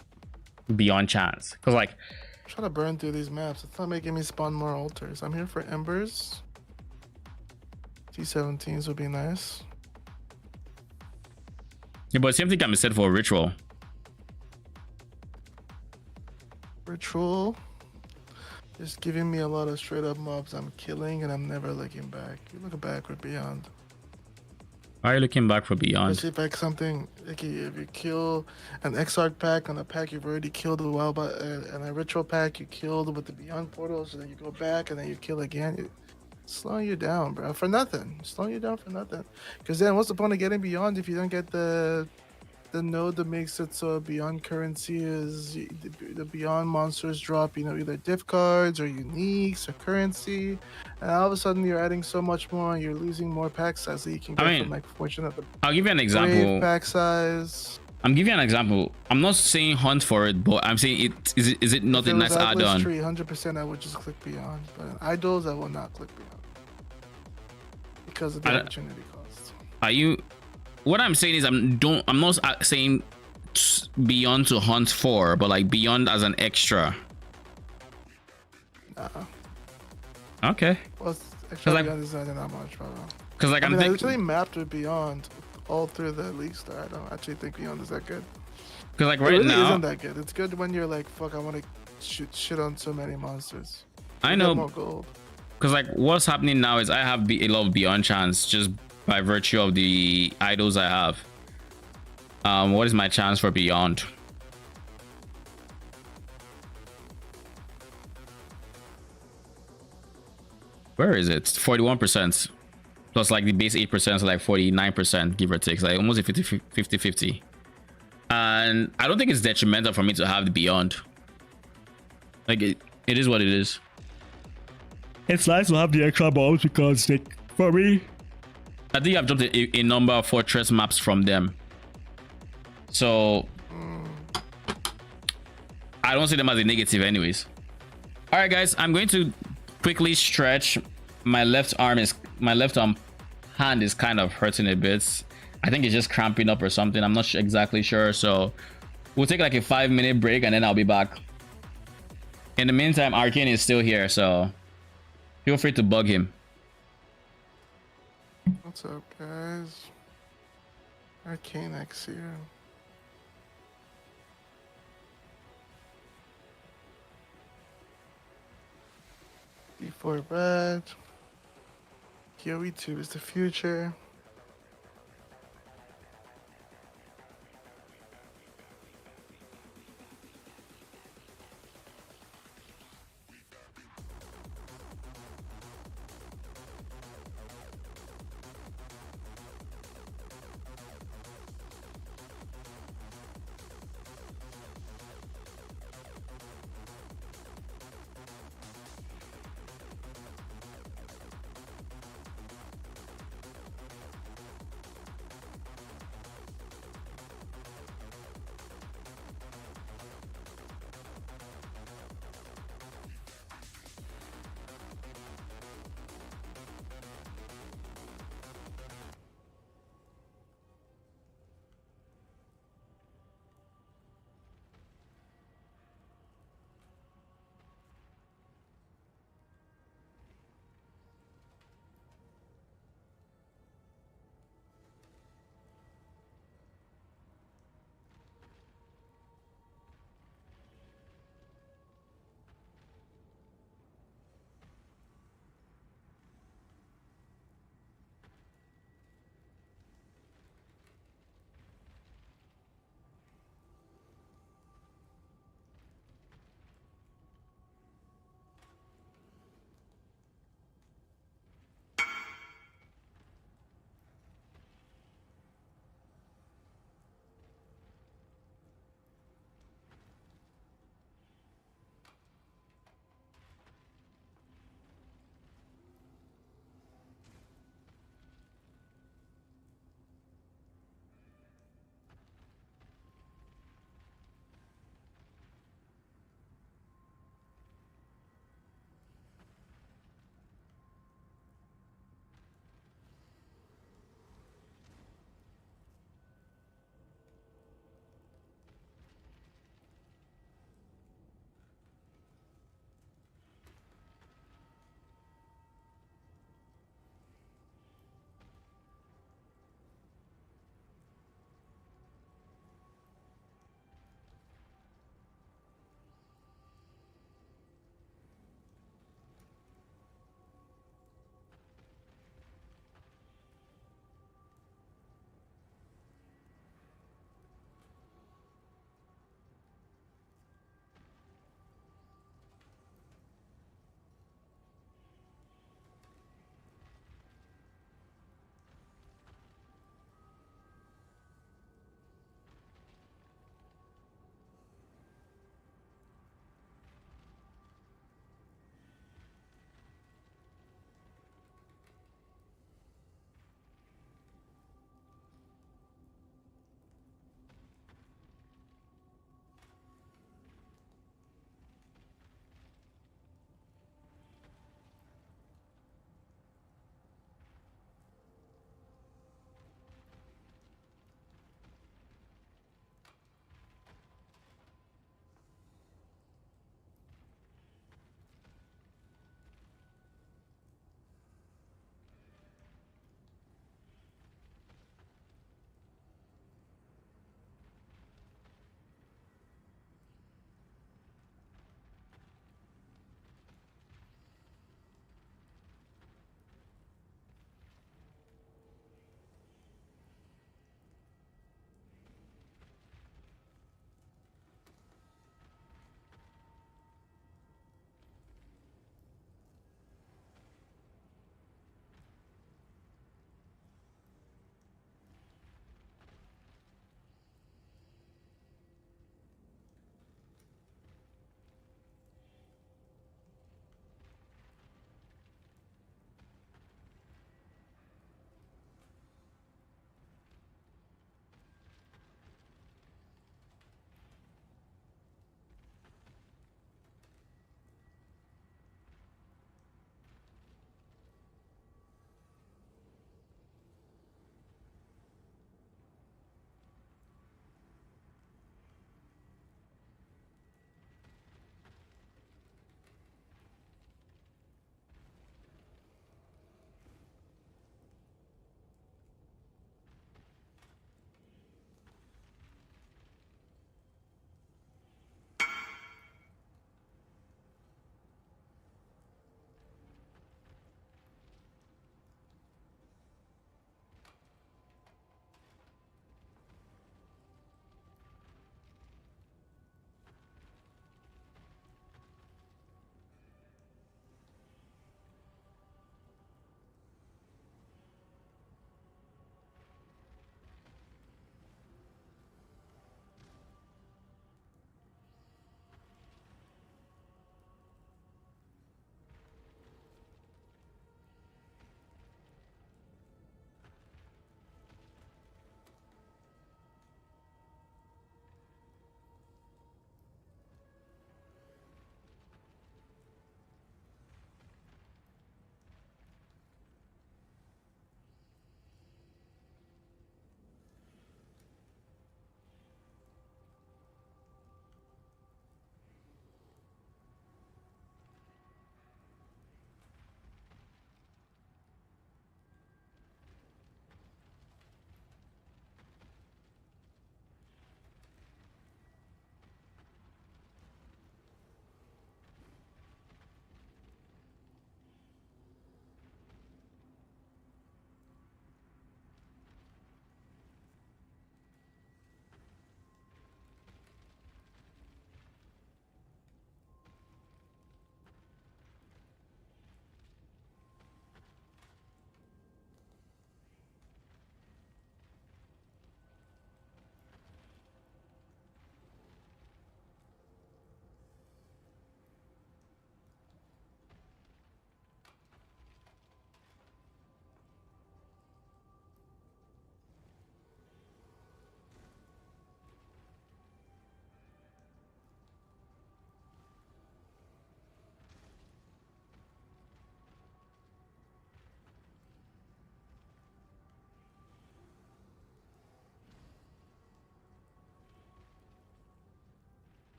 Speaker 1: beyond chance, because like
Speaker 2: I'm trying to burn through these maps. It's not making me spawn more altars. I'm here for embers. T17s would be nice.
Speaker 1: yeah, but same thing can be said for a ritual.
Speaker 2: Ritual is giving me a lot of straight up mobs I'm killing, and I'm never looking back. You look back with beyond.
Speaker 1: Why are you looking back for beyond?
Speaker 2: Especially if like something like if you kill an Exarch pack on a pack you've already killed a while, but and a ritual pack you killed with the beyond portals, and then you go back and then you kill again. It's slowing you down, bro, for nothing. It's slowing you down for nothing. Because then what's the point of getting beyond if you don't get the the node that makes it so beyond currency is the beyond monsters drop, either diff cards or uniques or currency, and all of a sudden you're adding so much more, and you're losing more pack size that you can get from like Fortune of the
Speaker 1: I'll give you an
Speaker 2: Brave
Speaker 1: example.
Speaker 2: pack size.
Speaker 1: I'm giving you an example. I'm not saying hunt for it, but I'm saying is it not
Speaker 2: If
Speaker 1: a
Speaker 2: it was
Speaker 1: nice add-on?
Speaker 2: 100% I would just click beyond, but in idols I will not click beyond because of the opportunity cost.
Speaker 1: Are you? What I'm saying is I'm not saying beyond to hunt for, but like beyond as an extra. Okay.
Speaker 2: Well, extra beyond is not that much, brother.
Speaker 1: Because like
Speaker 2: I
Speaker 1: I
Speaker 2: actually mapped with beyond all through the league star. I don't actually think beyond is that good.
Speaker 1: Because like
Speaker 2: it
Speaker 1: right
Speaker 2: really
Speaker 1: now
Speaker 2: isn't that good. It's good when you're like, fuck, I want to shoot shit on so many monsters.
Speaker 1: I
Speaker 2: You
Speaker 1: know.
Speaker 2: get more gold.
Speaker 1: Because like what's happening now is I have a lot of beyond chance just by virtue of the idols I have. What is my chance for beyond? Where is it? 41%. Plus like the base 8%, so like 49%, give or take. So like almost a 50-50. And I don't think it's detrimental for me to have the beyond. Like it is what it is. It's nice to have the extra balls because like for me, I think I've dropped a number of fortress maps from them. So I don't see them as a negative anyways. All right, guys, I'm going to quickly stretch. My left arm hand is kind of hurting a bit. I think it's just cramping up or something. I'm not exactly sure. So we'll take like a 5-minute break and then I'll be back. In the meantime, Arcane is still here, so feel free to bug him.
Speaker 2: What's up, guys? Arcane X here. D4 red. Yowie 2 is the future.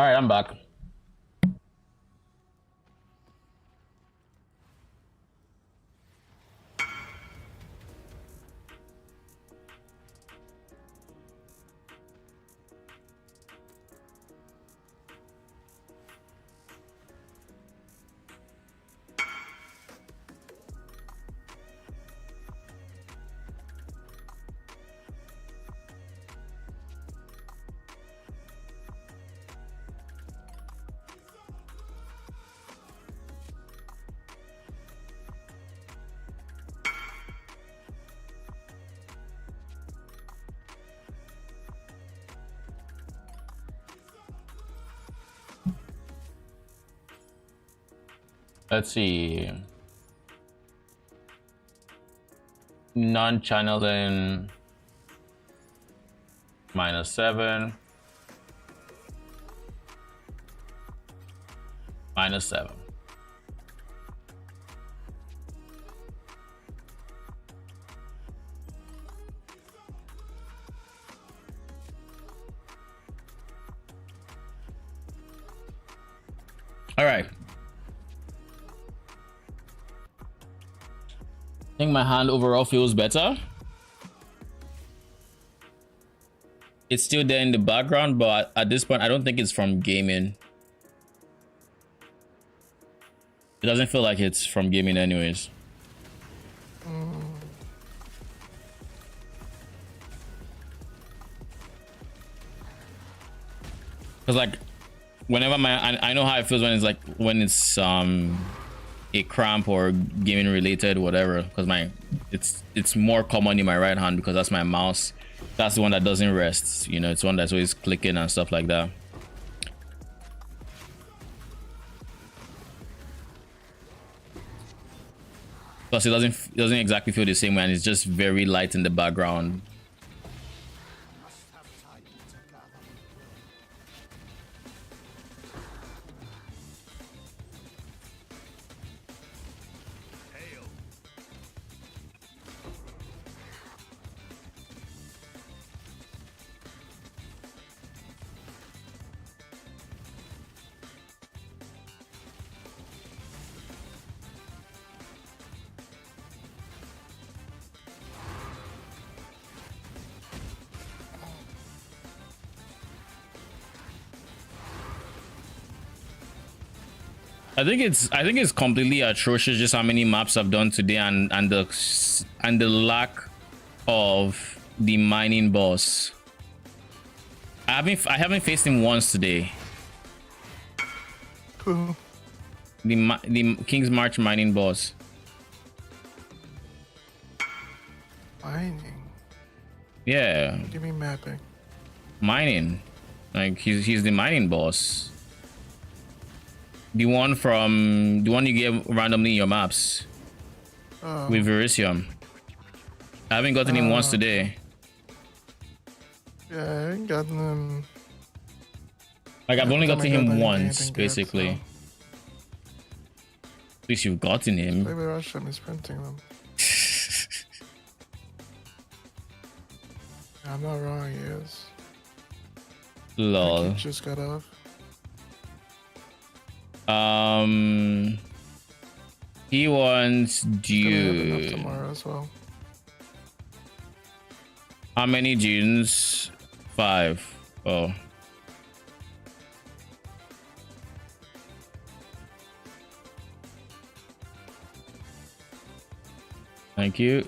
Speaker 1: All right, I'm back. Let's see. Non-channeling -7. -7. All right. I think my hand overall feels better. It's still there in the background, but at this point, I don't think it's from gaming. It doesn't feel like it's from gaming anyways. Cause like, whenever I know how it feels when it's like, when it's a cramp or gaming related, whatever, because it's more common in my right hand because that's my mouse. That's the one that doesn't rest, you know. It's one that's always clicking and stuff like that. Plus it doesn't exactly feel the same way, and it's just very light in the background. I think it's completely atrocious just how many maps I've done today, and the lack of the mining boss. I haven't faced him once today.
Speaker 2: Cool.
Speaker 1: The King's March mining boss.
Speaker 2: Mining.
Speaker 1: Yeah.
Speaker 2: Give me mapping.
Speaker 1: Mining. Like he's the mining boss. The one you get randomly in your maps. With Phrecia. I haven't gotten him once today.
Speaker 2: Yeah, I ain't gotten him.
Speaker 1: Like I've only gotten him once,
Speaker 2: good,
Speaker 1: basically.
Speaker 2: so.
Speaker 1: At least you've gotten him.
Speaker 2: Maybe rush him, he's printing them. I'm not wrong, he is.
Speaker 1: Lol.
Speaker 2: He just got off.
Speaker 1: He wants Dune.
Speaker 2: Tomorrow as well.
Speaker 1: How many dunes? 5. Oh. Thank you.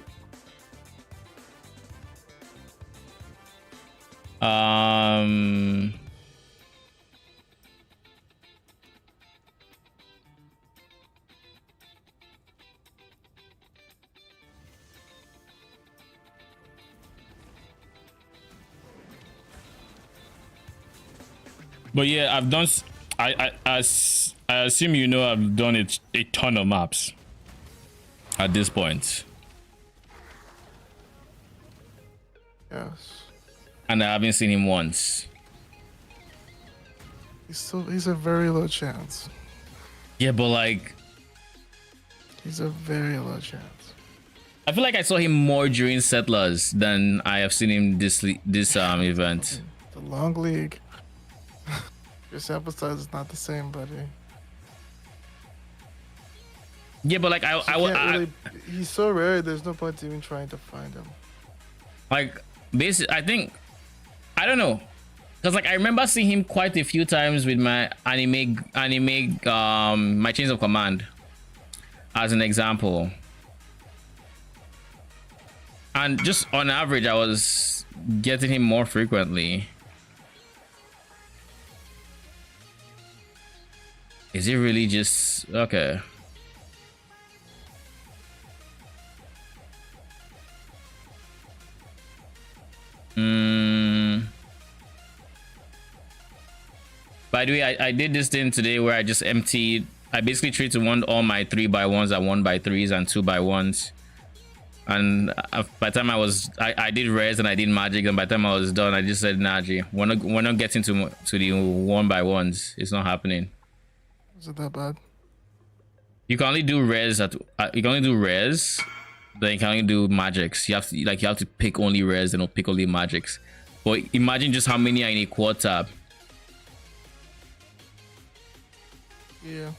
Speaker 1: But yeah, I've done. I assume you know I've done it a ton of maps at this point.
Speaker 2: Yes.
Speaker 1: And I haven't seen him once.
Speaker 2: He's a very low chance.
Speaker 1: Yeah, but like,
Speaker 2: he's a very low chance.
Speaker 1: I feel like I saw him more during Settlers than I have seen him this event.
Speaker 2: The long league. Your sample size is not the same, buddy.
Speaker 1: Yeah, but like
Speaker 2: he's so rare. There's no point even trying to find him.
Speaker 1: like basically, I think I don't know, because like I remember seeing him quite a few times with my anime my chains of command as an example, and just on average I was getting him more frequently. Is it really just okay? By the way, I did this thing today where I just emptied. I basically treated all my 3x1s and 1x3s and 2x1s. And by the time I did res and I did magic, and by the time I was done, I just said, Naji, we're not getting to the 1x1s. It's not happening.
Speaker 2: Is it that bad?
Speaker 1: You can only do res you can only do res, then you can only do magics. You have to pick only res and pick only magics. But imagine just how many are in a quad tab.
Speaker 2: Yeah.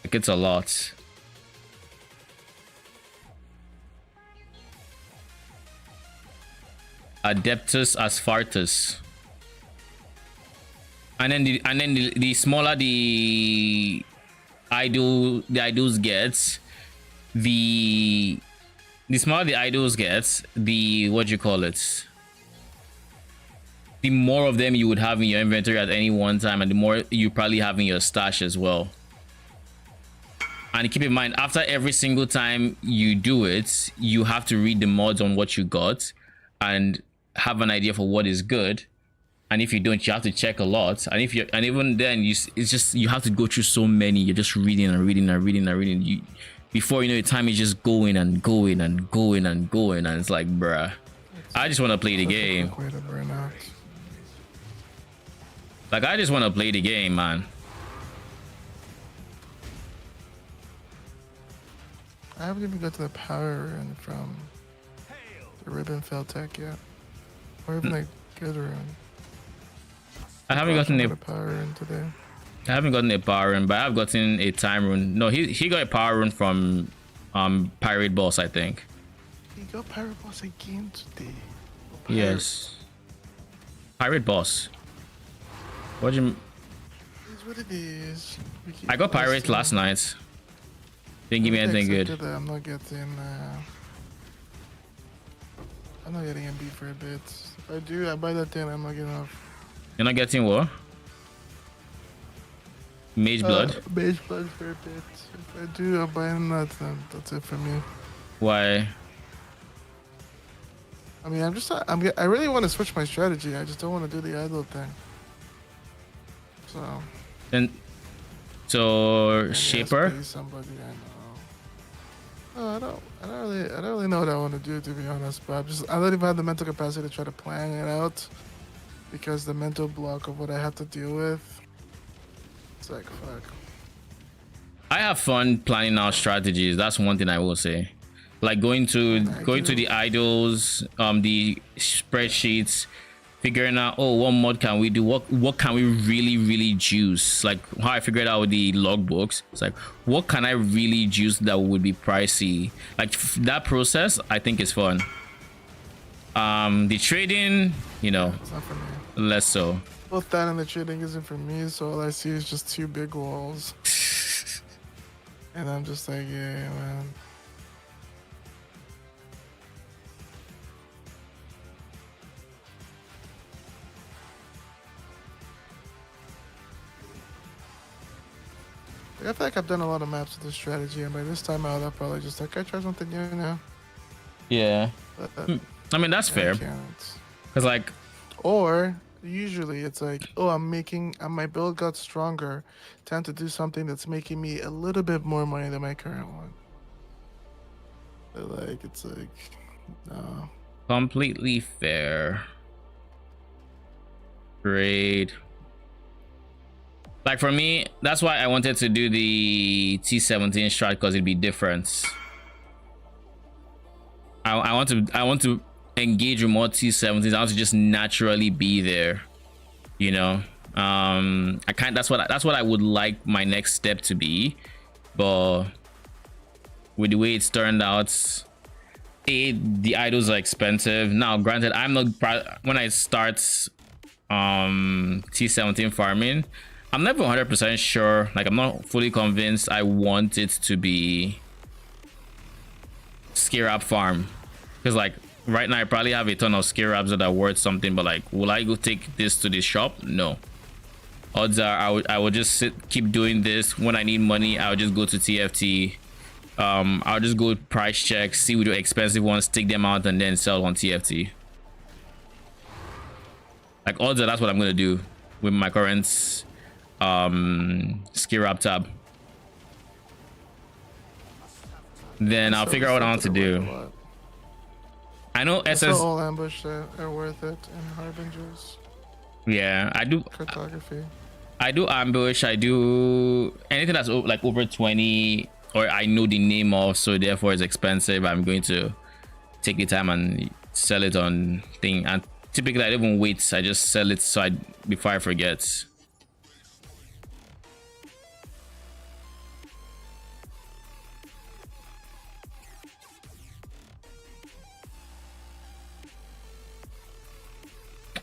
Speaker 1: Like it's a lot. Adeptus Asphartus. And then the smaller the idols gets, the smaller the idols gets, the what do you call it? The more of them you would have in your inventory at any one time, and the more you probably have in your stash as well. And keep in mind, after every single time you do it, you have to read the mods on what you got and have an idea for what is good. And if you don't, you have to check a lot. And even then, it's just you have to go through so many. You're just reading and reading and reading and reading. Before you know, your time is just going and going and going and going, and it's like, bruh, I just want to play the game. Like, I just want to play the game, man.
Speaker 2: I haven't even got to the power rune from the Ribbon Fell Tech yet. Or even like good rune.
Speaker 1: I haven't gotten
Speaker 2: a power rune today.
Speaker 1: I haven't gotten a power rune, but I've gotten a time rune. No, he got a power rune from Pirate Boss, I think.
Speaker 2: He got Pirate Boss again today.
Speaker 1: Yes. Pirate Boss. What do you?
Speaker 2: It's what it is.
Speaker 1: I got Pirate last night. Didn't give me anything good.
Speaker 2: I'm not getting. I'm not getting MB for a bit. If I do, I buy that thing. I'm not getting off.
Speaker 1: You're not getting what? Mageblood?
Speaker 2: Mageblood for a bit. If I do, I'm buying that. That's it for me.
Speaker 1: Why?
Speaker 2: I mean, I really want to switch my strategy. I just don't want to do the idol thing. So
Speaker 1: Shaper?
Speaker 2: Somebody I know. No, I don't really know what I want to do, to be honest. But I don't even have the mental capacity to try to plan it out, because the mental block of what I have to deal with. It's like fuck.
Speaker 1: I have fun planning out strategies. That's one thing I will say. Like going to the idols, the spreadsheets, figuring out, oh, what mod can we do? What can we really juice? Like how I figured out with the logbooks. It's like, what can I really juice that would be pricey? Like that process, I think is fun. The trading, you know,
Speaker 2: it's not for me.
Speaker 1: Less so.
Speaker 2: Both that and the trading isn't for me, so all I see is just two big walls. And I'm just like, yeah, man. I feel like I've done a lot of maps with this strategy, and by this time out, I'll probably just like, I try something new now.
Speaker 1: Yeah.
Speaker 2: But,
Speaker 1: I mean, that's fair. Because like,
Speaker 2: or usually it's like, oh, my build got stronger. Time to do something that's making me a little bit more money than my current one. But like, it's like, no.
Speaker 1: Completely fair. Great. Like for me, that's why I wanted to do the T17 strat, because it'd be different. I want to engage with more T17s. I want to just naturally be there, you know. That's what I would like my next step to be, but with the way it's turned out, the idols are expensive. Now granted, I'm not, when I start T17 farming, I'm never 100% sure, like I'm not fully convinced I want it to be Skirab farm, because like right now I probably have a ton of Skirabs that are worth something, but like, will I go take this to the shop? No. Odds are I would just keep doing this. When I need money, I'll just go to TFT. I'll just go price check, see with the expensive ones, take them out, and then sell on TFT. Like odds are that's what I'm gonna do with my current Skirab tab. Then I'll figure out what I want to do. I know SS.
Speaker 2: All ambush are worth it, and harbingers.
Speaker 1: Yeah, I do.
Speaker 2: Cartography.
Speaker 1: I do ambush. I do anything that's like over 20, or I know the name of, so therefore it's expensive. I'm going to take the time and sell it on thing. And typically I don't even wait. I just sell it so before I forget.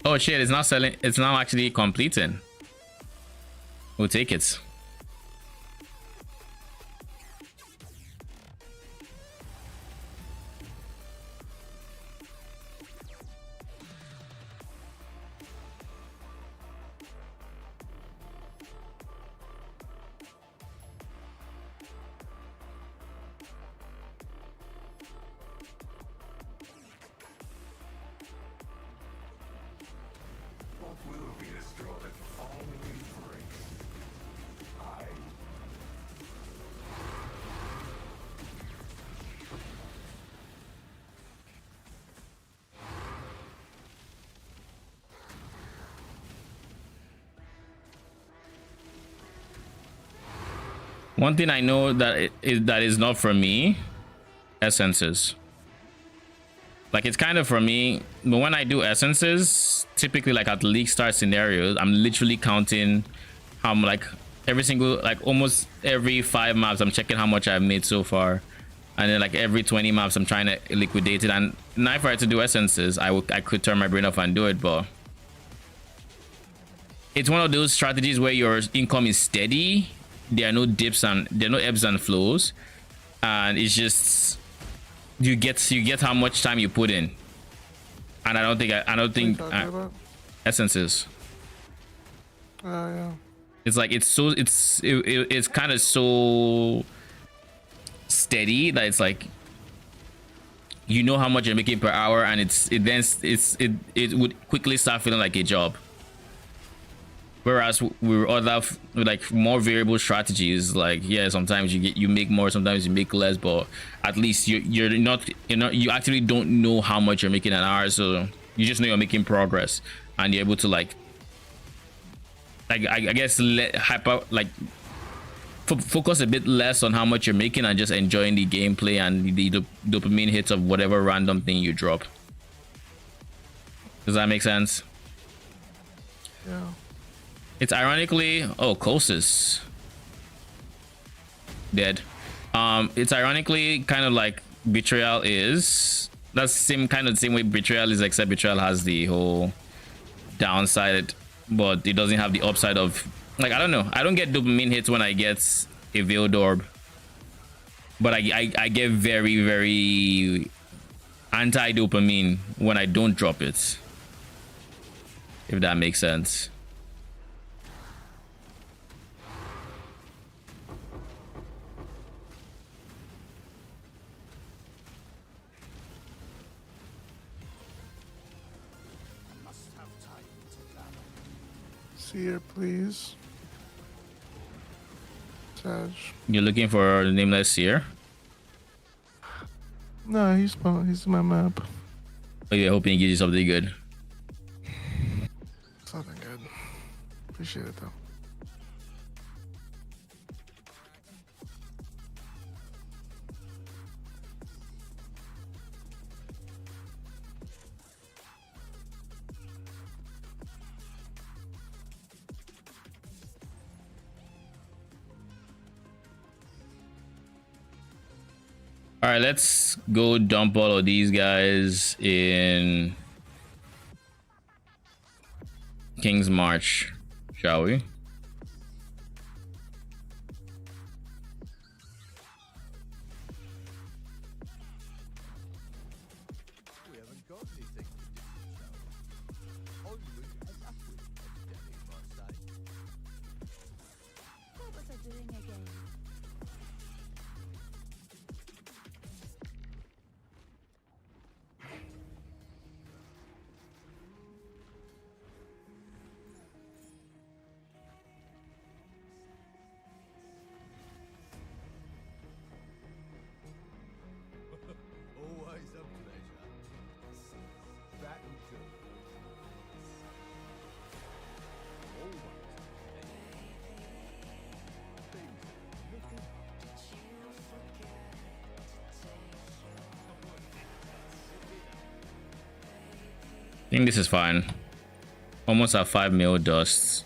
Speaker 1: Oh shit, it's not selling. It's now actually completing. We'll take it. One thing I know that is not for me, essences. Like it's kind of for me, but when I do essences, typically like at league start scenarios, I'm literally counting how like every single, like almost every 5 maps, I'm checking how much I've made so far, and then like every 20 maps, I'm trying to liquidate it. And now if I had to do essences, I could turn my brain off and do it, but it's one of those strategies where your income is steady. There are no dips and there are no ebbs and flows, and it's just you get how much time you put in. And I don't think essences.
Speaker 2: Oh yeah.
Speaker 1: It's like it's kind of so steady that it's like you know how much you're making per hour, and it would quickly start feeling like a job. Whereas with other like more variable strategies, like yeah, sometimes you make more, sometimes you make less, but at least you actually don't know how much you're making an hour, so you just know you're making progress, and you're able to like I guess focus a bit less on how much you're making and just enjoying the gameplay and the dopamine hits of whatever random thing you drop. Does that make sense?
Speaker 2: Yeah.
Speaker 1: It's ironically, oh, Colsus dead. It's ironically kind of like Betrayal is. That's same way Betrayal is, except Betrayal has the whole downside, but it doesn't have the upside of, like, I don't know. I don't get dopamine hits when I get a Veiled Orb, but I get very, very anti-dopamine when I don't drop it, if that makes sense.
Speaker 2: Here, please. Sag.
Speaker 1: You're looking for the nameless seer?
Speaker 2: No, he's my map.
Speaker 1: Oh, you're hoping he gives you something good.
Speaker 2: Something good. Appreciate it though.
Speaker 1: All right, let's go dump all of these guys in King's March, shall we?
Speaker 6: What was I doing again?
Speaker 9: Always a pleasure. That and good.
Speaker 1: I think this is fine. Almost at 5 mil dusts.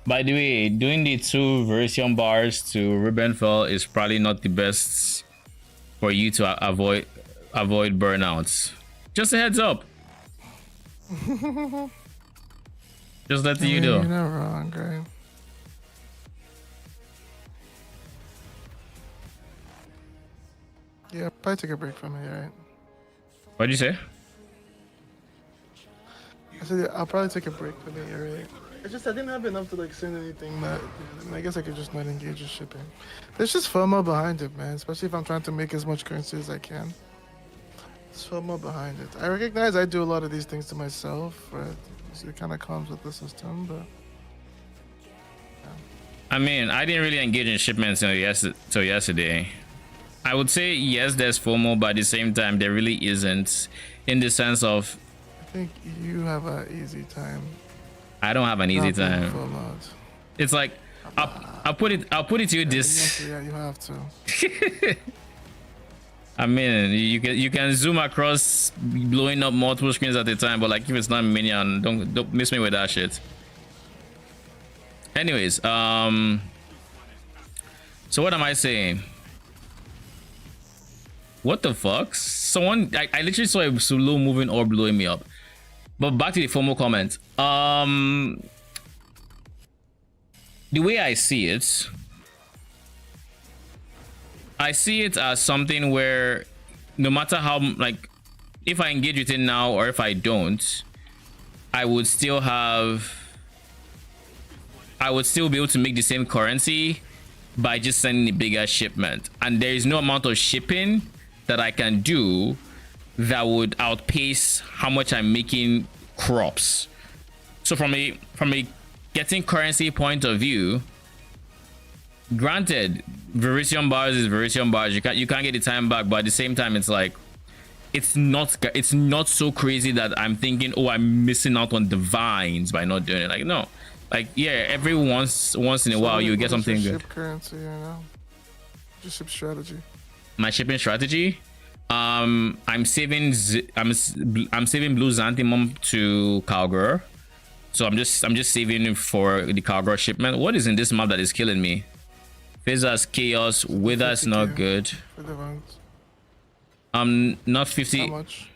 Speaker 1: By the way, doing the 2 Version bars to Ribbonfell is probably not the best for you to avoid burnouts. Just a heads up. Just letting you know.
Speaker 2: You're not wrong, right? Yeah, probably take a break from it, right?
Speaker 1: What'd you say?
Speaker 2: I said, yeah, I'll probably take a break from it, right? I didn't have enough to like send anything that, I guess I could just not engage with shipping. There's just FOMO behind it, man, especially if I'm trying to make as much currency as I can. There's FOMO behind it. I recognize I do a lot of these things to myself, but it kind of comes with the system, but...
Speaker 1: I mean, I didn't really engage in shipments till yesterday. I would say yes, there's FOMO, but at the same time, there really isn't, in the sense of...
Speaker 2: I think you have an easy time.
Speaker 1: I don't have an easy
Speaker 2: not being
Speaker 1: time.
Speaker 2: FOMO'd.
Speaker 1: It's like I'll put it to you this.
Speaker 2: Yeah, you have to.
Speaker 1: I mean, you can zoom across, blowing up multiple screens at a time, but like if it's not minion, don't miss me with that shit. Anyways, so what am I saying? What the fuck? Someone, I literally saw a slow moving orb blowing me up. But back to the FOMO comment. The way I see it as something where no matter how, like, if I engage with it now or if I don't, I would still be able to make the same currency by just sending a bigger shipment. And there is no amount of shipping that I can do that would outpace how much I'm making crops. So from a getting currency point of view, granted, Version bars is Version bars. You can't get the time back, but at the same time, it's like it's not so crazy that I'm thinking, oh, I'm missing out on divines by not doing it. Like, no, like, yeah, every once in a while you get something good.
Speaker 2: Ship currency, you know, just ship strategy.
Speaker 1: My shipping strategy. I'm saving blue Xanthimum to Calgary, so I'm just saving for the Calgary shipment. What is in this map that is killing me? Phrecia chaos, wither's not good.
Speaker 2: For the rounds.
Speaker 1: Not 50.
Speaker 2: How much?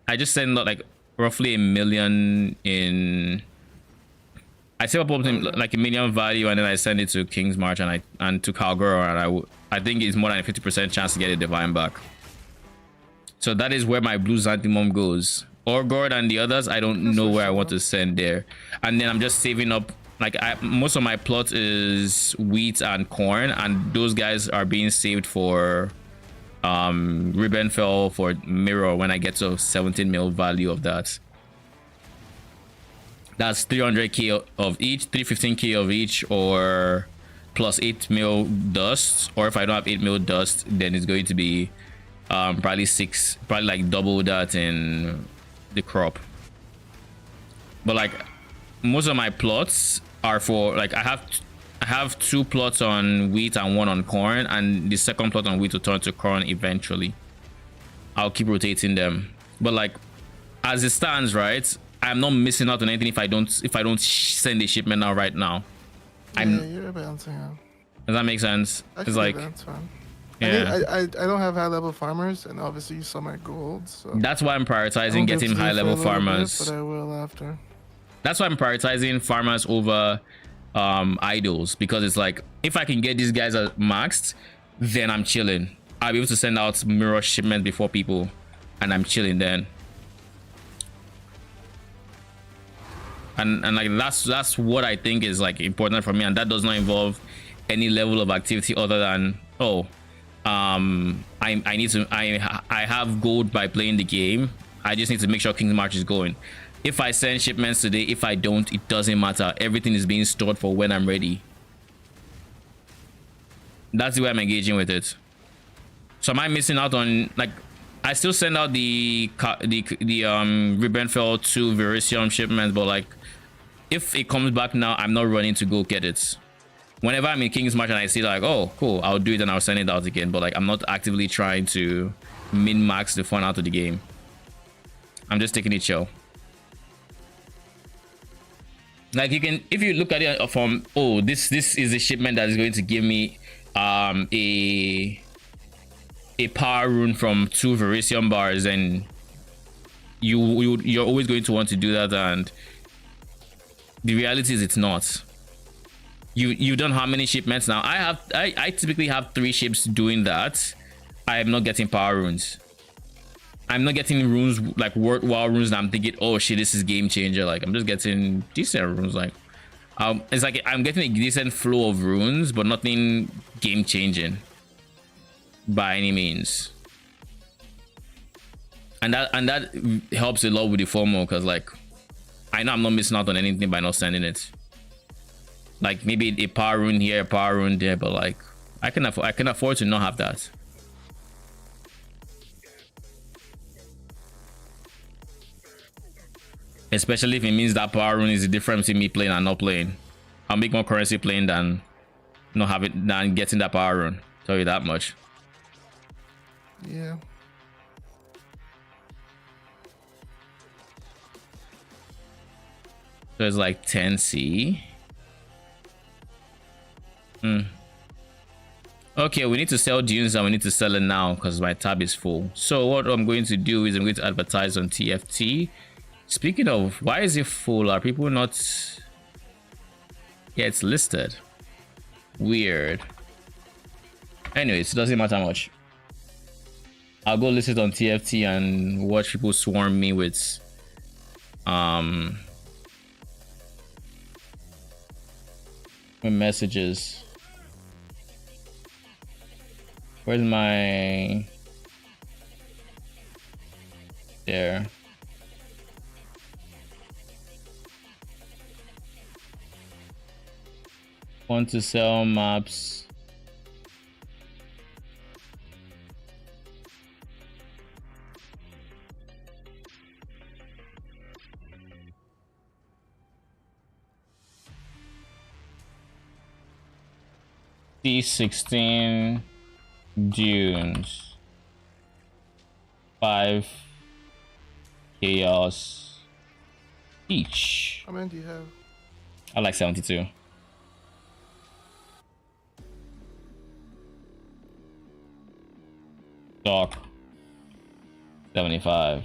Speaker 1: I just sent like roughly 1 million in. I save up like 1 million value, and then I send it to King's March and to Calgary, and I think it's more than a 50% chance to get a divine back. So that is where my blue Xanthimum goes. Orgord and the others, I don't know where I want to send there. And then I'm just saving up. Like, most of my plot is wheat and corn, and those guys are being saved for Ribbonfell, for Mirror, when I get to 17 mil value of that. That's 300k of each, 315k of each, or plus 8 mil dust. Or if I don't have 8 mil dust, then it's going to be probably like double that in the crop. But like most of my plots are for like I have 2 plots on wheat and 1 on corn, and the second plot on wheat will turn to corn eventually. I'll keep rotating them, but like as it stands, right, I'm not missing out on anything if I don't send a shipment now right now.
Speaker 2: Yeah, you're bouncing out.
Speaker 1: Does that make sense? It's like,
Speaker 2: that's fine.
Speaker 1: yeah,
Speaker 2: I don't have high level farmers, and obviously you saw my gold, so
Speaker 1: that's why I'm prioritizing getting high level farmers.
Speaker 2: But I will after.
Speaker 1: That's why I'm prioritizing farmers over idols, because it's like if I can get these guys maxed, then I'm chilling. I'll be able to send out mirror shipments before people, and I'm chilling then. And like that's what I think is like important for me, and that does not involve any level of activity other than I have gold by playing the game. I just need to make sure King's March is going. If I send shipments today, if I don't, it doesn't matter. Everything is being stored for when I'm ready. That's the way I'm engaging with it. So am I missing out on, like, I still send out the Ribbenfell to Phrecia shipments, but like if it comes back now, I'm not running to go get it. Whenever I'm in King's March and I see like, oh cool, I'll do it and I'll send it out again, but like I'm not actively trying to min-max the fun out of the game. I'm just taking it chill. Like you can, if you look at it from, oh, this is a shipment that is going to give me a power rune from 2 Phrecia bars, and you're always going to want to do that, and the reality is it's not. You've done how many shipments now? I typically have 3 ships doing that. I am not getting power runes. I'm not getting runes like worthwhile runes that I'm thinking, oh shit, this is game changer. Like I'm just getting decent runes. Like it's like I'm getting a decent flow of runes, but nothing game changing by any means. And that helps a lot with the FOMO, because like I know I'm not missing out on anything by not sending it. Like maybe a power rune here, a power rune there, but like I can afford to not have that. Especially if it means that power rune is the difference in me playing and not playing. I'll make more currency playing than not having than getting that power rune. Tell you that much.
Speaker 2: Yeah.
Speaker 1: So it's like 10C. Okay, we need to sell dunes and we need to sell it now because my tab is full. So what I'm going to do is I'm going to advertise on TFT. Speaking of, why is it full? Are people not? Yeah, it's listed. Weird. Anyways, it doesn't matter much. I'll go list it on TFT and watch people swarm me with messages. Where's my there? Want to sell maps. D16 dunes. 5 chaos each.
Speaker 2: How many do you have?
Speaker 1: I like 72. Dock 75.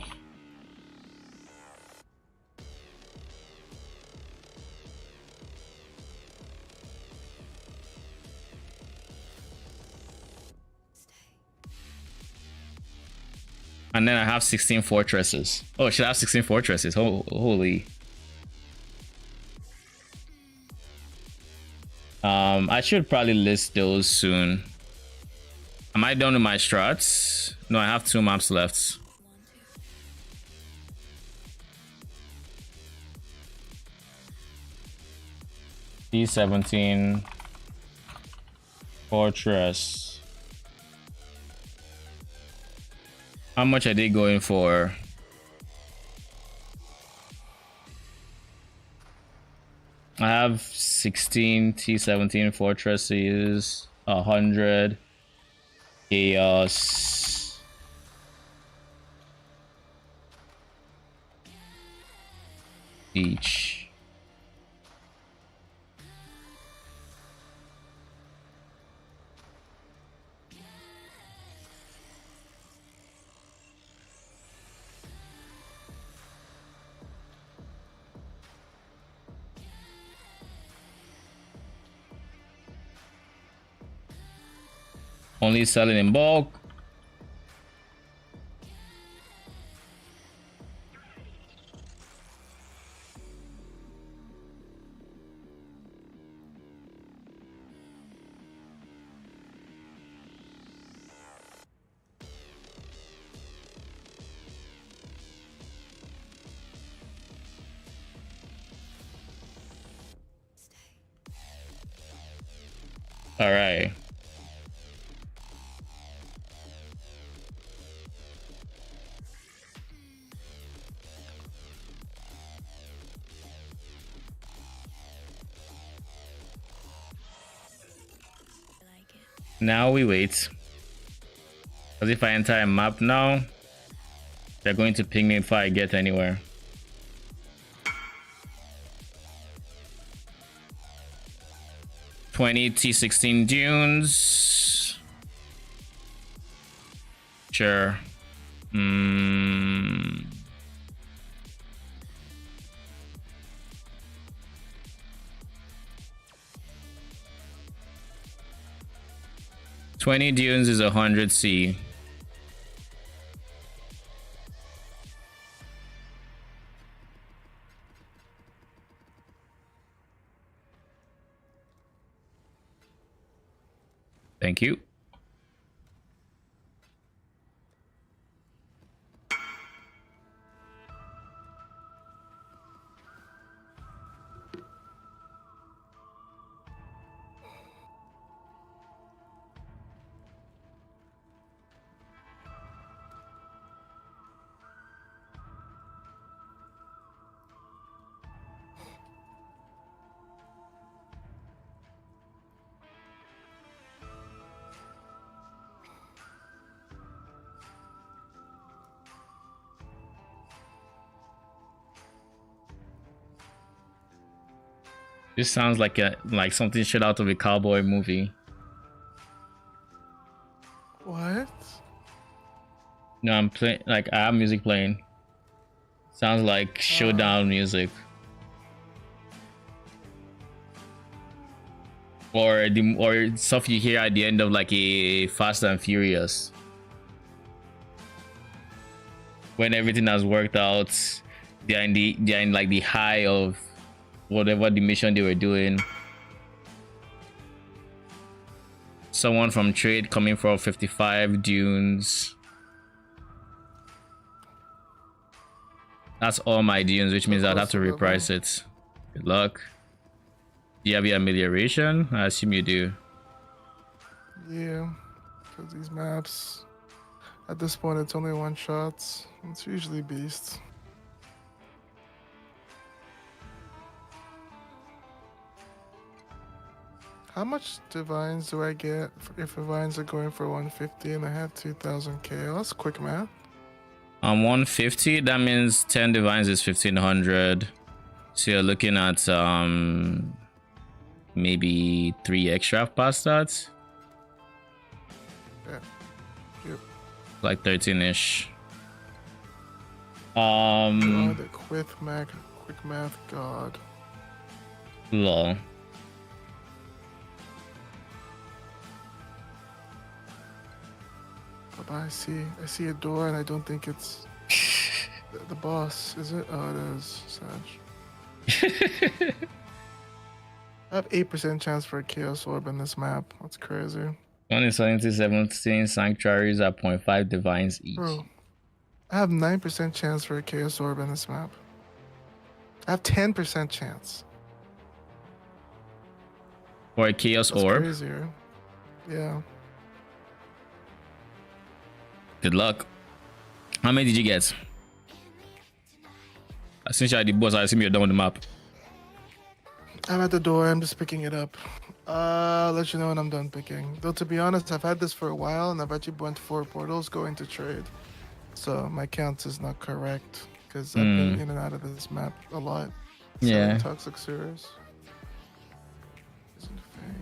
Speaker 1: And then I have 16 fortresses. Oh, should I have 16 fortresses? Holy. I should probably list those soon. Am I done with my strats? No, I have 2 maps left. D17 Fortress. How much are they going for? I have 16 T17 fortresses, 100 chaos, each. Only selling in bulk. All right. Now we wait. Because if I enter a map now, they're going to ping me before I get anywhere. T16 dunes. Sure. 20 dunes is 100 C. Thank you. This sounds like something shit out of a cowboy movie.
Speaker 2: What?
Speaker 1: No, I'm playing, like, I have music playing. Sounds like showdown music. Or stuff you hear at the end of like a Fast and Furious. When everything has worked out, they're in like the high of whatever the mission they were doing. Someone from trade coming for 55 dunes. That's all my dunes, which means I'd have to reprice it. Good luck. Do you have your amelioration? I assume you do.
Speaker 2: Yeah, because these maps, at this point, it's only one shots. It's usually beast. How much divines do I get if divines are going for 150 and I have 2,000 chaos? Quick math.
Speaker 1: 150, that means 10 divines is 1,500. So you're looking at maybe 3 extra past that.
Speaker 2: Yeah. Yep.
Speaker 1: Like 13-ish.
Speaker 2: God, quick math, God.
Speaker 1: Lol.
Speaker 2: But I see a door and I don't think it's the boss, is it? Oh, it is. Sag. I have 8% chance for a chaos orb in this map. That's crazy.
Speaker 1: Only 17 sanctuaries at 0.5 divines each.
Speaker 2: Bro, I have 9% chance for a chaos orb in this map. I have 10% chance.
Speaker 1: For a chaos
Speaker 2: That's
Speaker 1: orb?
Speaker 2: crazier. Yeah.
Speaker 1: Good luck. How many did you get? Since you're the boss, I assume you're done with the map.
Speaker 2: I'm at the door. I'm just picking it up. I'll let you know when I'm done picking. Though, to be honest, I've had this for a while, and I've actually went 4 portals going to trade. So my count is not correct, because I've been in and out of this map a lot.
Speaker 1: Yeah.
Speaker 2: Selling toxic sewers. Isn't fair.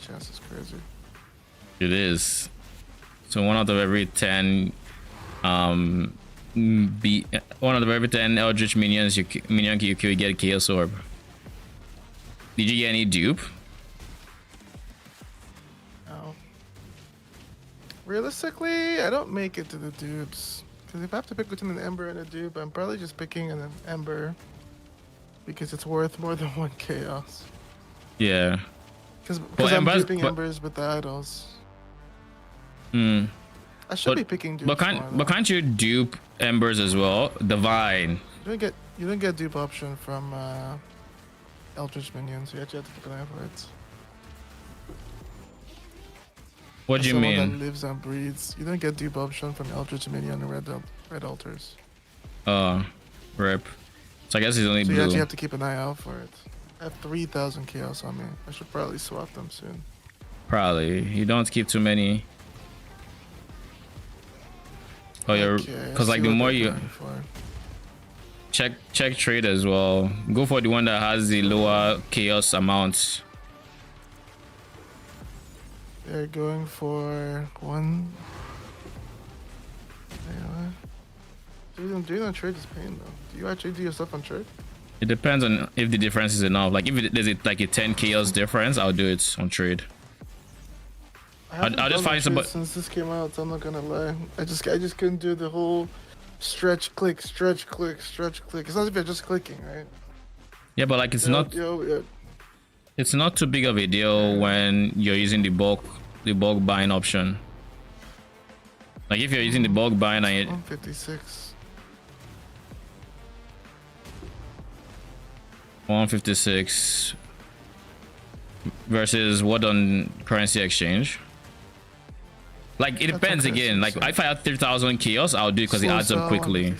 Speaker 2: Chance is crazy.
Speaker 1: It is. So one out of every 10 one out of every 10 Eldritch minions you kill, you get a Chaos Orb. Did you get any dupe?
Speaker 2: No. Realistically, I don't make it to the dupes. Because if I have to pick between an Ember and a dupe, I'm probably just picking an Ember. Because it's worth more than 1 Chaos.
Speaker 1: Yeah.
Speaker 2: Because I'm duping Embers with the idols. I should be picking dupes.
Speaker 1: But can't you dupe Embers as well? Divine.
Speaker 2: You don't get dupe option from Eldritch minions. You actually have to keep an eye for it.
Speaker 1: What do you mean?
Speaker 2: That lives and breathes. You don't get dupe option from Eldritch minion and red altars.
Speaker 1: Rip. So I guess he's only blue.
Speaker 2: You actually have to keep an eye out for it. I have 3,000 chaos on me. I should probably swap them soon.
Speaker 1: Probably. You don't keep too many. Oh, you're because like the more you check trade as well. Go for the one that has the lower chaos amounts.
Speaker 2: They're going for 1. Doing on trade is pain though. Do you actually do your stuff on trade?
Speaker 1: It depends on if the difference is enough. Like if there's like a 10 chaos difference, I'll do it on trade. I'll just find somebody.
Speaker 2: Since this came out, I'm not gonna lie. I just couldn't do the whole stretch click. It's not as if you're just clicking, right?
Speaker 1: Yeah, but like it's not too big of a deal when you're using the bulk buying option. Like if you're using the bulk buying and
Speaker 2: 156.
Speaker 1: 156 versus what on currency exchange? Like it depends again. Like if I had 3,000 chaos, I'll do it because it adds up quickly.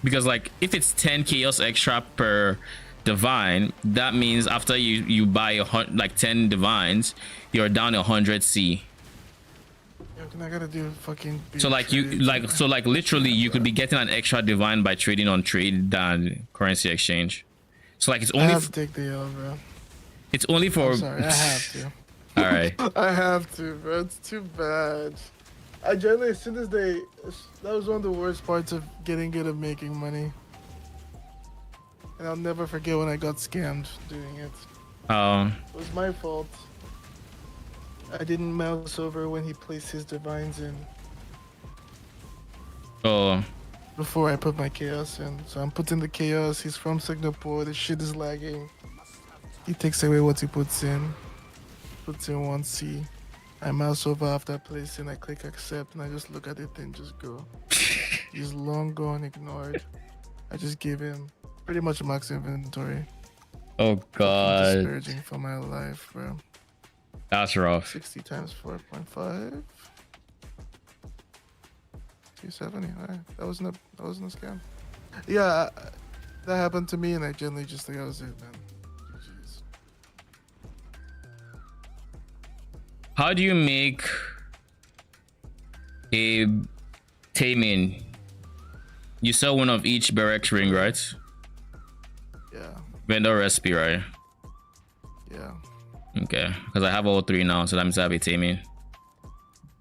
Speaker 1: Because like if it's 10 chaos extra per divine, that means after you buy like 10 divines, you're down 100 C.
Speaker 2: I gotta do fucking.
Speaker 1: So like literally you could be getting an extra divine by trading on trade than currency exchange. So like it's only.
Speaker 2: I have to take the L, bro.
Speaker 1: It's only for.
Speaker 2: I'm sorry, I have to.
Speaker 1: All right.
Speaker 2: I have to, bro. It's too bad. I generally, as soon as that was one of the worst parts of getting good at making money. And I'll never forget when I got scammed doing it. It was my fault. I didn't mouse over when he placed his divines in.
Speaker 1: Oh.
Speaker 2: Before I put my chaos in. So I'm putting the chaos. He's from Singapore. The shit is lagging. He takes away what he puts in. Puts in 1C. I mouse over after placing. I click accept and I just look at it and just go. He's long gone, ignored. I just gave him pretty much max inventory.
Speaker 1: Oh god.
Speaker 2: Discouraging for my life, bro.
Speaker 1: That's rough.
Speaker 2: 60 times 4.5. 270. Alright. That wasn't a scam. Yeah, that happened to me and I generally just think that was it, man. Jeez.
Speaker 1: How do you make a taming? You sell one of each Berex ring, right?
Speaker 2: Yeah.
Speaker 1: Vendor recipe, right?
Speaker 2: Yeah.
Speaker 1: Okay, because I have all 3 now, so that means I have a taming.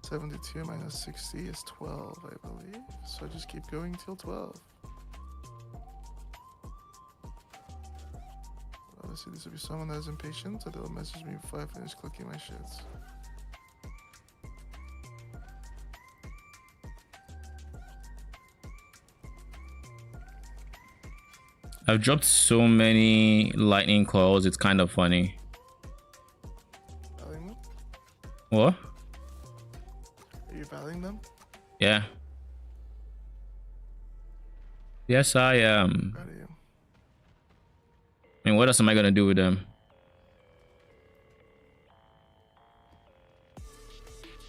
Speaker 2: 72 minus 60 is 12, I believe. So just keep going till 12. Obviously, this will be someone that is impatient, so they'll message me before I finish clicking my shits.
Speaker 1: I've dropped so many lightning coils, it's kind of funny.
Speaker 2: Valing them?
Speaker 1: What?
Speaker 2: Are you valing them?
Speaker 1: Yeah. Yes, I am.
Speaker 2: Proud of you.
Speaker 1: I mean, what else am I gonna do with them?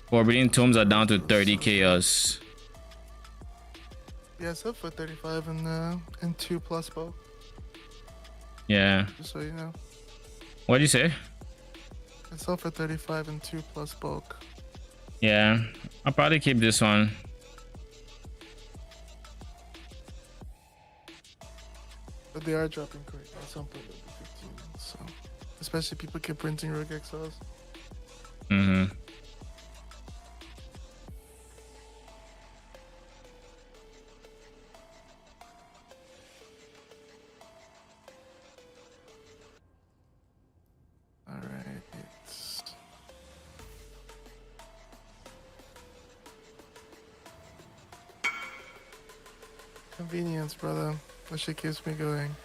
Speaker 1: Forbidden tomes are down to 30 chaos.
Speaker 2: Yeah, so for 35 and 2+ bulk.
Speaker 1: Yeah.
Speaker 2: Just so you know.
Speaker 1: What'd you say?
Speaker 2: I sell for 35 and 2+ bulk.
Speaker 1: Yeah, I'll probably keep this one.
Speaker 2: But they are dropping quick. At some point they'll be 15. So, especially people keep printing Rogue XLs.
Speaker 1: Mm-hmm.
Speaker 2: All right. Convenience, brother. That shit keeps me going.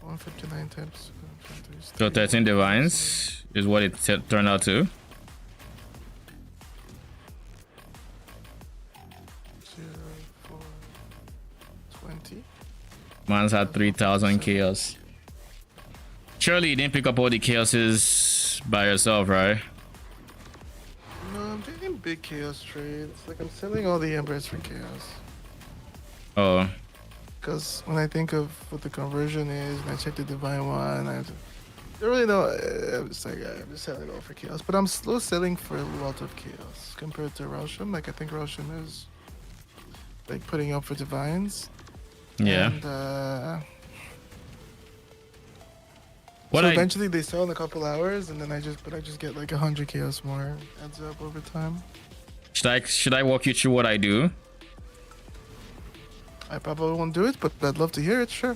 Speaker 2: 159 times.
Speaker 1: So 13 divines is what it turned out to.
Speaker 2: 0, 4, 20.
Speaker 1: Man's had 3,000 chaos. Surely you didn't pick up all the chaoses by yourself, right?
Speaker 2: No, I'm doing big chaos trades. Like I'm selling all the embers for chaos.
Speaker 1: Oh,
Speaker 2: Because when I think of what the conversion is, and I check the divine one, I don't really know. I'm just selling it all for chaos. But I'm still selling for a lot of chaos compared to Roshan. Like I think Roshan is like putting up for divines.
Speaker 1: yeah.
Speaker 2: And,
Speaker 1: What
Speaker 2: so
Speaker 1: I
Speaker 2: eventually they sell in a couple hours, and then I just get like 100 chaos more. Adds up over time.
Speaker 1: should I walk you through what I do?
Speaker 2: I probably won't do it, but I'd love to hear it. Sure.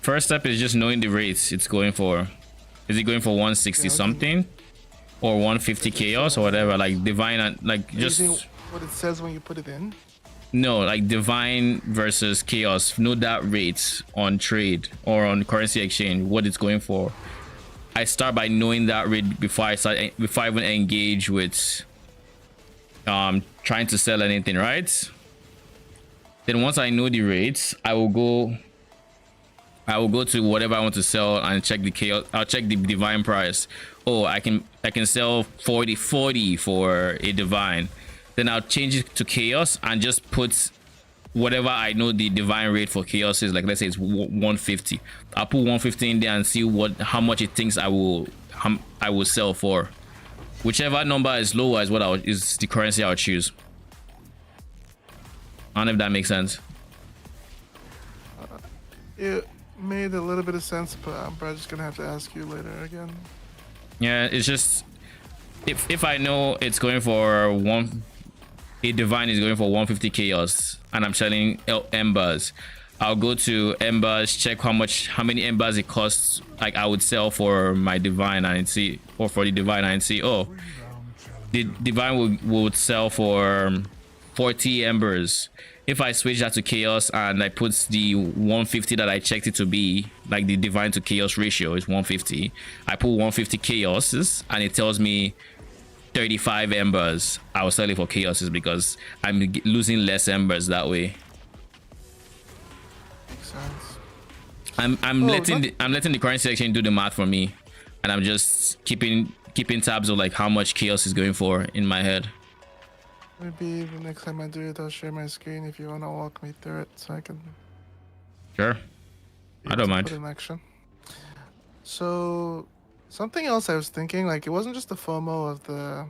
Speaker 1: First step is just knowing the rates it's going for. Is it going for 160 something or 150 chaos or whatever? Like divine and like just
Speaker 2: what it says when you put it in.
Speaker 1: no, like divine versus chaos. Know that rates on trade or on currency exchange what it's going for. I start by knowing that rate before I even engage with trying to sell anything, right? Then once I know the rates, I will go to whatever I want to sell and check the chaos. I'll check the divine price. Oh, I can sell 40 for a divine. Then I'll change it to chaos and just put whatever I know the divine rate for chaos is. Like let's say it's 150. I'll put 150 in there and see how much it thinks I will sell for. Whichever number is lower is is the currency I'll choose. I don't know if that makes sense.
Speaker 2: It made a little bit of sense, but I'm probably just gonna have to ask you later again.
Speaker 1: Yeah, it's just if I know it's going for a divine is going for 150 chaos and I'm selling embers, I'll go to embers, check how many embers it costs. Like I would sell for my divine and see, or for the divine and see, oh, the divine would sell for 40 embers. If I switch that to chaos and I put the 150 that I checked it to be, like the divine to chaos ratio is 150, I put 150 chaoses and it tells me 35 embers, I will sell it for chaoses because I'm losing less embers that way.
Speaker 2: Makes sense.
Speaker 1: I'm letting the currency exchange do the math for me, and I'm just keeping tabs of like how much chaos is going for in my head.
Speaker 2: Maybe the next time I do it, I'll share my screen if you wanna walk me through it, so I can.
Speaker 1: Sure. I don't mind.
Speaker 2: Put in action. So, something else I was thinking, like it wasn't just the FOMO of the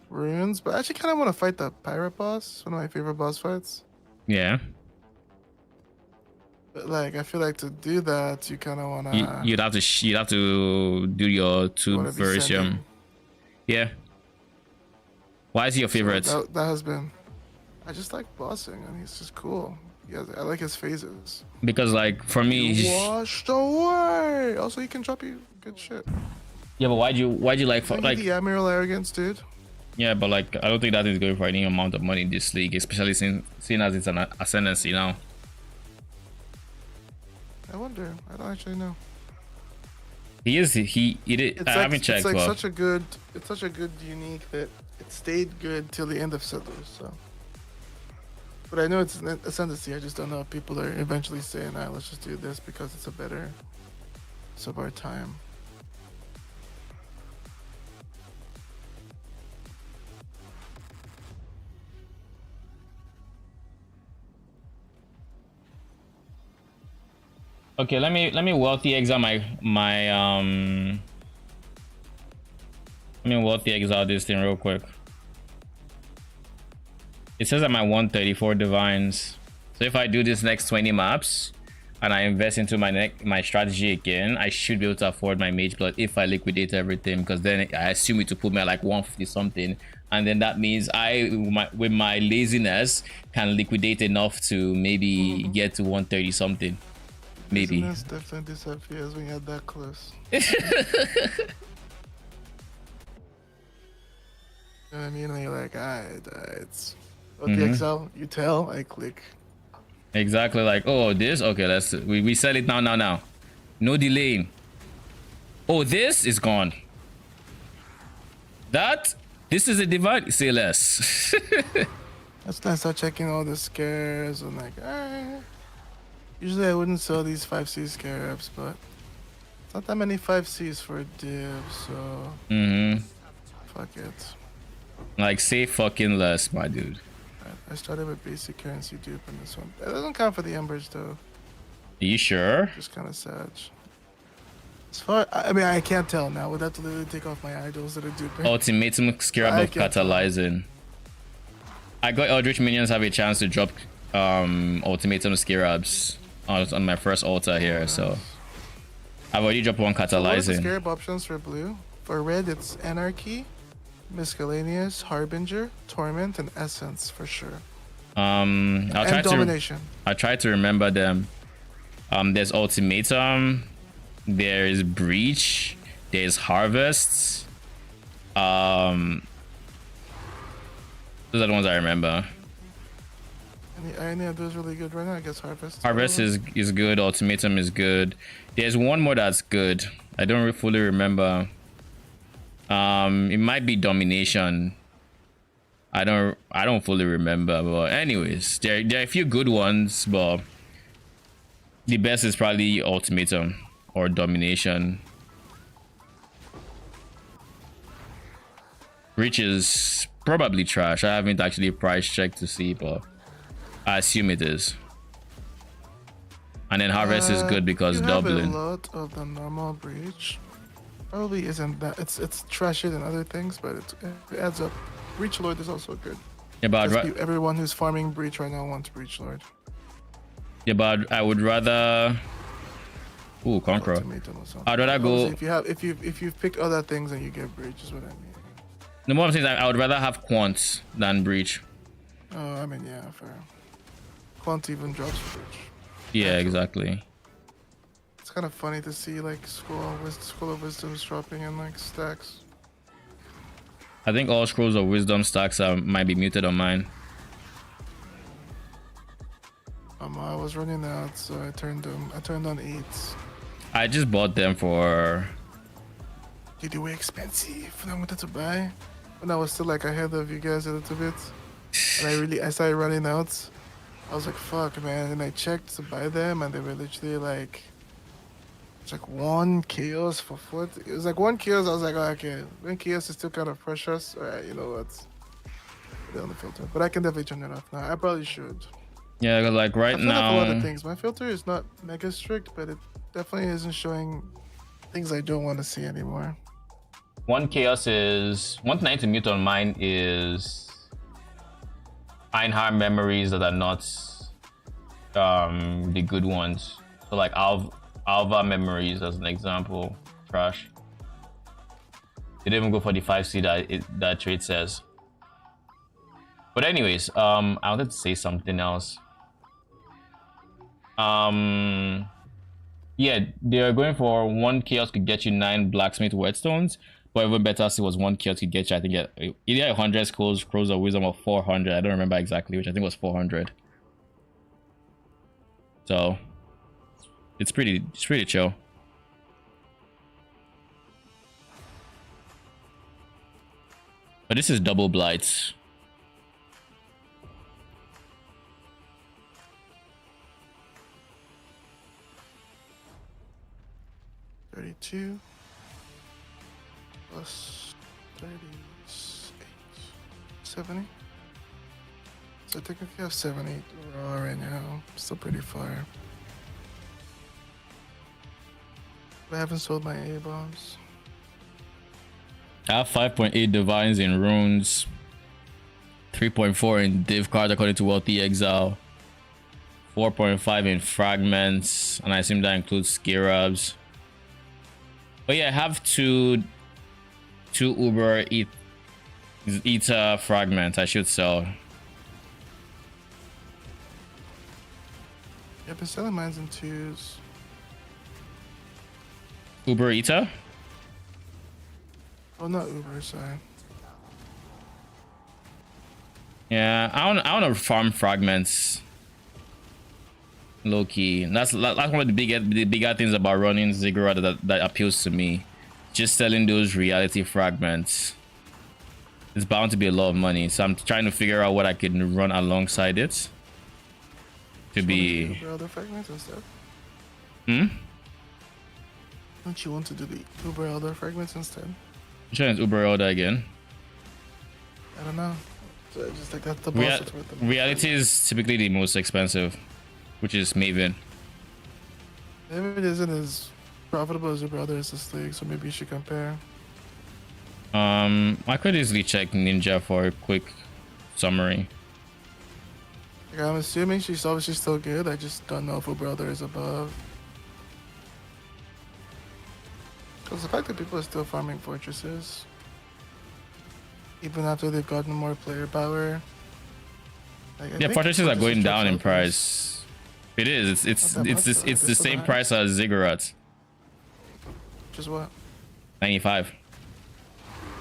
Speaker 2: runes, but I actually kind of want to fight the pirate boss. One of my favorite boss fights.
Speaker 1: Yeah.
Speaker 2: But like, I feel like to do that, you kind of want to.
Speaker 1: You'd have to do your two version. Yeah. Why is he your favorite?
Speaker 2: So that has been. I just like bossing, and he's just cool. I like his phases.
Speaker 1: Because like for me,
Speaker 2: Washed away. Also, he can drop you good shit.
Speaker 1: yeah, but why'd you like
Speaker 2: The Admiral Arrogance, dude.
Speaker 1: Yeah, but like I don't think that is going for any amount of money in this league, especially seeing as it's an ascendancy now.
Speaker 2: I wonder. I don't actually know.
Speaker 1: He is. He did. I haven't checked.
Speaker 2: It's like
Speaker 1: well,
Speaker 2: such a good unique that it stayed good till the end of Settlers. So, But I know it's not to see. I just don't know if people are eventually saying, "Alright, let's just do this because it's a better use of our time."
Speaker 1: Okay, let me wealthy exile my let me wealthy exile this thing real quick. It says I'm at 134 divines. So if I do this next 20 maps and I invest into my strategy again, I should be able to afford my Mageblood if I liquidate everything, because then I assume it to put me at like 150 something, and then that means I with my laziness can liquidate enough to maybe get to 130 something. Maybe.
Speaker 2: Laziness definitely disappears when you're that close. You know what I mean? And you're like, alright, it's the Excel, you tell, I click.
Speaker 1: Exactly, like, oh, this, okay, let's we sell it now. No delaying. Oh, this is gone. This is a divide. Say less.
Speaker 2: That's when I start checking all the scares and like, alright. Usually I wouldn't sell these 5C scarabs, but it's not that many 5Cs for a div, so fuck it.
Speaker 1: Like, say fucking less, my dude.
Speaker 2: I started with basic currency dupe in this one. That doesn't count for the embers though.
Speaker 1: Are you sure?
Speaker 2: Just kind of sad. As far, I mean, I can't tell now. Would have to literally take off my idols that are duping.
Speaker 1: Ultimatum scarab of catalyzing. I got Eldritch minions have a chance to drop ultimatum scarabs on my first altar here, so I've already dropped one catalyzing. So what are the
Speaker 2: scarab options for blue? For red, it's Anarchy, Miscellaneous, Harbinger, Torment, and Essence for sure.
Speaker 1: I'll try
Speaker 2: Domination.
Speaker 1: I try to remember them. There's Ultimatum, there's Breach, there's Harvest. Those are the ones I remember.
Speaker 2: Any of those really good right now? I guess Harvest.
Speaker 1: Harvest is good. Ultimatum is good. There's one more that's good. I don't fully remember. It might be Domination. I don't fully remember, but anyways, there are a few good ones, but the best is probably Ultimatum or Domination. Breach is probably trash. I haven't actually price checked to see, but I assume it is. And then Harvest is good because doubling.
Speaker 2: A lot of the normal Breach probably isn't that. It's trashier than other things, but it adds up. Breach Lord is also good.
Speaker 1: Yeah, but
Speaker 2: everyone who's farming Breach right now wants Breach Lord.
Speaker 1: Yeah, but I would rather. Ooh, Conqueror. I'd rather go.
Speaker 2: If you've picked other things and you get Breach is what I mean.
Speaker 1: The more I'm saying, I would rather have Quant than Breach.
Speaker 2: Oh, I mean, yeah, fair. Quant even drops Breach.
Speaker 1: Yeah, exactly.
Speaker 2: It's kind of funny to see like Scroll of Wisdom's dropping in like stacks.
Speaker 1: I think all Scrolls of Wisdom stacks might be muted on mine.
Speaker 2: I was running out, so I turned on 8s.
Speaker 1: I just bought them for.
Speaker 2: They were expensive, and I wanted to buy. When I was still like ahead of you guys a little bit, and I started running out. I was like, fuck, man. And I checked to buy them, and they were literally like, it's like 1 chaos for foot. It was like 1 chaos. I was like, oh, okay, 1 chaos is still kind of precious. All right, you know what? Put it on the filter, but I can definitely turn it off now. I probably should.
Speaker 1: Yeah, like right now.
Speaker 2: A lot of things. My filter is not mega strict, but it definitely isn't showing things I don't want to see anymore.
Speaker 1: 1 chaos is 1 thing I need to mute on mine is Einhard memories that are not the good ones. So like Alva memories as an example, trash. They didn't even go for the 5C that trade says. But anyways, I wanted to say something else. Yeah, they are going for 1 chaos could get you 9 blacksmith whetstones, but even better still was 1 chaos could get you, I think, either 100 scrolls of wisdom or 400. I don't remember exactly, which I think was 400. So it's pretty chill. But this is double blights.
Speaker 2: 22 plus 38, 70. So technically I have 70 raw right now. Still pretty far. But I haven't sold my A bombs.
Speaker 1: I have 5.8 divines in runes, 3.4 in div card according to Wealthy Exile, 4.5 in fragments, and I assume that includes scarabs. But yeah, I have two Uber Eta fragments I should sell.
Speaker 2: Yeah, I've been selling mines in 2s.
Speaker 1: Uber Eta?
Speaker 2: Oh, not Uber, sorry.
Speaker 1: Yeah, I want to farm fragments. Low key. That's one of the bigger things about running Ziggurat that appeals to me. Just selling those reality fragments. It's bound to be a lot of money, so I'm trying to figure out what I can run alongside it. To be.
Speaker 2: Uber Elder fragments instead. Don't you want to do the Uber Elder fragments instead?
Speaker 1: Which one is Uber Elder again?
Speaker 2: I don't know. So I just think that's the boss.
Speaker 1: Reality is typically the most expensive, which is Maven.
Speaker 2: Maybe it isn't as profitable as Uber Elder is this league, so maybe you should compare.
Speaker 1: I could easily check Ninja for a quick summary.
Speaker 2: Like, I'm assuming she's obviously still good. I just don't know if Uber Elder is above. Because the fact that people are still farming fortresses, even after they've gotten more player power. Like,
Speaker 1: Yeah, fortresses are going down in price. It is. It's the same price as Ziggurat.
Speaker 2: Which is what?
Speaker 1: 95.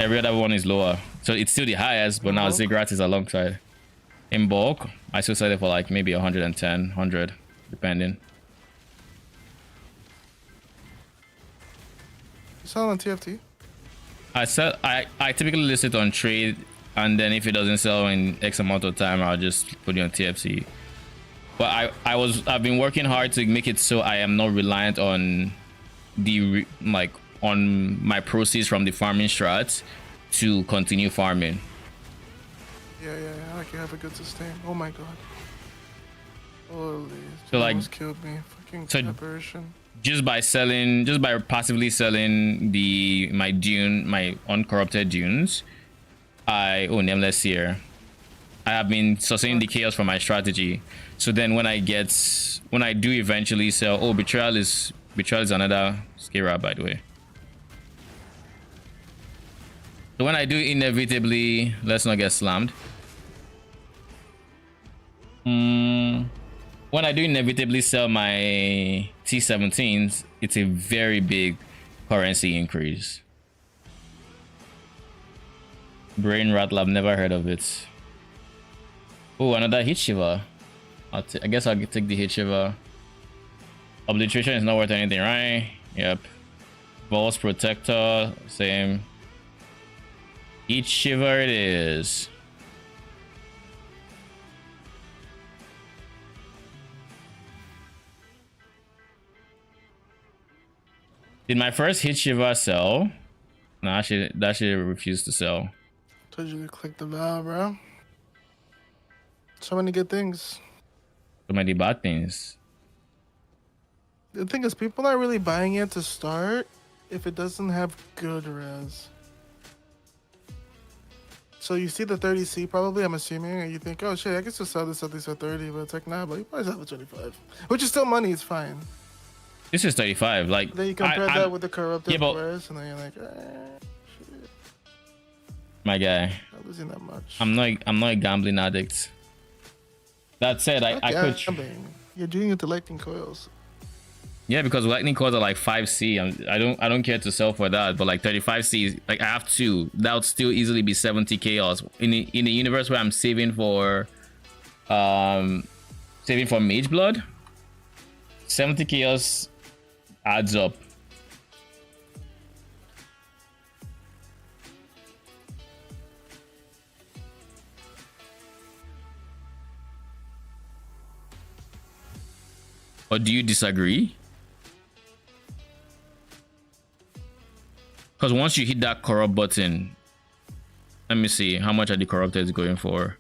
Speaker 1: Every other one is lower, so it's still the highest. But now Ziggurat is alongside. In bulk, I still sell it for like maybe 110, 100, depending.
Speaker 2: You sell on TFT?
Speaker 1: I typically list it on trade, and then if it doesn't sell in X amount of time, I'll just put it on TFT. But I've been working hard to make it so I am not reliant on on my proceeds from the farming strats to continue farming.
Speaker 2: Yeah, like you have a good sustain. Oh my god. Holy,
Speaker 1: so like
Speaker 2: almost killed me. Fucking
Speaker 1: so
Speaker 2: apparition.
Speaker 1: Just by passively selling my uncorrupted dunes, Nameless here, I have been sustaining the chaos from my strategy. So then when I do eventually sell, betrayal is another scarab, by the way. So when I do inevitably, let's not get slammed. When I do inevitably sell my T17s, it's a very big currency increase. Brain rattle, I've never heard of it. Oh, another hit shiver. I guess I'll take the hit shiver. Obliteration is not worth anything, right? Yep. Vault's protector, same. Each shiver it is. Did my first hit shiver sell? No, that should refuse to sell.
Speaker 2: Told you to click the Vaal, bro. So many good things.
Speaker 1: So many bad things.
Speaker 2: The thing is, people aren't really buying it to start if it doesn't have good res. So you see the 30C probably, I'm assuming, and you think, oh shit, I can still sell this at least at 30, but it's like, nah, but you probably sell it at 25. Which is still money, it's fine.
Speaker 1: This is 35. Like
Speaker 2: then you compare that with the corrupted res, and then you're like, shit.
Speaker 1: My guy.
Speaker 2: Not losing that much.
Speaker 1: I'm not a gambling addict. That said, I could.
Speaker 2: You're doing it to lightning coils.
Speaker 1: Yeah, because lightning coils are like 5C. I don't care to sell for that, but like 35C, like I have two. That would still easily be 70 chaos in the universe where I'm saving for Mageblood. 70 chaos adds up. Or do you disagree? Because once you hit that corrupt button, let me see how much are the corrupted going for.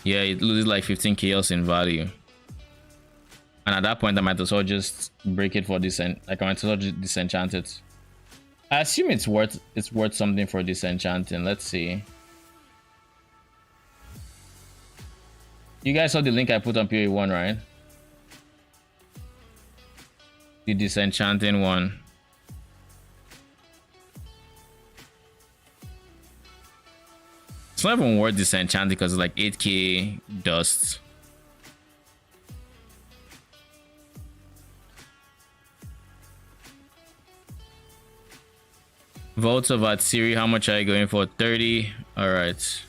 Speaker 1: Yeah, it loses like 15 chaos in value. And at that point, I might as well just break it for like I might as well just disenchant it. I assume it's worth something for disenchanting. Let's see. You guys saw the link I put on PA1, right? The disenchanting one. It's not even worth disenchanting because it's like 8k dust. Vaults of Atsiri, how much are you going for? 30. All right.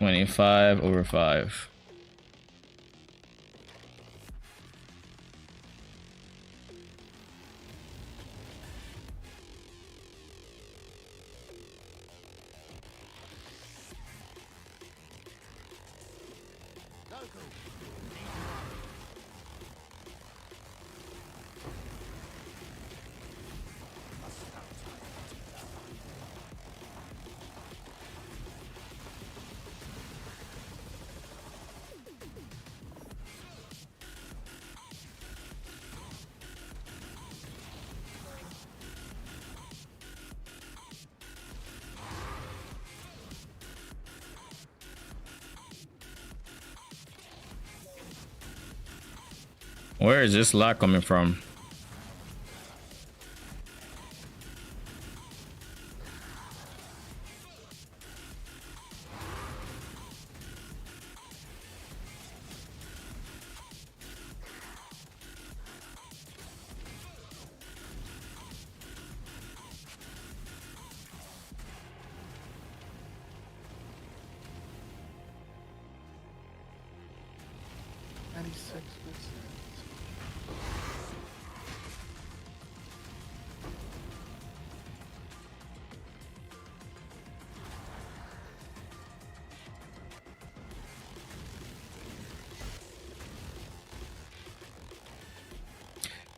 Speaker 1: $25/5. Where is this lag coming from?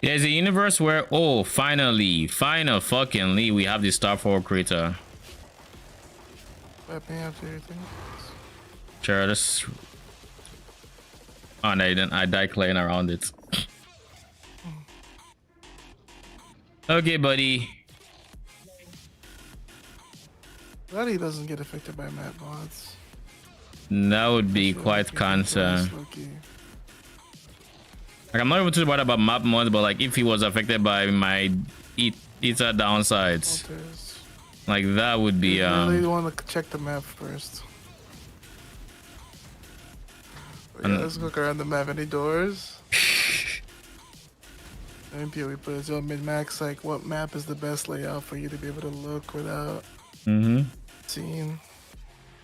Speaker 1: There's a universe where, oh, finally, fuckingly, we have the Star 4 creator.
Speaker 2: Let me after everything.
Speaker 1: Sure, this. Oh no, I didn't. I died playing around it. Okay, buddy.
Speaker 2: Glad he doesn't get affected by map mods.
Speaker 1: That would be quite cancer. Like, I'm not even too worried about map mods, but like if he was affected by my ether downsides, like that would be
Speaker 2: You really want to check the map first. Yeah, let's look around the map. Any doors? MP, we put it on mid-max. Like, what map is the best layout for you to be able to look without seeing,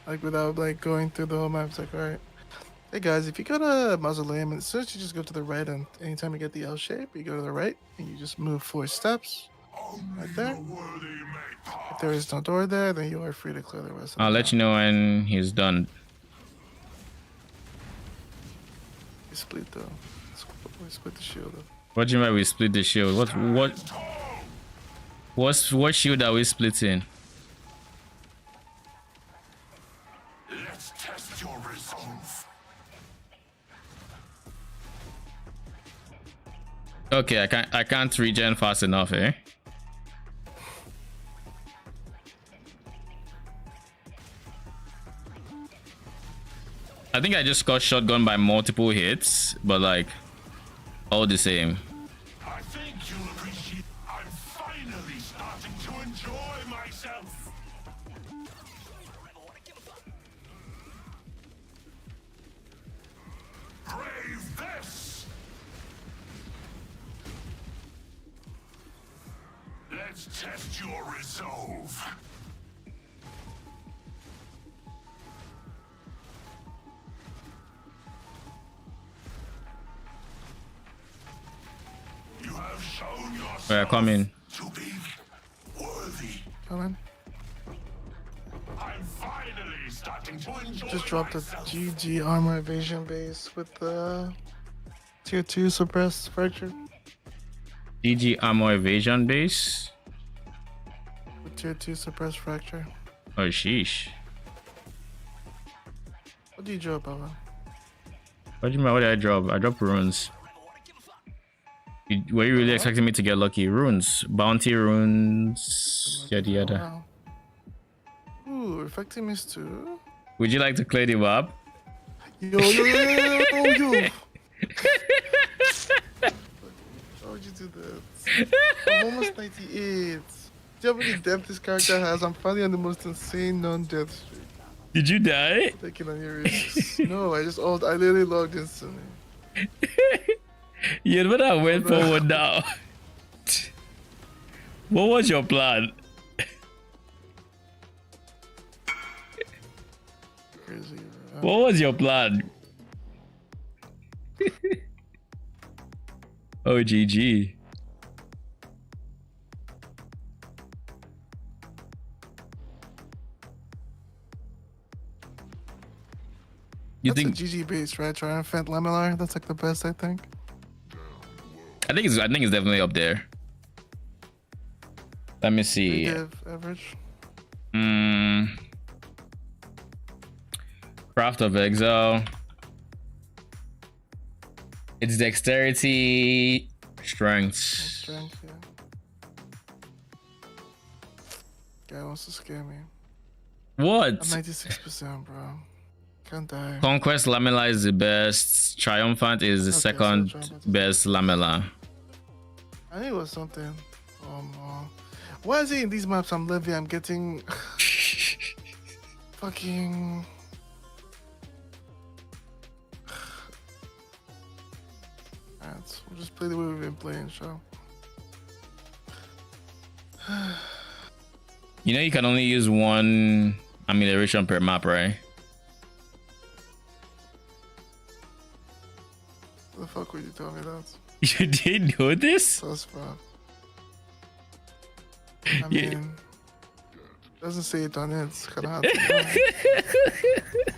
Speaker 2: like without like going through the whole map? It's like, all right. Hey guys, if you go to Mausoleum, and as soon as you just go to the right, and anytime you get the L shape, you go to the right, and you just move 4 steps, right there. If there is no door there, then you are free to clear the rest of the
Speaker 1: I'll let you know when he's done.
Speaker 2: We split though. We split the shield though.
Speaker 1: What do you mean we split the shield? What shield are we splitting?
Speaker 9: Let's test your resolve.
Speaker 1: Okay, I can't regen fast enough, eh? I think I just got shotgun by multiple hits, but like all the same.
Speaker 9: I think you'll appreciate I'm finally starting to enjoy myself. Let's test your resolve. You have shown yourself
Speaker 1: Where come in?
Speaker 9: to be worthy.
Speaker 2: Coming.
Speaker 9: I'm finally starting to enjoy
Speaker 2: Just dropped a
Speaker 9: myself.
Speaker 2: GG armor evasion base with the tier 2 suppressed fracture.
Speaker 1: DG ammo evasion base.
Speaker 2: With tier 2 suppressed fracture.
Speaker 1: Oh sheesh.
Speaker 2: What do you drop, Alan?
Speaker 1: What do you mean? What did I drop? I dropped runes. Were you really expecting me to get lucky? Runes, bounty runes, yada yada.
Speaker 2: Wow. Ooh, affecting miss too.
Speaker 1: Would you like to clear the map?
Speaker 2: Yo. Why would you do that? I'm almost 98. Do you know how many depth this character has? I'm finally on the most insane non-death streak.
Speaker 1: Did you die?
Speaker 2: Taking on your risks. No, I literally logged instantly.
Speaker 1: You better went forward now. What was your plan?
Speaker 2: Crazy, bro.
Speaker 1: What was your plan? Oh, GG. You
Speaker 2: That's
Speaker 1: think?
Speaker 2: a GG base, right? Triumphant Laminar. That's like the best, I think.
Speaker 1: I think it's definitely up there. Let me see.
Speaker 2: Negative average.
Speaker 1: Craft of Exile. It's dexterity, strength.
Speaker 2: Strength, yeah. Guy wants to scare me.
Speaker 1: What?
Speaker 2: I'm 96%, bro. Can't die.
Speaker 1: Conquest Lamella is the best. Triumphant is the
Speaker 2: Okay, so
Speaker 1: second
Speaker 2: Triumphant is
Speaker 1: best Lamella.
Speaker 2: I knew it was something. Why is it in these maps I'm living? I'm getting fucking. Alright, we'll just play the way we've been playing, so.
Speaker 1: You know you can only use one amelioration per map, right?
Speaker 2: The fuck would you tell me that?
Speaker 1: You didn't know this?
Speaker 2: Sus, bro. I
Speaker 1: Yeah.
Speaker 2: mean, doesn't say it on it. It's kind of hard to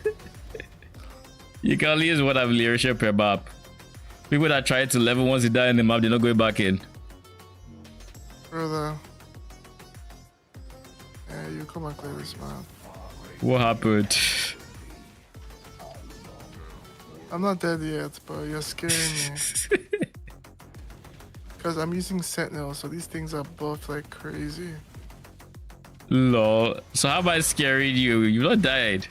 Speaker 2: know.
Speaker 1: You can only use one amelioration per map. People that try to level once you die in the map, they're not going back in.
Speaker 2: Brother. Yeah, you come and play this map.
Speaker 1: What happened?
Speaker 2: I'm not dead yet, but you're scaring me. Because I'm using Sentinel, so these things are buffed like crazy.
Speaker 1: Lol. So how am I scaring you? You not died.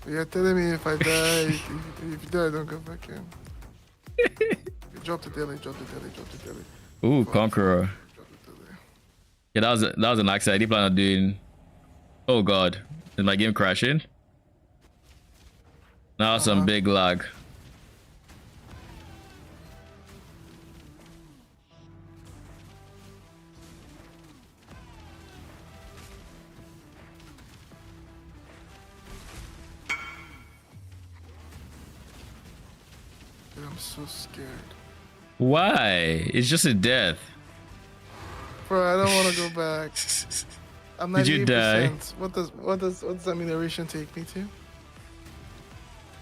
Speaker 2: But you're telling me if I die, if you die, don't go back in. You drop the daily, drop the daily, drop the daily.
Speaker 1: Ooh, Conqueror.
Speaker 2: Drop the daily.
Speaker 1: Yeah, that was an accident. I didn't plan on doing. Oh god, is my game crashing? Now some big lag.
Speaker 2: Dude, I'm so scared.
Speaker 1: Why? It's just a death.
Speaker 2: Bro, I don't want to go back. I'm 98%.
Speaker 1: Did you die?
Speaker 2: What does amelioration take me to?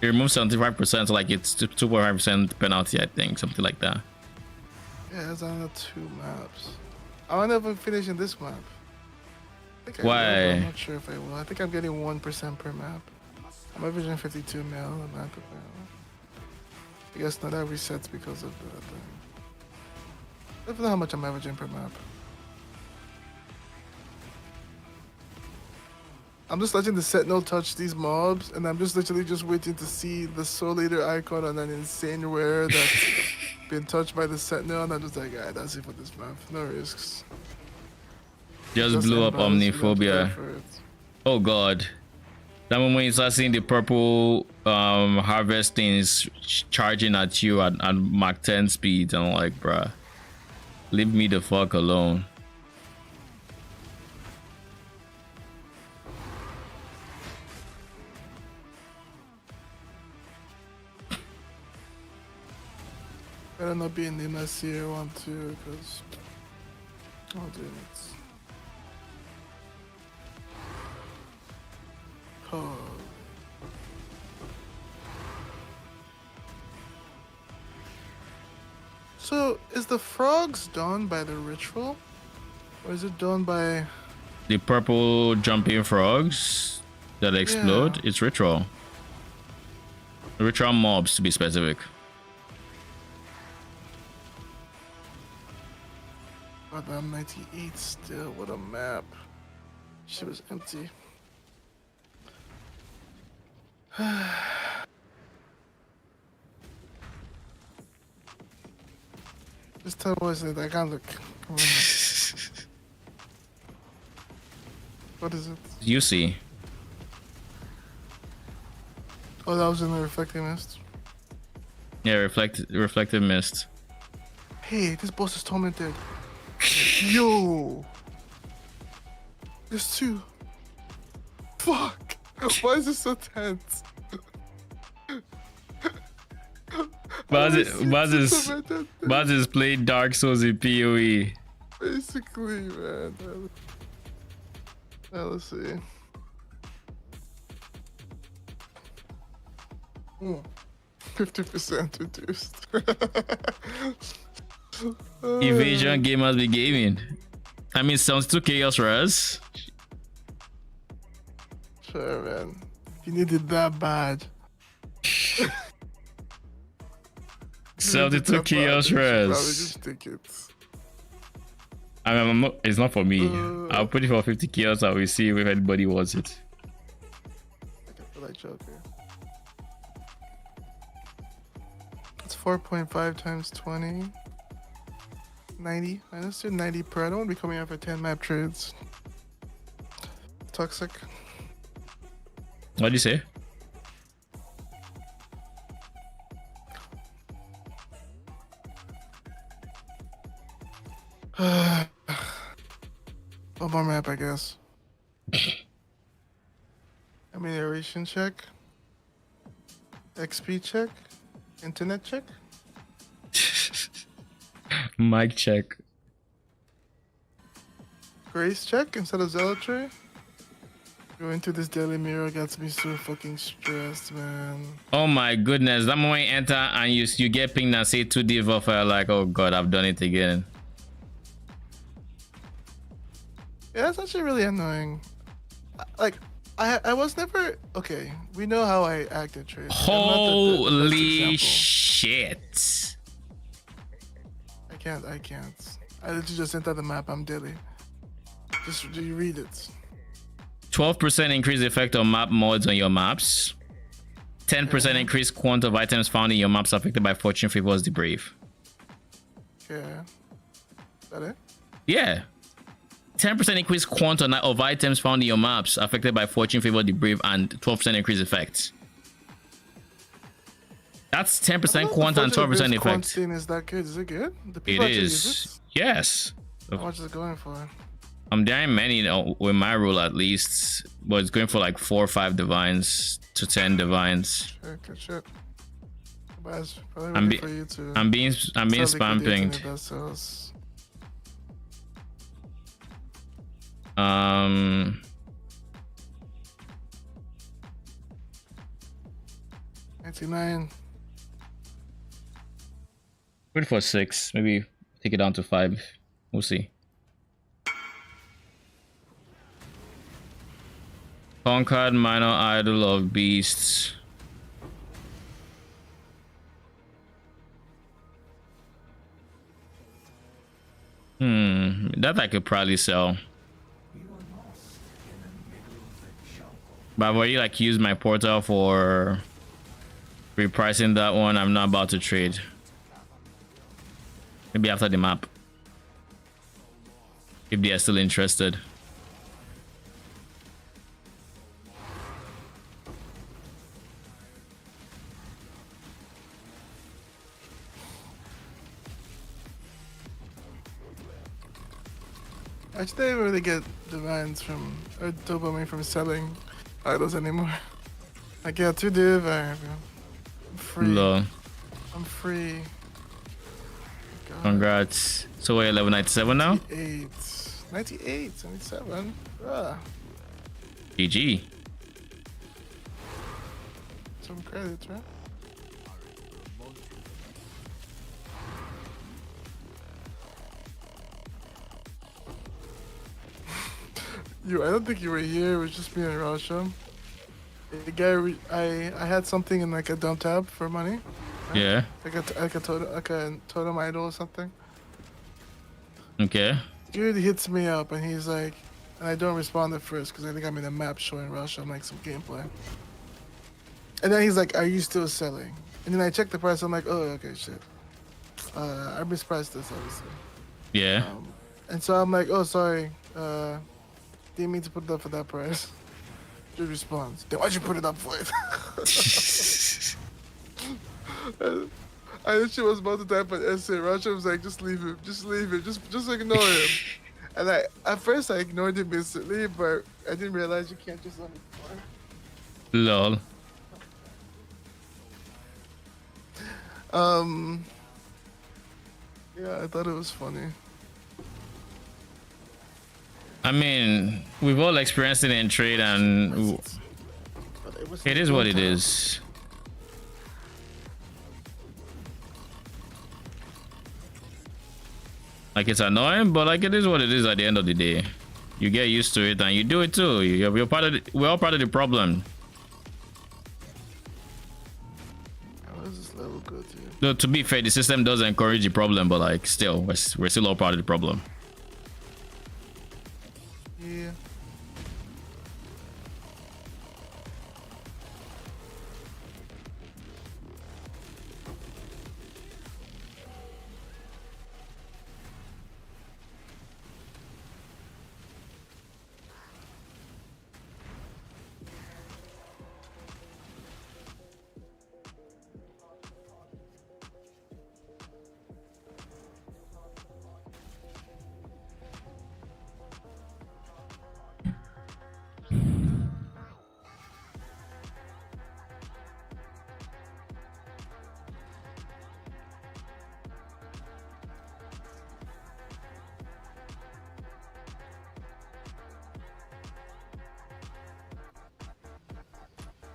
Speaker 1: You remove 75%, so like it's 2.5% penalty, I think, something like that.
Speaker 2: Yeah, there's another 2 maps. I want to finish in this map. I think I
Speaker 1: Why?
Speaker 2: will, but I'm not sure if I will. I think I'm getting 1% per map. I'm averaging 52 mil a map. I guess not that resets because of that. I don't know how much I'm averaging per map. I'm just letting the Sentinel touch these mobs, and I'm just literally just waiting to see the Soul Eater icon on an insane rare that's been touched by the Sentinel, and I'm just like, alright, that's it for this map. No risks.
Speaker 1: Just blew up
Speaker 2: embarrass, we have to go
Speaker 1: Omniphobia.
Speaker 2: for it.
Speaker 1: Oh god. That moment when you start seeing the purple harvest things charging at you at Mach 10 speed, and I'm like, bruh, leave me the fuck alone.
Speaker 2: Better not be in the messier one too, because. Oh, dude, it's. Oh. So, is the frogs done by the ritual? Or is it done by...
Speaker 1: The purple jumping frogs that explode,
Speaker 2: Yeah.
Speaker 1: it's ritual. Ritual mobs, to be specific.
Speaker 2: God, I'm 98 still. What a map. Shit was empty. Just tell us that I can't look. Come on. What is it?
Speaker 1: You see.
Speaker 2: Oh, that was in the reflecting mist.
Speaker 1: Yeah, reflective mist.
Speaker 2: Hey, this boss is tormented. Yo! There's two. Fuck! Why is this so tense?
Speaker 1: Baz is playing Dark Souls in PoE.
Speaker 2: Basically, man. Now, let's see. 50% reduced.
Speaker 1: Evasion gamers be gaming. I mean, sounds too chaos for us.
Speaker 2: Sure, man. You need it that bad.
Speaker 1: 72 chaos
Speaker 2: Probably
Speaker 1: res.
Speaker 2: just take it.
Speaker 1: I mean, I'm not, it's not for me. I'll put it for 50 chaos. I will see if anybody wants it.
Speaker 2: I feel like Joker. It's 4.5 times 20. 90. Let's do 90 per. I don't want to be coming out for 10 map trades. Toxic.
Speaker 1: What'd you say?
Speaker 2: One more map, I guess. Amelioration check. XP check. Internet check.
Speaker 1: Mic check.
Speaker 2: Grace check instead of zealotry. Going to this daily mirror gets me so fucking stressed, man.
Speaker 1: Oh my goodness. That moment you enter and you get pinged and say 2D buffer, like, oh god, I've done it again.
Speaker 2: Yeah, it's actually really annoying. Like, I was never... Okay, we know how I act at trade.
Speaker 1: Holy shit.
Speaker 2: I can't. I literally just enter the map. I'm daily. Just do you read it?
Speaker 1: 12% increase effect on map mods on your maps. 10% increase quant of items found in your maps affected by fortune favors the brave.
Speaker 2: Yeah. Is that it?
Speaker 1: Yeah. 10% increase quant of items found in your maps affected by fortune favor the brave and 12% increase effect. That's 10% quant and 12% effect.
Speaker 2: Thing is that good? Is it good? The
Speaker 1: It
Speaker 2: people actually
Speaker 1: is.
Speaker 2: use
Speaker 1: Yes.
Speaker 2: it? How much is it going for?
Speaker 1: There ain't many with my rule at least, but it's going for like 4 or 5 divines to 10 divines.
Speaker 2: Good shit. But probably
Speaker 1: I'm
Speaker 2: ready for you to
Speaker 1: I'm being spam pinged. 99. Good for 6. Maybe take it down to 5. We'll see. Conquered minor idol of beasts. That I could probably sell. But I've already like used my portal for repricing that one. I'm not about to trade. Maybe after the map. If they are still interested.
Speaker 2: Actually, I don't really get divines from or dopamine from selling idols anymore. I get 2 div. I'm free.
Speaker 1: Low.
Speaker 2: I'm free. God.
Speaker 1: Congrats. So we're level 97 now?
Speaker 2: 98, 77. Ah,
Speaker 1: GG.
Speaker 2: some credits, right? I don't think you were here. It was just me and Rasha. The guy, I had something in like a dump tab for money.
Speaker 1: Yeah.
Speaker 2: Like a totem idol or something.
Speaker 1: Okay.
Speaker 2: Dude hits me up and he's like, and I don't respond at first because I think I'm in a map showing Russia. I'm like some gameplay. And then he's like, "Are you still selling?" And then I check the price. I'm like, "Oh, okay, shit. I mispriced this, obviously."
Speaker 1: Yeah.
Speaker 2: And so I'm like, "Oh, sorry. Didn't mean to put it up for that price." Dude responds, "Then why'd you put it up for it?" I literally was about to type an essay. Rasha was like, "Just leave him. Just leave him. Just ignore him." And at first I ignored him instantly, but I didn't realize you can't just unignore.
Speaker 1: Lol.
Speaker 2: Yeah, I thought it was funny.
Speaker 1: I mean, we've all experienced it in trade, and
Speaker 2: But
Speaker 1: it is what it is. Like, it's annoying, but like, it is what it is at the end of the day. You get used to it and you do it too. You're part of we're all part of the problem.
Speaker 2: How is this level good to you?
Speaker 1: Though, to be fair, the system does encourage the problem, but like, still, we're still all part of the problem.
Speaker 2: Yeah.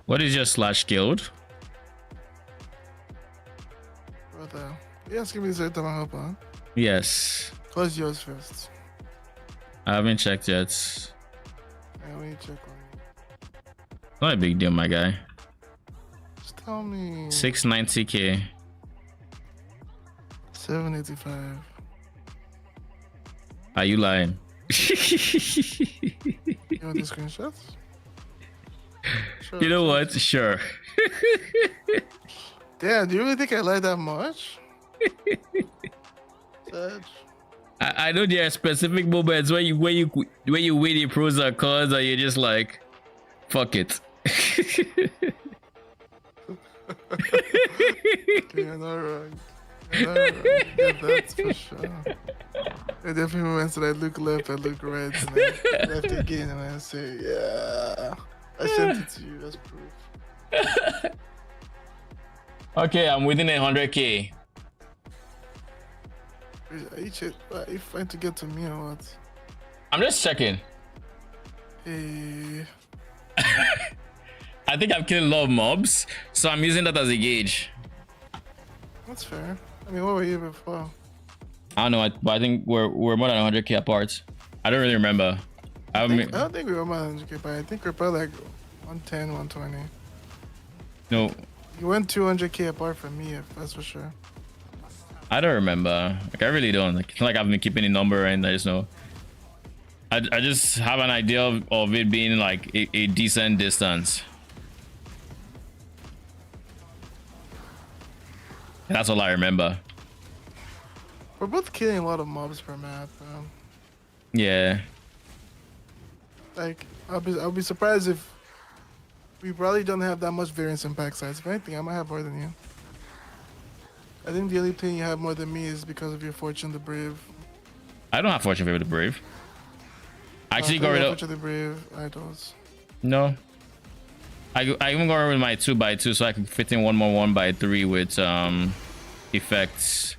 Speaker 1: What is your slash guild?
Speaker 2: Brother. You asking me to my help, huh?
Speaker 1: Yes.
Speaker 2: What's yours first?
Speaker 1: I haven't checked yet.
Speaker 2: I want you to check on me.
Speaker 1: Not a big deal, my guy.
Speaker 2: Just tell me.
Speaker 1: 690k.
Speaker 2: 785.
Speaker 1: Are you lying?
Speaker 2: You want the screenshots? Sure.
Speaker 1: You know what? Sure.
Speaker 2: Damn, do you really think I like that much? Sedge.
Speaker 1: I know there are specific moments where you win the pros and cons and you're just like, fuck it.
Speaker 2: You're not wrong. You're not wrong. Yeah, that's for sure. There are definitely moments that I look left, I look right, and I left again, and I say, yeah. I sent it to you as proof.
Speaker 1: Okay, I'm within 100k.
Speaker 2: Are you trying to get to me or what?
Speaker 1: I'm just checking.
Speaker 2: Hey.
Speaker 1: I think I'm killing a lot of mobs, so I'm using that as a gauge.
Speaker 2: That's fair. I mean, what were you before?
Speaker 1: I don't know, but I think we're more than 100k apart. I don't really remember.
Speaker 2: I don't think we were more than 100k, but I think we're probably like 110, 120.
Speaker 1: No,
Speaker 2: You went 200k apart from me, that's for sure.
Speaker 1: I don't remember. Like, I really don't. Like, it's not like I've been keeping a number, and I just know. I just have an idea of it being like a decent distance. That's all I remember.
Speaker 2: We're both killing a lot of mobs per map.
Speaker 1: Yeah.
Speaker 2: Like, I'll be surprised if we probably don't have that much variance in pack size. If anything, I might have more than you. I think the only thing you have more than me is because of your Fortune the Brave.
Speaker 1: I don't have Fortune Favor the Brave. I actually got rid of
Speaker 2: Fortune the Brave idols.
Speaker 1: No. I even got rid of my 2x2 so I can fit in one more 1x3 with effects.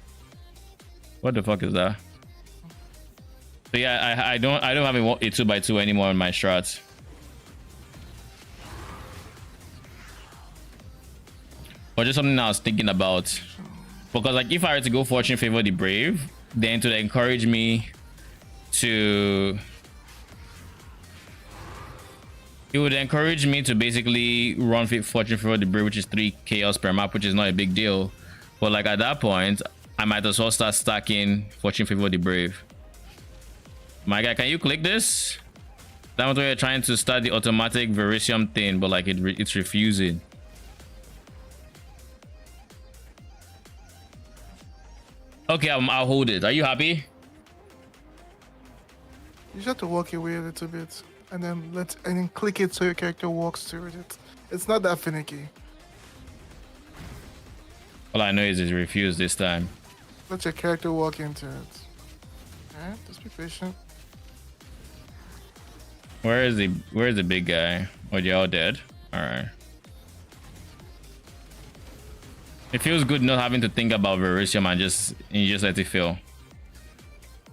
Speaker 1: What the fuck is that? So yeah, I don't have a 2x2 anymore in my strats. But just something I was thinking about. Because like if I were to go Fortune Favor the Brave, then to encourage me to... It would encourage me to basically run Fortune Favor the Brave, which is 3 chaos per map, which is not a big deal. But like at that point, I might as well start stacking Fortune Favor the Brave. My guy, can you click this? That was where you're trying to start the automatic Verisium thing, but like it's refusing. Okay, I'll hold it. Are you happy?
Speaker 2: You just have to walk away a little bit, and then click it so your character walks through it. It's not that finicky.
Speaker 1: All I know is it's refused this time.
Speaker 2: Let your character walk into it. Alright, just be patient.
Speaker 1: Where is the big guy? Oh, they're all dead. All right. It feels good not having to think about Verisium and you just let it feel.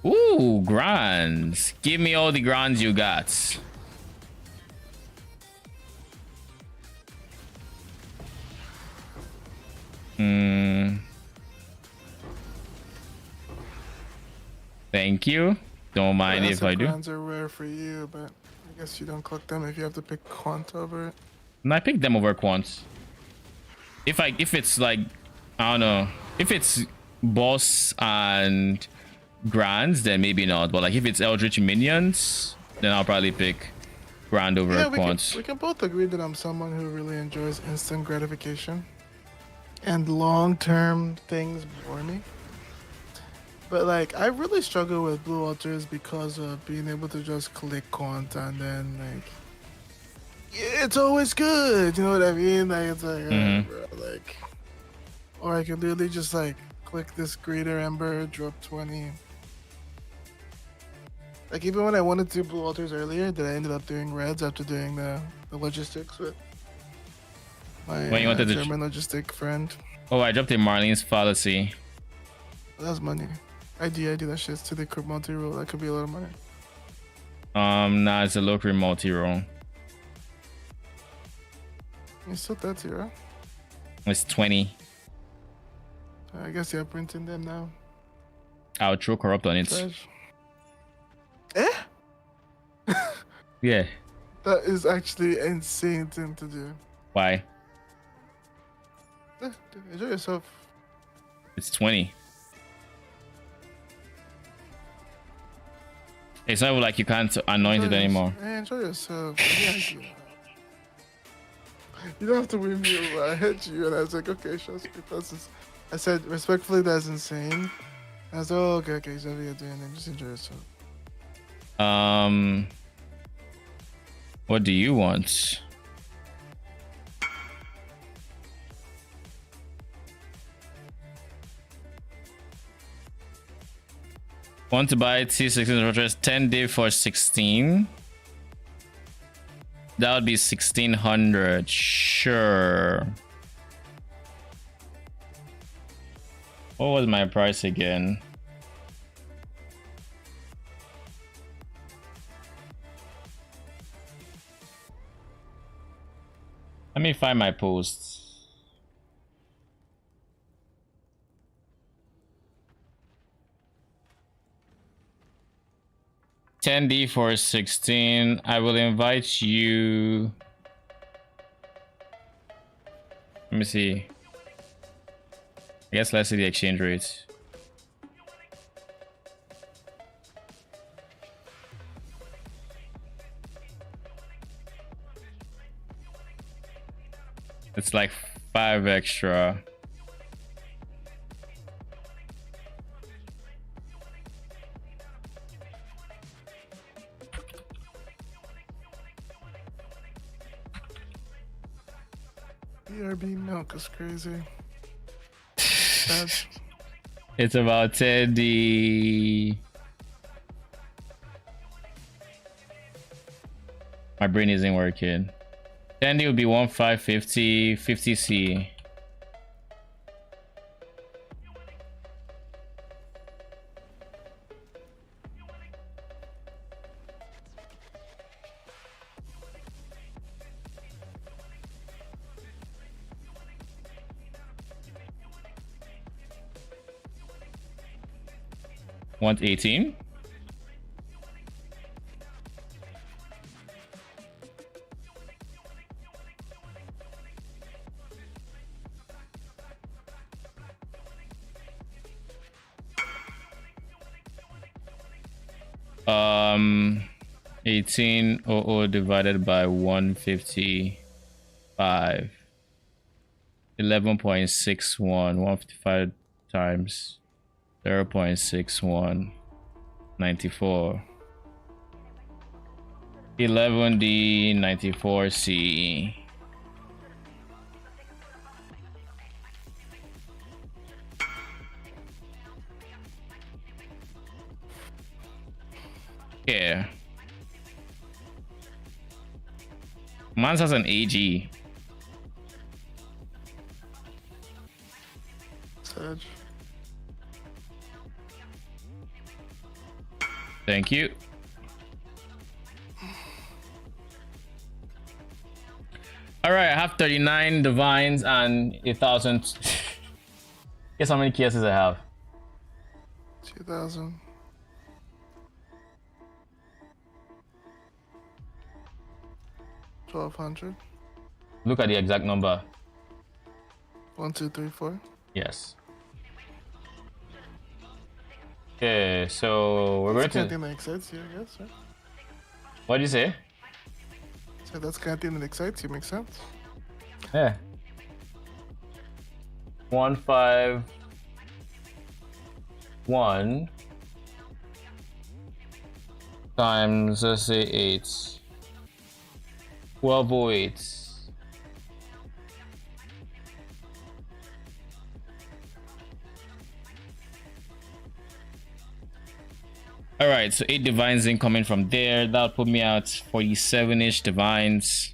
Speaker 1: Ooh, grands. Give me all the grands you got. Thank you. Don't mind if I do.
Speaker 2: Grands are rare for you, but I guess you don't collect them if you have to pick Quant over it.
Speaker 1: And I picked them over Quants. If it's like, I don't know, if it's boss and grands, then maybe not. But like if it's Eldritch minions, then I'll probably pick grand over Quants.
Speaker 2: We can both agree that I'm someone who really enjoys instant gratification, and long-term things bore me. But like I really struggle with blue altars because of being able to just click Quant and then like it's always good, you know what I mean? Like it's like, bro, like, or I could literally just like click this Greater Ember, drop 20. Like even when I wanted to do blue altars earlier, that I ended up doing reds after doing the logistics with my
Speaker 1: When you wanted to
Speaker 2: German logistic friend.
Speaker 1: Oh, I dropped a Marlene's Fallacy.
Speaker 2: That's money. I do that shit to the multi-roll. That could be a lot of money.
Speaker 1: Nah, it's a low-crit multi-roll.
Speaker 2: It's still 30, right?
Speaker 1: It's 20.
Speaker 2: I guess you're printing them now.
Speaker 1: I'll throw corrupt on it.
Speaker 2: Trash. Eh?
Speaker 1: Yeah.
Speaker 2: That is actually an insane thing to do.
Speaker 1: Why?
Speaker 2: Enjoy yourself.
Speaker 1: It's 20. It's not like you can't anoint it anymore.
Speaker 2: Hey, enjoy yourself. Yeah, you don't have to win me over. I hit you, and I was like, okay, I said respectfully, that's insane. And I was like, oh, okay, so what you're doing, then just enjoy yourself.
Speaker 1: What do you want? Want to buy T16 10 day for 16? That would be 1600. Sure. What was my price again? Let me find my posts. $10 for 16. I will invite you. Let me see. I guess let's see the exchange rates. It's like 5 extra.
Speaker 2: BRB milk is crazy.
Speaker 1: It's about $10. My brain isn't working. $10 would be 1550 50C. Want 18? Um, 1800 divided by 155. 11.61. 155 times 0.61. 94. 11D 94C. Yeah. Mine has an AG.
Speaker 2: Sedge.
Speaker 1: Thank you. All right, I have 39 divines and 1,000. Guess how many cases I have?
Speaker 2: 2,000. 1,200.
Speaker 1: Look at the exact number.
Speaker 2: 1, 2, 3, 4.
Speaker 1: Yes. Okay, so we're going
Speaker 2: That's
Speaker 1: to.
Speaker 2: that excites you, I guess, right?
Speaker 1: What did you say?
Speaker 2: So that's kind of thing that excites you, makes sense?
Speaker 1: Yeah. 151 times, let's say 8. 1208. All right, so 8 divines incoming from there. That'll put me out 47-ish divines.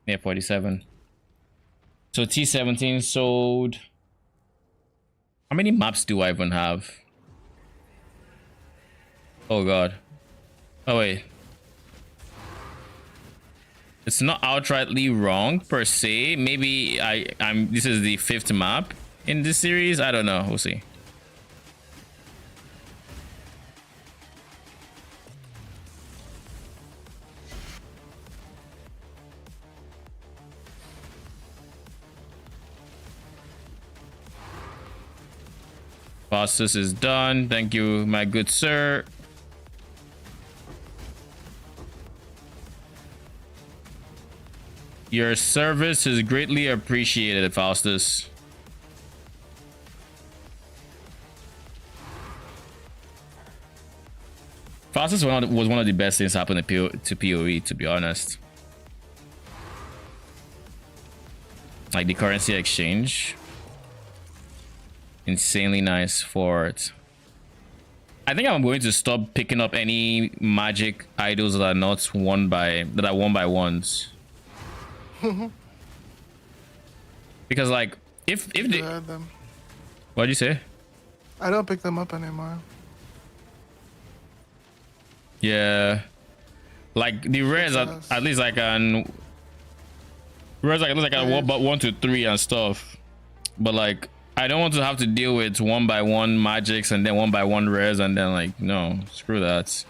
Speaker 1: Yeah, 47. So T17 sold. How many maps do I even have? Oh god. Oh wait. It's not outrightly wrong per se. Maybe this is the 5th map in this series. I don't know. We'll see. Faustus is done. Thank you, my good sir. Your service is greatly appreciated, Faustus. Faustus was one of the best things happened to PoE, to be honest. Like the currency exchange. Insanely nice for it. I think I'm going to stop picking up any magic idols that are not one by ones. Because like if they
Speaker 2: Add them.
Speaker 1: What'd you say?
Speaker 2: I don't pick them up anymore.
Speaker 1: Yeah. Like the rares at least I can rares like at least I can 1 to 3 and stuff. But like I don't want to have to deal with 1 by 1 magics and then 1 by 1 rares and then like no, screw that.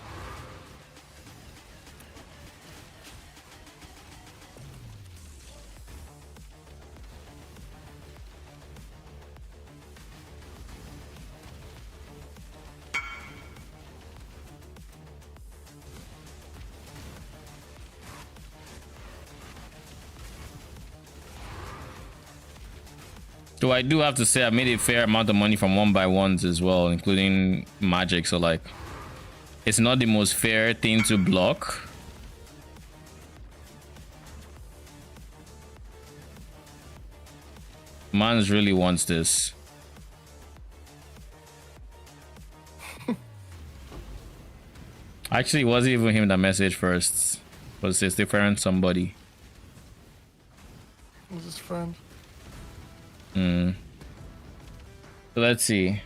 Speaker 1: So I do have to say I made a fair amount of money from 1 by 1s as well, including magic. So like, it's not the most fair thing to block. Mans really wants this. Actually, it wasn't even him that messaged first. It was his different somebody.
Speaker 2: Who's his friend?
Speaker 1: So let's see.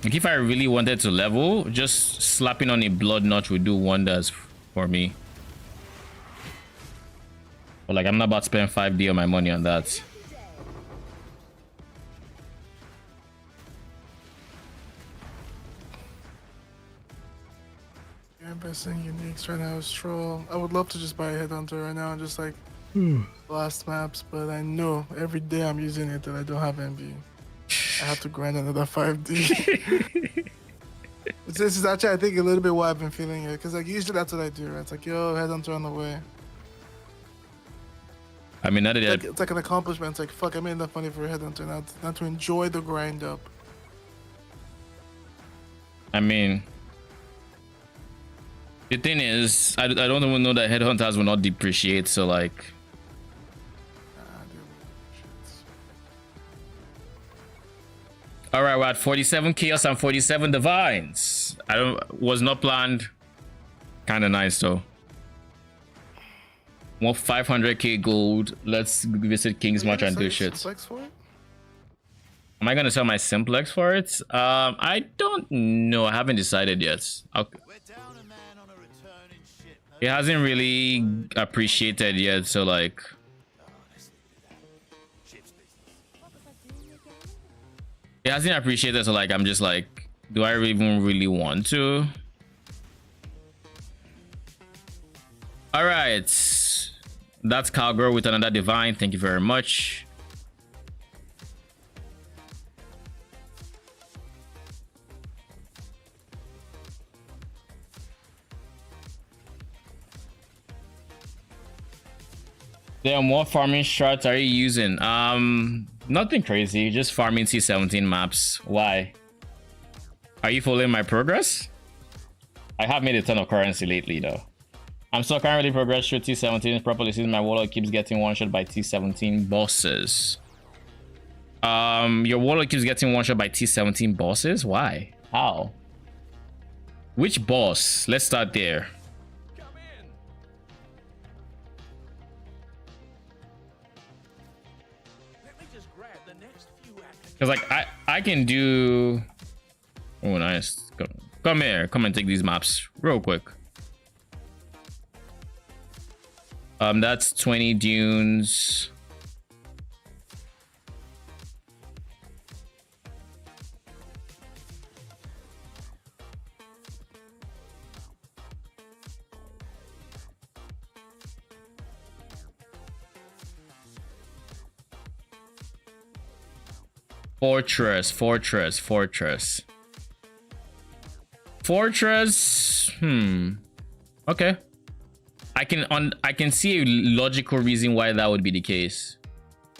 Speaker 1: Like if I really wanted to level, just slapping on a blood notch would do wonders for me. But like I'm not about to spend 5D on my money on that.
Speaker 2: You're investing uniques right now is troll. I would love to just buy a headhunter right now and just like blast maps, but I know every day I'm using it that I don't have MB. I have to grind another 5D. This is actually, I think, a little bit why I've been feeling it, because like usually that's what I do, right? It's like, yo, headhunter on the way.
Speaker 1: I mean, not that
Speaker 2: It's like an accomplishment. It's like, fuck, I made enough money for a headhunter, not to enjoy the grind up.
Speaker 1: I mean, the thing is, I don't even know that headhunters will not depreciate, so like. All right, we're at 47 chaos and 47 divines. Was not planned. Kind of nice though. More 500k gold. Let's visit King's March and do shit.
Speaker 2: For it?
Speaker 1: Am I gonna sell my simplex for it? I don't know. I haven't decided yet. It hasn't really appreciated yet, so like. It hasn't appreciated, so like I'm just like, do I even really want to? All right, that's Cowgirl with another divine. Thank you very much. Then what farming strats are you using? Nothing crazy, just farming T17 maps. Why? Are you following my progress? I have made a ton of currency lately though. I'm still currently progressed through T17 properly since my warlock keeps getting one shot by T17 bosses. Your warlock keeps getting one shot by T17 bosses? Why? How? Which boss? Let's start there. Because like I can do. Oh nice. Come here, come and take these maps real quick. That's 20 dunes. Fortress. Okay. I can see a logical reason why that would be the case.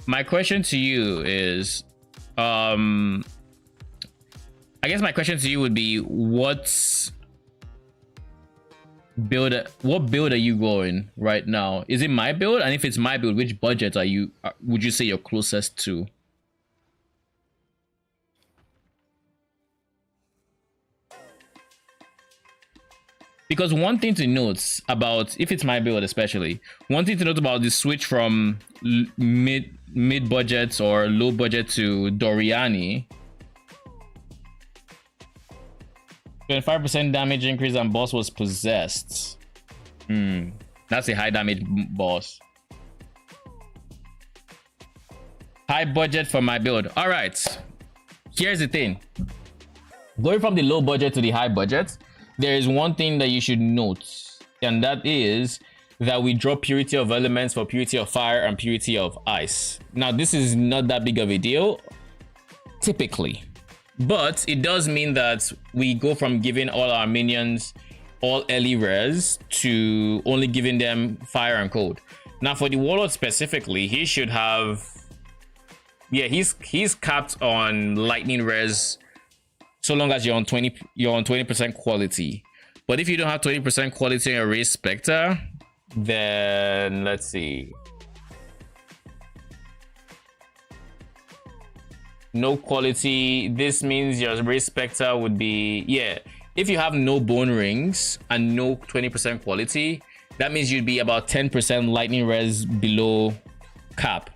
Speaker 1: My question to you is, I guess my question to you would be, what build are you going right now? Is it my build? And if it's my build, which budget would you say you're closest to? Because one thing to note about, if it's my build especially, one thing to note about the switch from mid budget or low budget to Doriani, 25% damage increase and boss was possessed. That's a high damage boss. High budget for my build. All right, here's the thing. Going from the low budget to the high budget, there is one thing that you should note, and that is that we drop purity of elements for purity of fire and purity of ice. Now, this is not that big of a deal, typically, but it does mean that we go from giving all our minions all early res to only giving them fire and cold. Now, for the warlord specifically, he should have, yeah, he's capped on lightning res. So long as you're on 20% quality. But if you don't have 20% quality in your race Spectre, then let's see. No quality. This means your race Spectre would be, yeah. If you have no bone rings and no 20% quality, that means you'd be about 10% lightning res below cap.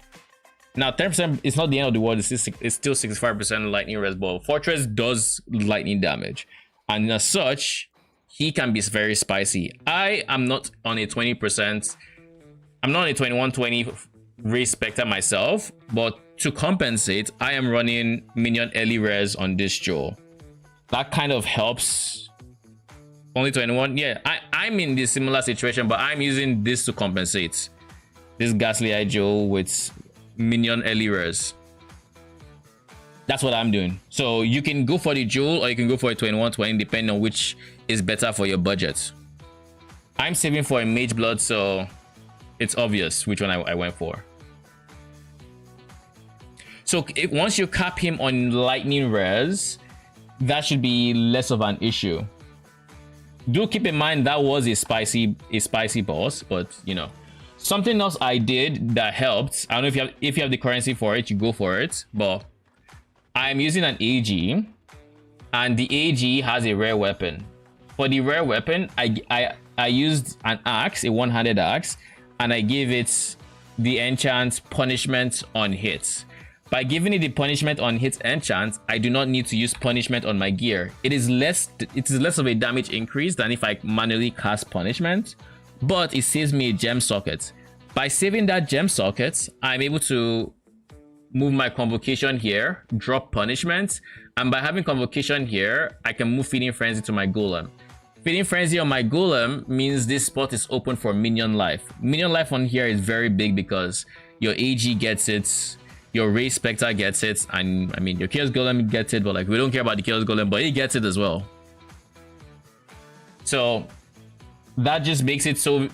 Speaker 1: Now 10% is not the end of the world. It's still 65% lightning res, but Fortress does lightning damage, and as such, he can be very spicy. I am not on a 20%. I'm not on a 2120 race Spectre myself, but to compensate, I am running minion early res on this Joe. That kind of helps. Only 21. Yeah, I'm in this similar situation, but I'm using this to compensate. This Ghastly Eye Joe with minion early res. That's what I'm doing. So you can go for the Jewel or you can go for a 2120, depending on which is better for your budget. I'm saving for a Mageblood, so it's obvious which one I went for. So once you cap him on lightning res, that should be less of an issue. Do keep in mind that was a spicy boss, but you know. Something else I did that helped. I don't know if you have the currency for it, you go for it. But I'm using an AG, and the AG has a rare weapon. For the rare weapon, I used an axe, a one-handed axe, and I gave it the enchant punishment on hits. By giving it the punishment on hits enchant, I do not need to use punishment on my gear. It is less of a damage increase than if I manually cast punishment, but it saves me a gem socket. By saving that gem socket, I'm able to move my convocation here, drop punishment, and by having convocation here, I can move Feeding Frenzy to my golem. Feeding Frenzy on my golem means this spot is open for minion life. Minion life on here is very big because your AG gets it, your Ray Spectre gets it, and I mean your Chaos Golem gets it, but like we don't care about the Chaos Golem, but he gets it as well. So that just makes it so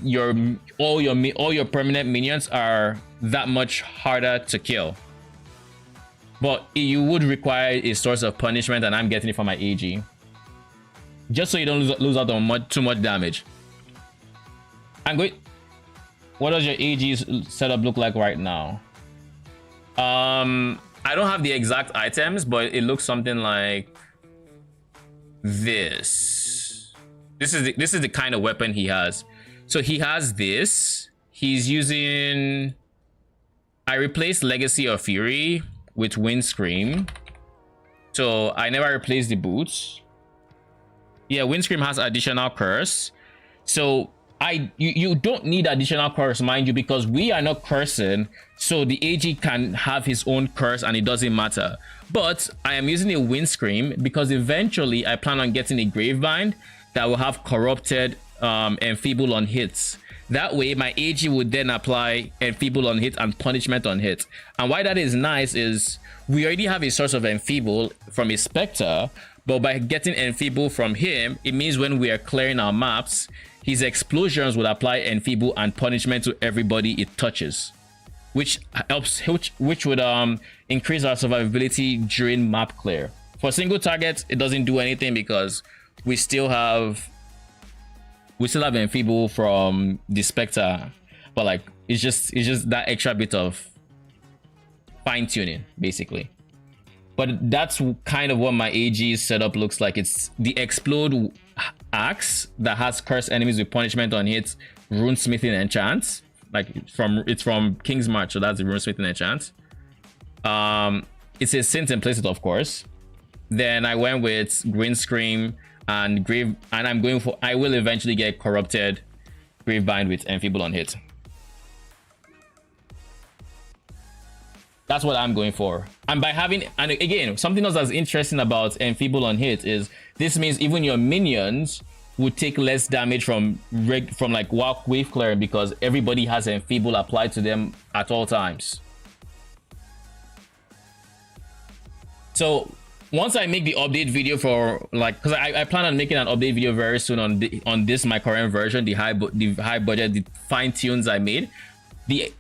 Speaker 1: all your permanent minions are that much harder to kill. But you would require a source of punishment, and I'm getting it from my AG. Just so you don't lose out on too much damage. I'm going. What does your AG setup look like right now? I don't have the exact items, but it looks something like this. This is the kind of weapon he has. So he has this. He's using. I replaced Legacy of Fury with Windscream. So I never replaced the boots. Yeah, Windscream has additional curse. So you don't need additional curse, mind you, because we are not cursing. So the AG can have his own curse and it doesn't matter. But I am using a Windscream because eventually I plan on getting a Gravebind that will have corrupted enfeeble on hits. That way my AG would then apply enfeeble on hit and punishment on hit. And why that is nice is we already have a source of enfeeble from a Spectre, but by getting enfeeble from him, it means when we are clearing our maps, his explosions would apply enfeeble and punishment to everybody it touches, which helps, which would increase our survivability during map clear. For single targets, it doesn't do anything because we still have enfeeble from the Spectre, but like it's just that extra bit of fine tuning basically. But that's kind of what my AG setup looks like. It's the Explode axe that has cursed enemies with punishment on hits, runesmithing enchants. Like it's from King's March, so that's the runesmithing enchant. It's a Synth implicit, of course. Then I went with Green Scream and Grave, and I will eventually get Corrupted Gravebind with enfeeble on hit. That's what I'm going for. And by having, and again, something else that's interesting about enfeeble on hit is this means even your minions would take less damage from like wave clearing because everybody has enfeeble applied to them at all times. So once I make the update video for like, because I plan on making an update video very soon on this my current version, the high budget, the fine tunes I made.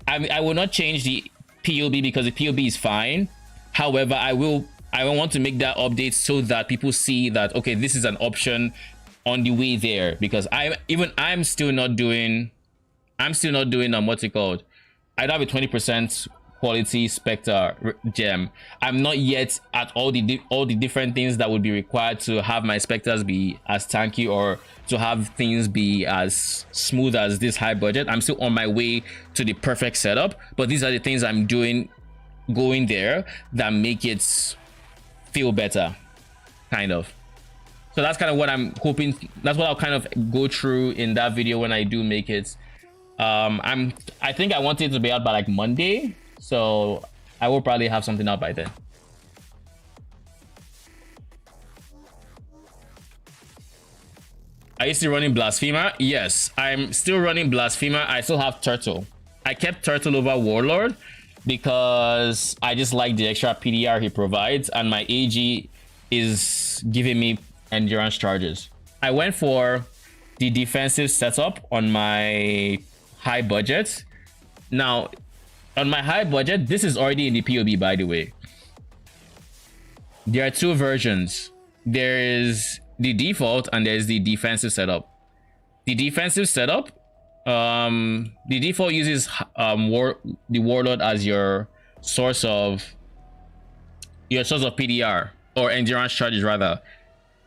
Speaker 1: I will not change the POB because the POB is fine. However, I want to make that update so that people see that okay, this is an option on the way there, because I'm still not doing what's it called? I don't have a 20% quality Spectre gem. I'm not yet at all the different things that would be required to have my Spectres be as tanky or to have things be as smooth as this high budget. I'm still on my way to the perfect setup, but these are the things I'm doing going there that make it feel better, kind of. So that's kind of what I'm hoping. That's what I'll kind of go through in that video when I do make it. I think I want it to be out by like Monday, so I will probably have something out by then. Are you still running Blasphemer? Yes, I'm still running Blasphemer. I still have Turtle. I kept Turtle over Warlord because I just like the extra PDR he provides, and my AG is giving me endurance charges. I went for the defensive setup on my high budget. Now, on my high budget, this is already in the POB, by the way. There are two versions. There is the default and there's the defensive setup. The defensive setup, the default uses the Warlord as your source of PDR, or endurance charges rather.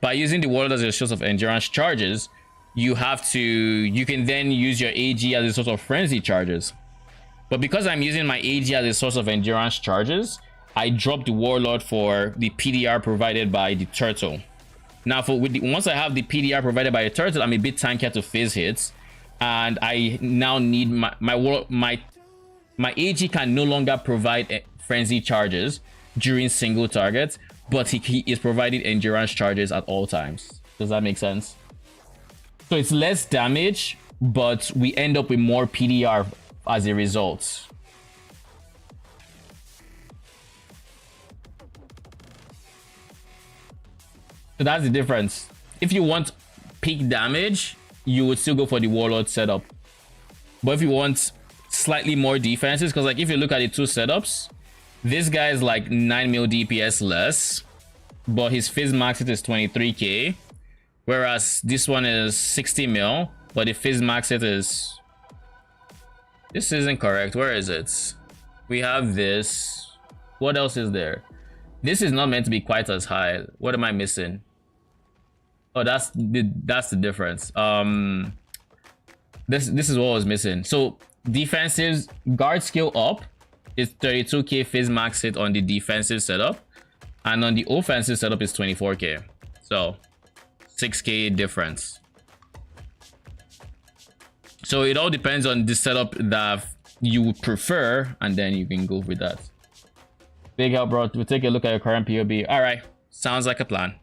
Speaker 1: By using the Warlord as your source of endurance charges, you can then use your AG as a source of frenzy charges. But because I'm using my AG as a source of endurance charges, I dropped the Warlord for the PDR provided by the Turtle. Now, once I have the PDR provided by the Turtle, I'm a bit tankier to phase hits, and I now need my AG can no longer provide frenzy charges during single targets, but he is providing endurance charges at all times. Does that make sense? So it's less damage, but we end up with more PDR as a result. So that's the difference. If you want peak damage, you would still go for the Warlord setup. But if you want slightly more defenses, because like if you look at the two setups, this guy is like 9 mil DPS less, but his Fizz max hit is 23k. Whereas this one is 60 mil, but the Fizz max hit is... This isn't correct. Where is it? We have this. What else is there? This is not meant to be quite as high. What am I missing? Oh, that's the difference. This is what was missing. So defensive guard skill up is 32k Fizz max hit on the defensive setup, and on the offensive setup is 24k. So 6k difference. So it all depends on the setup that you would prefer, and then you can go with that. Big help, bro. We'll take a look at your current POB. All right, sounds like a plan.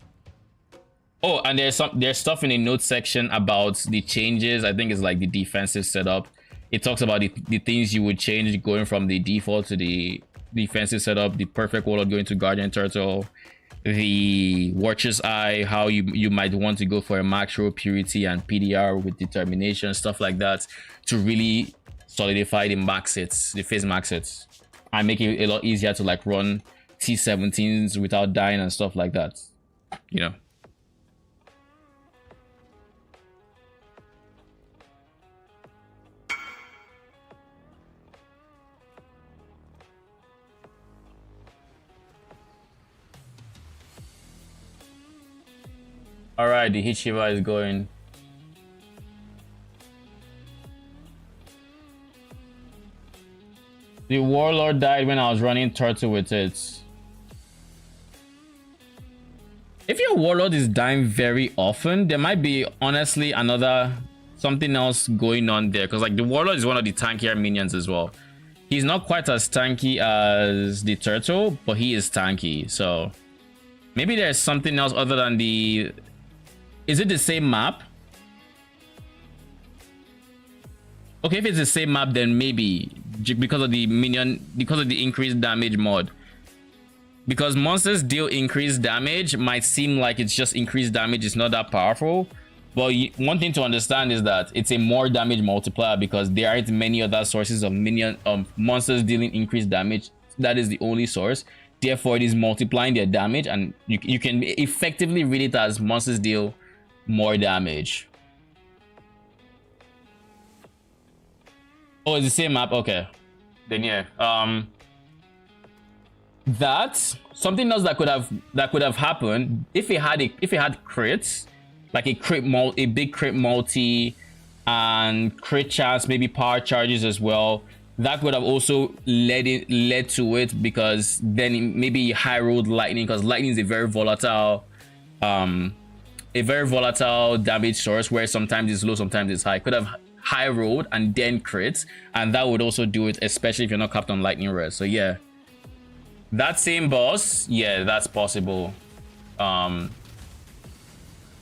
Speaker 1: Oh, and there's stuff in the notes section about the changes. I think it's like the defensive setup. It talks about the things you would change going from the default to the defensive setup. The perfect Warlord going to Guardian Turtle. The Watcher's Eye, how you might want to go for a max row purity and PDR with determination, stuff like that, to really solidify the max hits, the phase max hits, and make it a lot easier to like run T17s without dying and stuff like that, you know. All right, the hit shiva is going. The Warlord died when I was running Turtle with it. If your Warlord is dying very often, there might be honestly something else going on there, because like the Warlord is one of the tankier minions as well. He's not quite as tanky as the Turtle, but he is tanky. So maybe there's something else other than the... Is it the same map? Okay, if it's the same map, then maybe because of the increased damage mod. Because monsters deal increased damage, might seem like it's just increased damage, it's not that powerful. But one thing to understand is that it's a more damage multiplier, because there aren't many other sources of monsters dealing increased damage. That is the only source. Therefore, it is multiplying their damage, and you can effectively read it as monsters deal more damage. Oh, it's the same map. Okay, then yeah. That's something else that could have happened if it had crits, like a big crit multi and crit chance, maybe power charges as well. that would have also led to it, because then maybe high rolled lightning, because lightning is a very volatile damage source, where sometimes it's low, sometimes it's high. Could have high rolled and then crits, and that would also do it, especially if you're not capped on lightning res. So yeah, that same boss, yeah, that's possible.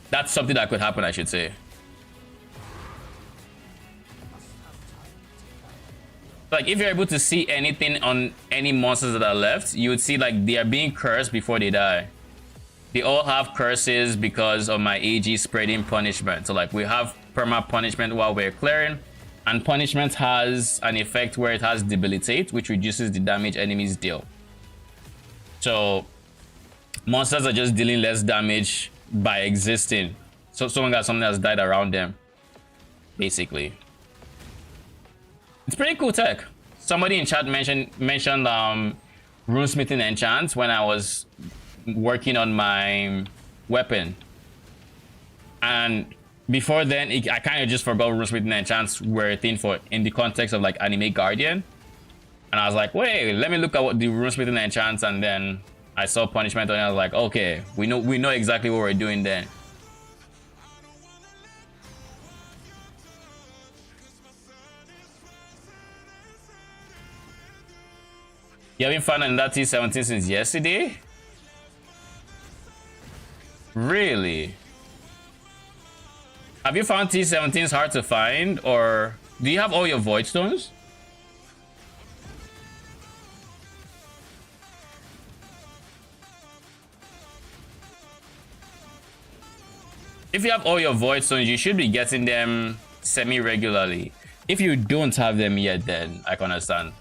Speaker 1: That's something that could happen, I should say. Like, if you're able to see anything on any monsters that are left, you would see like they are being cursed before they die. They all have curses because of my AG spreading punishment. So like, we have perma punishment while we're clearing, and punishment has an effect where it has debilitate, which reduces the damage enemies deal. So monsters are just dealing less damage by existing, so someone got something that's died around them, basically. It's pretty cool tech. Somebody in chat mentioned runesmithing enchants when I was working on my weapon, and before then I kind of just forgot runesmithing enchants were a thing for in the context of like anime guardian, and I was like, wait, let me look at what the runesmithing enchants, and then I saw punishment and I was like, okay, we know exactly what we're doing then. You haven't found another T17 since yesterday? Really? Have you found T17s hard to find, or do you have all your void stones? If you have all your void stones, you should be getting them semi-regularly. If you don't have them yet, then I can understand.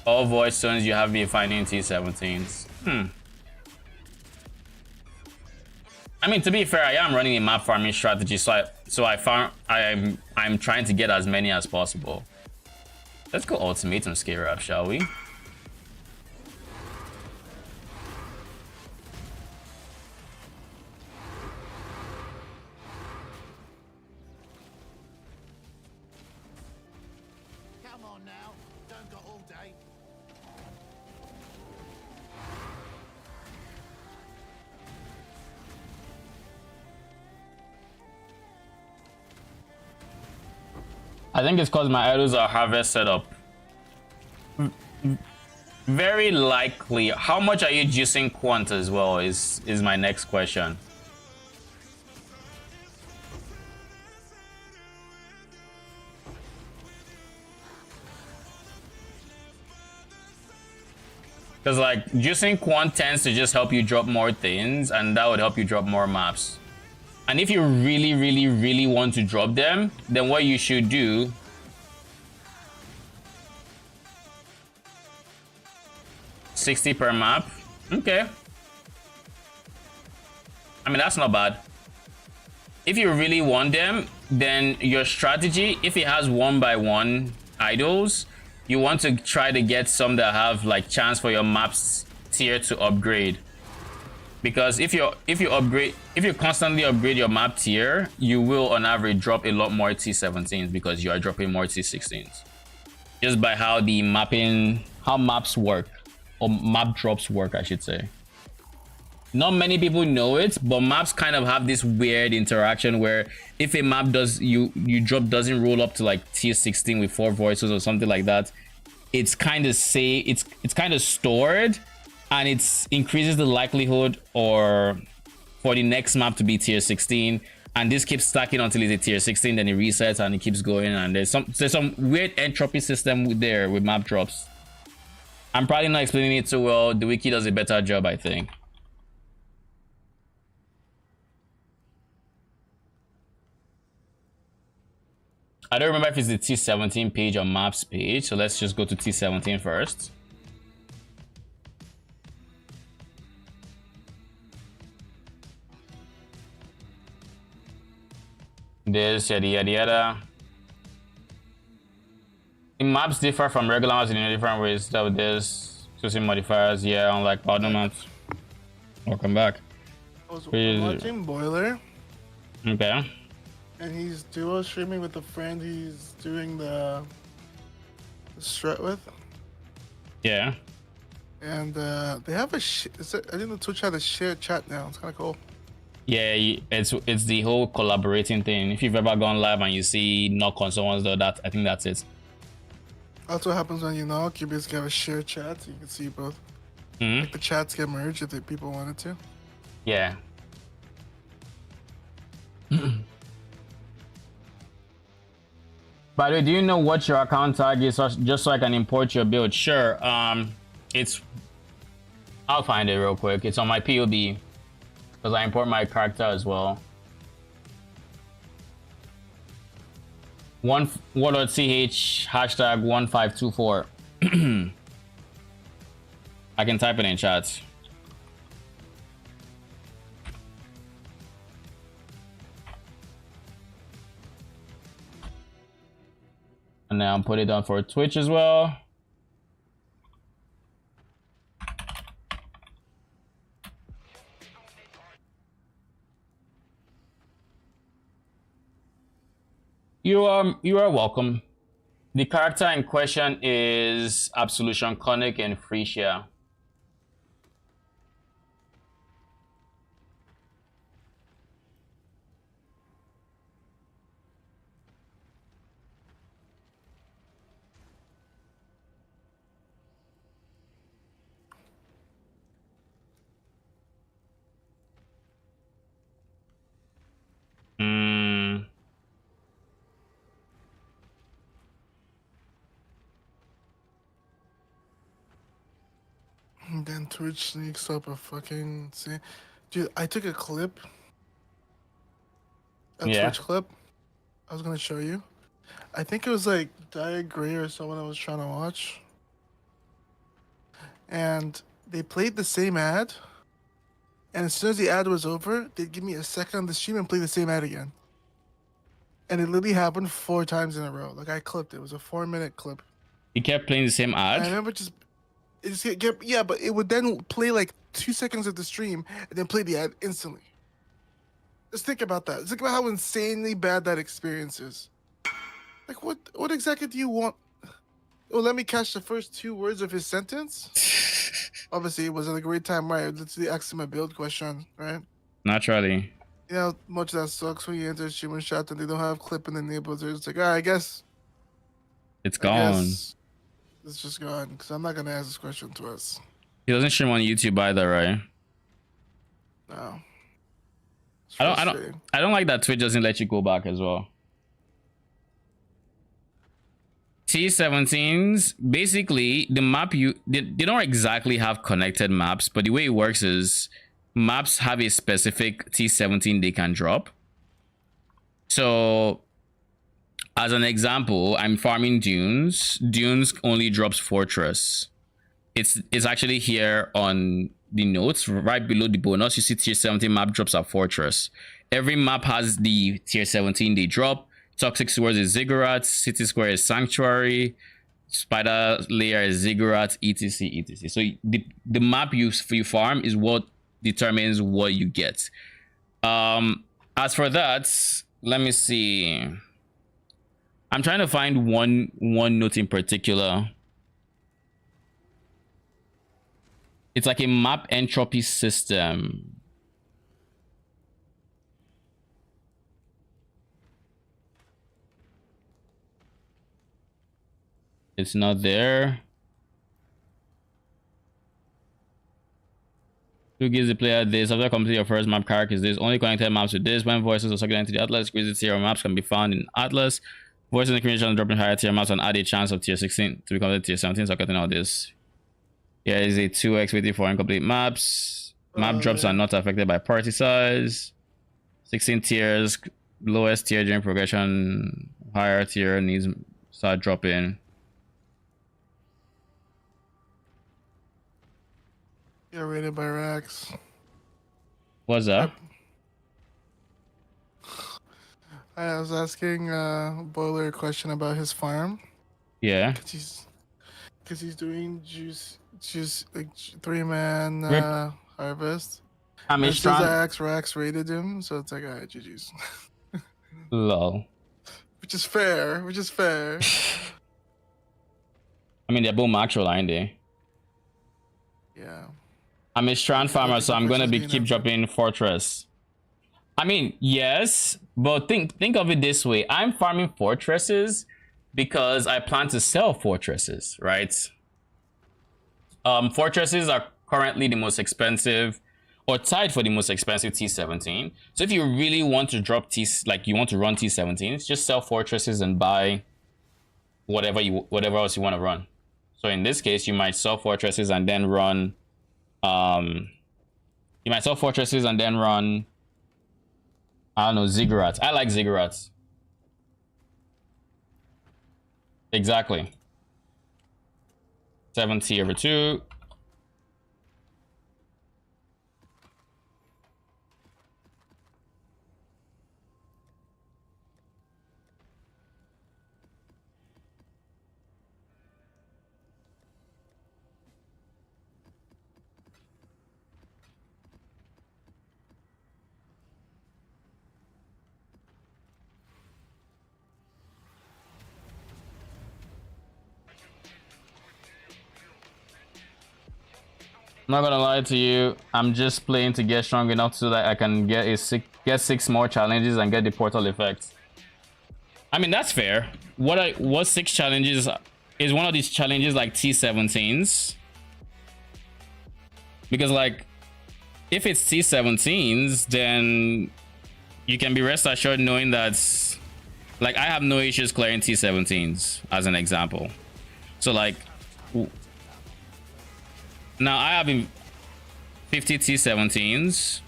Speaker 1: All void stones, you have been finding T17s. I mean, to be fair, I am running a map farming strategy, so I'm trying to get as many as possible. Let's go ultimatum scare up, shall we?
Speaker 9: Come on now, don't go all day.
Speaker 1: I think it's because my idols are harvest setup. Very likely. How much are you juicing quant as well is my next question. Because like juicing quant tends to just help you drop more things, and that would help you drop more maps. And if you really want to drop them, then what you should do $60 per map. Okay. I mean, that's not bad. If you really want them, then your strategy, if it has 1x1 idols, you want to try to get some that have like chance for your maps tier to upgrade. Because if you constantly upgrade your map tier, you will on average drop a lot more T17s because you are dropping more T16s. Just by how maps work, or map drops work, I should say. Not many people know it, but maps kind of have this weird interaction where if a map doesn't roll up to like tier 16 with 4 voices or something like that, it's kind of stored, and it increases the likelihood or for the next map to be tier 16, and this keeps stacking until it's a tier 16, then it resets and it keeps going, and there's some weird entropy system there with map drops. I'm probably not explaining it too well. The wiki does a better job, I think. I don't remember if it's the T17 page or maps page, so let's just go to T17 first. This, yada yada yada. The maps differ from regular maps in different ways. So this choosing modifiers, yeah, unlike powder maps. Welcome back.
Speaker 2: I was watching Boiler.
Speaker 1: Okay.
Speaker 2: And he's duo streaming with a friend he's doing the strat with.
Speaker 1: Yeah.
Speaker 2: And they have a I think the Twitch had a shared chat now. It's kind of cool.
Speaker 1: Yeah, it's the whole collaborating thing. If you've ever gone live and you see knock on someone's door, that I think that's it.
Speaker 2: That's what happens when you knock. You basically have a shared chat, so you can see both. Like the chats get merged if the people wanted to.
Speaker 1: Yeah. By the way, do you know what your account tag is, just so I can import your build? Sure. It's. I'll find it real quick. It's on my POB because I import my character as well. War.ch hashtag 1524. I can type it in chat. And then I'll put it down for Twitch as well. You are welcome. The character in question is Absolution Conic and Phrecia.
Speaker 2: And then Twitch sneaks up a fucking... Dude, I took a clip. Twitch clip. I was gonna show you. I think it was like Dire Gray or someone I was trying to watch. And they played the same ad. And as soon as the ad was over, they'd give me a second on the stream and play the same ad again. And it literally happened 4 times in a row. Like I clipped it. It was a 4-minute clip.
Speaker 1: You kept playing the same ad?
Speaker 2: I remember yeah, but it would then play like 2 seconds of the stream and then play the ad instantly. Just think about that. Think about how insanely bad that experience is. Like what exactly do you want? Oh, let me catch the first 2 words of his sentence. Obviously, it wasn't a great time, right? Let's ask him a build question, right?
Speaker 1: Naturally.
Speaker 2: You know how much that sucks when you enter a streamer chat and they don't have clip in the enabled. It's like, I guess
Speaker 1: it's gone.
Speaker 2: It's just gone because I'm not gonna ask this question twice.
Speaker 1: He doesn't stream on YouTube either, right?
Speaker 2: No.
Speaker 1: I don't like that Twitch doesn't let you go back as well. T17s, basically the map they don't exactly have connected maps, but the way it works is maps have a specific T17 they can drop. So as an example, I'm farming Dunes. Dunes only drops Fortress. It's actually here on the notes right below the bonus. You see tier 17 map drops at Fortress. Every map has the tier 17 they drop. Toxic Swords is Ziggurat, City Square is Sanctuary, Spider Layer is Ziggurat, etc, etc. So the map you farm is what determines what you get. As for that, let me see. I'm trying to find one note in particular. It's like a map entropy system. It's not there. Who gives the player this? After completing your first map character is this. Only connected maps with this. When voices are circulated to the Atlas, crazy tier maps can be found in Atlas. Voices and communication dropping higher tier maps and add a chance of tier 16 to become the tier 17. So getting all this. Yeah, is a 2x waiting for incomplete maps. Map drops are not affected by party size. 16 tiers. Lowest tier during progression. Higher tier needs start dropping.
Speaker 2: You're rated by Rax.
Speaker 1: What's up?
Speaker 2: I was asking Boiler a question about his farm.
Speaker 1: Yeah.
Speaker 2: Because he's doing juice like 3-man harvest.
Speaker 1: I mean,
Speaker 2: Rax rated him, so it's like, alright, GG's.
Speaker 1: Lol.
Speaker 2: Which is fair. Which is fair.
Speaker 1: I mean, they're both macro, aren't they?
Speaker 2: Yeah.
Speaker 1: I'm a strand farmer, so I'm gonna be
Speaker 2: Being
Speaker 1: keep
Speaker 2: up-
Speaker 1: dropping fortress. I mean, yes, but think of it this way. I'm farming fortresses because I plan to sell fortresses, right? Fortresses are currently the most expensive or tied for the most expensive T17. So if you really want to drop like you want to run T17s, just sell fortresses and buy whatever else you want to run. So in this case, you might sell fortresses and then run you might sell fortresses and then run, I don't know, ziggurats. I like ziggurats. Exactly. 70/2. I'm not gonna lie to you, I'm just playing to get strong enough so that I can get six more challenges and get the portal effect. I mean, that's fair. What 6 challenges is one of these challenges like T17s? Because like if it's T17s, then you can be rest assured knowing that like I have no issues clearing T17s as an example. So like now I have 50 T17s.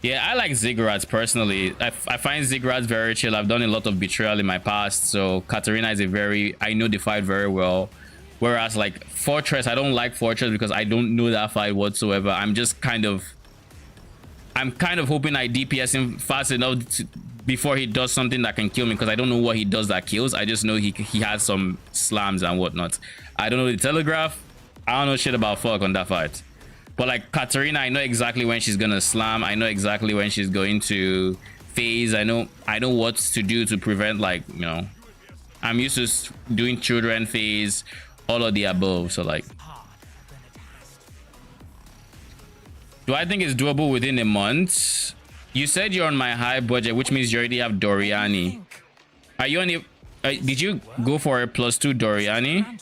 Speaker 1: Yeah, I like ziggurats personally. I find ziggurats very chill. I've done a lot of betrayal in my past, so Katarina is I know the fight very well. Whereas like Fortress, I don't like Fortress because I don't know that fight whatsoever. I'm kind of hoping I DPS him fast enough before he does something that can kill me, because I don't know what he does that kills. I just know he has some slams and whatnot. I don't know the telegraph. I don't know shit about fuck on that fight. But like Katarina, I know exactly when she's gonna slam. I know exactly when she's going to phase. I know what to do to prevent, like, you know, I'm used to doing children phase, all of the above. So like, do I think it's doable within a month? You said you're on my high budget, which means you already have Doriani. Are you on the did you go for a +2 Doriani?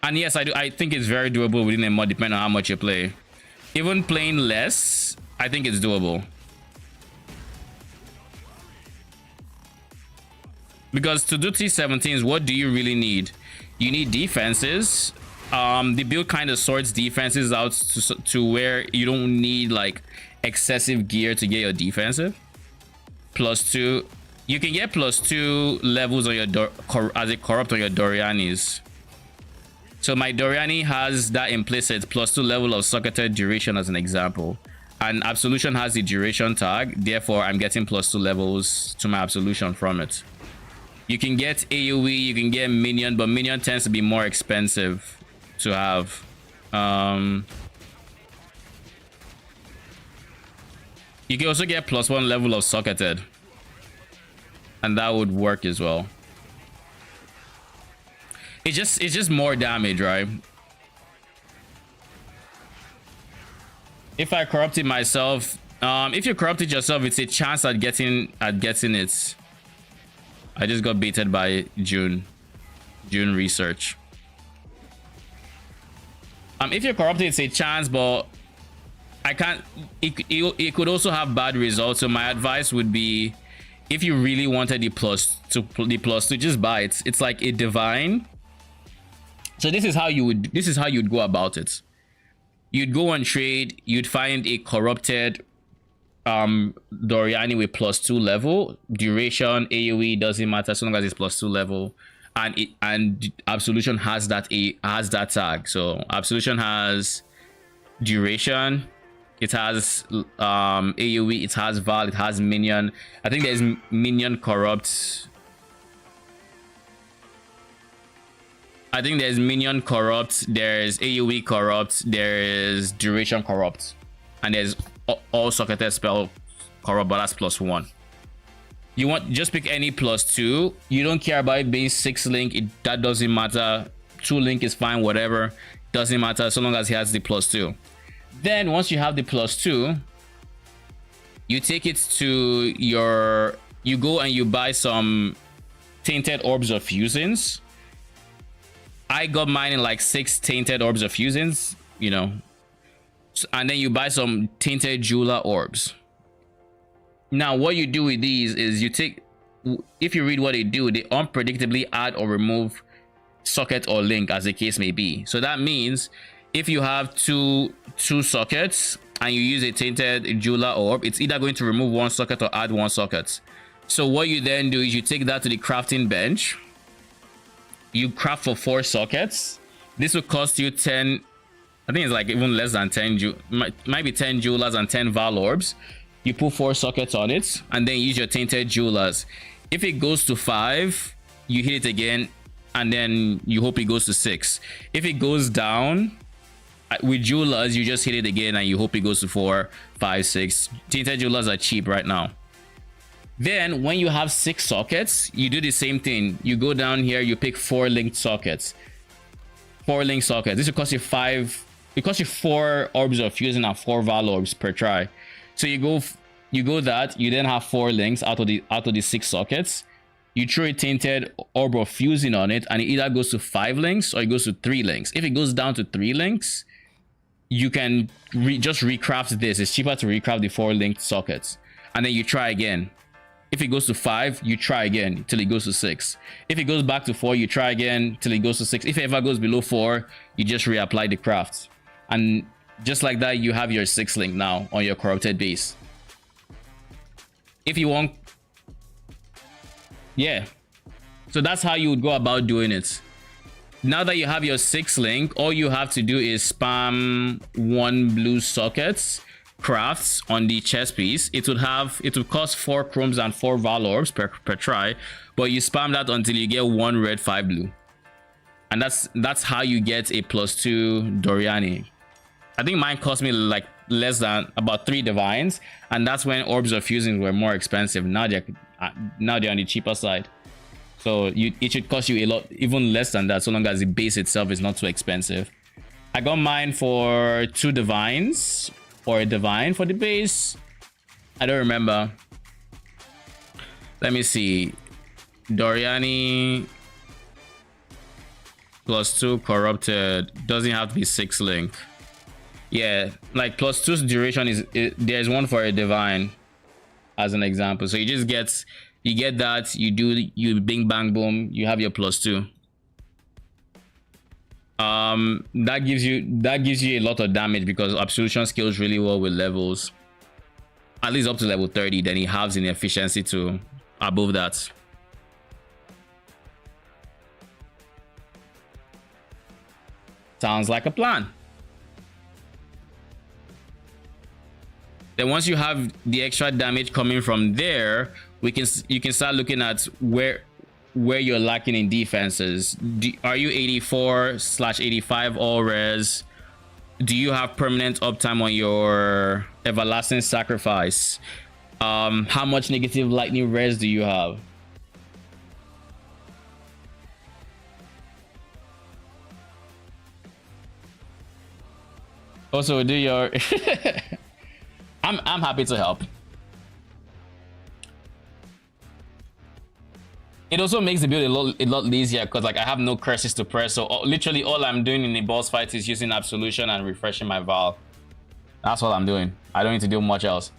Speaker 1: And yes, I do. I think it's very doable within a month, depending on how much you play. Even playing less, I think it's doable. Because to do T17s, what do you really need? You need defenses. The build kind of sorts defenses out to where you don't need like excessive gear to get your defensive. +2. You can get +2 levels on your as a corrupt on your Dorianis. So my Doriani has that implicit +2 level of socketed duration as an example. And Absolution has the duration tag. Therefore, I'm getting +2 levels to my Absolution from it. You can get AoE, you can get Minion, but Minion tends to be more expensive to have. You can also get +1 level of socketed. And that would work as well. It's just more damage, right? If I corrupted myself, if you corrupted yourself, it's a chance at getting it. I just got baited by June research. If you're corrupted, it's a chance, but I can't. It could also have bad results. So my advice would be, if you really wanted the +2, just buy it. It's like a divine. So this is how you'd go about it. You'd go on trade, you'd find a corrupted Doriani with +2 level. Duration, AoE, doesn't matter as long as it's +2 level. And Absolution has that tag. So Absolution has duration, it has AoE, it has Vaal, it has Minion. I think there's Minion corrupt. I think there's Minion corrupt, there's AoE corrupt, there's duration corrupt, and there's all socketed spell corrupt, but that's +1. You want just pick any +2. You don't care about it being 6 link. That doesn't matter. 2 link is fine, whatever. Doesn't matter so long as he has the +2. Then once you have the +2, you take it to your, you go and you buy some tainted orbs of fusings. I got mine in like 6 tainted orbs of fusings, you know. And then you buy some tainted jeweler orbs. Now what you do with these is you take, if you read what they do, they unpredictably add or remove socket or link as the case may be. So that means if you have two sockets and you use a tainted jeweler orb, it's either going to remove 1 socket or add 1 socket. So what you then do is you take that to the crafting bench. You craft for 4 sockets. This will cost you 10, I think it's like even less than 10, might be 10 jewelers and 10 Vaal orbs. You put 4 sockets on it and then use your tainted jewelers. If it goes to 5, you hit it again and then you hope it goes to 6. If it goes down with jewelers, you just hit it again and you hope it goes to 4, 5, 6. Tainted jewelers are cheap right now. Then when you have 6 sockets, you do the same thing. You go down here, you pick 4 linked sockets. 4 linked sockets. This will cost you 5. It costs you 4 orbs of fusing and 4 Vaal orbs per try. So you go that, you then have 4 links out of the 6 sockets. You throw a tainted orb of fusing on it, and it either goes to 5 links or it goes to 3 links. If it goes down to 3 links, you can just recraft this. It's cheaper to recraft the 4 linked sockets. And then you try again. If it goes to 5, you try again till it goes to 6. If it goes back to 4, you try again till it goes to 6. If it ever goes below 4, you just reapply the crafts. And just like that, you have your 6 link now on your corrupted base. If you want, yeah. So that's how you would go about doing it. Now that you have your 6 link, all you have to do is spam 1 blue sockets crafts on the chess piece. It would cost 4 chromes and 4 Vaal orbs per try, but you spam that until you get 1 red, 5 blue, and that's how you get a +2 Doriani. I think mine cost me like less than about 3 divines, and that's when orbs of fusing were more expensive. Now they're on the cheaper side, so it should cost you a lot, even less than that, so long as the base itself is not too expensive. I got mine for 2 divines or a divine for the base. I don't remember. Let me see. Doriani +2 corrupted doesn't have to be 6 link. Yeah, like +2's duration there's one for a divine as an example. So you just get that, you bing bang boom, you have your +2. That gives you a lot of damage because Absolution scales really well with levels, at least up to level 30. Then he halves in efficiency to above that. Sounds like a plan. Then once you have the extra damage coming from there, you can start looking at where you're lacking in defenses. Are you 84/85 all res? Do you have permanent uptime on your everlasting sacrifice? How much negative lightning res do you have? Also, do your I'm happy to help. It also makes the build a lot easier because like I have no curses to press, so literally all I'm doing in the boss fight is using Absolution and refreshing my Vaal. That's all I'm doing. I don't need to do much else.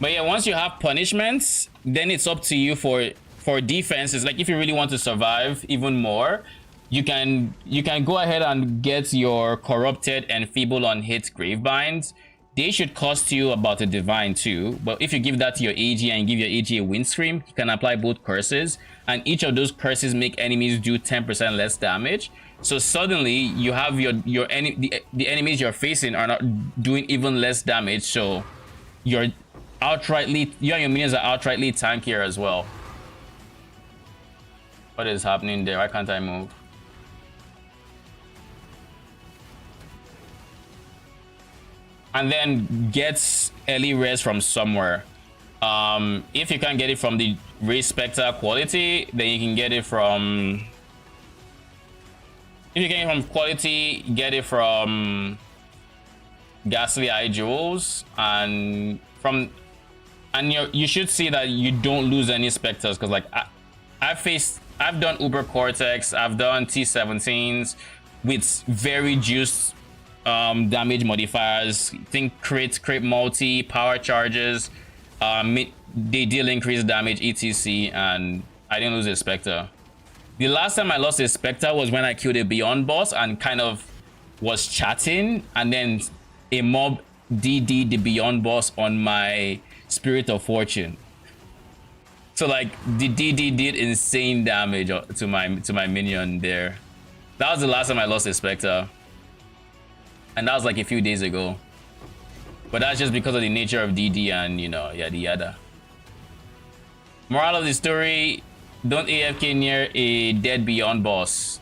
Speaker 1: But yeah, once you have punishments, then it's up to you for defenses. Like if you really want to survive even more, you can go ahead and get your corrupted and feeble on hit gravebinds. They should cost you about a divine too, but if you give that to your AG and give your AG a windscream, you can apply both curses, and each of those curses make enemies do 10% less damage. So suddenly you have the enemies you're facing are not doing even less damage, so you and your minions are outrightly tankier as well. What is happening there? Why can't I move? And then gets early res from somewhere. If you can't get it from the Race Spectre quality, then you can get it from... If you get it from quality, get it from Ghastly Eye Jewels, and you should see that you don't lose any Spectres, because like I've done Uber Cortex, I've done T17s with very juiced damage modifiers. Think crit multi, power charges, they deal increased damage, etc, and I didn't lose a Spectre. The last time I lost a Spectre was when I killed a Beyond boss and kind of was chatting, and then a mob DD the Beyond boss on my Spirit of Fortune. So like the DD did insane damage to my minion there. That was the last time I lost a Spectre, and that was like a few days ago. But that's just because of the nature of DD and, you know, yada yada. Moral of the story: don't AFK near a dead Beyond boss.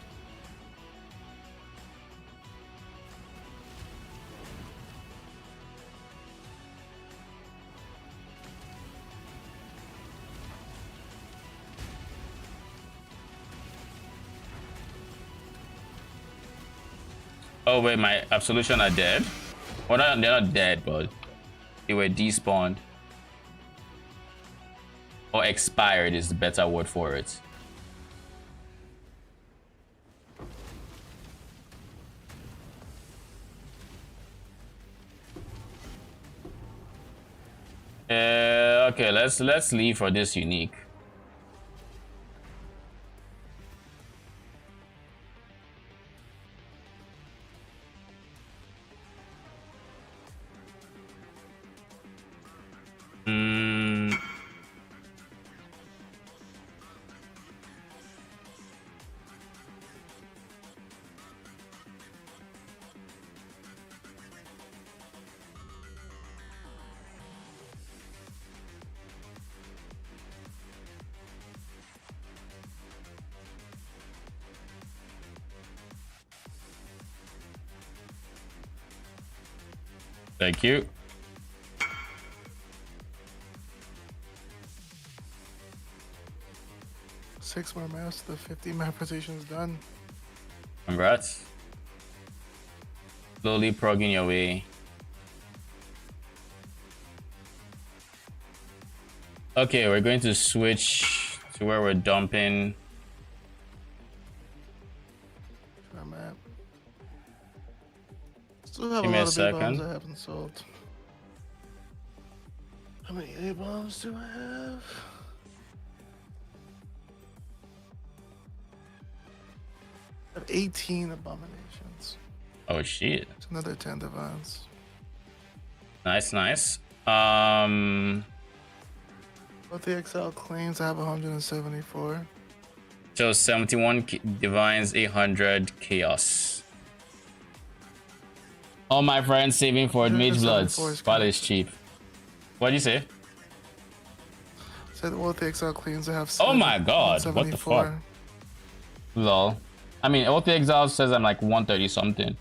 Speaker 1: Oh wait, my Absolution are dead? Well, they're not dead, but they were despawned. Or expired is the better word for it. Okay, let's leave for this unique. Thank you.
Speaker 2: Six more maps, the 50 map rotation is done.
Speaker 1: Congrats. Slowly progging your way. Okay, we're going to switch to where we're dumping.
Speaker 2: Map. Still have
Speaker 1: Give
Speaker 2: a
Speaker 1: me a
Speaker 2: lot of big
Speaker 1: second.
Speaker 2: bombs I haven't sold. How many A bombs do I have? I have 18 abominations.
Speaker 1: Oh shit.
Speaker 2: It's another 10 divines.
Speaker 1: Nice.
Speaker 2: Both the XL claims I have 174.
Speaker 1: So 71 divines, 800 chaos. All my friends saving for Magebloods while it's cheap. What'd you say?
Speaker 2: Said both the XL claims I have.
Speaker 1: Oh my god, what the fuck? Lol. I mean, Oath the Exile says I'm like 130 something.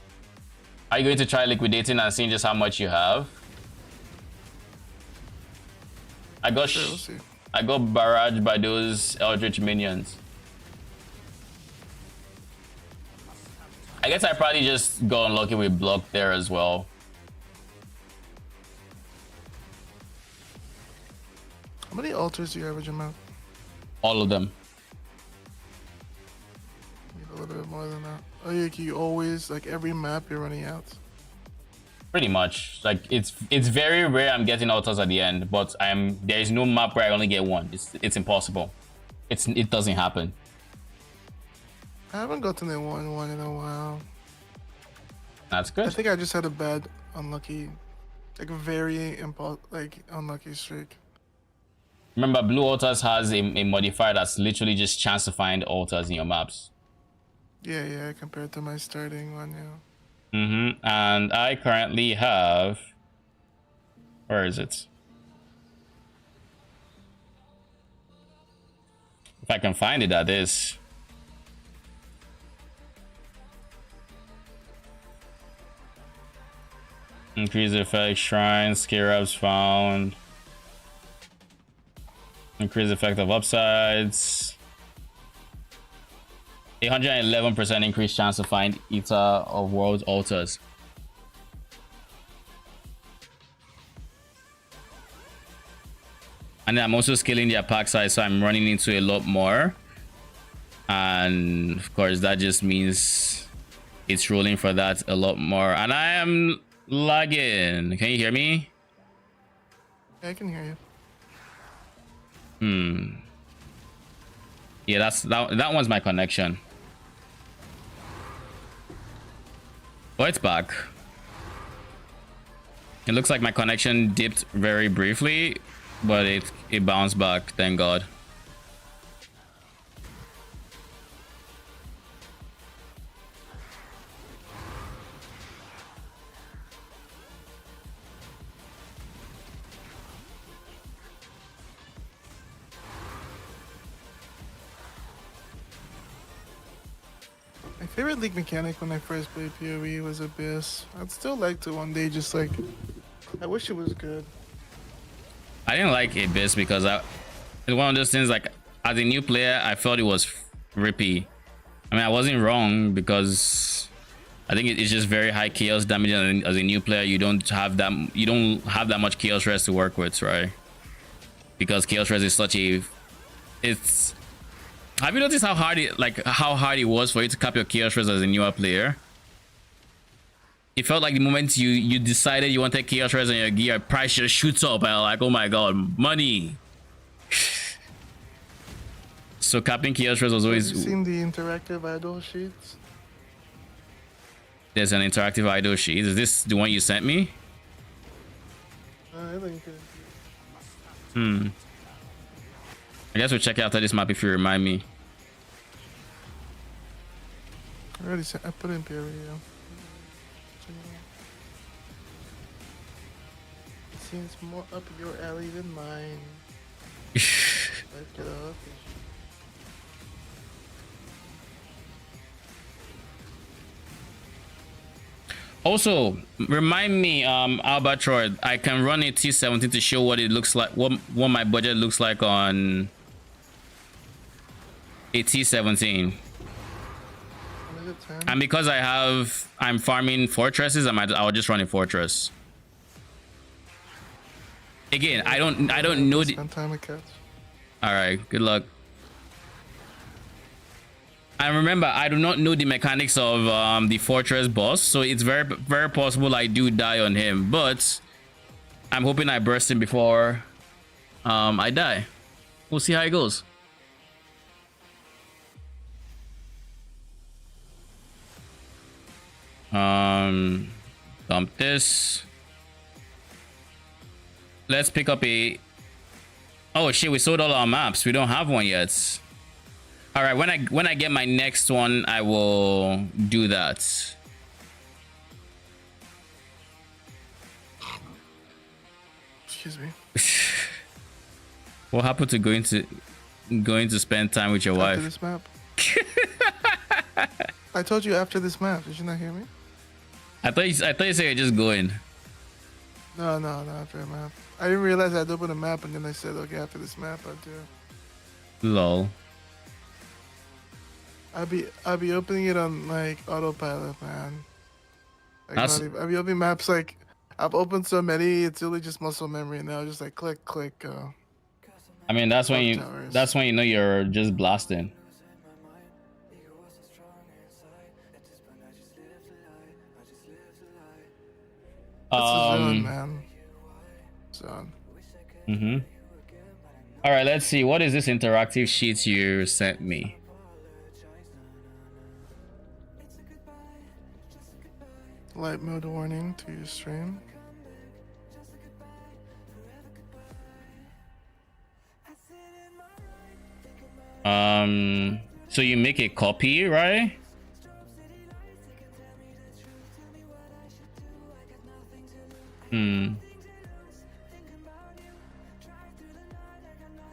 Speaker 1: Are you going to try liquidating and seeing just how much you have? I got
Speaker 2: Sure, we'll see.
Speaker 1: I got barraged by those Eldritch minions. I guess I probably just got unlucky with block there as well.
Speaker 2: How many altars do you average a map?
Speaker 1: All of them.
Speaker 2: Need a little bit more than that. Oh, you always, like every map you're running out.
Speaker 1: Pretty much. Like it's very rare I'm getting altars at the end, but there is no map where I only get one. It's impossible. It doesn't happen.
Speaker 2: I haven't gotten a 1-1 in a while.
Speaker 1: That's
Speaker 2: I
Speaker 1: good.
Speaker 2: think I just had a bad, unlucky, like very unlucky streak.
Speaker 1: Remember, blue altars has a modifier that's literally just chance to find altars in your maps.
Speaker 2: Yeah, compared to my starting one, yeah.
Speaker 1: And I currently have... Where is it? If I can find it, that is. Increase effect, shrine, scarabs found. Increase effect of upsides. 111% increased chance to find Ether of World Altars. And then I'm also scaling their pack size, so I'm running into a lot more. And of course, that just means it's rolling for that a lot more. And I am lagging. Can you hear me?
Speaker 2: Yeah, I can hear you.
Speaker 1: Yeah, that one's my connection. Oh, it's back. It looks like my connection dipped very briefly, but it bounced back, thank God.
Speaker 2: My favorite league mechanic when I first played PoE was Abyss. I'd still like to one day just like... I wish it was good.
Speaker 1: I didn't like Abyss because it's one of those things, like, as a new player, I felt it was rippy. I mean, I wasn't wrong because I think it's just very high chaos damage, and as a new player, you don't have that much chaos rest to work with, right? Because chaos rest is such a... It's... Have you noticed how hard it was for you to cap your chaos rest as a newer player? It felt like the moment you decided you wanted chaos rest on your gear, price just shoots up, and like, oh my god, money. So capping chaos rest was always...
Speaker 2: Have you seen the interactive idol sheets?
Speaker 1: There's an interactive idol sheet. Is this the one you sent me?
Speaker 2: I think
Speaker 1: I guess we'll check it after this map if you remind me.
Speaker 2: I already sent. I put in PoE. It seems more up your alley than mine. Let's get up.
Speaker 1: Also, remind me, Albatroid, I can run a T17 to show what it looks like, what my budget looks like on a T17. And because I'm farming fortresses, I'll just run a fortress. Again, I don't know the... All right, good luck. And remember, I do not know the mechanics of the fortress boss, so it's very, very possible I do die on him. But I'm hoping I burst him before I die. We'll see how it goes. Dump this. Let's pick up a... Oh shit, we sold all our maps. We don't have one yet. All right, when I get my next one, I will do that.
Speaker 2: Excuse me.
Speaker 1: What happened to going to spend time with your wife?
Speaker 2: After this map. I told you after this map. Did you not hear me?
Speaker 1: I thought you said you're just going.
Speaker 2: No, after a map. I didn't realize I'd open a map, and then I said, okay, after this map, I'll do it.
Speaker 1: Lol.
Speaker 2: I'll be opening it on like autopilot, man. Like, I'll be opening maps like I've opened so many, it's really just muscle memory now. Just like click, go.
Speaker 1: I mean, that's when you know you're just blasting.
Speaker 2: Zone, man. Zone.
Speaker 1: All right, let's see. What is this interactive sheet you sent me?
Speaker 2: Light mode warning to your stream.
Speaker 1: So you make a copy, right?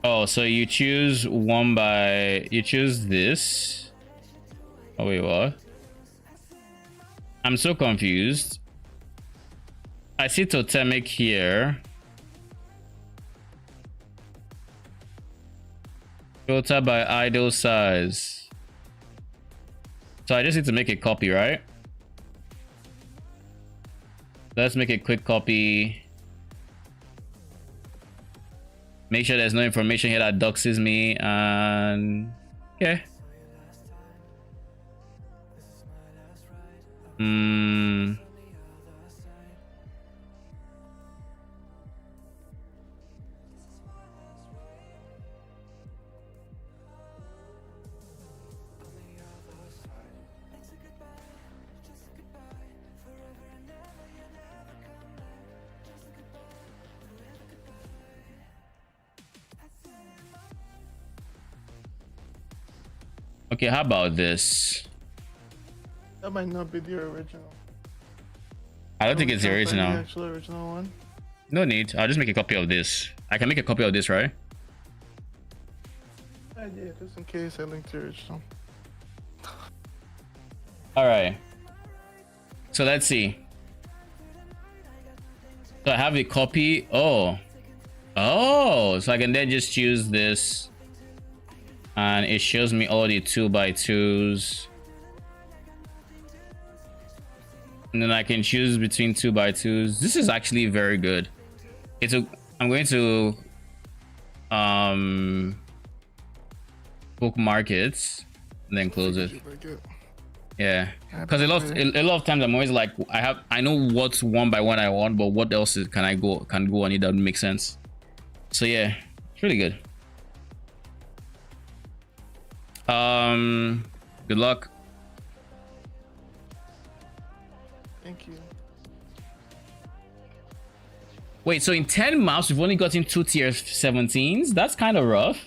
Speaker 1: Oh, so you choose you choose this. Oh wait, what? I'm so confused. I see totemic here. Filter by idle size. So I just need to make a copy, right? Let's make a quick copy. Make sure there's no information here that doxes me, and okay. Okay, how about this?
Speaker 2: That might not be the original.
Speaker 1: I don't think it's the
Speaker 2: Can't find
Speaker 1: original.
Speaker 2: The actual original one.
Speaker 1: No need. I'll just make a copy of this. I can make a copy of this, right?
Speaker 2: Yeah, just in case I linked the original.
Speaker 1: All right. So let's see. So I have a copy. Oh, so I can then just choose this, and it shows me all the 2x2s. And then I can choose between 2x2s. This is actually very good. I'm going to bookmark it and then close it. Yeah, because a lot of times I'm always like, I know what's 1x1 I want, but what else can go on it that would make sense. So yeah, it's really good. Good luck.
Speaker 2: Thank you.
Speaker 1: Wait, so in 10 maps we've only gotten 2 tier 17s? That's kind of rough.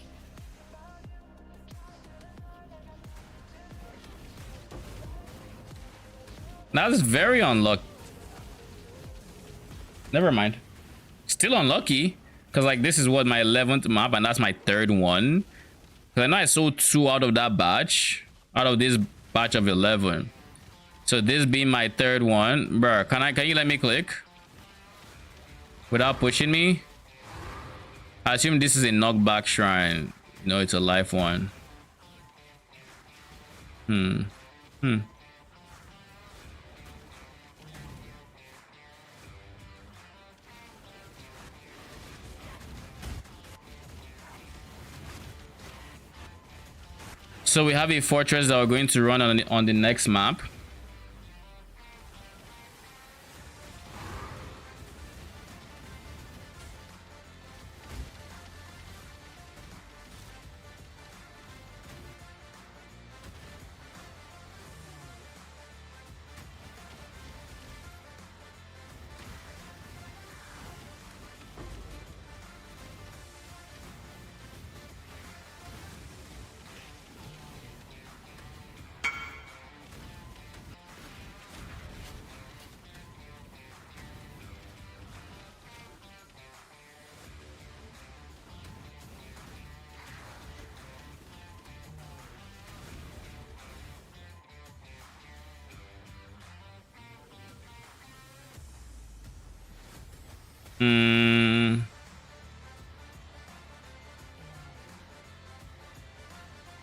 Speaker 1: That's very unlucky. Never mind. Still unlucky. Because like this is what, my 11th map, and that's my 3rd one. Because I know I sold 2 out of that batch. Out of this batch of 11. So this being my 3rd one. Bruh, can you let me click? Without pushing me? I assume this is a knockback shrine. No, it's a life one. So we have a fortress that we're going to run on the next map.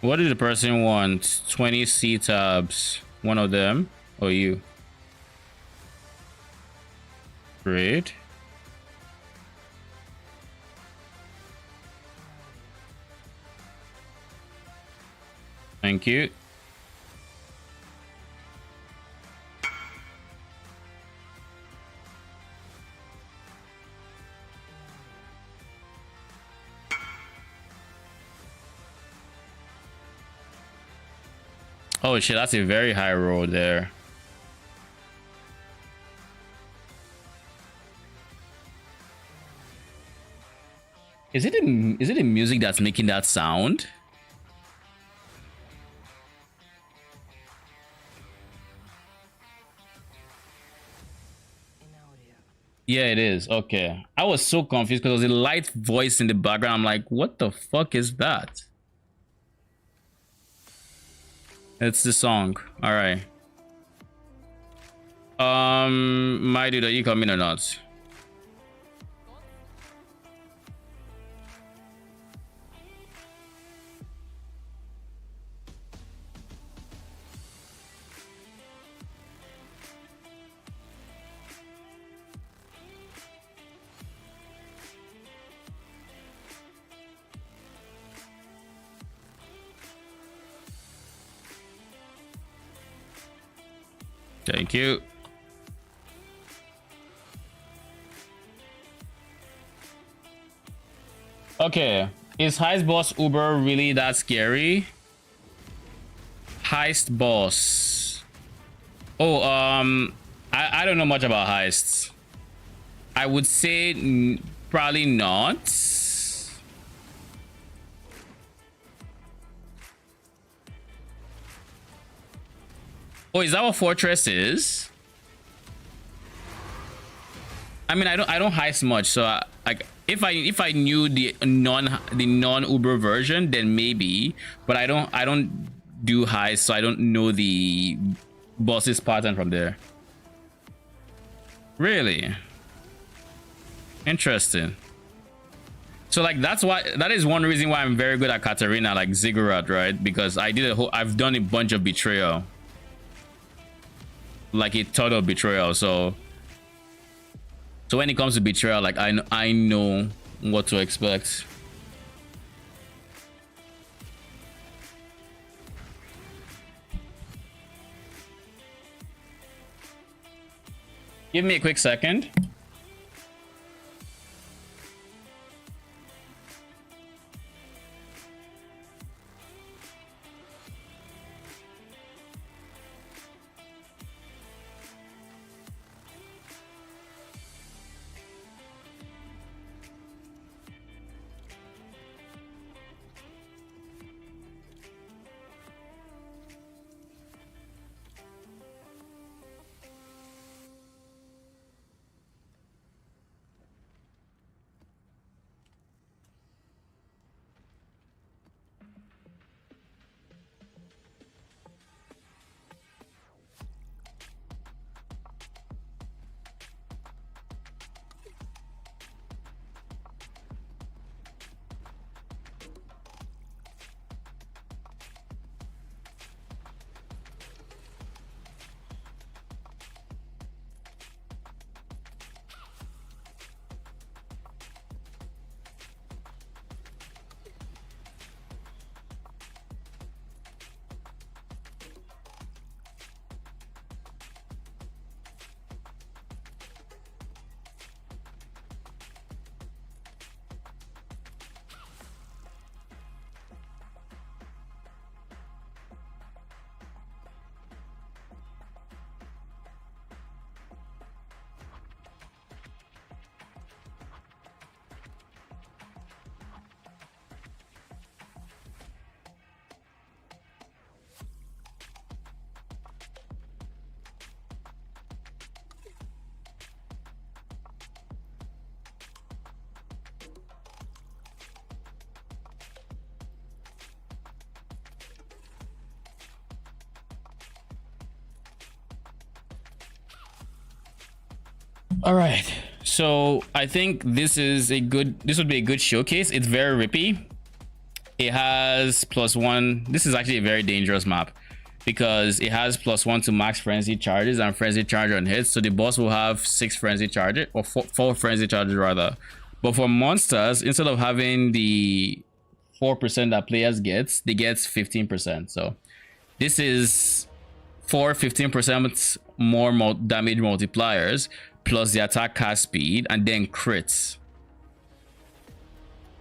Speaker 1: What did the person want? 20 C tabs. One of them or you? Great. Thank you. Oh shit, that's a very high roll there. Is it the music that's making that sound? Yeah, it is. Okay. I was so confused because there was a light voice in the background. I'm like, what the fuck is that? It's the song. All right. My dude, are you coming or not? Thank you. Okay, is Heist Boss Uber really that scary? Heist Boss. Oh, I don't know much about heists. I would say probably not. Oh, is that what Fortress is? I mean, I don't heist much, so like if I knew the non Uber version, then maybe. But I don't do heist, so I don't know the boss's pattern from there. Really interesting. So like that is one reason why I'm very good at Katarina, like Ziggurat, right? Because I've done a bunch of betrayal. Like a total betrayal. So when it comes to betrayal, like I know what to expect. Give me a quick second. All right, so I think this would be a good showcase. It's very rippy. It has +1. This is actually a very dangerous map because it has +1 to max frenzy charges and frenzy charge on hits. So the boss will have 6 frenzy charges, or 4 frenzy charges rather. But for monsters, instead of having the 4% that players gets, they get 15%. So this is 15% more damage multipliers plus the attack cast speed and then crits.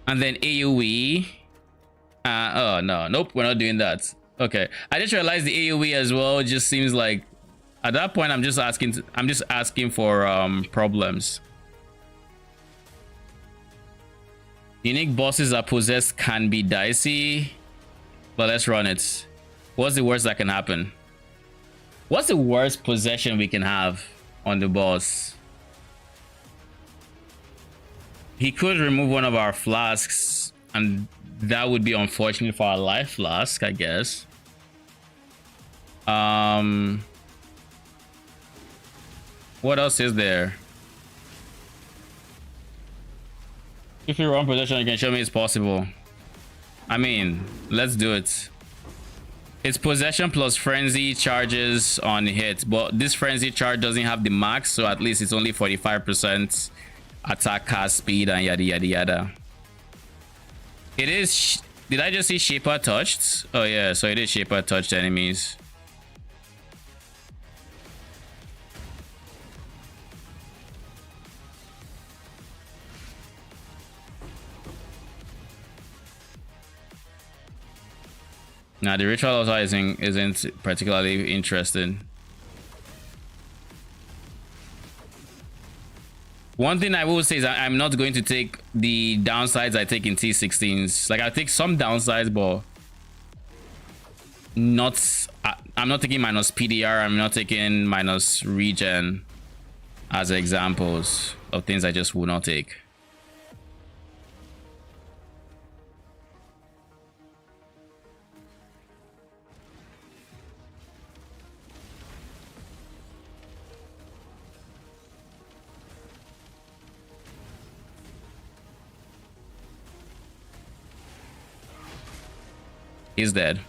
Speaker 1: And then AoE. Oh no, nope, we're not doing that. Okay, I just realized the AoE as well just seems like at that point I'm just asking for problems. Unique bosses that possess can be dicey, but let's run it. What's the worst that can happen? What's the worst possession we can have on the boss? He could remove one of our flasks, and that would be unfortunate for our life flask, I guess. What else is there? If you run possession, you can show me it's possible. I mean, let's do it. It's possession plus frenzy charges on hit, but this frenzy charge doesn't have the max, so at least it's only 45% attack cast speed and yada yada yada. It is. Did I just see Shaper touched? Oh yeah, so it is Shaper touched enemies. Now the ritual also isn't particularly interesting. One thing I will say is I'm not going to take the downsides I take in T16s. Like I take some downsides, but not. I'm not taking minus PDR. I'm not taking minus regen as examples of things I just will not take. He's dead.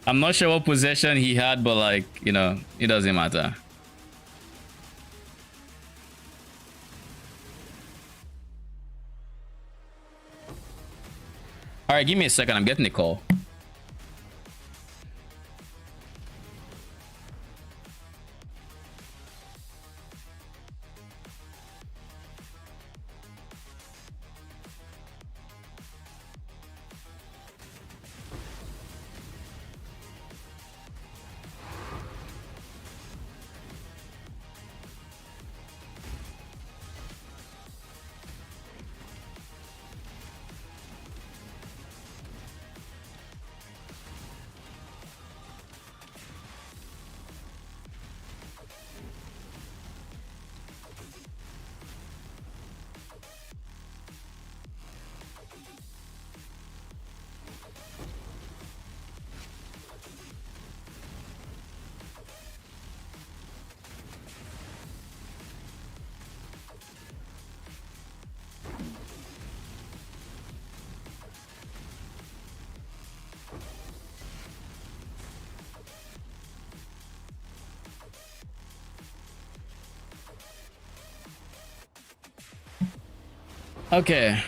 Speaker 1: I'm not sure what possession he had, but like, you know, it doesn't matter. All right, give me a second. I'm getting a call. Okay,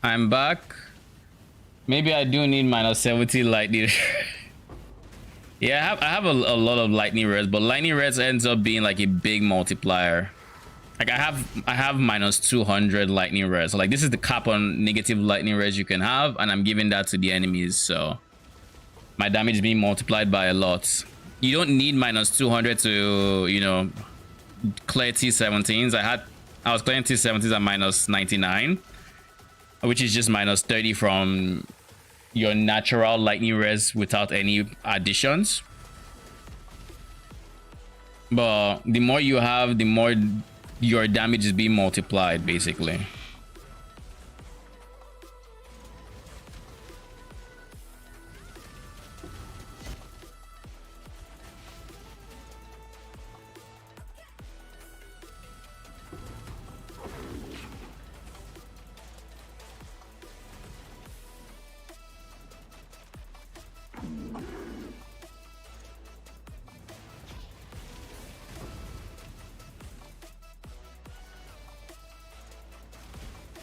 Speaker 1: I'm back. Maybe I do need minus 70 lightning. Yeah, I have a lot of lightning reds, but lightning reds ends up being like a big multiplier. Like I have minus 200 lightning reds. So like this is the cap on negative lightning reds you can have, and I'm giving that to the enemies, so my damage is being multiplied by a lot. You don't need minus 200 to, you know, clear T17s. I was clearing T17s at minus 99, which is just minus 30 from your natural lightning res without any additions. But the more you have, the more your damage is being multiplied, basically.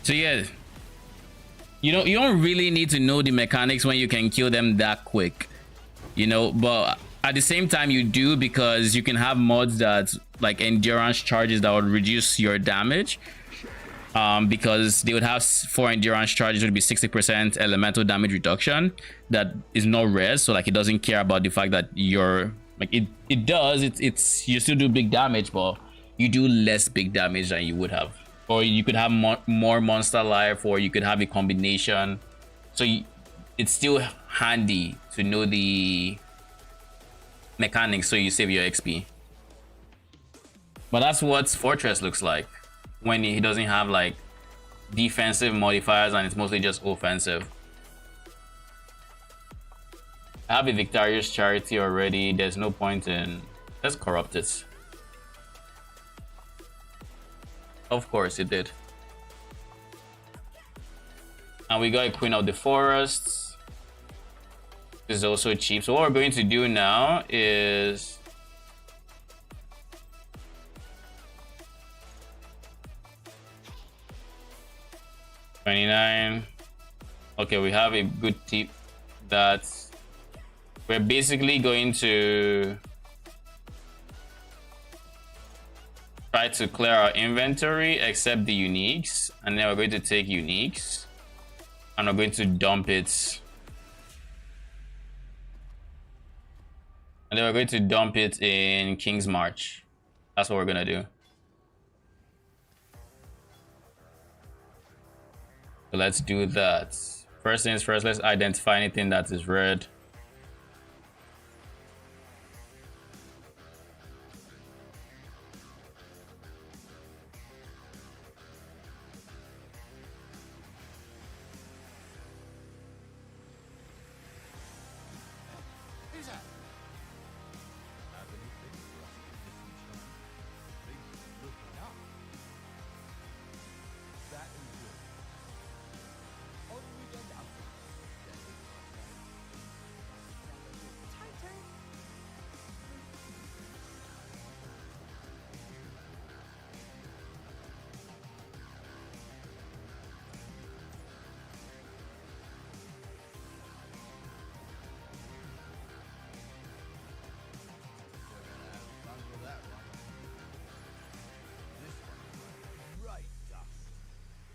Speaker 1: So yeah, you don't really need to know the mechanics when you can kill them that quick. you know, but at the same time you do, because you can have mods that like endurance charges that would reduce your damage, because they would have for endurance charges would be 60% elemental damage reduction that is not res, so like it doesn't care about the fact that you're like it does, it's you still do big damage, but you do less big damage than you would have. Or you could have more monster life, or you could have a combination. So it's still handy to know the mechanics so you save your XP. But that's what Fortress looks like when he doesn't have like defensive modifiers and it's mostly just offensive. I have a Victorious Charity already. There's no point in... Let's corrupt it. Of course it did. And we got a Queen of the Forests. This is also cheap. So what we're going to do now is... $29. Okay, we have a good tip that we're basically going to try to clear our inventory except the uniques, and then we're going to take uniques and we're going to dump it, and then we're going to dump it in King's March. That's what we're gonna do. So let's do that. First things first, let's identify anything that is red.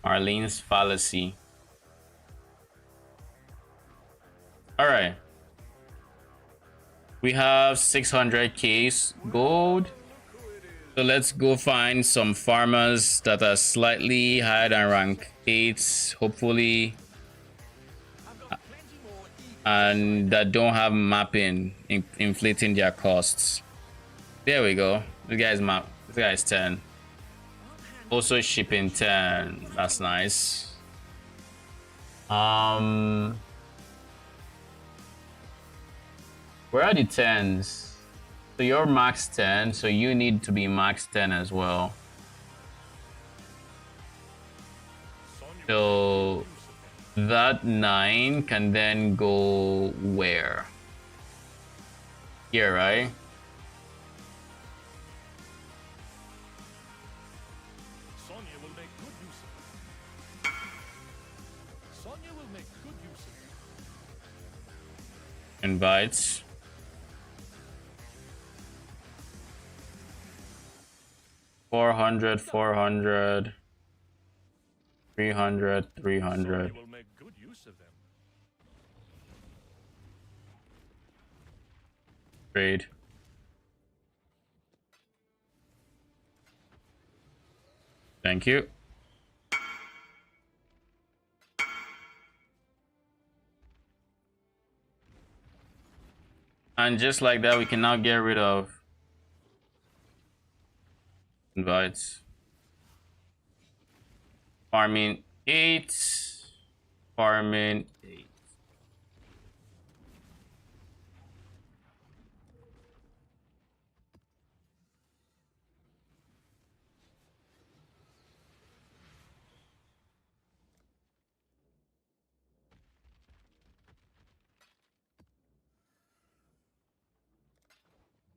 Speaker 1: Arlene's Fallacy. All right. We have 600k gold. So let's go find some farmers that are slightly higher than rank 8, hopefully, and that don't have mapping inflating their costs. There we go. This guy's map. This guy's 10. Also shipping 10. That's nice. Where are the 10s? So you're max 10, so you need to be max 10 as well. So that 9 can then go where? Here, right? Invites. $400, $400, $300, $300. Trade. Thank you. And just like that, we can now get rid of invites. Farming 8. Farming 8.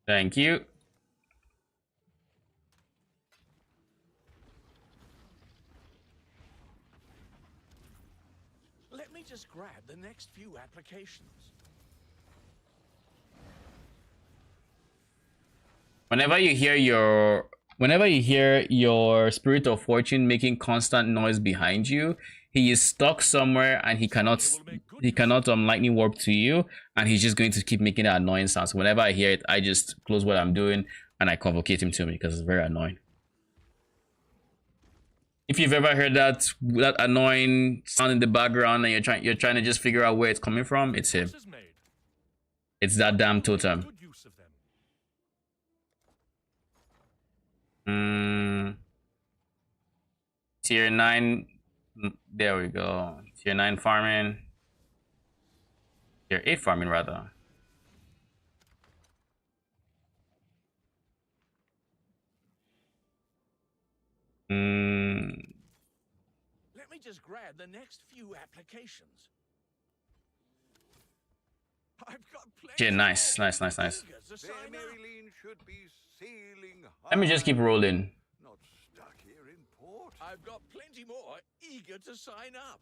Speaker 1: Thank you.
Speaker 9: Let me just grab the next few applications.
Speaker 1: Whenever you hear your spirit of fortune making constant noise behind you, he is stuck somewhere and he cannot lightning warp to you, and he's just going to keep making that annoying sound. So whenever I hear it, I just close what I'm doing and I convocate him to me because it's very annoying. If you've ever heard that annoying sound in the background and you're trying to just figure out where it's coming from, it's him. It's that damn totem. Tier 9. There we go. Tier 9 farming. Tier 8 farming, rather.
Speaker 4: Let me just grab the next few applications. I've got plenty.
Speaker 1: Yeah, nice.
Speaker 4: Their Maryline
Speaker 9: should be sailing
Speaker 1: Let me just keep rolling.
Speaker 9: not stuck here in port.
Speaker 4: I've got plenty more eager to sign up.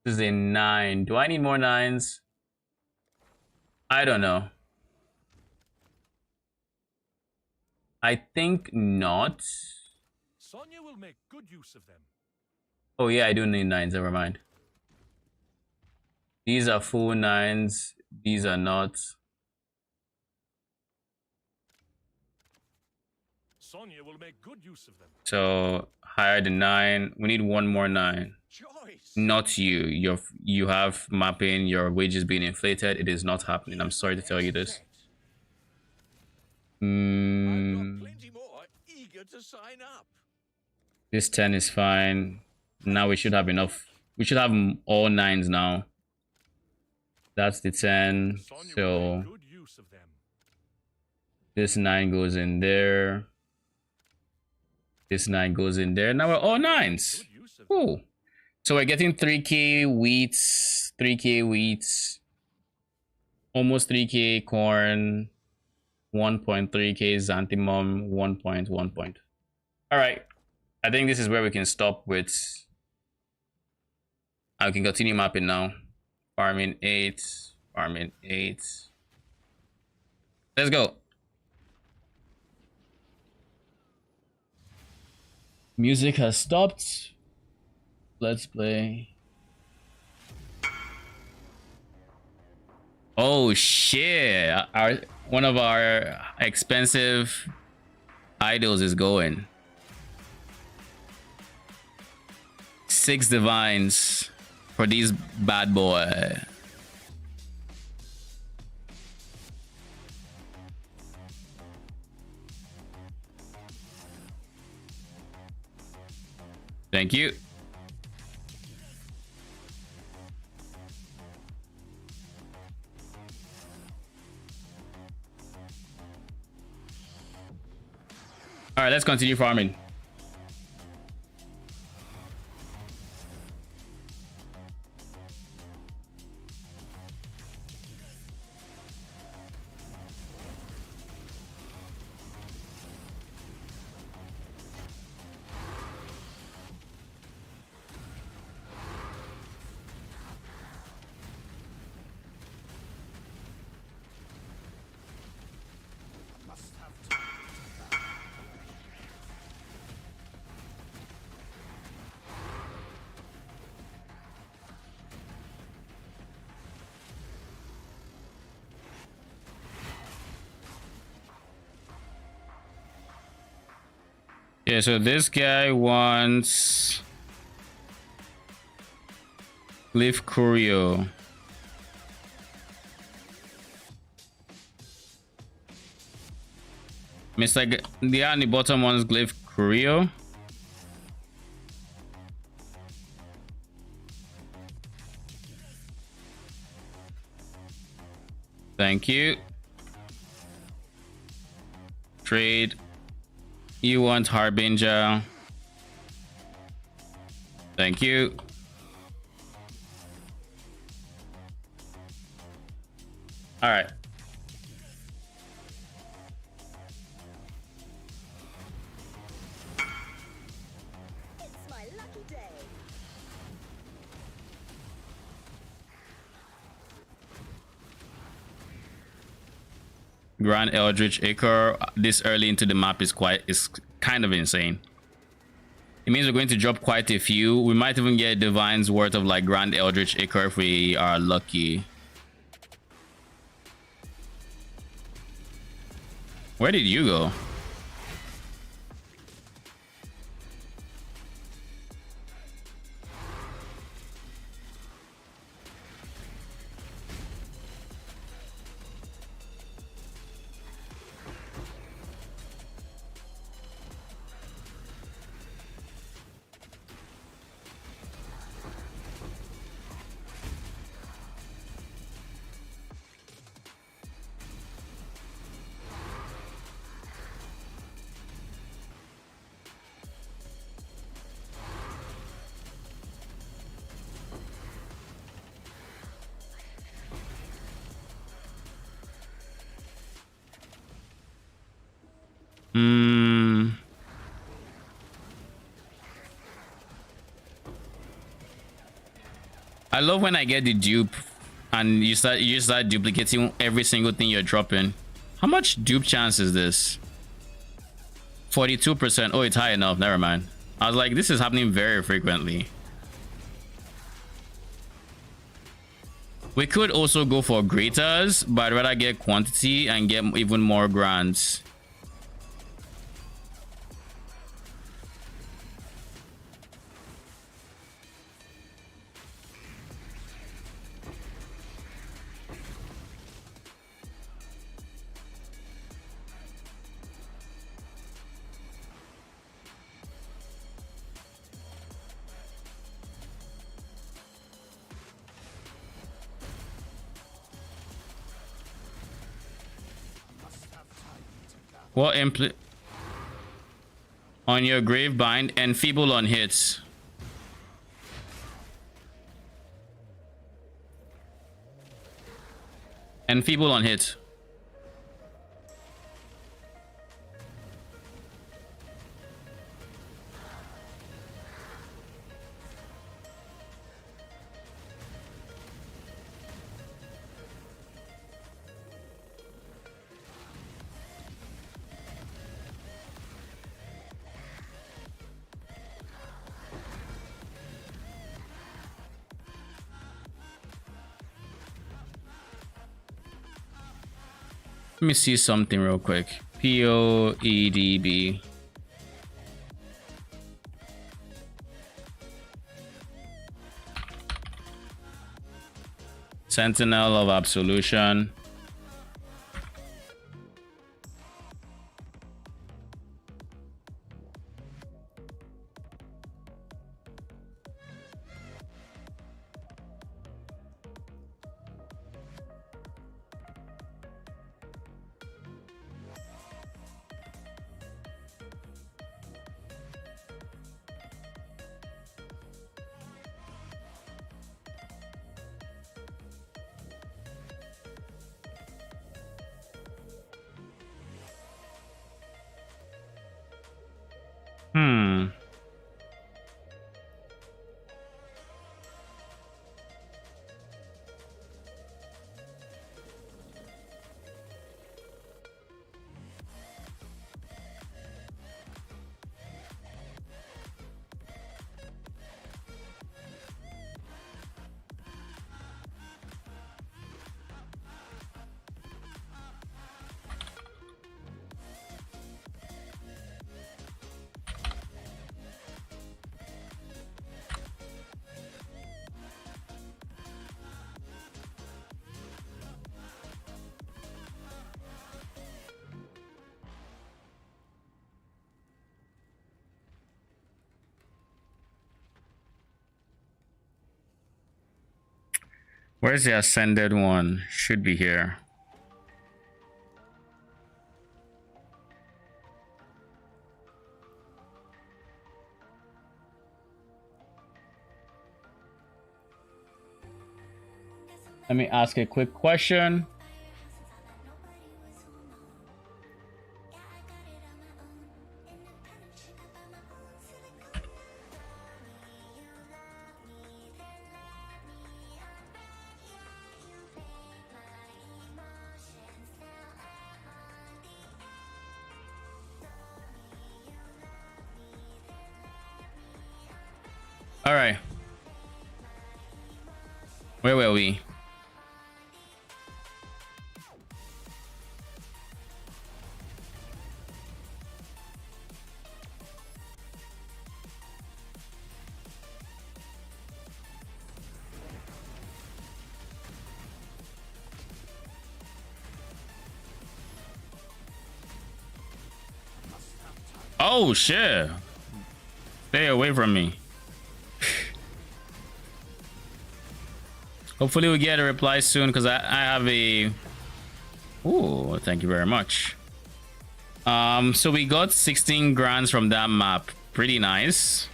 Speaker 1: This is a 9. Do I need more 9s? I don't know. I think not.
Speaker 4: Sonya will make good use of them.
Speaker 1: Oh yeah, I do need 9s. Never mind. These are full 9s. These are not.
Speaker 4: Sonya will make good use of them.
Speaker 1: So higher than 9. We need one more 9.
Speaker 4: Choice.
Speaker 1: Not you. You have mapping. Your wages being inflated. It is not happening. I'm sorry to tell you this.
Speaker 4: I've got plenty more eager to sign up.
Speaker 1: This 10 is fine. Now we should have enough. We should have all 9s now. That's the 10.
Speaker 4: Sonya
Speaker 1: So
Speaker 4: will make good use of them.
Speaker 1: this 9 goes in there. This 9 goes in there. Now we're all 9s.
Speaker 4: Good use of them.
Speaker 1: Cool. So we're getting 3k wheats, 3k wheats, almost 3k corn, 1.3k xanthemum, 1.1 point. All right. I think this is where we can stop with. I can continue mapping now. Farming 8, farming 8. Let's go. Music has stopped. Let's play. Oh shit! One of our expensive idols is going. 6 divines for these bad boy. Thank you. All right, let's continue farming. Yeah, so this guy wants Glyph Curio. Mr. The on the bottom one's Glyph Curio. Thank you. Trade. You want Harbinger. Thank you. All right.
Speaker 6: It's my lucky day.
Speaker 1: Grand Eldritch Acre this early into the map is kind of insane. It means we're going to drop quite a few. We might even get Divine's worth of like Grand Eldritch Acre if we are lucky. Where did you go? I love when I get the dupe and you start duplicating every single thing you're dropping. How much dupe chance is this? 42%. Oh, it's high enough. Never mind. I was like, this is happening very frequently. We could also go for greaters, but I'd rather get quantity and get even more grants. What on your grave bind and feeble on hits? And feeble on hits. Let me see something real quick. POEDB. Sentinel of Absolution. Where's the ascended one? Should be here. Let me ask a quick question. All right. Where were we? Oh shit. Stay away from me. Hopefully we get a reply soon, because I have a... Ooh, thank you very much. So we got 16 grants from that map. Pretty nice.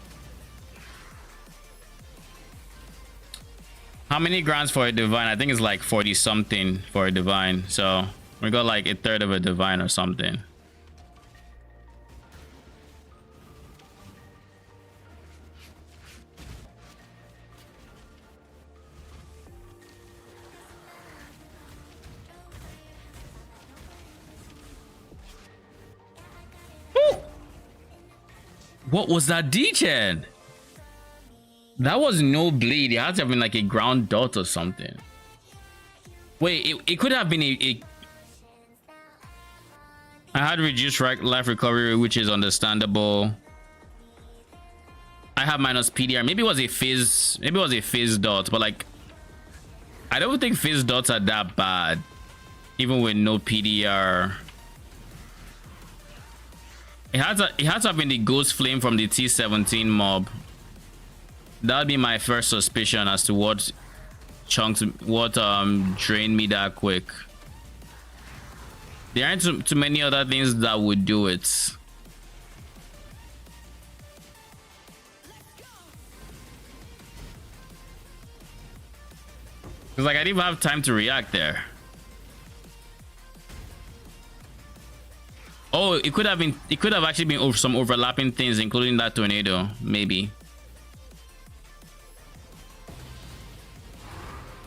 Speaker 1: How many grants for a divine? I think it's like 40 something for a divine. So we got like a third of a divine or something. What was that degen? That was no bleed. It had to have been like a ground dot or something. Wait, it could have been I had reduced life recovery, which is understandable. I have minus PDR. Maybe it was a fizz. Maybe it was a fizz dot, but like, I don't think fizz dots are that bad, even with no PDR. It had to have been the ghost flame from the T17 mob. That would be my first suspicion as to what drained me that quick. There aren't too many other things that would do it. Cause like I didn't even have time to react there. Oh, it could have actually been some overlapping things, including that tornado, maybe.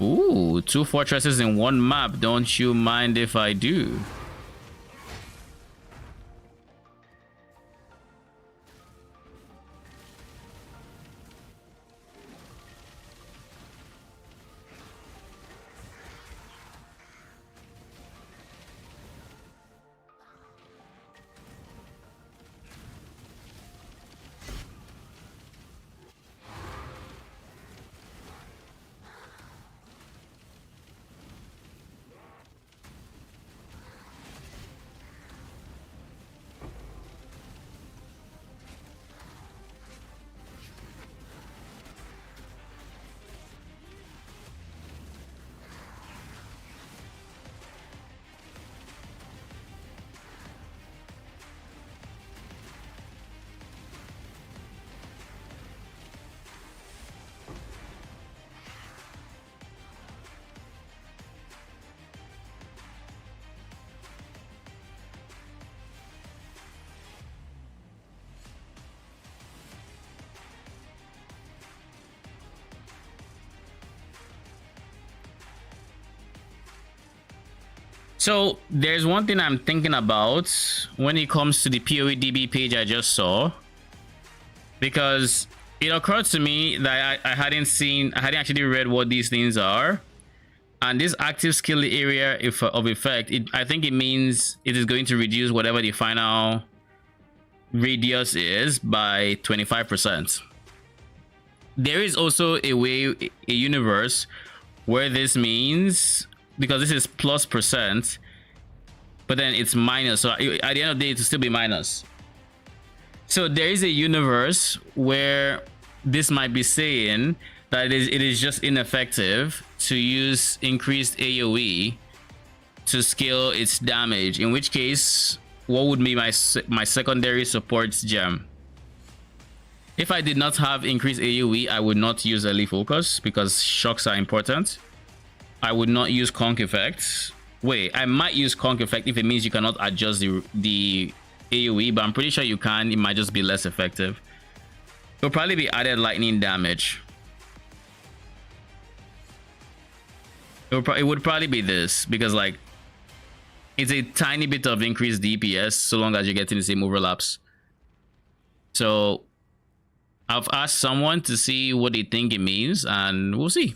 Speaker 1: Ooh, 2 fortresses in one map. Don't you mind if I do? So there's one thing I'm thinking about when it comes to the PoEDB page I just saw, because it occurred to me that I hadn't actually read what these things are. And this active skill area of effect, I think it means it is going to reduce whatever the final radius is by 25%. There is also a universe where this means, because this is plus percent, but then it's minus, so at the end of the day it will still be minus. So there is a universe where this might be saying that it is just ineffective to use increased AoE to scale its damage, in which case what would be my secondary support gem? If I did not have increased AoE, I would not use early focus because shocks are important. I would not use conk effects. Wait, I might use conk effect if it means you cannot adjust the AoE, but I'm pretty sure you can. It might just be less effective. It'll probably be added lightning damage. It would probably be this, because like it's a tiny bit of increased DPS so long as you're getting the same overlaps. So I've asked someone to see what they think it means, and we'll see.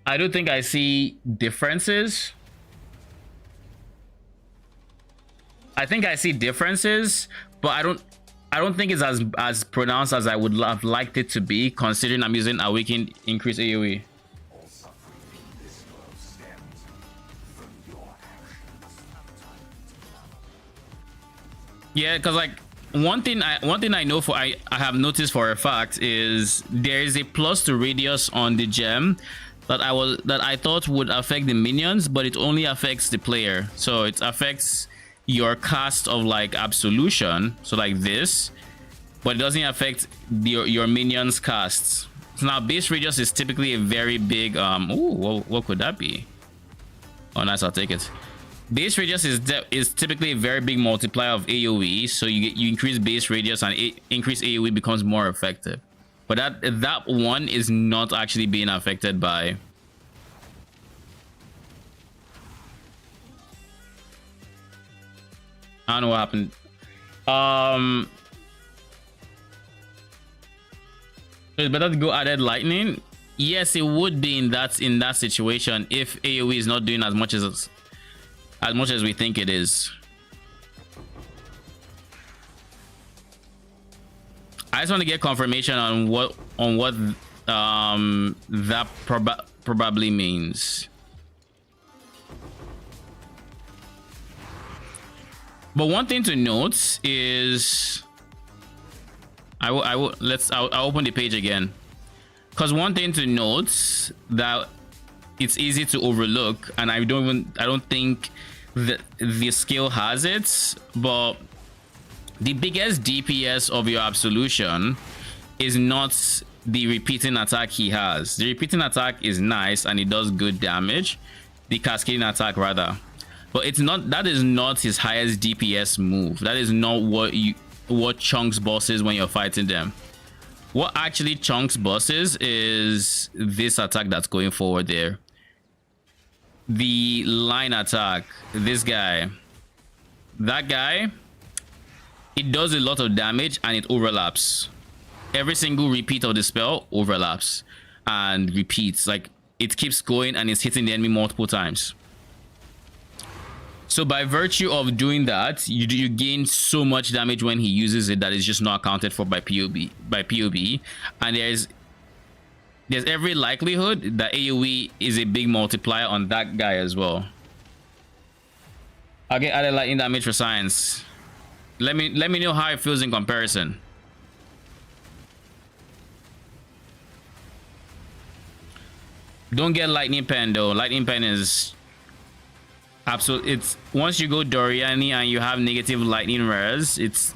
Speaker 1: I do think I see differences. I think I see differences, but I don't think it's as pronounced as I would have liked it to be, considering I'm using awakened increase AoE. Yeah, because like one thing I know for I have noticed for a fact is there is a plus to radius on the gem that I thought would affect the minions, but it only affects the player. So it affects your cast of like Absolution, so like this, but it doesn't affect your minions casts. So now base radius is typically a very big ooh, what could that be? Oh nice, I'll take it. Base radius is typically a very big multiplier of AoE, so you increase base radius and increase AoE becomes more effective. But that one is not actually being affected by. I don't know what happened. So it's better to go added lightning. Yes, it would be in that situation if AoE is not doing as much as we think it is. I just want to get confirmation on what that probably means. But one thing to note is I'll open the page again, because one thing to note that it's easy to overlook, and I don't think that the skill has it, but the biggest DPS of your Absolution is not the repeating attack he has. The repeating attack is nice and it does good damage, the cascading attack rather, but that is not his highest DPS move. That is not what chunks bosses when you're fighting them. What actually chunks bosses is this attack that's going forward there, the line attack. This guy, that guy, it does a lot of damage and it overlaps. Every single repeat of the spell overlaps and repeats, like it keeps going and it's hitting the enemy multiple times. So by virtue of doing that, you gain so much damage when he uses it that is just not accounted for by POB. And there's every likelihood that AoE is a big multiplier on that guy as well. I'll get added lightning damage for science. Let me know how it feels in comparison. Don't get lightning pen though. Lightning pen is absolutely, it's once you go Doriani and you have negative lightning res, it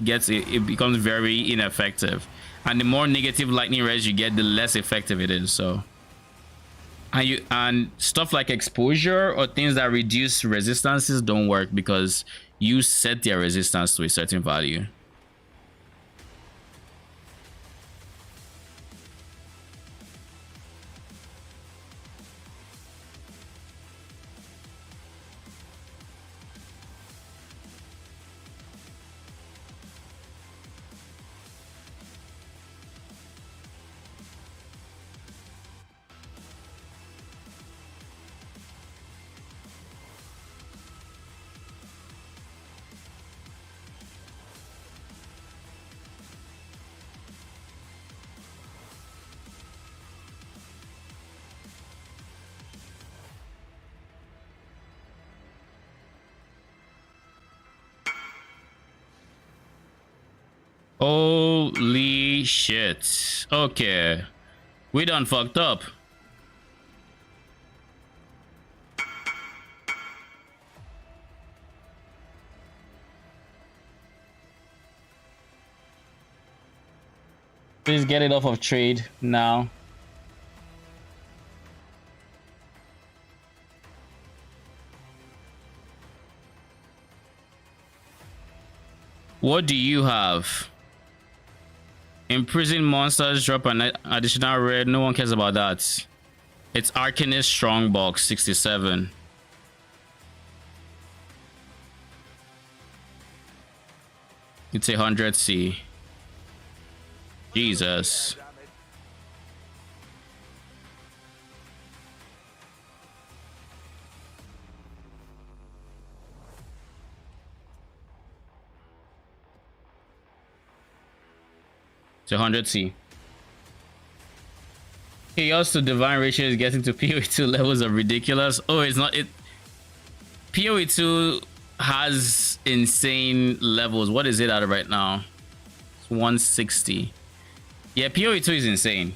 Speaker 1: becomes very ineffective. And the more negative lightning res you get, the less effective it is. So and stuff like exposure or things that reduce resistances don't work because you set their resistance to a certain value. Holy shit. Okay. We done fucked up. Please get it off of trade now. What do you have? Imprison monsters drop an additional red. No one cares about that. It's Arcanist Strongbox 67. It's 100C. Jesus. It's 100C. Chaos to divine ratio is getting to PoE2 levels of ridiculous. Oh, it's not it. PoE2 has insane levels. What is it at right now? It's 160. Yeah, PoE2 is insane.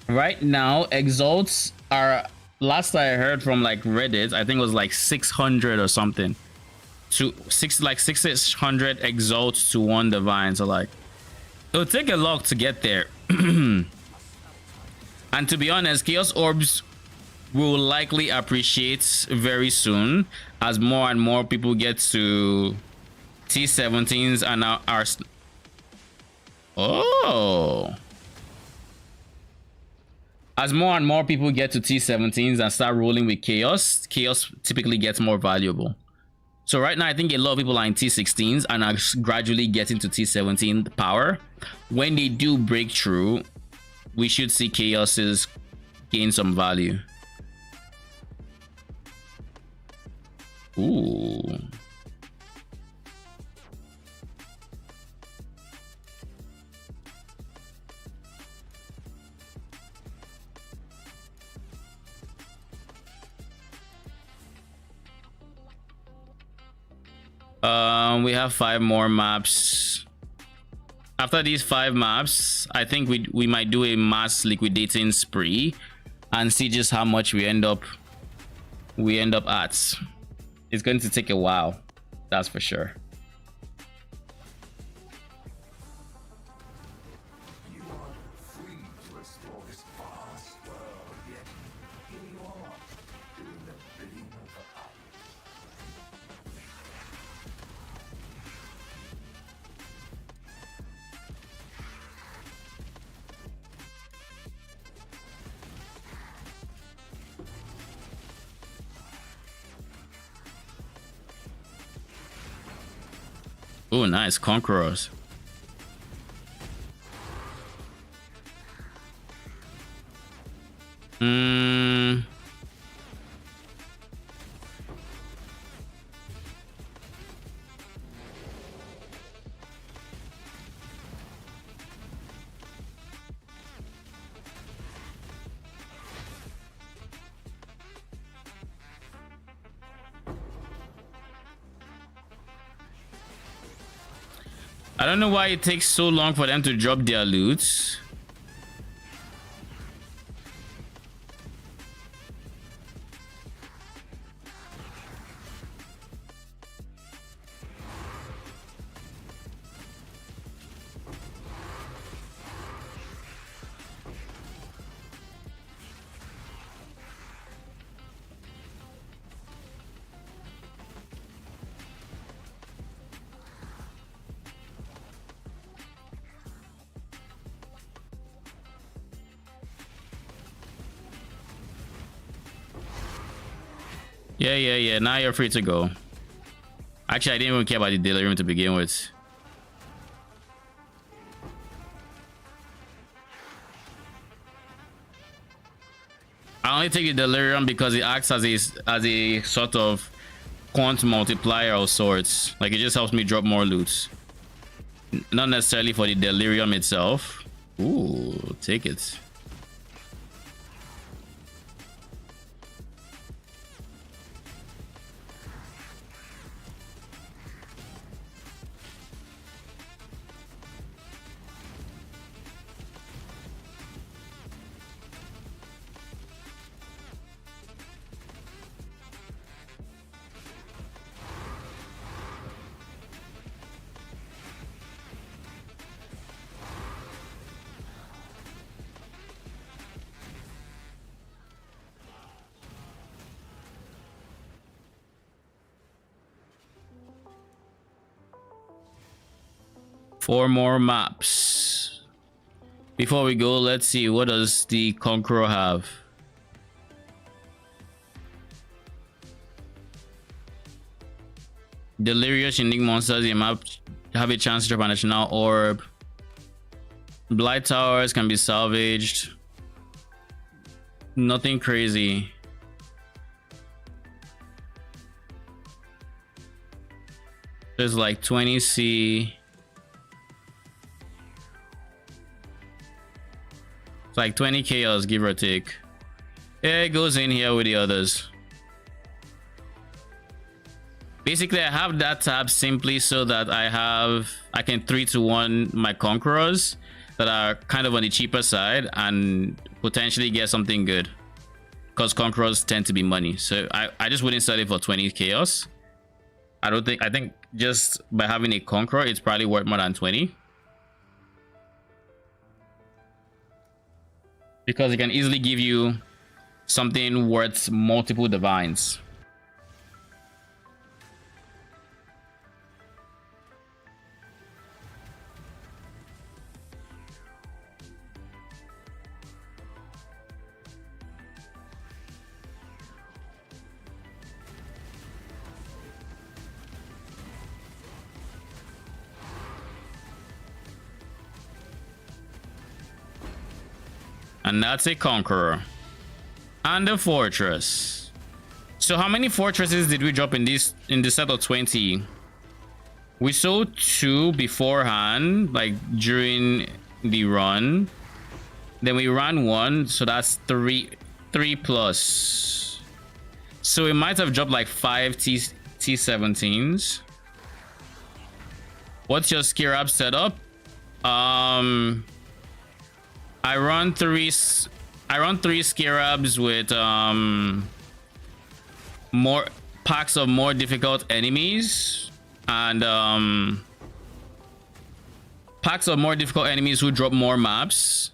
Speaker 1: Right now, exalts are, last I heard from like Reddit, I think it was like 600 or something. To 600 exalts to one divine. So like, it'll take a lot to get there. And to be honest, Chaos Orbs will likely appreciate very soon as more and more people get to T17s and are oh, as more and more people get to T17s and start rolling with Chaos typically gets more valuable. So right now, I think a lot of people are in T16s and are gradually getting to T17 power. When they do break through, we should see Chaoses gain some value. Ooh. We have 5 more maps. After these 5 maps, I think we might do a mass liquidating spree and see just how much we end up at. It's going to take a while, that's for sure.
Speaker 9: You are free to explore this vast world, yet here you are, doing the bidding of the power.
Speaker 1: Oh, nice conquerors. I don't know why it takes so long for them to drop their loot. Yeah. Now you're free to go. Actually, I didn't even care about the delirium to begin with. I only take the delirium because it acts as a sort of quant multiplier of sorts. Like, it just helps me drop more loot. Not necessarily for the delirium itself. Ooh, take it. Four more maps. Before we go, let's see, what does the Conqueror have? Delirious unique monsters in map have a chance to drop an additional orb. Blight towers can be salvaged. Nothing crazy. There's like 20C. It's like 20 chaos, give or take. Yeah, it goes in here with the others. Basically, I have that tab simply so that I can 3-to-1 my conquerors that are kind of on the cheaper side and potentially get something good. Because conquerors tend to be money. So I just wouldn't sell it for 20 chaos. I think just by having a conqueror, it's probably worth more than 20. Because it can easily give you something worth multiple divines. And that's a conqueror. And a fortress. So how many fortresses did we drop in the set of 20? We sold 2 beforehand, like during the run. Then we ran 1, so that's 3 plus. So we might have dropped like 5 T17s. What's your Skirab setup? I run 3 Skirabs with more packs of more difficult enemies and packs of more difficult enemies who drop more maps.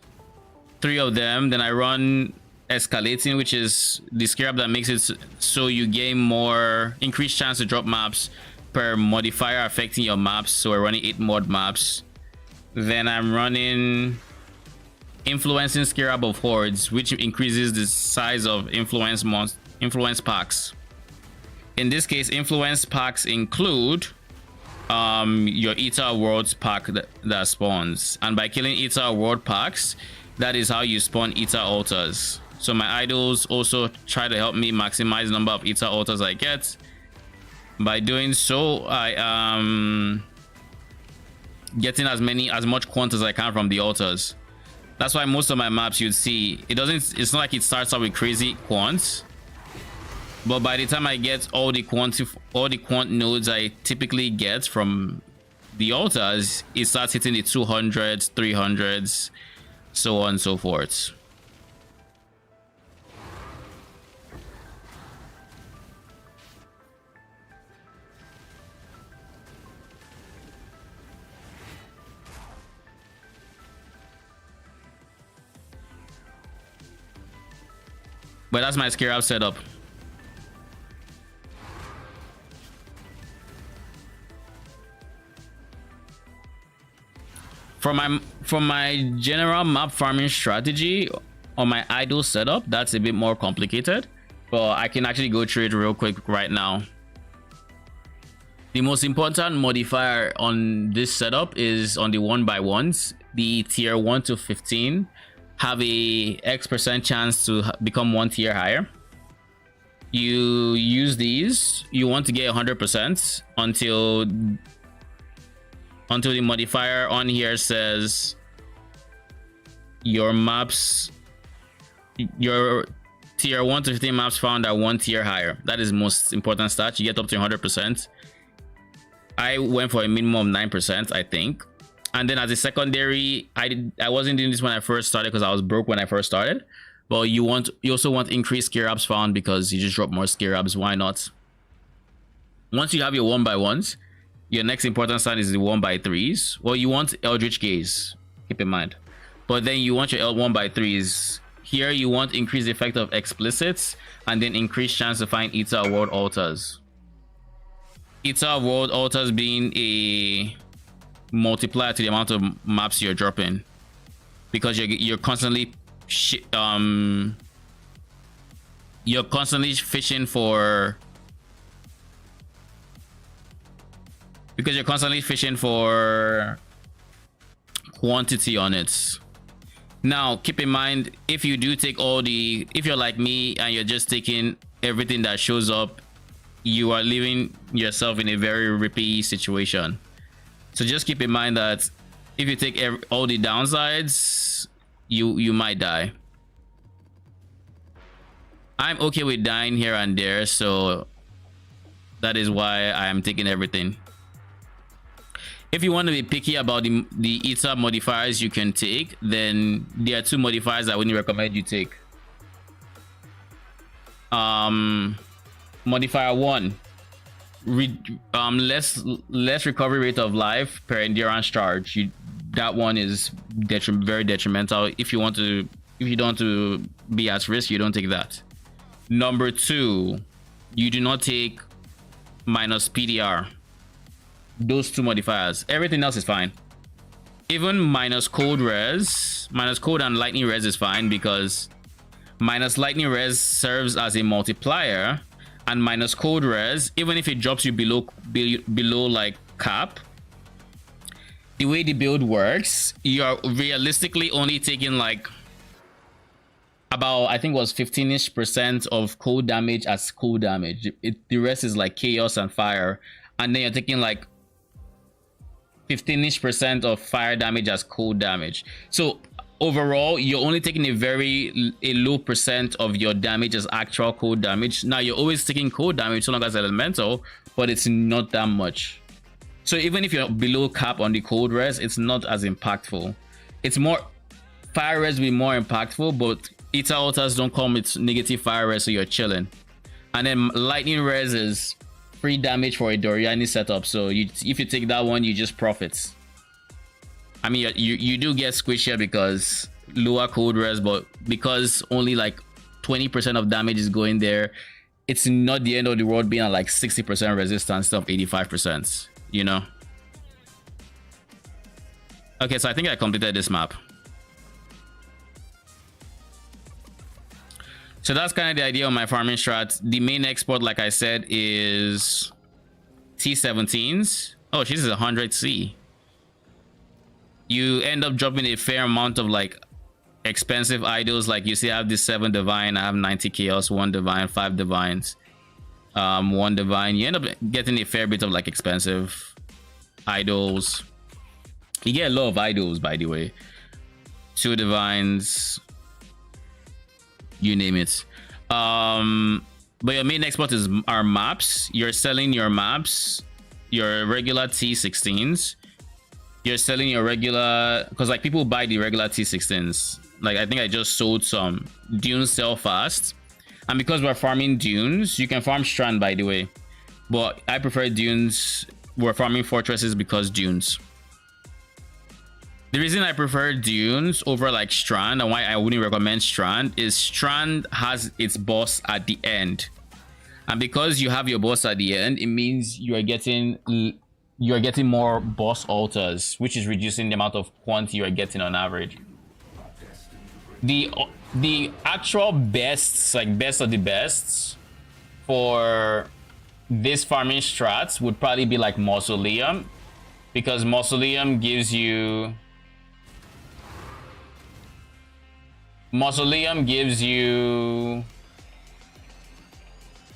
Speaker 1: 3 of them. Then I run escalating, which is the Skirab that makes it so you gain more increased chance to drop maps per modifier affecting your maps. So we're running 8 mod maps. Then I'm running influencing Skirab of Hordes, which increases the size of influence packs. In this case, influence packs include your Eater Worlds pack that spawns, and by killing Eater World packs, that is how you spawn Eater altars. So my idols also try to help me maximize the number of Eater altars I get. By doing so, I am getting as much quant as I can from the altars. That's why most of my maps you'd see it's not like it starts out with crazy quants, but by the time I get all the quant nodes I typically get from the altars, it starts hitting the 200s, 300s, so on and so forth. But that's my Skirab setup. For my general map farming strategy on my idle setup, that's a bit more complicated, but I can actually go through it real quick right now. The most important modifier on this setup is on the 1x1s. The tier 1 to 15 have a X% chance to become 1 tier higher. You use these, you want to get 100% until the modifier on here says your maps, your tier 1 to 15 maps found are 1 tier higher. That is the most important stat. You get up to 100%. I went for a minimum of 9%, I think. And then as a secondary, I wasn't doing this when I first started because I was broke when I first started. But you also want increased Skirabs found because you just drop more Skirabs. Why not? Once you have your 1x1s, your next important stat is the 1x3s. Well, you want Eldritch Gaze, keep in mind. But then you want your 1x3s. Here you want increased effect of explicits and then increased chance to find Eater World altars. Eater World altars being a multiplier to the amount of maps you're dropping, because you're constantly fishing for because you're constantly fishing for quantity on it. Now, keep in mind, if you do take if you're like me and you're just taking everything that shows up, you are leaving yourself in a very rippy situation. So just keep in mind that if you take all the downsides, you might die. I'm okay with dying here and there, so that is why I am taking everything. If you want to be picky about the ether modifiers you can take, then there are 2 modifiers I wouldn't recommend you take. Modifier 1, less recovery rate of life per endurance charge. That one is very detrimental. If you don't want to be at risk, you don't take that. Number 2, you do not take minus PDR. Those 2 modifiers. Everything else is fine. Even minus cold and lightning res is fine, because minus lightning res serves as a multiplier, and minus cold res, even if it drops you below like cap, the way the build works, you are realistically only taking like about, I think it was 15% of cold damage as cold damage. The rest is like chaos and fire, and then you're taking like 15% of fire damage as cold damage. So overall, you're only taking a low percent of your damage as actual cold damage. Now, you're always taking cold damage so long as elemental, but it's not that much. So even if you're below cap on the cold res, it's not as impactful. It's more, fire res will be more impactful, but ether altars don't come with negative fire res, so you're chilling. And then lightning res is free damage for a Doriani setup, so if you take that one, you just profit. I mean, you do get squishier because lower cold res, but because only like 20% of damage is going there, it's not the end of the world being at like 60% resistance of 85%, you know? Okay, so I think I completed this map. So that's kind of the idea of my farming strat. The main export, like I said, is T17s. Oh, she's 100C. You end up dropping a fair amount of like expensive idols. Like you see, I have this 7 divine, I have 90 chaos, 1 divine, 5 divines, 1 divine. You end up getting a fair bit of like expensive idols. You get a lot of idols, by the way. 2 divines, you name it. But your main export are maps. You're selling your maps, your regular T16s. You're selling your regular, because like people buy the regular T16s. Like I think I just sold some. Dunes sell fast, and because we're farming dunes, you can farm strand, by the way, but I prefer dunes. We're farming fortresses because dunes. The reason I prefer dunes over like strand, and why I wouldn't recommend strand, is strand has its boss at the end, and because you have your boss at the end, it means you are getting more boss altars, which is reducing the amount of quantity you are getting on average. The actual bests, like best of the bests for this farming strats would probably be like Mausoleum, because Mausoleum gives you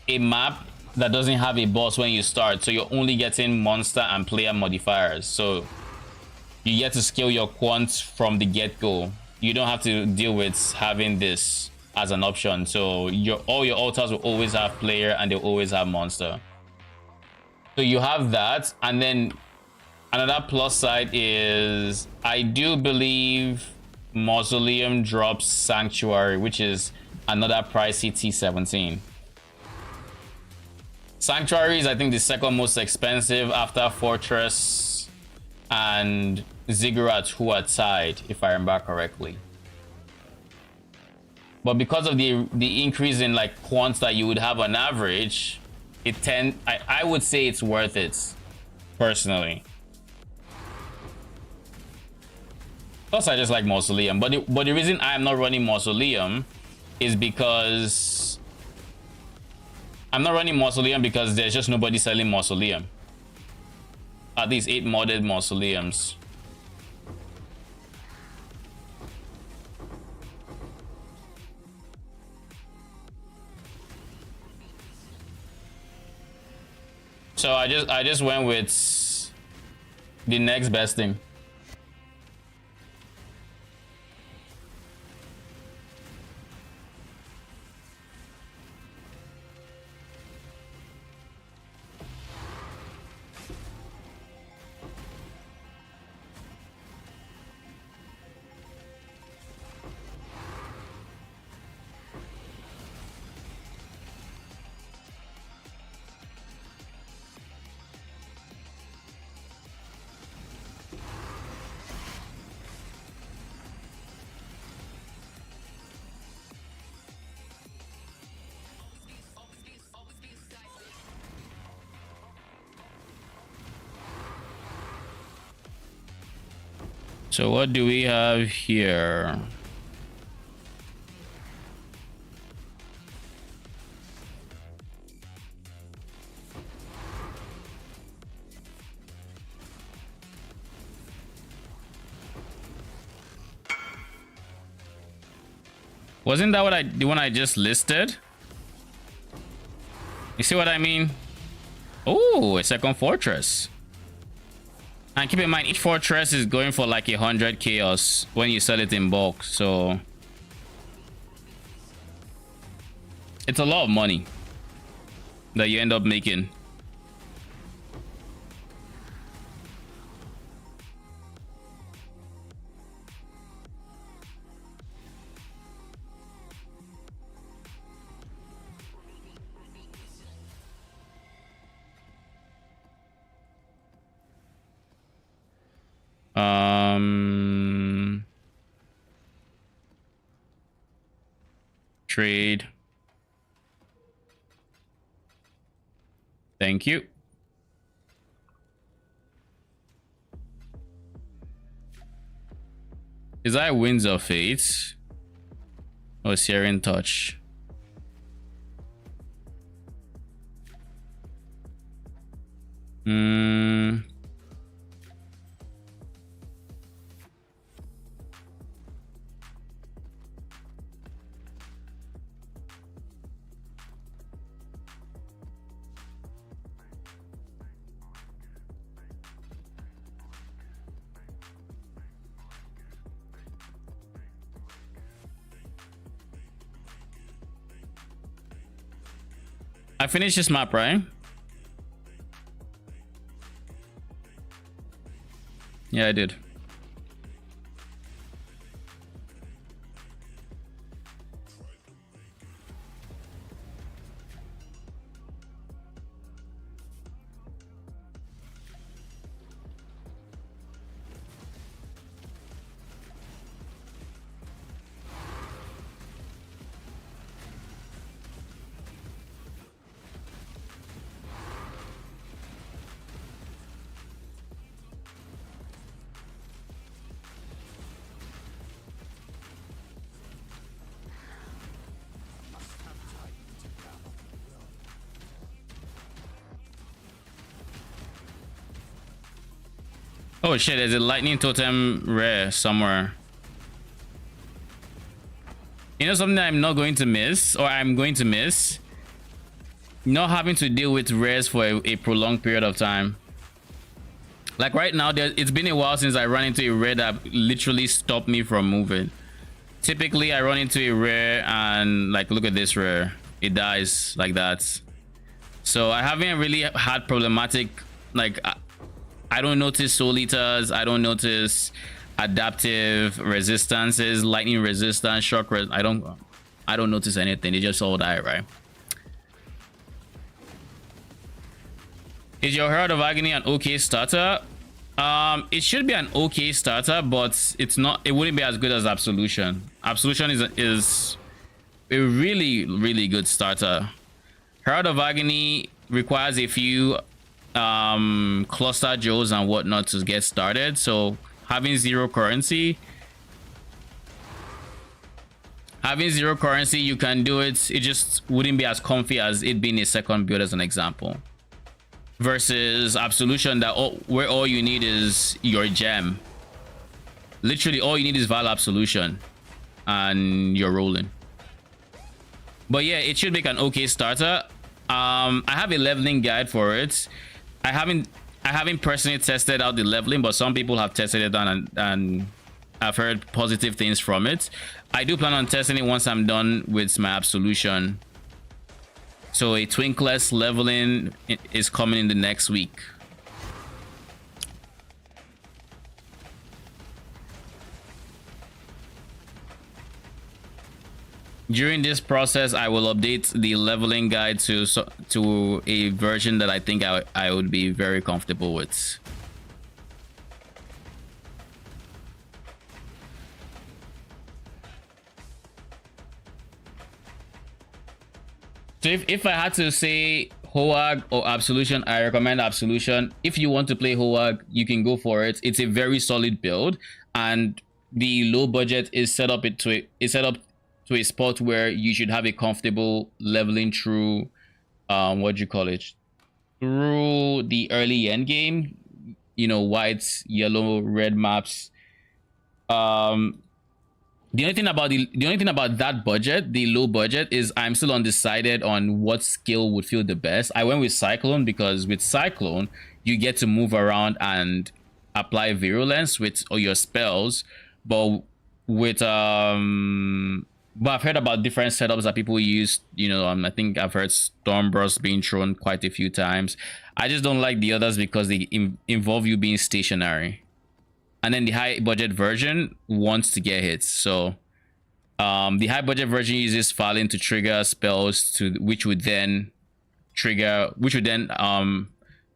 Speaker 1: a map that doesn't have a boss when you start, so you're only getting monster and player modifiers, so you get to scale your quants from the get-go. You don't have to deal with having this as an option, so all your altars will always have player and they'll always have monster. So you have that, and then another plus side is I do believe Mausoleum drops Sanctuary, which is another pricey T17. Sanctuary is, I think, the second most expensive after Fortress and Ziggurat, who are tied, if I remember correctly. But because of the increase in like quants that you would have on average, I would say it's worth it, personally. Plus, I just like Mausoleum. But the reason I'm not running Mausoleum is because I'm not running Mausoleum because there's just nobody selling Mausoleum. At least 8 modded mausoleums. So I just went with the next best thing. So what do we have here? Wasn't that the one I just listed? You see what I mean? Oh, a second fortress. And keep in mind, each fortress is going for like 100 chaos when you sell it in bulk. So it's a lot of money that you end up making. Trade. Thank you. Is that Winds of Fate or Searing Touch? I finished this map, right? Yeah, I did. Oh shit, there's a lightning totem rare somewhere. You know something that I'm not going to miss, or I'm going to miss? Not having to deal with rares for a prolonged period of time. Like right now, it's been a while since I ran into a rare that literally stopped me from moving. Typically, I run into a rare and like, look at this rare. It dies like that. So I haven't really had problematic, like, I don't notice soul eaters. I don't notice adaptive resistances, lightning resistance, shock I don't notice anything. They just all die, right? Is your Herald of Agony an okay starter? It should be an okay starter, but it's not. It wouldn't be as good as Absolution. Absolution is a really good starter. Herald of Agony requires a few cluster Joes and whatnot to get started. So having zero currency, you can do it. It just wouldn't be as comfy as it being a second build, as an example. versus Absolution that where all you need is your gem. Literally all you need is Vaal Absolution and you're rolling. But yeah, it should make an okay starter. I have a leveling guide for it. I haven't personally tested out the leveling, but some people have tested it and I've heard positive things from it. I do plan on testing it once I'm done with my Absolution. So a Twinkless leveling is coming in the next week. During this process, I will update the leveling guide to a version that I think I would be very comfortable with. So if I had to say Hoag or Absolution, I recommend Absolution. If you want to play Hoag, you can go for it. It's a very solid build, and the low budget is set up to a spot where you should have a comfortable leveling through what do you call it, through the early end game, you know, white, yellow, red maps. The only thing about that budget, the low budget, is I'm still undecided on what skill would feel the best. I went with Cyclone because with Cyclone you get to move around and apply virulence with all your spells, but with but I've heard about different setups that people use. You know, I think I've heard Stormburst being thrown quite a few times. I just don't like the others because they involve you being stationary. And then the high budget version wants to get hits. So the high budget version uses Falling to trigger spells which would then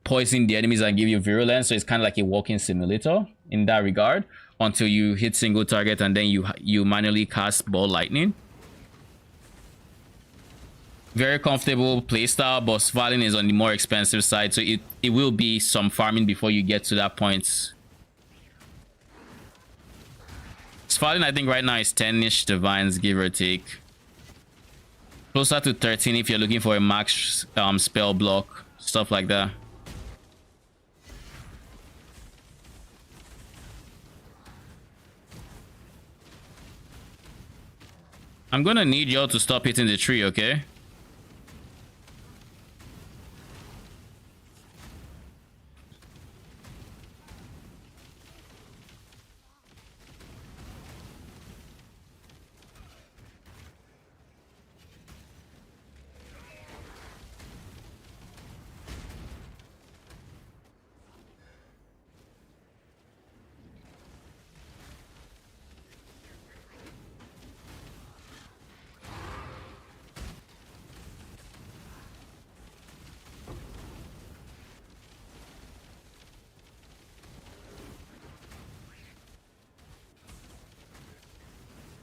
Speaker 1: poison the enemies and give you virulence. So it's kind of like a walking simulator in that regard, until you hit single target and then you manually cast Ball Lightning. Very comfortable playstyle, but Falling is on the more expensive side, so it will be some farming before you get to that point. Falling, I think right now is 10-ish divines, give or take. Closer to 13 if you're looking for a max spell block, stuff like that. I'm gonna need y'all to stop hitting the tree, okay?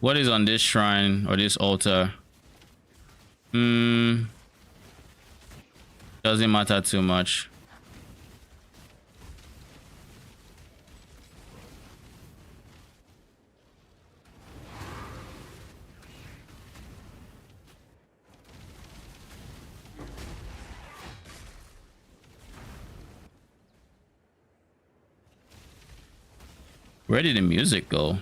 Speaker 1: What is on this shrine or this altar? Doesn't matter too much. Where did the music go?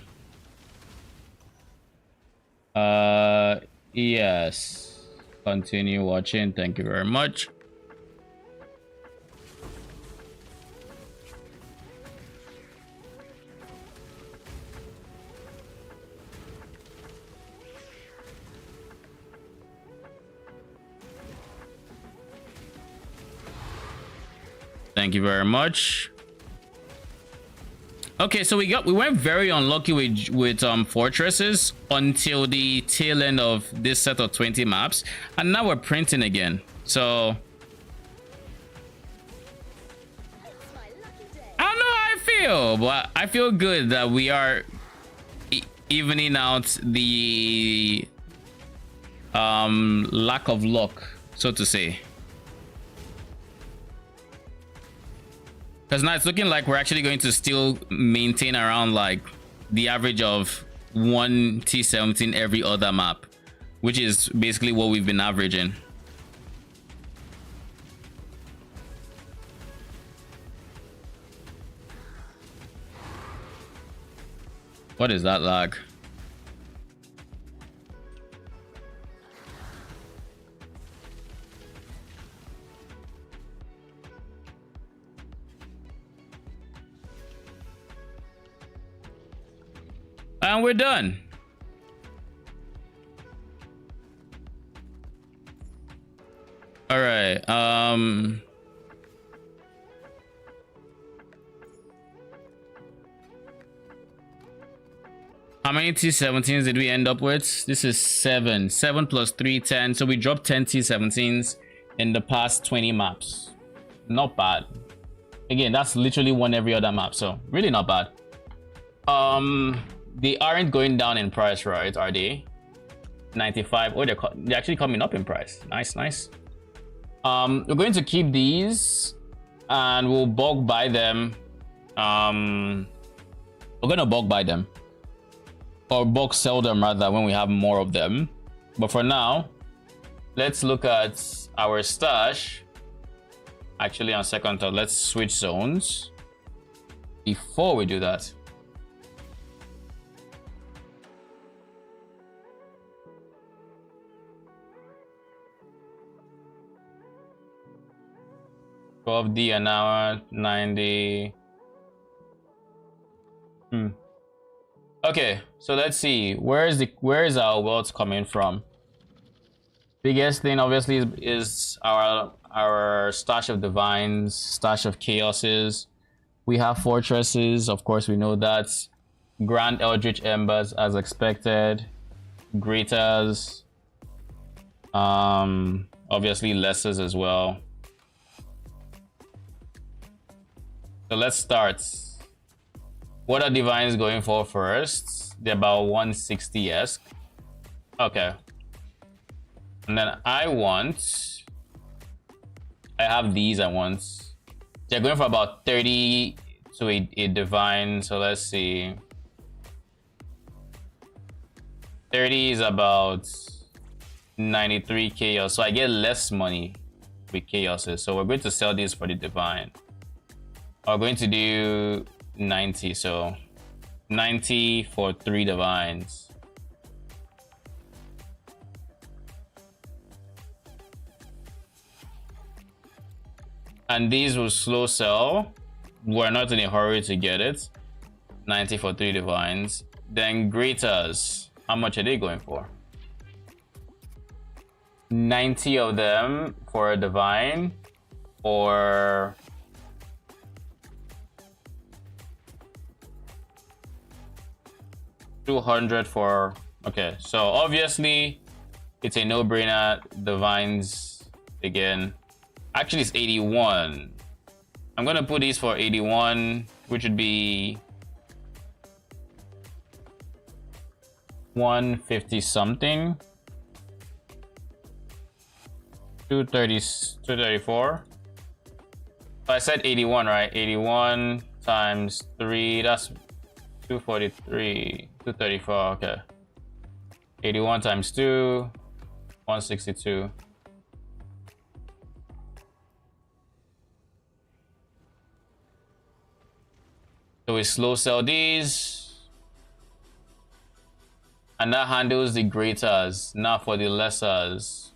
Speaker 1: Yes. Continue watching. Thank you very much. Thank you very much. Okay, so we went very unlucky with fortresses until the tail end of this set of 20 maps, and now we're printing again. So I don't know how I feel, but I feel good that we are evening out the lack of luck, so to say. Because now it's looking like we're actually going to still maintain around like the average of 1 T17 every other map, which is basically what we've been averaging. What is that lag? And we're done. All right. How many T17s did we end up with? This is 7. 7 plus 3, 10. So we dropped 10 T17s in the past 20 maps. Not bad. Again, that's literally one every other map. So really not bad. They aren't going down in price, right? Are they? 95. Oh, they're actually coming up in price. Nice, nice. We're going to keep these and we'll bulk buy them. We're gonna bulk buy them. Or bulk sell them rather when we have more of them. But for now, let's look at our stash. Actually, on second thought, let's switch zones before we do that. $12D an hour, 90. Okay, so let's see. Where is our wealth coming from? Biggest thing obviously is our stash of divines, stash of chaoses. We have fortresses, of course we know that. Grand Eldritch Embers as expected. Greaters. Obviously lessers as well. So let's start. What are divines going for first? They're about 160-esque. Okay. And then I have these I want. They're going for about 30 to a divine. So let's see. 30 is about 93 chaos. So I get less money with chaoses. So we're going to sell these for the divine. We're going to do 90, so 90 for 3 divines. And these will slow sell. We're not in a hurry to get it. 90 for 3 divines. Then greaters, how much are they going for? 90 of them for a divine, or $200 for, okay, so obviously it's a no-brainer. Divines again. Actually it's 81. I'm gonna put these for 81, which would be 150 something. 234. I said 81, right? 81 times 3, that's 243, 234, okay. 81 times 2, 162. So we slow sell these. And that handles the greaters, now for the lessers.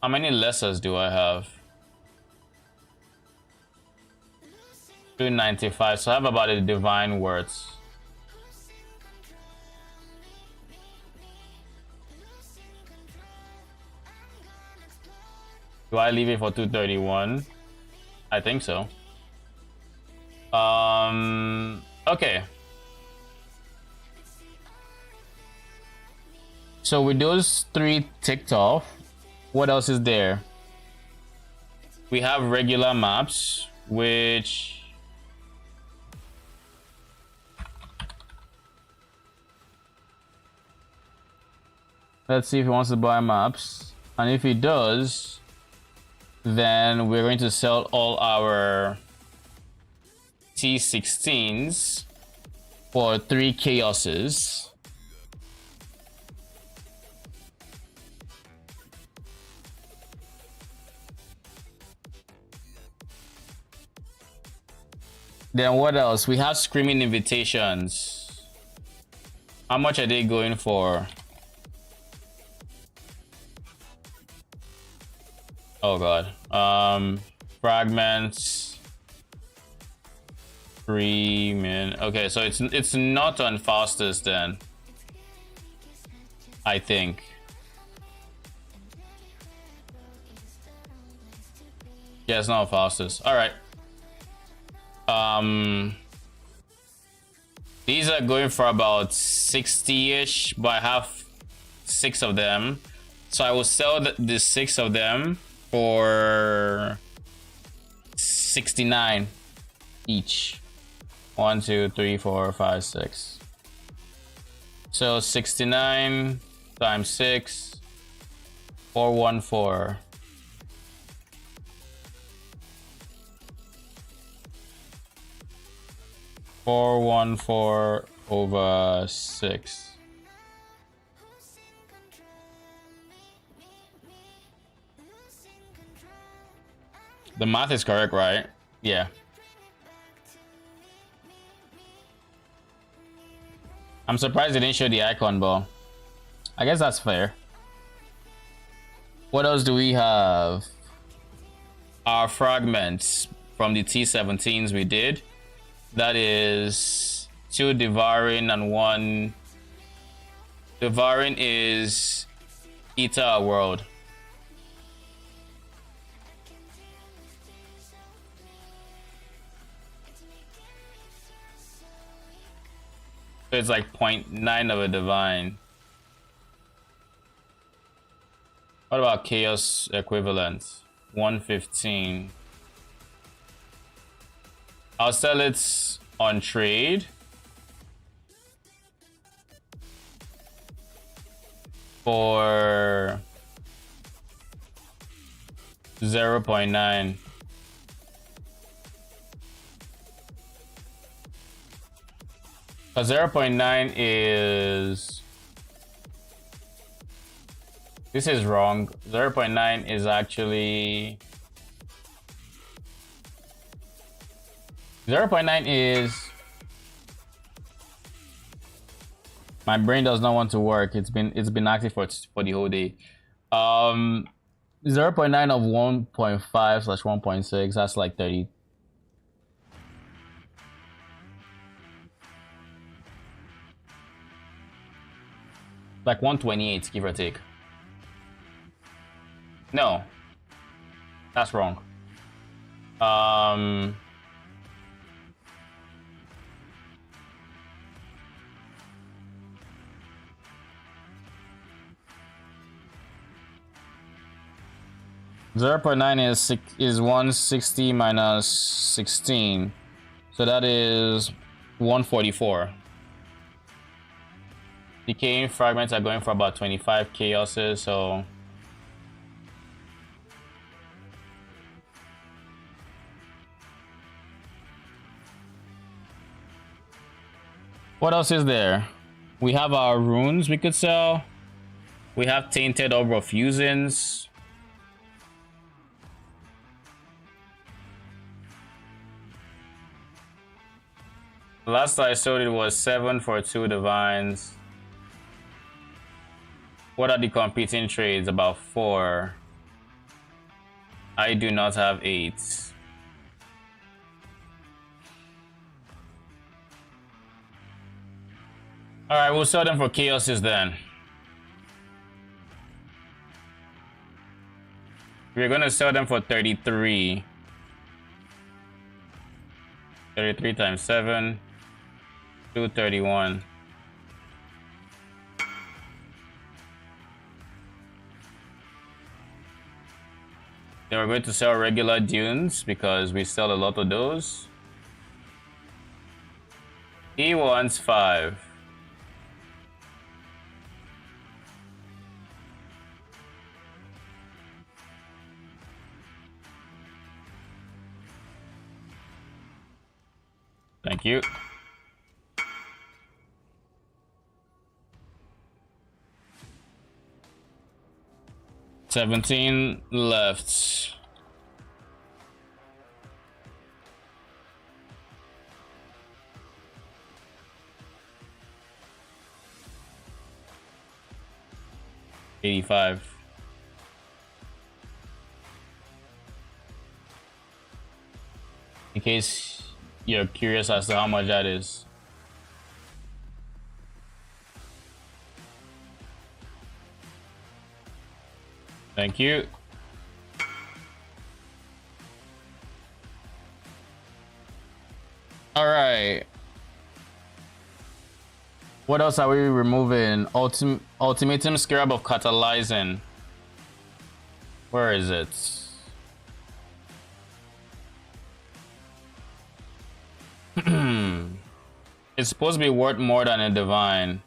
Speaker 1: How many lessers do I have? 295, so I have about a divine worth. Do I leave it for 231? I think so. Okay. So with those 3 ticked off, what else is there? We have regular maps, which let's see if he wants to buy maps. And if he does, then we're going to sell all our T16s for 3 chaoses. Then what else? We have Screaming Invitations. How much are they going for? Oh god. Fragments. 3 min. Okay, so it's not on fastest then. I think. Yeah, it's not fastest. All right. These are going for about 60-ish, but I have 6 of them. So I will sell the 6 of them for 69 each. 1, 2, 3, 4, 5, 6. So 69 times 6, 414. 414 over 6. The math is correct, right? Yeah. I'm surprised they didn't show the icon, but I guess that's fair. What else do we have? Our fragments from the T17s we did. That is 2 devouring and 1. Devouring is Eater a World. So it's like 0.9 of a divine. What about Chaos Equivalent? 115. I'll sell it on trade for 0.9. Because 0.9 is... This is wrong. 0.9 is actually... 0.9 is... My brain does not want to work. It's been active for the whole day. 0.9 of 1.5 slash 1.6, that's like 30. Like 128, give or take. No. That's wrong. 0.9 is 160 minus 16. So that is 144. Decaying fragments are going for about 25 chaoses, so... What else is there? We have our runes we could sell. We have Tainted Orb of Fusions. Last I sold it was 7 for 2 divines. What are the competing trades? About 4. I do not have 8. Alright, we'll sell them for chaoses then. We're gonna sell them for 33. 33 times 7. 231. Then we're going to sell regular dunes because we sell a lot of those. He wants 5. Thank you. $17 left. 85. In case you're curious as to how much that is. Thank you. All right. What else are we removing? Ultimatum Scarab of Catalyzing. Where is it? It's supposed to be worth more than a divine.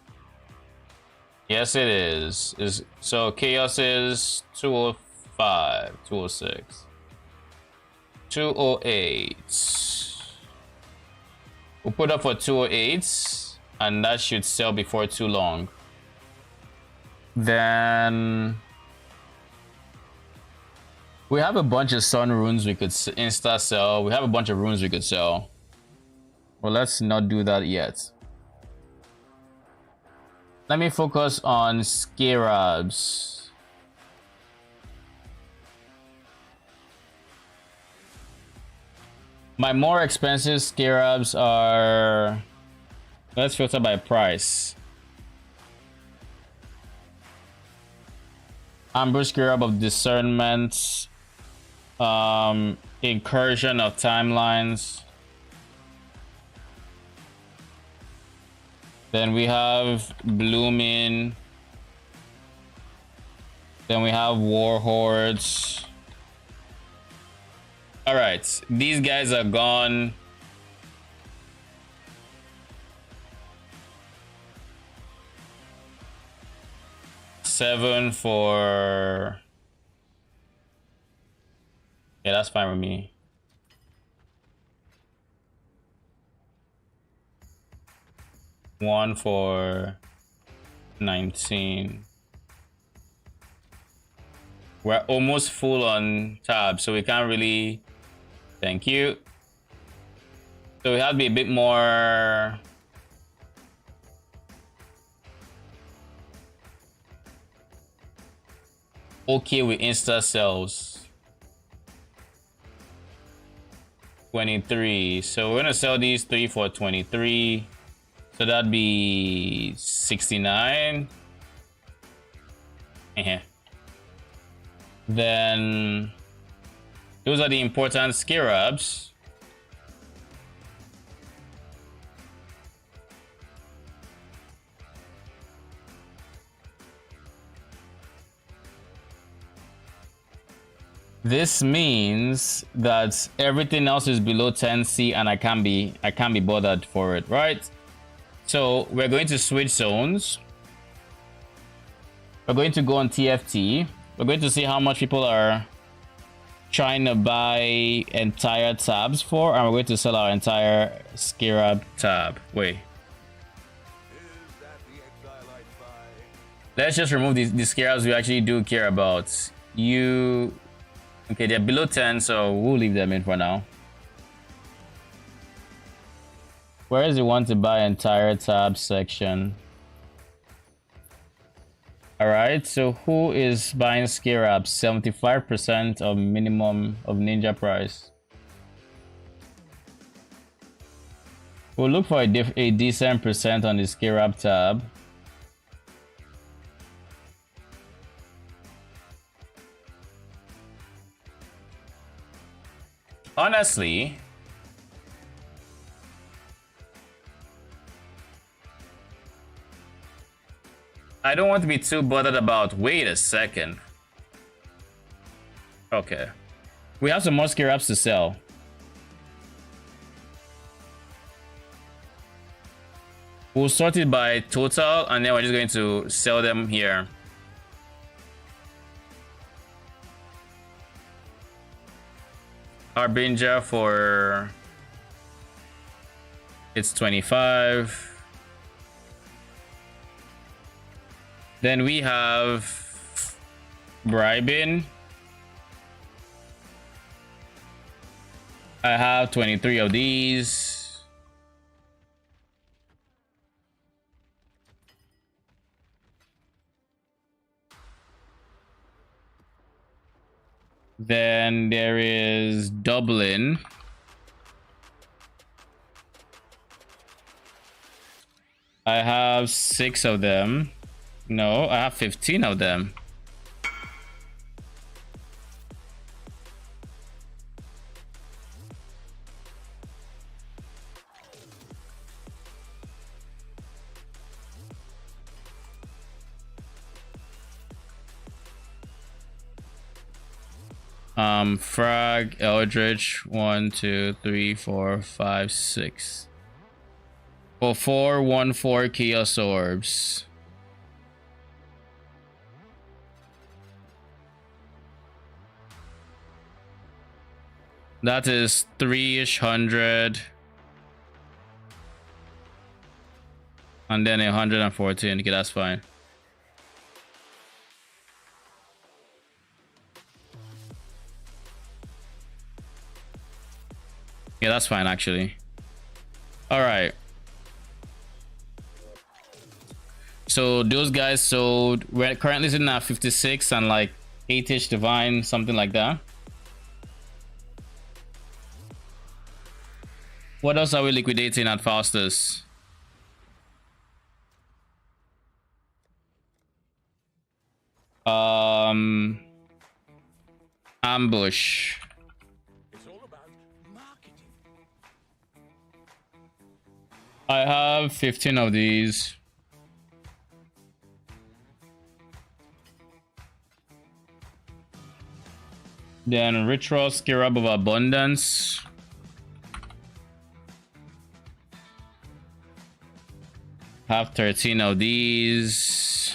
Speaker 1: Yes, it is. So chaos is 205, 206, 208. We'll put up for 208, and that should sell before too long. Then we have a bunch of sun runes we could insta sell. We have a bunch of runes we could sell. Well, let's not do that yet. Let me focus on scarabs. My more expensive scarabs are... Let's filter by price. Ambush Scarab of Discernment. Incursion of Timelines. Then we have Blooming. Then we have War Hordes. Alright, these guys are gone. $7 for... Yeah, that's fine with me. $1 for 19. We're almost full on tab, so we can't really... Thank you. So we have to be a bit more... okay with insta sales. 23. So we're gonna sell these 3 for 23. So that'd be 69. Then those are the important scarabs. This means that everything else is below 10C and I can't be bothered for it, right? So we're going to switch zones. We're going to go on TFT. We're going to see how much people are trying to buy entire tabs for, and we're going to sell our entire scarab tab. Wait. Let's just remove the scarabs we actually do care about. Okay, they're below 10, so we'll leave them in for now. Where is the one to buy entire tab section? Alright, so who is buying scarabs? 75% of minimum of ninja price. We'll look for a decent percent on the scarab tab. Honestly, I don't want to be too bothered about... Wait a second. Okay. We have some more scarabs to sell. We'll sort it by total, and then we're just going to sell them here. Harbinger for... It's 25. Then we have bribing. I have 23 of these. Then there is Dublin. I have 6 of them. No, I have 15 of them. Frag, Eldritch, 1, 2, 3, 4, 5, 6. For 4, 1, 4 Chaos Orbs. That is 3-ish hundred. And then 114. Okay, that's fine. Yeah, that's fine actually. All right. So those guys sold. We're currently sitting at 56 and like 8-ish divine, something like that. What else are we liquidating at fastest? Ambush.
Speaker 4: It's all about marketing.
Speaker 1: I have 15 of these. Then Ritual Scarab of Abundance. Have 13 of these.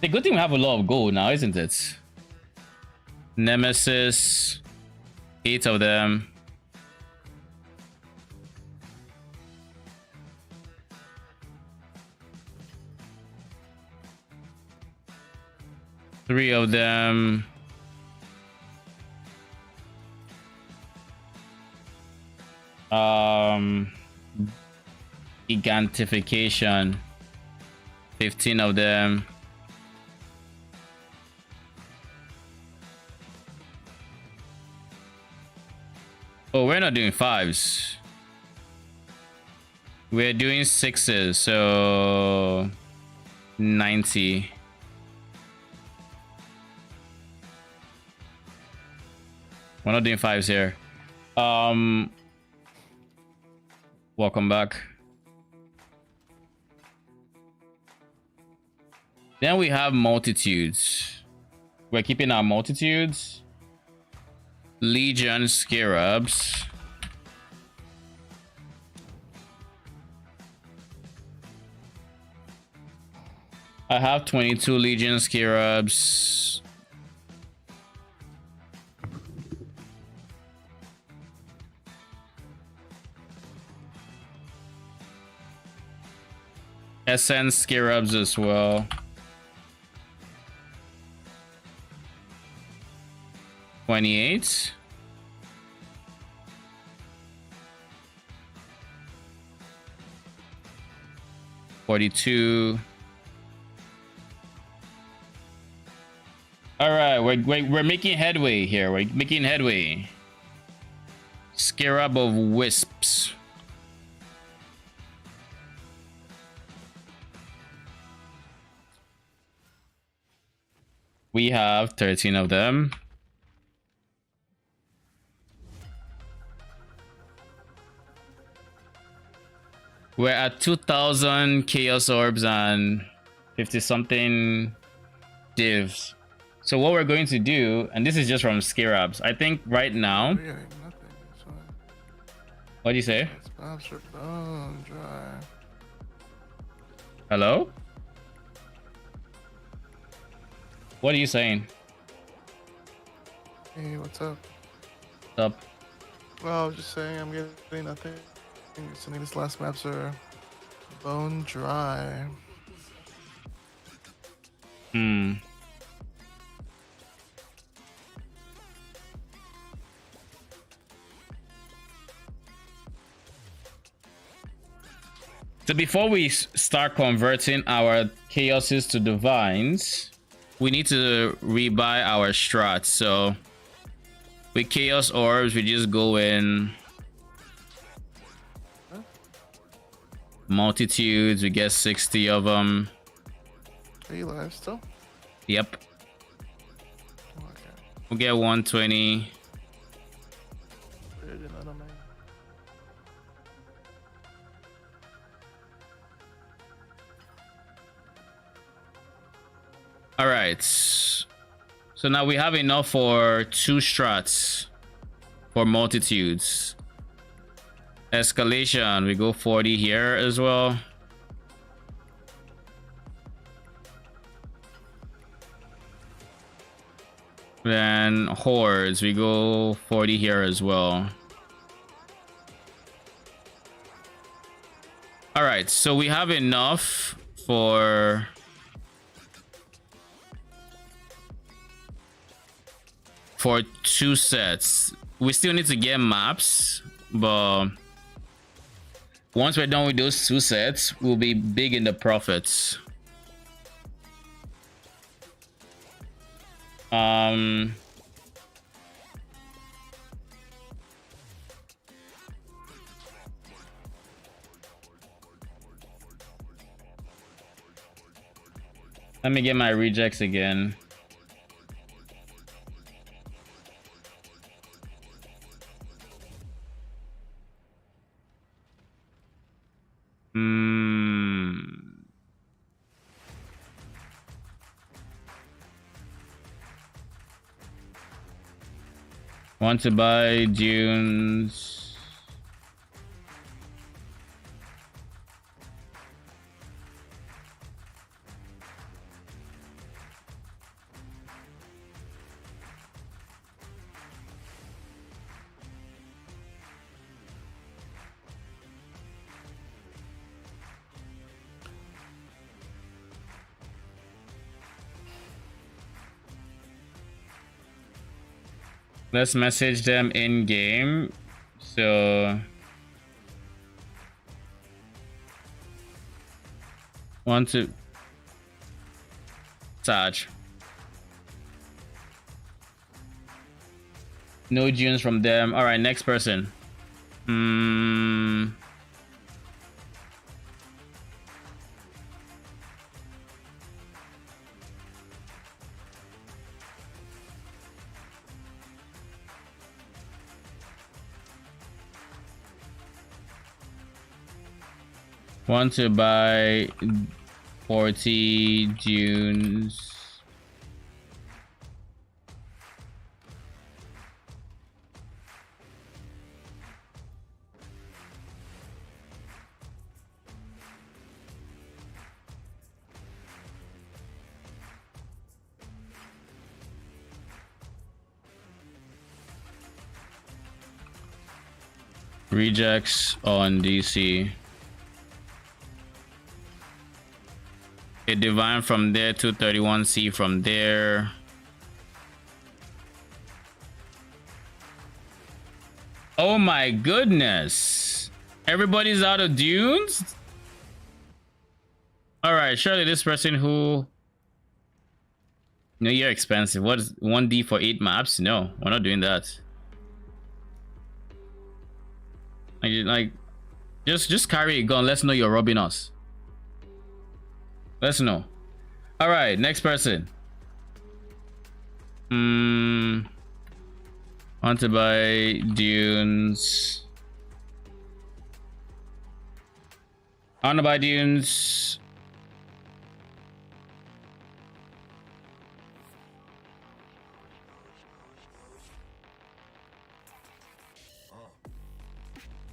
Speaker 1: The good thing we have a lot of gold now, isn't it? Nemesis. 8 of them. Three of them. Gigantification. 15 of them. Oh, we're not doing 5s. We're doing 6s, so 90. We're not doing 5s here. Welcome back. Then we have multitudes. We're keeping our multitudes. Legion Scarabs. I have 22 Legion Scarabs. Essence Scarabs as well. $28. $42. All right, we're making headway here. We're making headway. Scarab of Wisps. We have 13 of them. We're at 2,000 Chaos Orbs and 50 something divs. So what we're going to do, and this is just from Scarabs, I think right now. What do you say?
Speaker 2: Maps are bone dry.
Speaker 1: Hello? What are you saying?
Speaker 2: Hey, what's up?
Speaker 1: What's up?
Speaker 2: Well, I was just saying I'm getting nothing. Some of these last maps are bone dry.
Speaker 1: So before we start converting our chaoses to divines, we need to rebuy our strats. So with chaos orbs, we just go in multitudes. We get 60 of them.
Speaker 2: Are you live still?
Speaker 1: Yep.
Speaker 2: Oh, okay.
Speaker 1: We'll get 120.
Speaker 2: Weird, another man.
Speaker 1: All right. So now we have enough for 2 strats for multitudes. Escalation, we go 40 here as well. Then hordes, we go 40 here as well. All right, so we have enough for for 2 sets. We still need to get maps, but once we're done with those 2 sets, we'll be big in the profits. Let me get my rejects again. Want to buy dunes. Let's message them in game. So want to Sarge. No dunes from them. All right, next person. Want to buy 40 dunes. Rejects on DC. A divine from there, 231C from there. Oh my goodness. Everybody's out of dunes? All right, surely this person who... No, you're expensive. What is 1D for 8 maps? No, we're not doing that. Like, just carry a gun. Let's know you're robbing us. Let's know. All right, next person. Want to buy dunes. I want to buy dunes.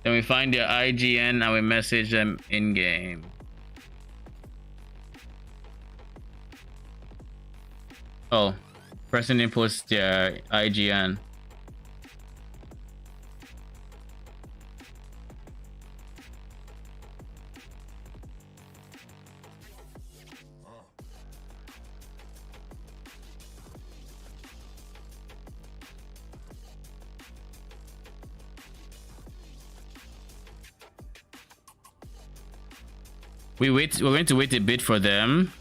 Speaker 1: Then we find their IGN and we message them in game. Oh, person didn't post their IGN. We're going to wait a bit for them.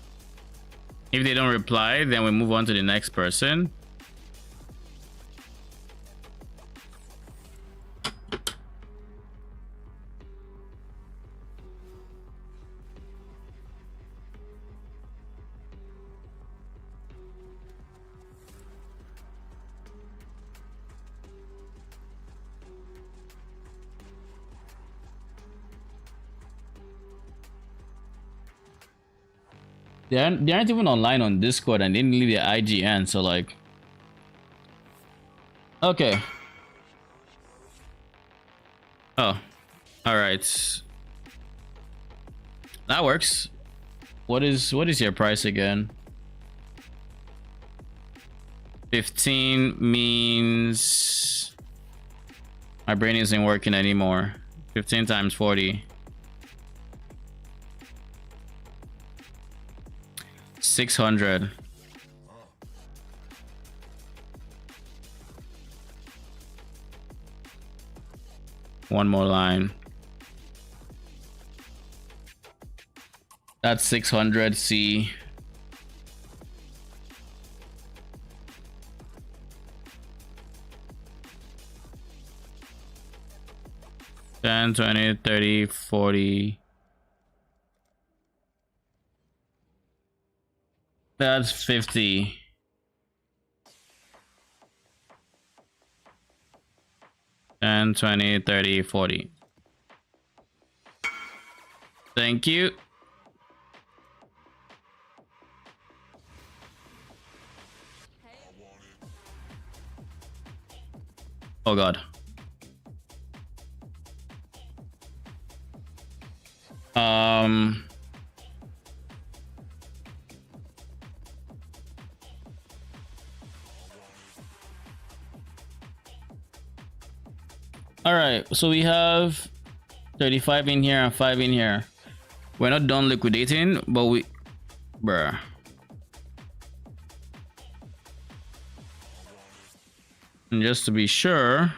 Speaker 1: If they don't reply, then we move on to the next person. They aren't even online on Discord and they didn't leave their IGN, so like, okay. Oh, all right. That works. What is your price again? 15 means my brain isn't working anymore. 15 times 40. 600. One more line. That's 600 C. $10, $20, $30, $40. That's 50. $10, $20, $30, $40. Thank you. Oh God. All right, so we have 35 in here and 5 in here. We're not done liquidating, but bruh. And just to be sure,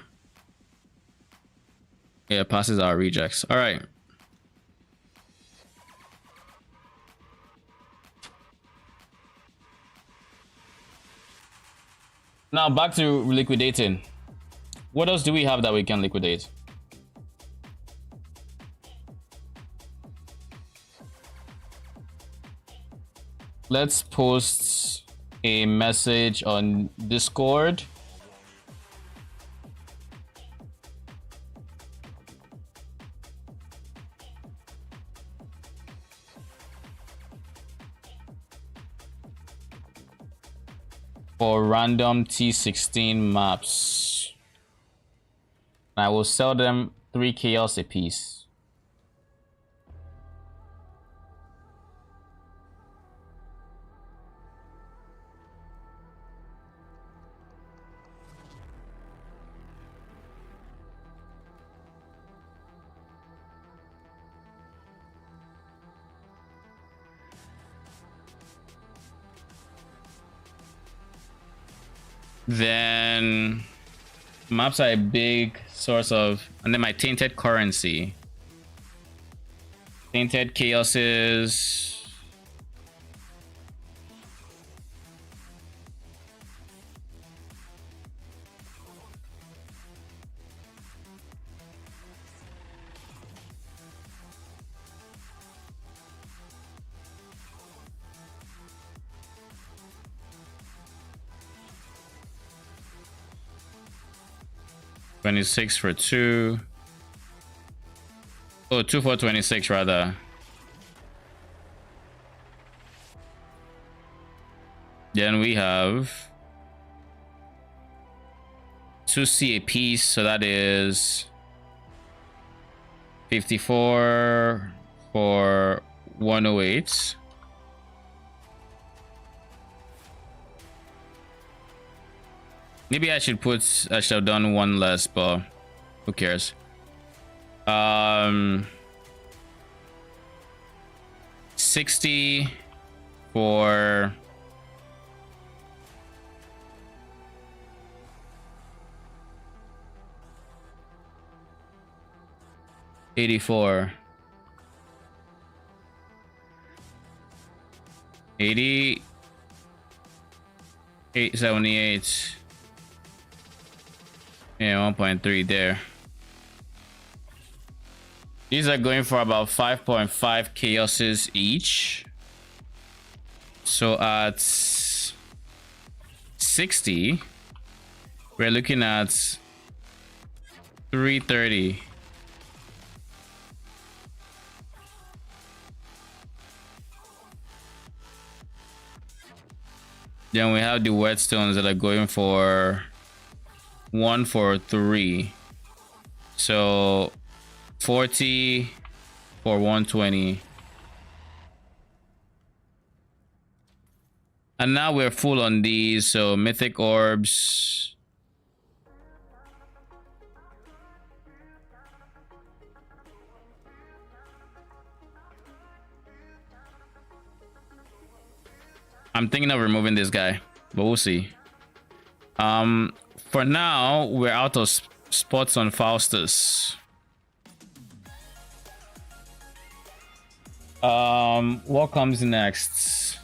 Speaker 1: yeah, it passes our rejects. All right. Now back to liquidating. What else do we have that we can liquidate? Let's post a message on Discord. For random T16 maps. I will sell them 3 chaos a piece. Then maps are a big source of, and then my tainted currency. Tainted chaoses. $26 for 2. Oh, 2 for 26 rather. Then we have 2C a piece, so that is 54 for 108. Maybe I should have done one less, but who cares? 60 for 84. 80 878. Yeah, 1.3 there. These are going for about 5.5 chaoses each. So at 60, we're looking at 330. Then we have the whetstones that are going for 143. So 40 for 120. And now we're full on these, so mythic orbs. I'm thinking of removing this guy, but we'll see. For now, we're out of spots on Faustus. What comes next?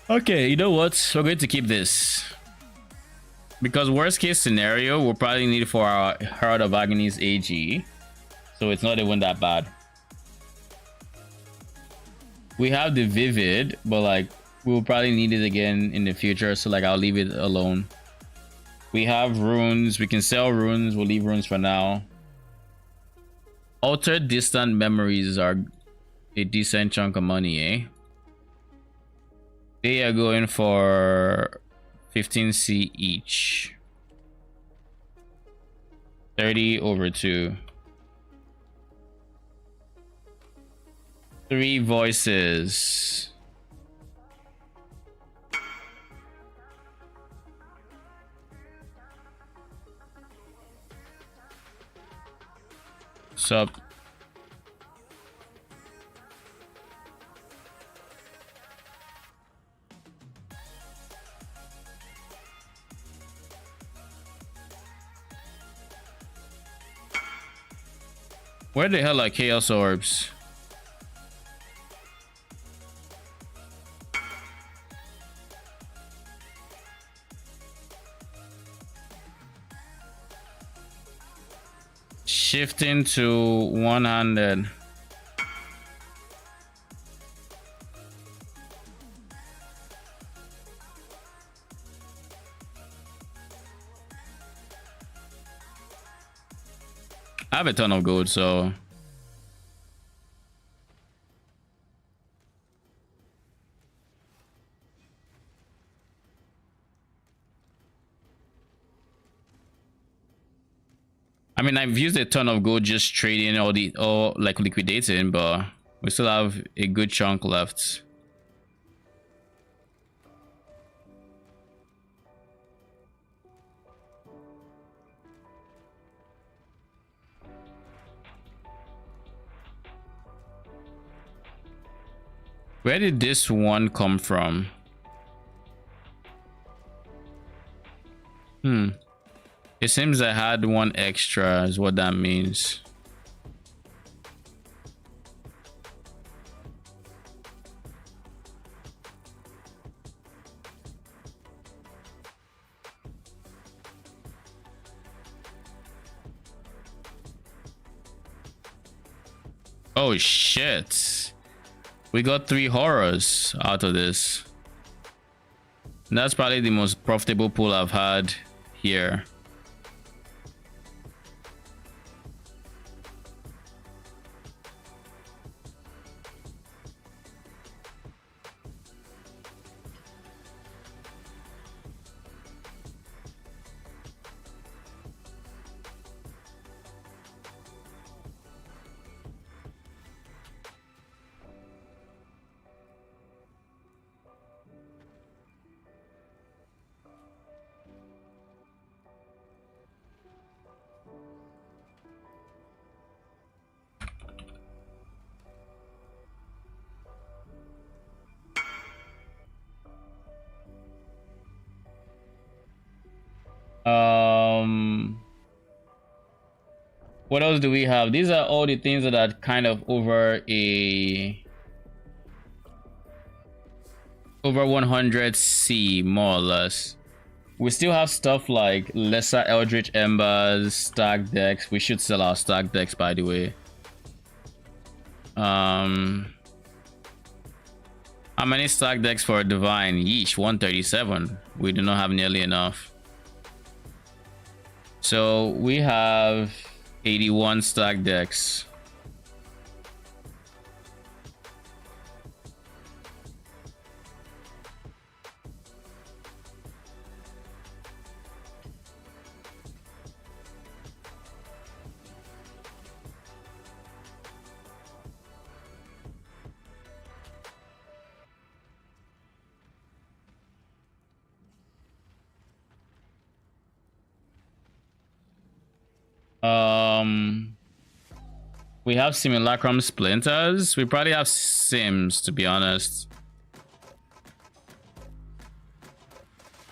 Speaker 1: Okay, you know what? We're going to keep this. Because worst case scenario, we'll probably need it for our Herald of Agony's AG. So it's not even that bad. We have the Vivid, but like, we'll probably need it again in the future. So like, I'll leave it alone. We have runes. We can sell runes. We'll leave runes for now. Altered distant memories are a decent chunk of money, eh? They are going for 15C each. 30 over 2. 3 voices. Sup? Where the hell are Chaos Orbs? Shifting to one-handed. I have a ton of gold, so I mean, I've used a ton of gold just trading or like liquidating, but we still have a good chunk left. Where did this one come from? It seems I had one extra, is what that means. Oh shit. We got 3 horrors out of this. And that's probably the most profitable pool I've had here. What else do we have? These are all the things that are kind of over 100C more or less. We still have stuff like lesser Eldritch Embers, stack decks. We should sell our stack decks, by the way. How many stack decks for a divine? Yeesh, 137. We do not have nearly enough. So we have 81 stack decks. We have Simulacrum Splinters. We probably have Sims, to be honest.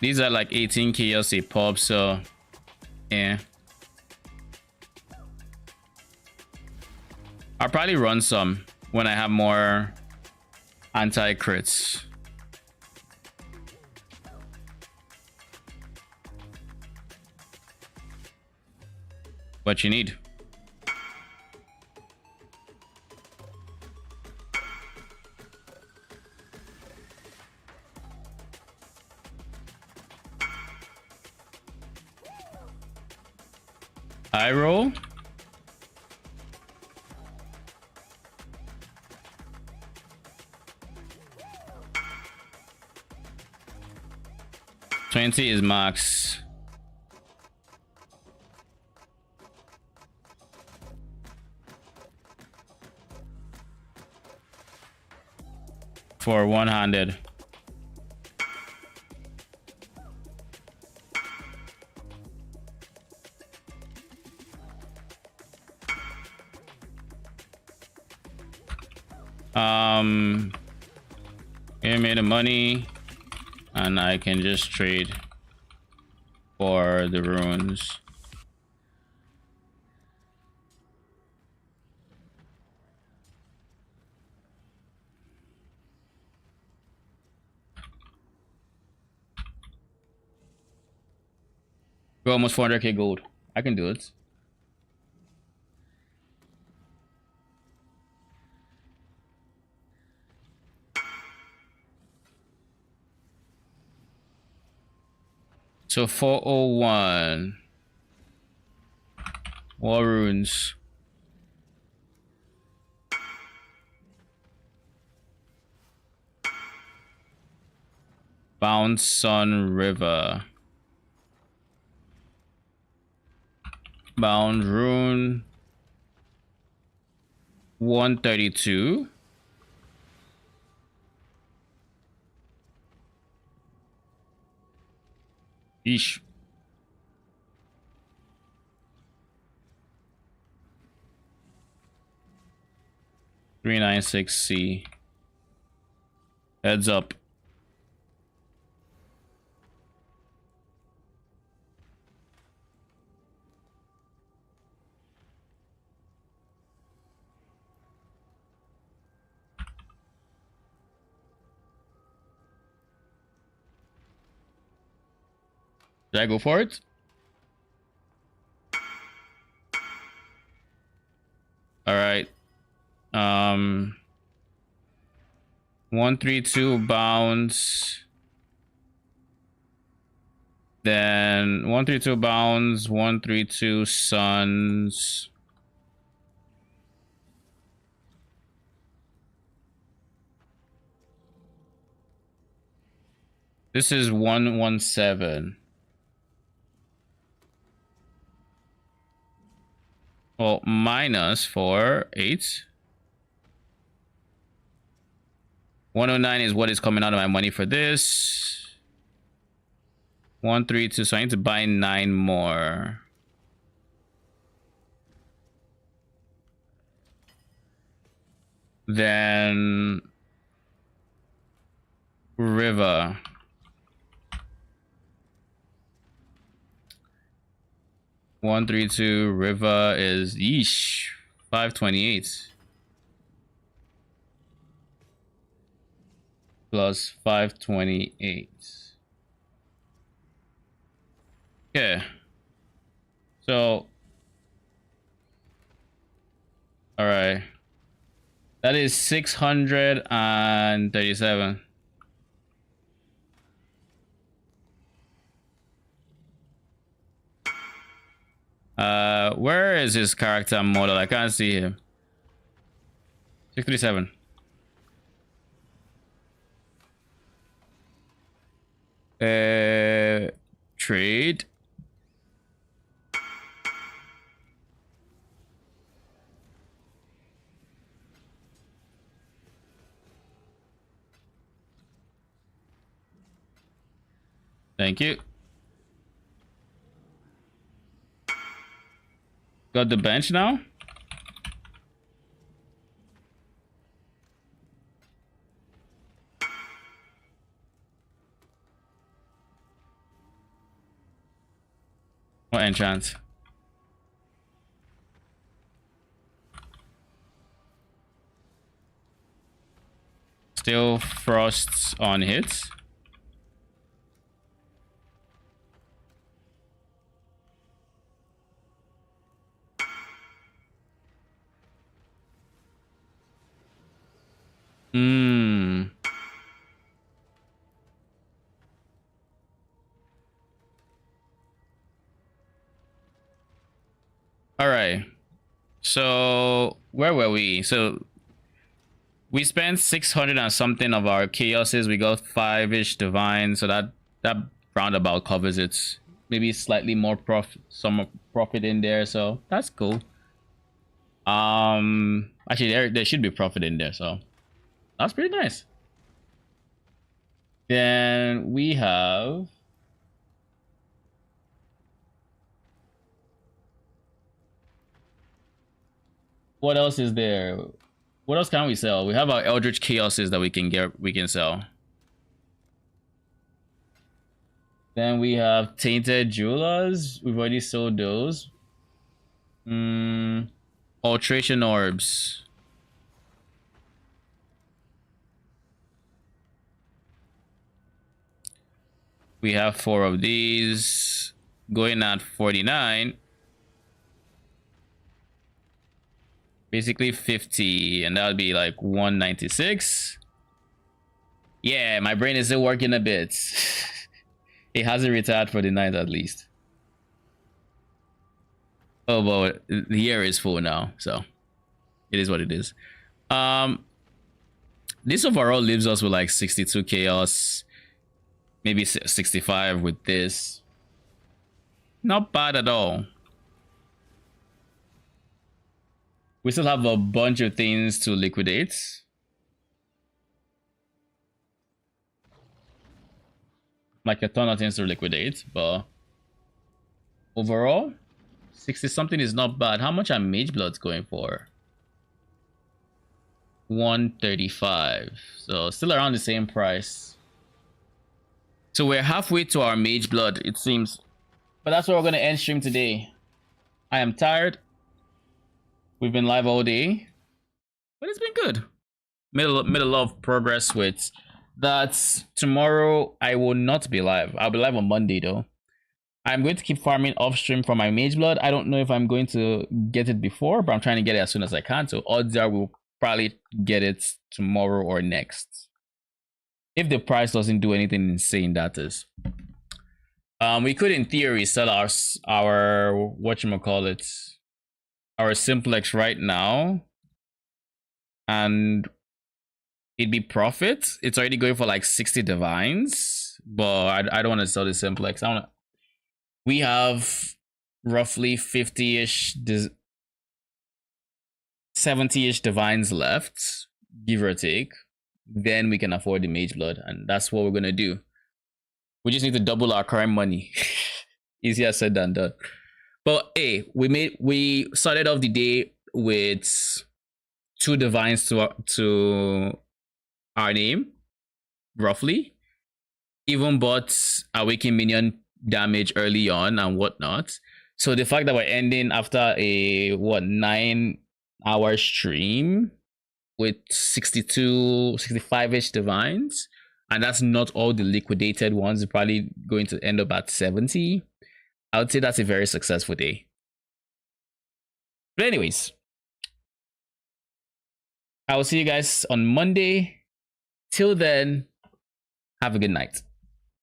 Speaker 1: These are like 18 chaos a pop, so yeah. I'll probably run some when I have more anti-crits. What you need? I roll. $20 is max. For one-handed. Give me the money and I can just trade for the runes. We're almost 400k gold. I can do it. So 401. War runes. Bound Sun River. Bound rune. 132. Eesh. $396C. Heads up. Did I go for it? All right. 132 bounds. Then 132 bounds, 132 suns. This is 117. Well, minus 4, 8. 109 is what is coming out of my money for this. 132, so I need to buy 9 more. Then river. 132 River is yeesh 528 plus 528. Okay. So all right. That is 637. Where is his character model? I can't see him. 637. Trade. Thank you. Got the bench now? What enchant? Still frosts on hits. All right. So where were we? So we spent 600 and something of our chaoses. We got 5-ish divine, so that roundabout covers it. Maybe slightly more profit, some profit in there, so that's cool. Actually there should be profit in there, so that's pretty nice. Then we have what else is there? What else can we sell? We have our Eldritch Chaoses that we can sell. Then we have Tainted Jewelers. We've already sold those. Alteration Orbs. We have 4 of these going at 49. Basically 50, and that would be like 196. Yeah, my brain is still working a bit. It hasn't retired for the night at least. Oh, but the year is full now, so it is what it is. This overall leaves us with like 62 chaos, maybe 65 with this. Not bad at all. We still have a bunch of things to liquidate. Like a ton of things to liquidate, but overall, 60 something is not bad. How much are Mageblood's going for? 135. So still around the same price. So we're halfway to our Mageblood, it seems. But that's where we're gonna end stream today. I am tired. We've been live all day, but it's been good. Made a lot of progress with that. Tomorrow I will not be live. I'll be live on Monday though. I'm going to keep farming off stream for my Mageblood. I don't know if I'm going to get it before, but I'm trying to get it as soon as I can. So odds are we'll probably get it tomorrow or next. If the price doesn't do anything insane, that is. We could in theory sell our whatchamacallit, our simplex right now, and it'd be profit. It's already going for like 60 divines, but I don't want to sell the simplex. We have roughly 50-ish 70-ish divines left, give or take. Then we can afford the Mageblood, and that's what we're gonna do. We just need to double our current money. Easier said than done. But hey, we started off the day with 2 divines to our name, roughly. Even bought awakened minion damage early on and whatnot. So the fact that we're ending after a 9-hour stream with 62, 65-ish divines, and that's not all the liquidated ones, it's probably going to end up at 70. I would say that's a very successful day. But anyways, I will see you guys on Monday. Till then, have a good night.